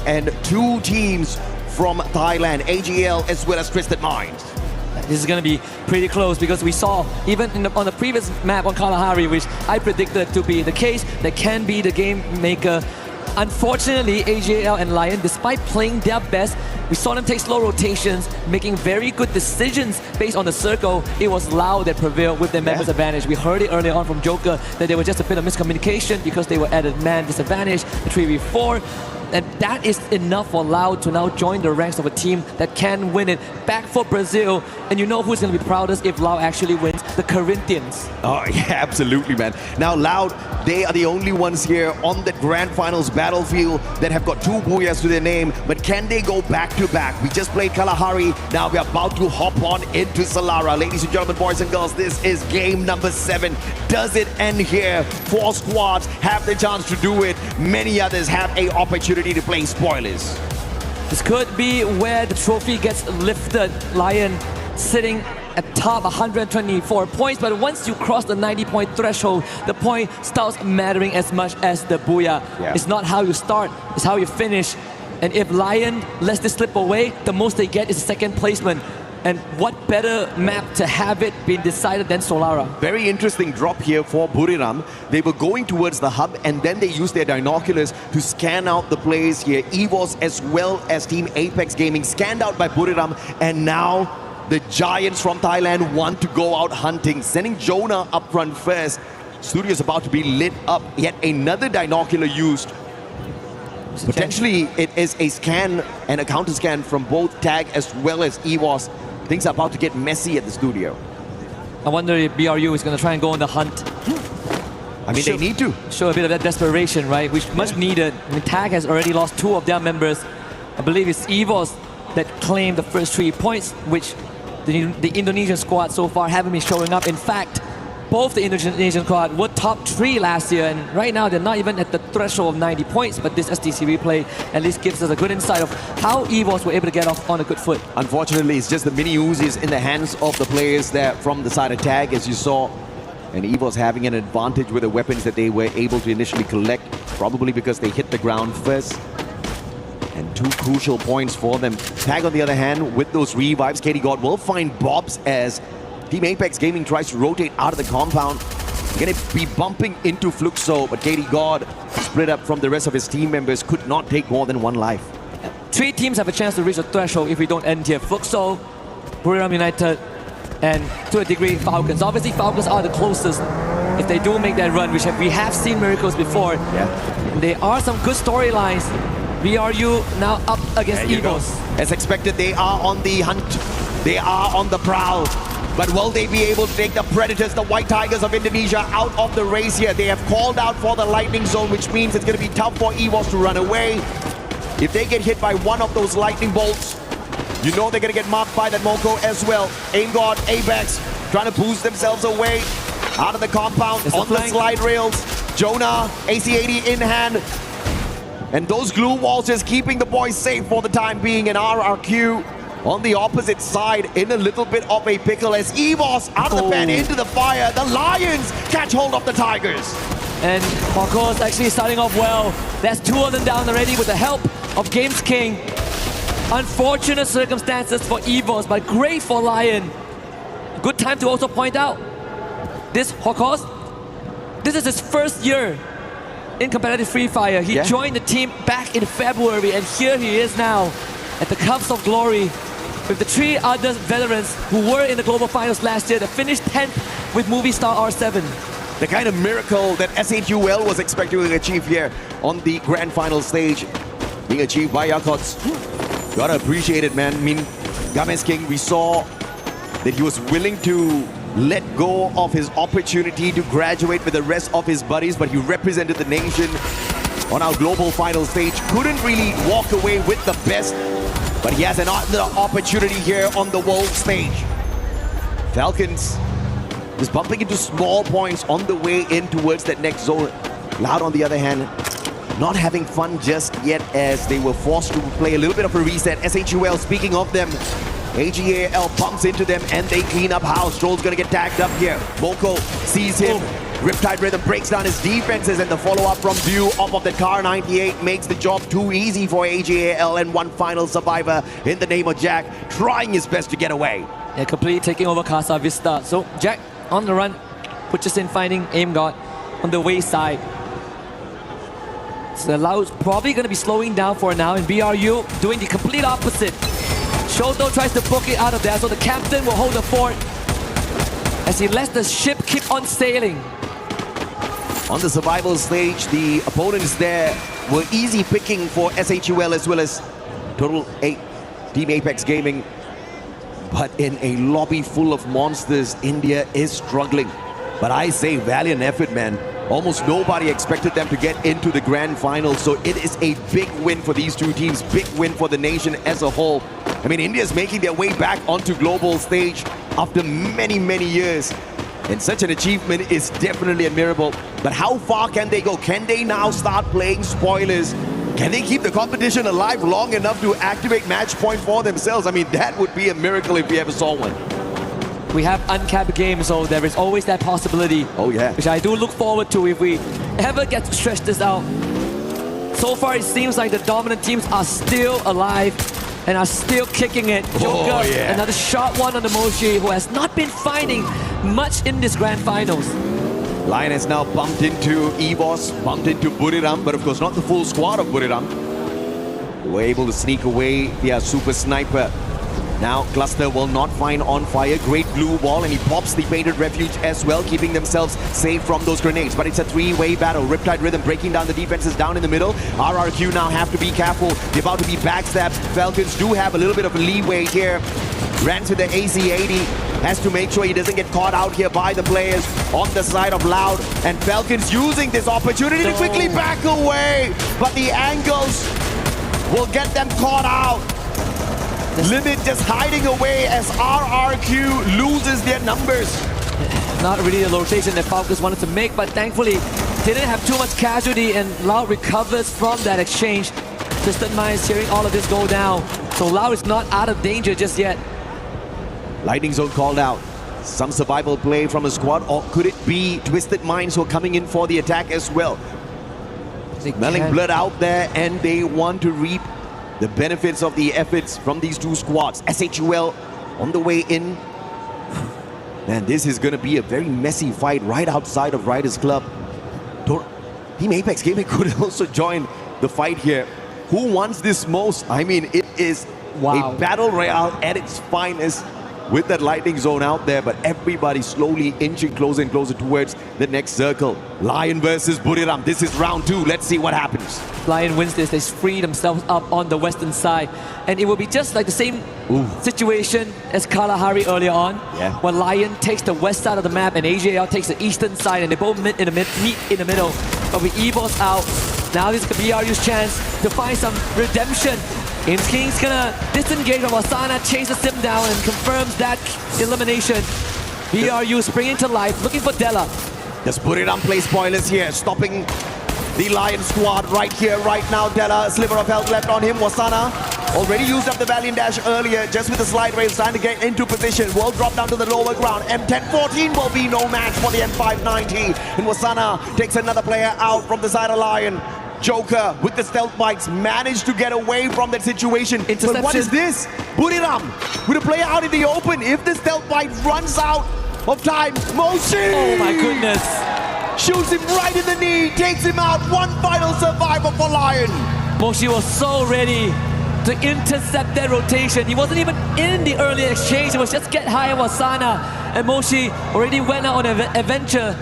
And 2 teams from Thailand, AGL as well as Twisted Minds. This is going to be pretty close because we saw even on the previous map on Kalahari, which I predicted to be the case, that can be the game maker. Unfortunately, AGL and Lion, despite playing their best, we saw them take slow rotations, making very good decisions based on the circle. It was Loud that prevailed with their members' advantage. We heard it earlier on from Joker that there was just a bit of miscommunication because they were at a man disadvantage, the 3v4. And that is enough for Loud to now join the ranks of a team that can win it. Back for Brazil, and you know who's going to be proudest if Loud actually wins? The Corinthians. Oh yeah, absolutely, man. Now Loud, they are the only ones here on the Grand Finals battlefield that have got 2 booyahs to their name, but can they go back-to-back? We just played Kalahari, now we're about to hop on into Solara. Ladies and gentlemen, boys and girls, this is game number 7. Does it end here? 4 squads have the chance to do it. Many others have a opportunity to play spoilers. This could be where the trophy gets lifted. Lion sitting at top 124 points, but once you cross the 90-point threshold, the point starts mattering as much as the booyah. It's not how you start, it's how you finish. And if Lion lets this slip away, the most they get is 2nd placement. And what better map to have it being decided than Solara? Very interesting drop here for Buriram. They were going towards the hub and then they used their binoculars to scan out the plays here. EVOS as well as Team Apex Gaming scanned out by Buriram, and now the Giants from Thailand want to go out hunting, sending Jonah up front first. Studio's about to be lit up. Yet another binocular used. Potentially it is a scan and a counter scan from both Tag as well as EVOS. Things are about to get messy at the studio. I wonder if BRU is going to try and go on the hunt. I mean, they need to. Show a bit of that desperation, right? Which much needed. I mean, Tag has already lost 2 of their members. I believe it's EVOS that claimed the first 3 points, which the Indonesian squad so far haven't been showing up. In fact, both the Indonesian squad were top 3 last year, and right now they're not even at the threshold of 90 points, but this SDC replay at least gives us a good insight of how EVOS were able to get off on a good foot. Unfortunately, it's just the mini Uzis in the hands of the players there from the side of tag, as you saw. And EVOS having an advantage with the weapons that they were able to initially collect, probably because they hit the ground first. And 2 crucial points for them. Tag, on the other hand, with those revives, ktGod will find Bobs as Team Apex Gaming tries to rotate out of the compound. Gonna be bumping into Fluxo, but ktGod, split up from the rest of his team members, could not take more than 1 life. 3 teams have a chance to reach the threshold if we don't end here. Fluxo, Buriram United, and to a degree, Falcons. Obviously, Falcons are the closest if they do make that run, which we have seen miracles before. Yeah. There are some good storylines. BRU now up against EVOS. As expected, they are on the hunt. They are on the prowl. But will they be able to take the Predators, the White Tigers of Indonesia, out of the race here? They have called out for the lightning zone, which means it's going to be tough for EVOS to run away. If they get hit by one of those lightning bolts, you know they're going to get marked by that Moko as well. AimGod, Apex, trying to boost themselves away out of the compound on the slide rails. Jonah, AC-80 in hand. And those glue walls just keeping the boys safe for the time being. And RRQ on the opposite side in a little bit of a pickle as EVOS out of the pen into the fire. The Lions catch hold of the Tigers. And Hawkos actually starting off well. That's 2 of them down already with the help of Games King. Unfortunate circumstances for EVOS, but great for Lion. Good time to also point out, this Hawkos, this is his first year in competitive Free Fire. He joined the team back in February, and here he is now at the Cups of Glory with the 3 other veterans who were in the global finals last year that finished 10th with Movie Star R7. The kind of miracle that SHUL was expecting to achieve here on the grand final stage being achieved by Yakots. Gotta appreciate it, man. I mean, Games King, we saw that he was willing to let go of his opportunity to graduate with the rest of his buddies, but he represented the nation on our global final stage. Couldn't really walk away with the best, but he has another opportunity here on the world stage. Falcons just bumping into small points on the way in towards that next zone. Loud, on the other hand, not having fun just yet as they were forced to play a little bit of a reset. SHUL, speaking of them, AGAL bumps into them and they clean up house. Stroll's gonna get tagged up here. Moko sees him. Riptide Rhythm breaks down his defenses, and the follow-up from View off of the Car 98 makes the job too easy for AGAL, and one final survivor in the name of Jack trying his best to get away. Yeah, completely taking over Casa Vista. So Jack on the run, puts in finding AimGod on the wayside. So Lau's probably going to be slowing down for now, and BRU doing the complete opposite. Shoto tries to book it out of there, so the captain will hold the fort as he lets the ship keep on sailing. On the survival stage, the opponents there were easy picking for SHUL as well as Total 8 Team Apex Gaming. But in a lobby full of monsters, India is struggling. But I say valiant effort, man. Almost nobody expected them to get into the grand final, so it is a big win for these 2 teams, big win for the nation as a whole. I mean, India's making their way back onto global stage after many, many years. And such an achievement is definitely admirable. But how far can they go? Can they now start playing spoilers? Can they keep the competition alive long enough to activate match point for themselves? I mean, that would be a miracle if we ever saw one. We have uncapped games, so there is always that possibility. Oh yeah. Which I do look forward to if we ever get to stretch this out. So far, it seems like the dominant teams are still alive and are still kicking it. Joker, another shot one on the Moshi, who has not been finding much in this grand finals. Lion has now bumped into EVOS, bumped into Buriram, but of course not the full squad of Buriram. They were able to sneak away via Super Sniper. Now Cluster will not find On Fire. Great blue wall, and he pops the Painted Refuge as well, keeping themselves safe from those grenades. But it's a 3-way battle. Riptide Rhythm breaking down the defenses down in the middle. RRQ now have to be careful. They're about to be backstabbed. Falcons do have a little bit of a leeway here. Rans with the AC-80 has to make sure he doesn't get caught out here by the players on the side of Loud. And Falcons using this opportunity to quickly back away. But the angles will get them caught out. Limit just hiding away as RRQ loses their numbers. not really the rotation that Falcons wanted to make, but thankfully didn't have too much casualty, and Lau recovers from that exchange. Twisted Minds hearing all of this go down, so Lau is not out of danger just yet. Lightning Zone called out. Some survival play from a squad, or could it be Twisted Minds who are coming in for the attack as well? Smelling blood out there, and they want to reap the benefits of the efforts from these two squads. SHUL on the way in. Man, this is going to be a very messy fight right outside of Riders Club. Team Apex Gaming could also join the fight here. Who wants this most? I mean, it is a battle royale at its finest, with that Lightning Zone out there, but everybody slowly inching closer and closer towards the next circle. Lion versus Äriḵeㅤ. This is round 2. Let's see what happens. Lion wins this. They free themselves up on the western side, and it will be just like the same situation as Kalahari earlier on, when Lion takes the west side of the map and AJL takes the eastern side, and they both meet in the middle. But with EVOS out, now this could be BRU's chance to find some redemption. King's gonna disengage from Wasana, chases him down, and confirms that elimination. BRU springing to life, looking for Della. Does Äriḵeㅤ play spoilers here, stopping the Lion squad right here, right now. Della, a sliver of health left on him. Wasana already used up the Valiant Dash earlier, just with the slide rails, trying to get into position. Will drop down to the lower ground. M1014 will be no match for the M590. And Wasana takes another player out from the side of Lion. Joker with the stealth bikes managed to get away from that situation. But what is this? Äriḳeㅤ with a player out in the open. If the stealth bike runs out of time, Moshi! Oh my goodness. Shoots him right in the knee, takes him out. One final survivor for Lion. Moshi was so ready to intercept that rotation. He wasn't even in the early exchange. It was just get high on Wasana. And Moshi already went out on an adventure,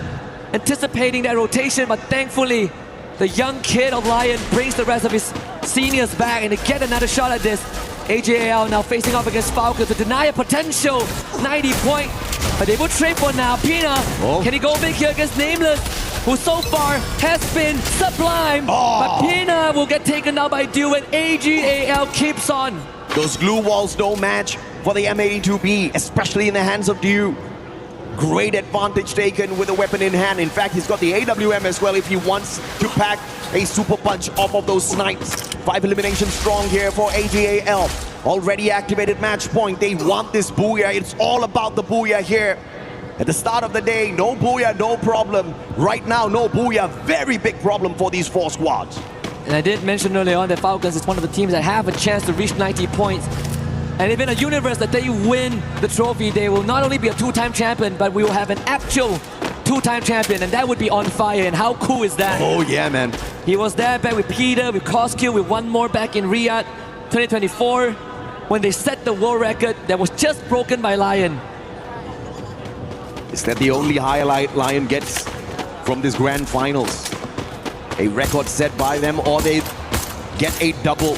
anticipating that rotation, but thankfully, the young kid of Lion brings the rest of his seniors back, and they get another shot at this. AJL now facing off against Falcon to deny a potential 90 point. But they will trade for now. Pina, can he go big here against Nameless, who so far has been sublime. But Pina will get taken out by Dew, and AJL keeps on. Those glue walls no match for the M82B, especially in the hands of Dew. Great advantage taken with a weapon in hand. In fact, he's got the AWM as well if he wants to pack a super punch off of those snipes. 5 eliminations strong here for AJL. Already activated match point. They want this booyah. It's all about the booyah here. At the start of the day, no booyah, no problem. Right now, no booyah. Very big problem for these 4 squads. And I did mention earlier on that Falcons is one of the teams that have a chance to reach 90 points. And if in a universe that they win the trophy, they will not only be a 2-time champion, but we will have an actual 2-time champion, and that would be On Fire. And how cool is that? Oh yeah, man. He was there back with Peter, with Koskill, with one more back in Riyadh 2024, when they set the world record that was just broken by Lion. Is that the only highlight Lion gets from this grand finals? A record set by them, or they get a double.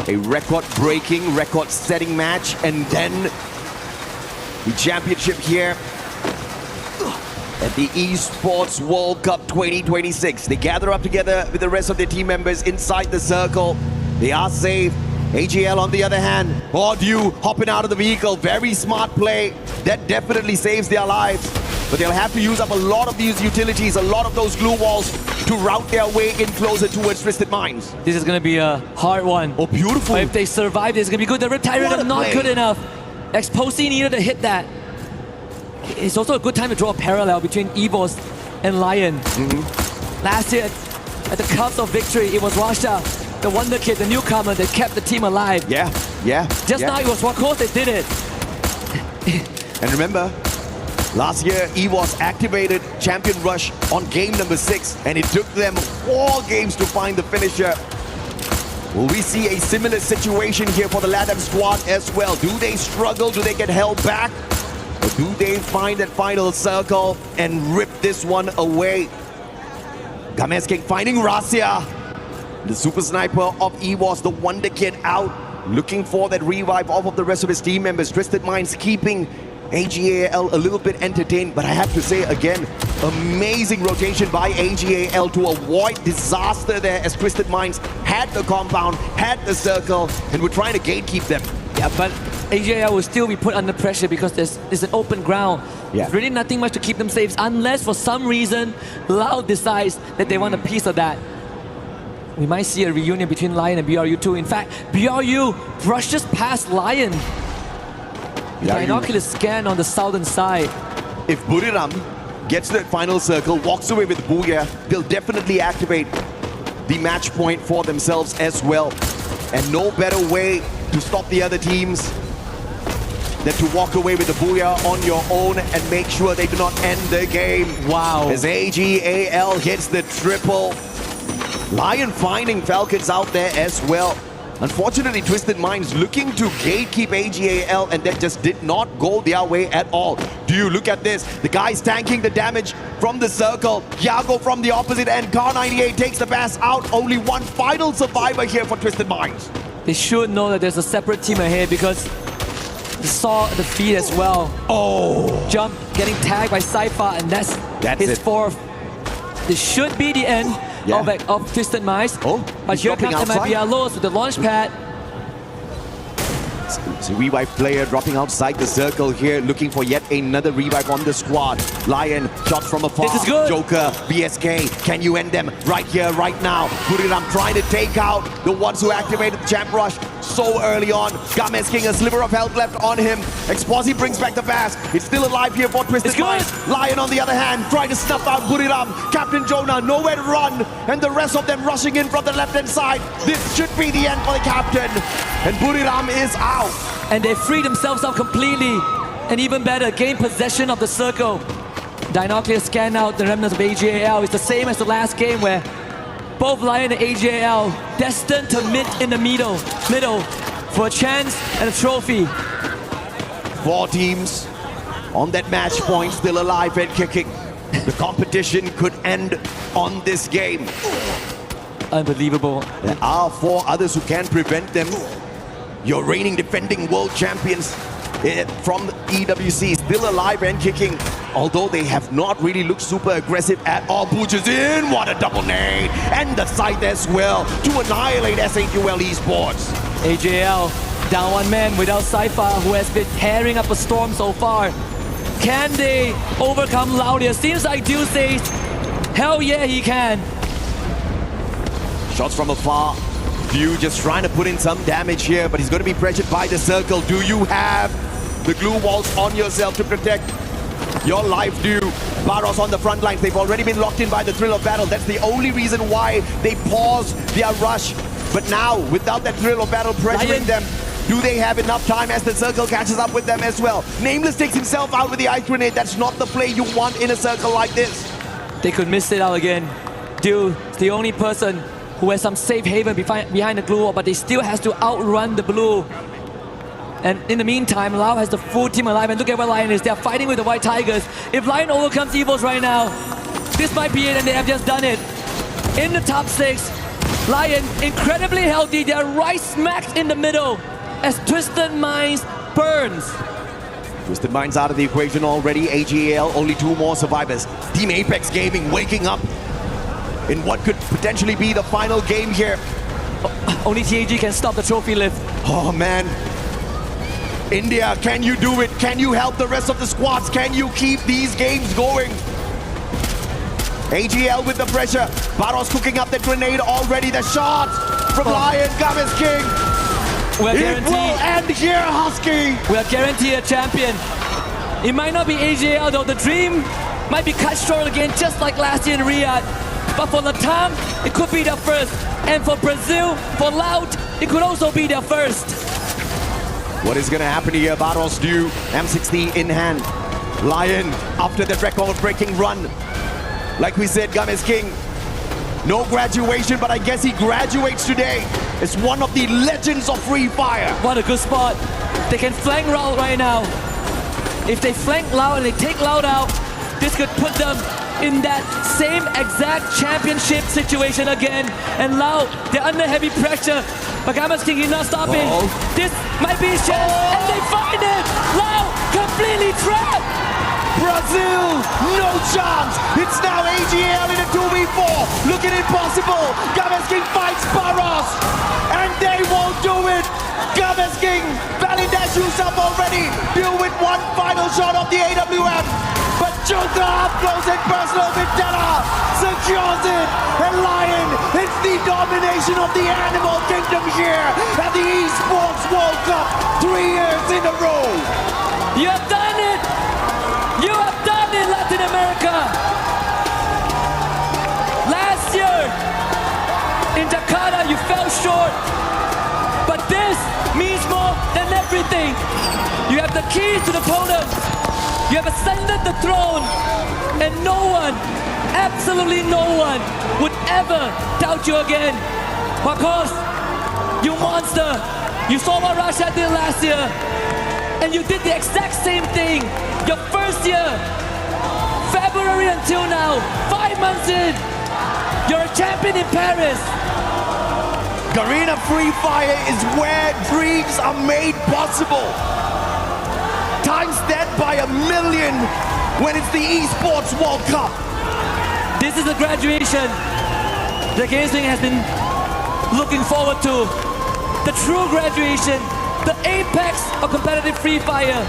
A record-breaking, record-setting match, and then the championship here at the Esports World Cup 2026. They gather up together with the rest of their team members inside the circle. They are safe. AJL on the other hand, Dew hopping out of the vehicle. Very smart play. That definitely saves their lives. But they'll have to use up a lot of these utilities, a lot of those glue walls to route their way in closer towards Twisted Minds. This is going to be a hard one. Oh, beautiful. But if they survive, it's going to be good. The Äriḵeㅤ not good enough. Exposé needed to hit that. It's also a good time to draw a parallel between EVOS and Lion. Last year, at the cusp of victory, it was Rasha, the wonder kid, the newcomer, that kept the team alive. Yeah. Just now it was Wakos that did it. And remember, last year, EVOS activated Champion Rush on game number 6, and it took them 4 games to find the finisher. Will we see a similar situation here for the LATAM squad as well? Do they struggle? Do they get held back? Or do they find that final circle and rip this one away? Games King finding Rasia. The super sniper of EVOS, the wonder kid out, looking for that revive off of the rest of his team members. Twisted Minds keeping AJL a little bit entertained, but I have to say again, amazing rotation by AJL to avoid disaster there, as Twisted Minds had the compound, had the circle, and were trying to gatekeep them. Yeah, but AJL will still be put under pressure because it's an open ground. Yeah. There's really nothing much to keep them safe unless for some reason Lau decides that they want a piece of that. We might see a reunion between Lion and BRU2. In fact, BRU brushes past Lion. Binocular scan on the southern side. If ÇriŽeㅤ gets to that final circle, walks away with Booyah, they'll definitely activate the match point for themselves as well. And no better way to stop the other teams than to walk away with the Booyah on your own and make sure they do not end the game. Wow. As AGAL hits the triple. Lion finding Falcons out there as well. Unfortunately, Twisted Minds looking to gatekeep AGAL, and that just did not go their way at all. Do you look at this? The guy's tanking the damage from the circle. Yago from the opposite end. Kar98 takes the pass out. Only one final survivor here for Twisted Minds. They should know that there's a separate team ahead because they saw the feed as well. Oh! Jump, getting tagged by Saifa, and that's his fourth. This should be the end of Twisted Minds. Oh, but here comes MIBRLOS with the launch pad. It's a revive player dropping outside the circle here, looking for yet another revive on the squad. Lion, shot from afar. This is good. Joker, BSK, can you end them right here, right now? ÇriŽeㅠ trying to take out the ones who activated the Champ Rush so early on. Gamesking, a sliver of health left on him. Exposi brings back the pass. It's still alive here for Twisted Minds. Lion on the other hand, trying to snuff out ÇriŽeㅠ. Captain Jonah, nowhere to run. And the rest of them rushing in from the left-hand side. This should be the end for the captain. And ÇriŽeㅠ is out. And they free themselves up completely. And even better, gain possession of the circle. Binocular scan out the remnants of AGAL. It's the same as the last game where both Lion and AGAL destined to meet in the middle for a chance and a trophy. 4 teams on that match point, still alive and kicking. The competition could end on this game. Unbelievable. There are 4 others who can prevent them. Your reigning defending world champions from EWC still alive and kicking. Although they have not really looked super aggressive at all. Booches in, what a double nade! And the side as well to annihilate SAQL Esports. AJL down one man without Saifa, who has been tearing up a storm so far. Can they overcome Laudia? Seems like Dew says, hell yeah, he can. Shots from afar. Dew just trying to put in some damage here, but he's going to be pressured by the circle. Do you have the glue walls on yourself to protect your life, Dew? Baros on the front lines. They've already been locked in by the thrill of battle. That's the only reason why they paused their rush. But now, without that thrill of battle pressuring them, do they have enough time as the circle catches up with them as well? Nameless takes himself out with the ice grenade. That's not the play you want in a circle like this. They could miss it out again. Dew is the only person who has some safe haven behind the glue wall, but they still has to outrun the blue. And in the meantime, Lau has the full team alive, and look at where Lion is. They're fighting with the White Tigers. If Lion overcomes Evils right now, this might be it, and they have just done it. In the top 6, Lion incredibly healthy. They're right smack in the middle as Twisted Minds burns. Twisted Minds out of the equation already. AGAL, only 2 more survivors. Team Apex Gaming waking up in what could potentially be the final game here. Only TAG can stop the trophy lift. Oh man. India, can you do it? Can you help the rest of the squads? Can you keep these games going? AGL with the pressure. Baros cooking up the grenade already. The shot from Lion, Gamesking. It will end here, Husky. We are guaranteed a champion. It might not be AGL though. The dream might be cut short again, just like last year in Riyadh. But for Latam, it could be their first. And for Brazil, for Loud, it could also be their first. What is going to happen here? Baros Dew, M60 in hand. Lion, after the record-breaking run. Like we said, Gamesking, no graduation, but I guess he graduates today. It's one of the legends of Free Fire. What a good spot. They can flank Loud right now. If they flank Loud and they take Loud out, this could put them in that same exact championship situation again. And Lau, they're under heavy pressure. But Gamesking is not stopping. This might be his chance, and they find it! Lau, completely trapped! Brazil, no chance! It's now AGL in a 2v4. Looking impossible. Gamesking fights Baros, and they won't do it. Gamesking, Validash shot of the AWM, but Junta up close and personal Vendetta secures it, and Lion, it's the domination of the Animal Kingdom here at the Esports World Cup 3 years in a row. You have done it! You have done it, Latin America! Last year, in Jakarta, you fell short. But this means more than everything. You have the keys to the podium. You have ascended the throne. And no one, absolutely no one, would ever doubt you again. Because you monster. You saw what Russia did last year. And you did the exact same thing. Your first year, February until now, 5 months in, you're a champion in Paris. Garena Free Fire is where dreams are made possible. Times that by 1,000,000 when it's the Esports World Cup. This is the graduation the gaming has been looking forward to. The true graduation, the apex of competitive Free Fire,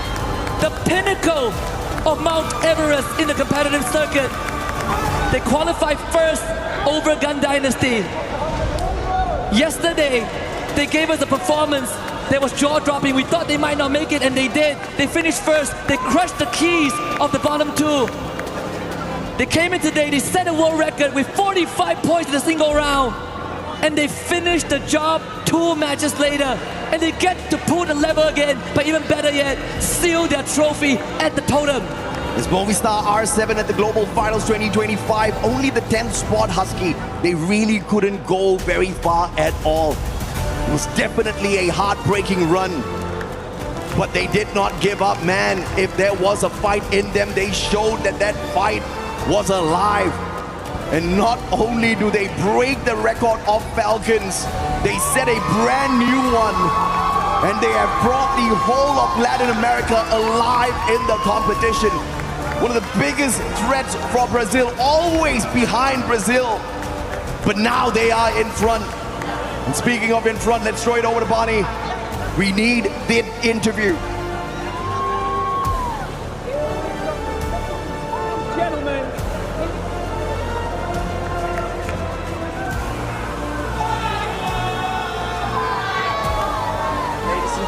the pinnacle of Mount Everest in the competitive circuit. They qualified first over Gun Dynasty. Yesterday, they gave us a performance that was jaw-dropping. We thought they might not make it, and they did. They finished first. They crushed the keys of the bottom two. They came in today, they set a world record with 45 points in a single round. And they finished the job 2 matches later. And they get to pull the lever again, but even better yet, seal their trophy at the totem. As Movistar R7 at the Global Finals 2025, only the 10th spot, Husky. They really couldn't go very far at all. It was definitely a heartbreaking run. But they did not give up, man. If there was a fight in them, they showed that that fight was alive. And not only do they break the record of Falcons, they set a brand new one. And they have brought the whole of Latin America alive in the competition. One of the biggest threats for Brazil, always behind Brazil. But now they are in front. And speaking of in front, let's throw it over to Bonnie. We need the interview.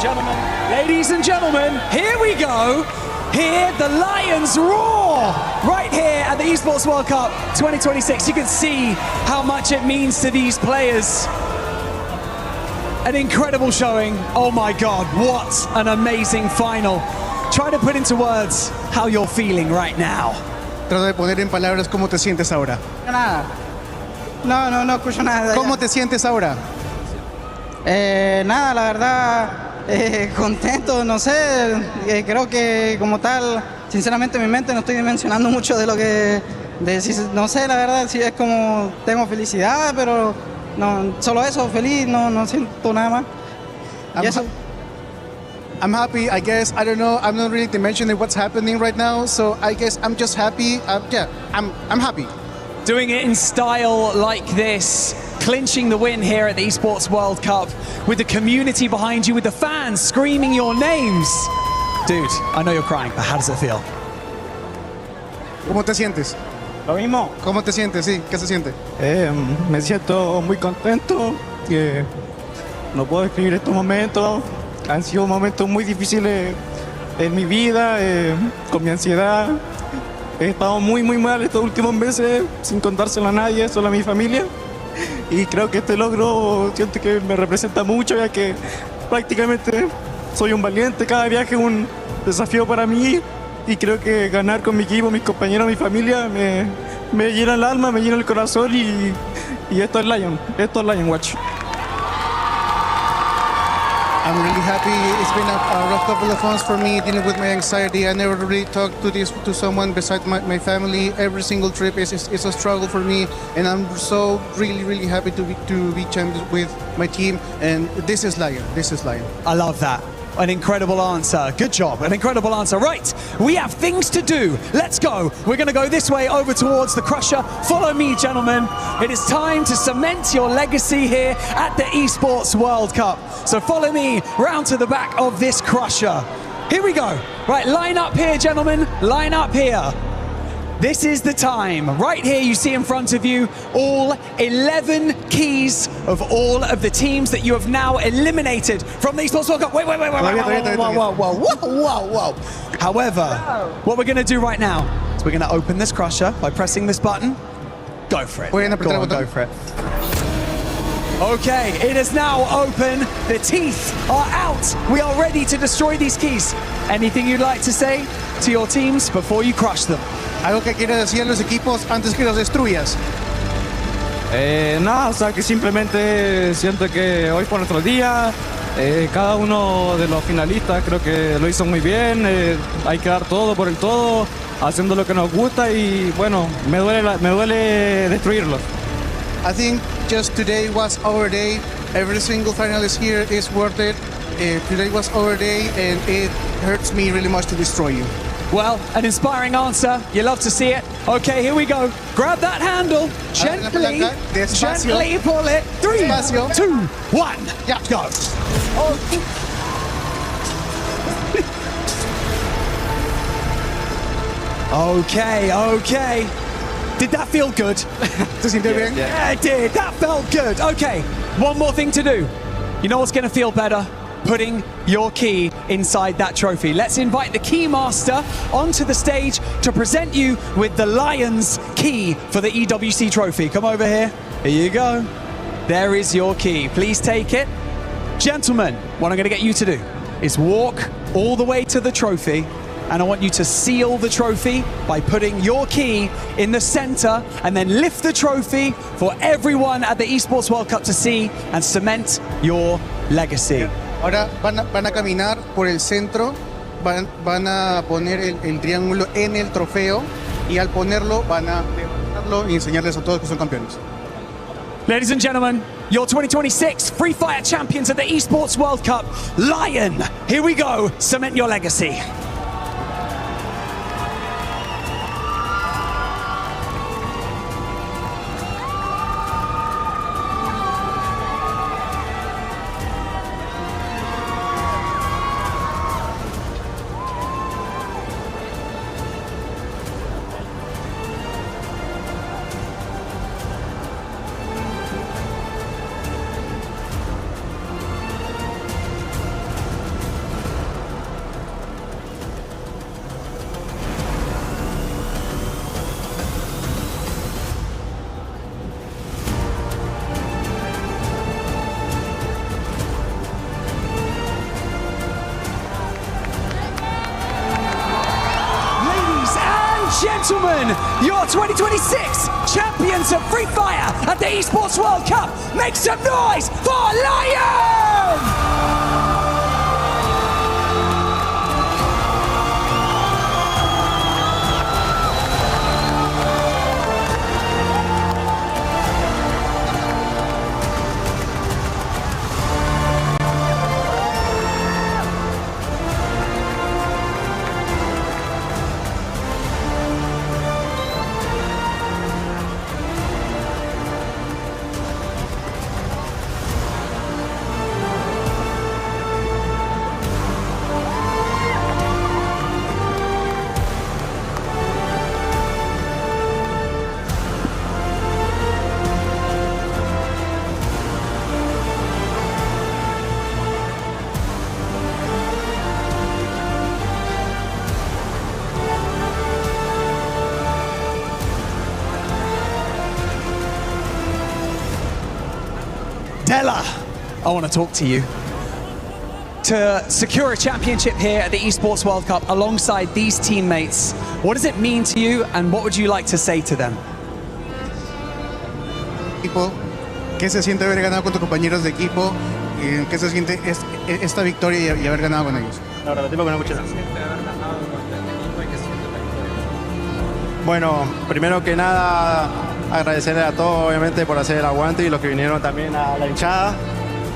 Gentlemen. Ladies and gentlemen, here we go. Here, the Lions roar right here at the Esports World Cup 2026. You can see how much it means to these players. An incredible showing. Oh my God, what an amazing final. Try to put into words how you're feeling right now. Trato de poner en palabras cómo te sientes ahora. Nada. No escucho nada. ¿Cómo te sientes ahora? Nada, la verdad, contento, no sé, creo que como tal, sinceramente en mi mente no estoy dimensionando mucho de lo que, no sé, la verdad, sí es como, tengo felicidad, pero no, solo eso, feliz, no siento nada más. I'm happy, I guess, I don't know, I'm not really dimensioning what's happening right now, so I guess I'm just happy, I'm happy. Doing it in style like this, clinching the win here at the Esports World Cup, with the community behind you, with the fans screaming your names. Dude, I know you're crying, but how does it feel? ¿Cómo te sientes? Lo mismo. ¿Cómo te sientes? Sí, ¿qué se siente? Me siento muy contento. No puedo describir estos momentos. Han sido momentos muy difíciles en mi vida, con mi ansiedad. He estado muy mal estos últimos meses, sin contárselo a nadie, solo a mi familia. Y creo que este logro siento que me representa mucho, ya que prácticamente soy un valiente. Cada viaje es un desafío para mí. Y creo que ganar con mi equipo, mis compañeros, mi familia, me llena el alma, me llena el corazón. Y esto es Lion. Esto es Lion Watch. I'm really happy. It's been a rough couple of months for me dealing with my anxiety. I never really talked to someone besides my family. Every single trip is a struggle for me, and I'm so really happy to be champions with my team. And this is Lion. This is Lion. I love that. An incredible answer. Good job. An incredible answer. Right, we have things to do. Let's go. We're going to go this way over towards the Crusher. Follow me, gentlemen. It is time to cement your legacy here at the Esports World Cup. So follow me round to the back of this Crusher. Here we go. Right, line up here, gentlemen. Line up here. This is the time. Right here, you see in front of you all 11 keys of all of the teams that you have now eliminated from the Esports World Cup. Wait. Whoa. However, what we're going to do right now is we're going to open this crusher by pressing this button. Go for it. Go for it. Okay, it is now open. The teeth are out. We are ready to destroy these keys. Anything you'd like to say to your teams before you crush them? Algo que quiero decir a los equipos antes que los destruyas. Nada, o sea que simplemente siento que hoy fue nuestro día. Cada uno de los finalistas creo que lo hizo muy bien. Hay que dar todo por el todo, haciendo lo que nos gusta y bueno, me duele destruirlos. I think just today was our day. Every single finalist here is worth it. Today was our day and it hurts me really much to destroy you. Well, an inspiring answer. You love to see it. Okay, here we go. Grab that handle. Gently pull it. 3, 2, 1. Yeah. Go. Okay. Did that feel good? Yeah, it did. That felt good. Okay, one more thing to do. You know what's going to feel better? Putting your key inside that trophy. Let's invite the key master onto the stage to present you with the Lions key for the EWC trophy. Come over here. Here you go. There is your key. Please take it. Gentlemen, what I'm going to get you to do is walk all the way to the trophy, and I want you to seal the trophy by putting your key in the center and then lift the trophy for everyone at the Esports World Cup to see and cement your legacy. Ahora van a caminar por el centro, van a poner el triángulo en el trofeo y al ponerlo van a levantarlo y enseñarles a todos que son campeones. Ladies and gentlemen, your 2026 Free Fire champions at the Esports World Cup, Lion. Here we go, cement your legacy. Gentlemen, your 2026 champions of Free Fire at the Esports World Cup. Make some noise for Lion! Della, I want to talk to you. To secure a championship here at the Esports World Cup alongside these teammates, what does it mean to you and what would you like to say to them? ¿Qué se siente haber ganado con tus compañeros de equipo? ¿Qué se siente esta victoria y haber ganado con ellos? La verdad, tipo que no escuché nada. Bueno, primero que nada, agradecerle a todos, obviamente, por hacer el aguante y los que vinieron también a la hinchada.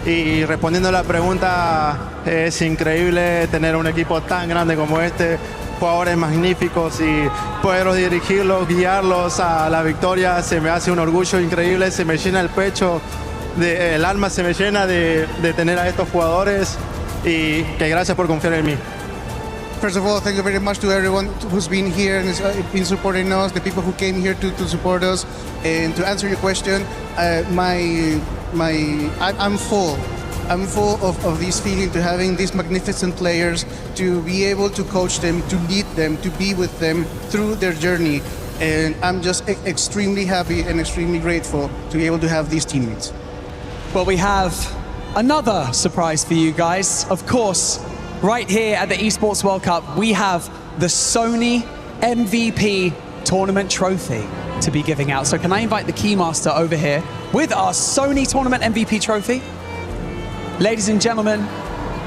Y respondiendo a la pregunta, es increíble tener un equipo tan grande como este, jugadores magníficos y poderlos dirigirlos, guiarlos a la victoria, se me hace un orgullo increíble, se me llena el pecho, el alma se me llena de tener a estos jugadores y que gracias por confiar en mí. First of all, thank you very much to everyone who's been here and has been supporting us, the people who came here to support us. And to answer your question, I'm full. I'm full of this feeling to having these magnificent players, to be able to coach them, to lead them, to be with them through their journey. And I'm just extremely happy and extremely grateful to be able to have these teammates. Well, we have another surprise for you guys. Of course, right here at the Esports World Cup, we have the Sony MVP Tournament Trophy to be giving out. So can I invite the Keymaster over here with our Sony Tournament MVP Trophy? Ladies and gentlemen,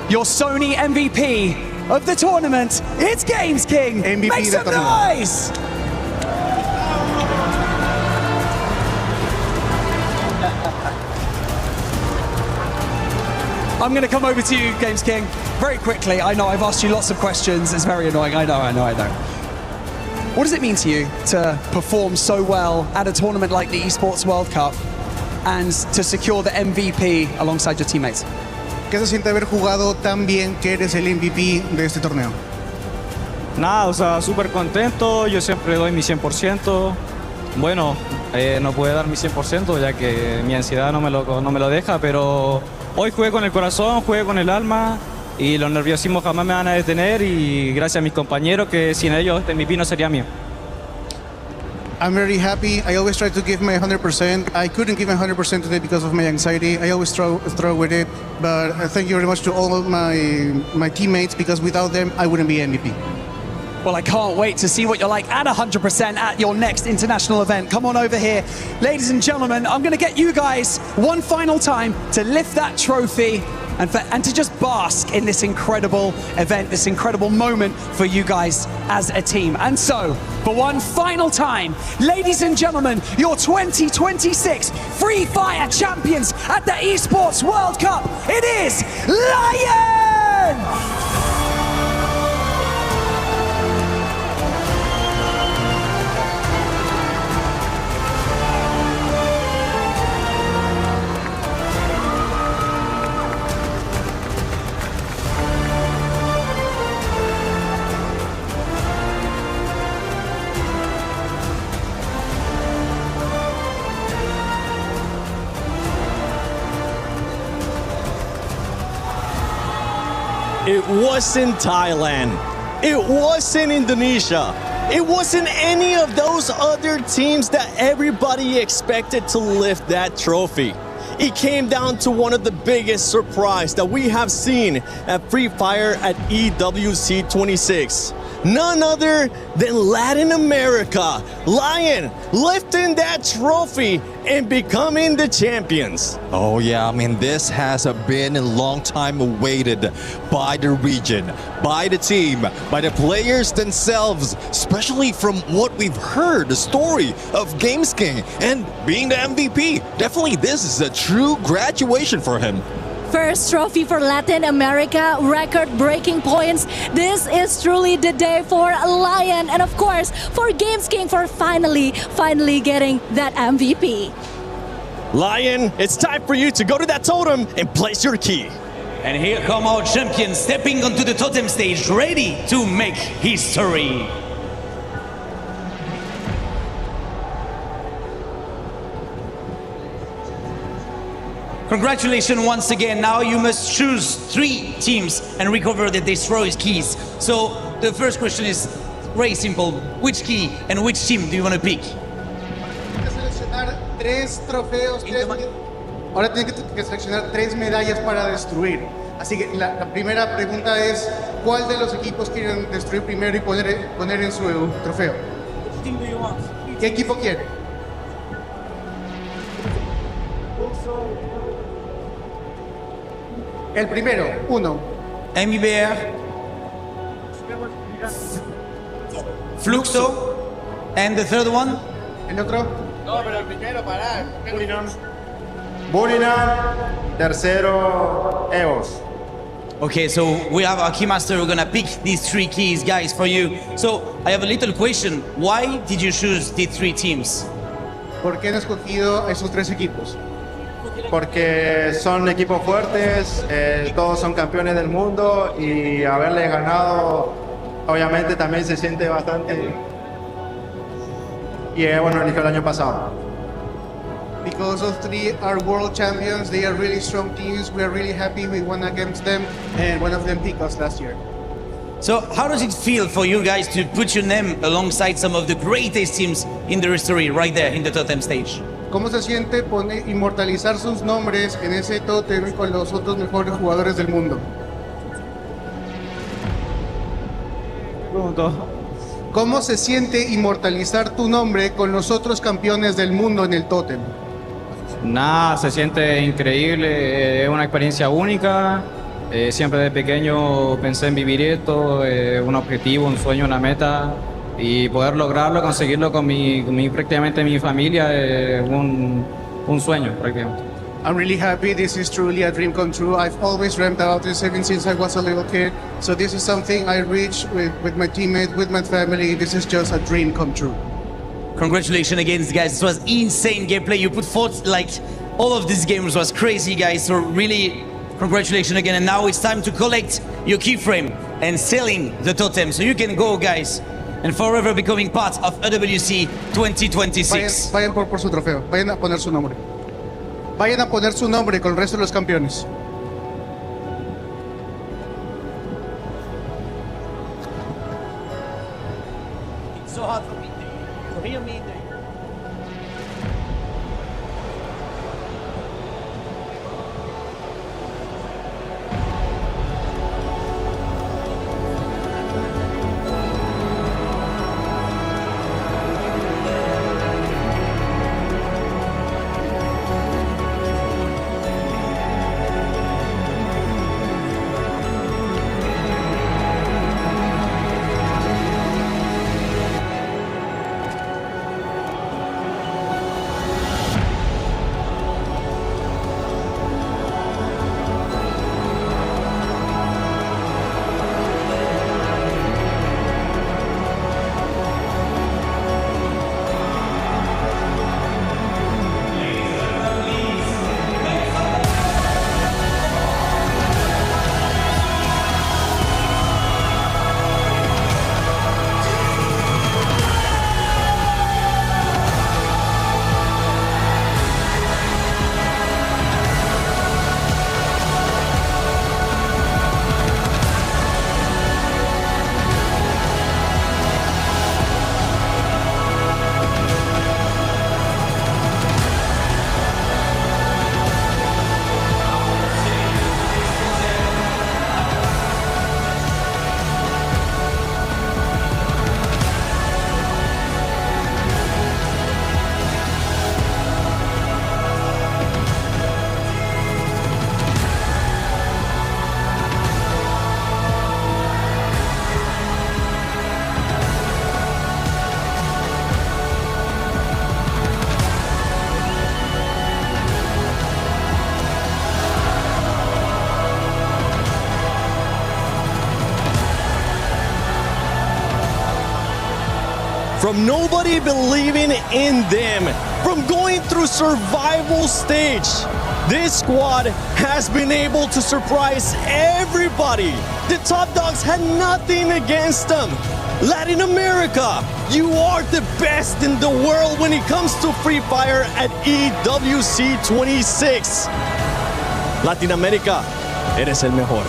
your Sony MVP of the tournament, it's Games King. MVP Make some noise! I'm going to come over to you, Games King, very quickly. I know I've asked you lots of questions. It's very annoying. I know. What does it mean to you to perform so well at a tournament like the Esports World Cup and to secure the MVP alongside your teammates? ¿Qué se siente haber jugado tan bien que eres el MVP de este torneo? Nada, o sea, súper contento. Yo siempre doy mi 100%. Bueno, no puedo dar mi 100% ya que mi ansiedad no me lo deja, pero hoy jugué con el corazón, jugué con el alma y los nerviosismos jamás me van a detener y gracias a mis compañeros que sin ellos este MVP no sería mío. I'm very happy. I always try to give my 100%. I couldn't give my 100% today because of my anxiety. I always struggle with it, but thank you very much to all of my teammates because without them, I wouldn't be MVP. Well, I can't wait to see what you're like at 100% at your next international event. Come on over here. Ladies and gentlemen, I'm going to get you guys one final time to lift that trophy and to just bask in this incredible event, this incredible moment for you guys as a team. And so, for one final time, ladies and gentlemen, your 2026 Free Fire champions at the Esports World Cup, it is Lion! It wasn't Thailand. It wasn't Indonesia. It wasn't any of those other teams that everybody expected to lift that trophy. It came down to one of the biggest surprises that we have seen at Free Fire at EWC 26. None other than Latin America, Lion, lifting that trophy and becoming the champions. Oh yeah, I mean, this has been a long time awaited by the region, by the team, by the players themselves, especially from what we've heard, the story of Games King and being the MVP. Definitely this is a true graduation for him. First trophy for Latin America, record-breaking points. This is truly the day for Lion and of course for Games King for finally getting that MVP. Lion, it's time for you to go to that totem and place your key. And here come our champions stepping onto the totem stage, ready to make history. Congratulations once again. Now you must choose 3 teams and recover the destroyed keys. So the first question is very simple. Which key and which team do you want to pick? Seleccionar 3 trofeos. Ahora tienen que seleccionar 3 medallas para destruir. Así que la primera pregunta es, ¿cuál de los equipos quieren destruir primero y poner en su trofeo? Which team do you want? ¿Qué equipo quiere? El primero, 1. MBR, Fluxo, and the third one? ¿El otro? No, pero el primero, pará. Burinan, tercero, EOS. Okay, so we have our keymaster. We're gonna pick these 3 keys, guys, for you. So I have a little question. Why did you choose these 3 teams? ¿Por qué han escogido esos 3 equipos? Porque son equipos fuertes, todos son campeones del mundo y haberle ganado obviamente también se siente bastante. Y bueno, eligió el año pasado. Because those three are world champions, they are really strong teams. We are really happy we won against them, and one of them picked us last year. So how does it feel for you guys to put your name alongside some of the greatest teams in the history right there in the totem stage? ¿Cómo se siente inmortalizar sus nombres en ese tótem con los otros mejores jugadores del mundo? ¿Cómo se siente inmortalizar tu nombre con los otros campeones del mundo en el tótem? Nada, se siente increíble, es una experiencia única. Siempre de pequeño pensé en vivir esto, un objetivo, un sueño, una meta, y poder lograrlo, conseguirlo con prácticamente mi familia, un sueño prácticamente. I'm really happy. This is truly a dream come true. I've always dreamt about this ever since I was a little kid. So this is something I reached with my teammates, with my family. This is just a dream come true. Congratulations again, guys. This was insane gameplay. You put forth, like, all of these games was crazy, guys. So really, congratulations again. And now it's time to collect your keyframe and selling the totem. So you can go, guys, and forever becoming part of AWC 2026. Vayan por su trofeo. Vayan a poner su nombre. Vayan a poner su nombre con el resto de los campeones. It's so hard for me to hear me. From nobody believing in them, from going through survival stage, this squad has been able to surprise everybody. The top dogs had nothing against them. Latin America, you are the best in the world when it comes to Free Fire at EWC 26. Latin America, eres el mejor.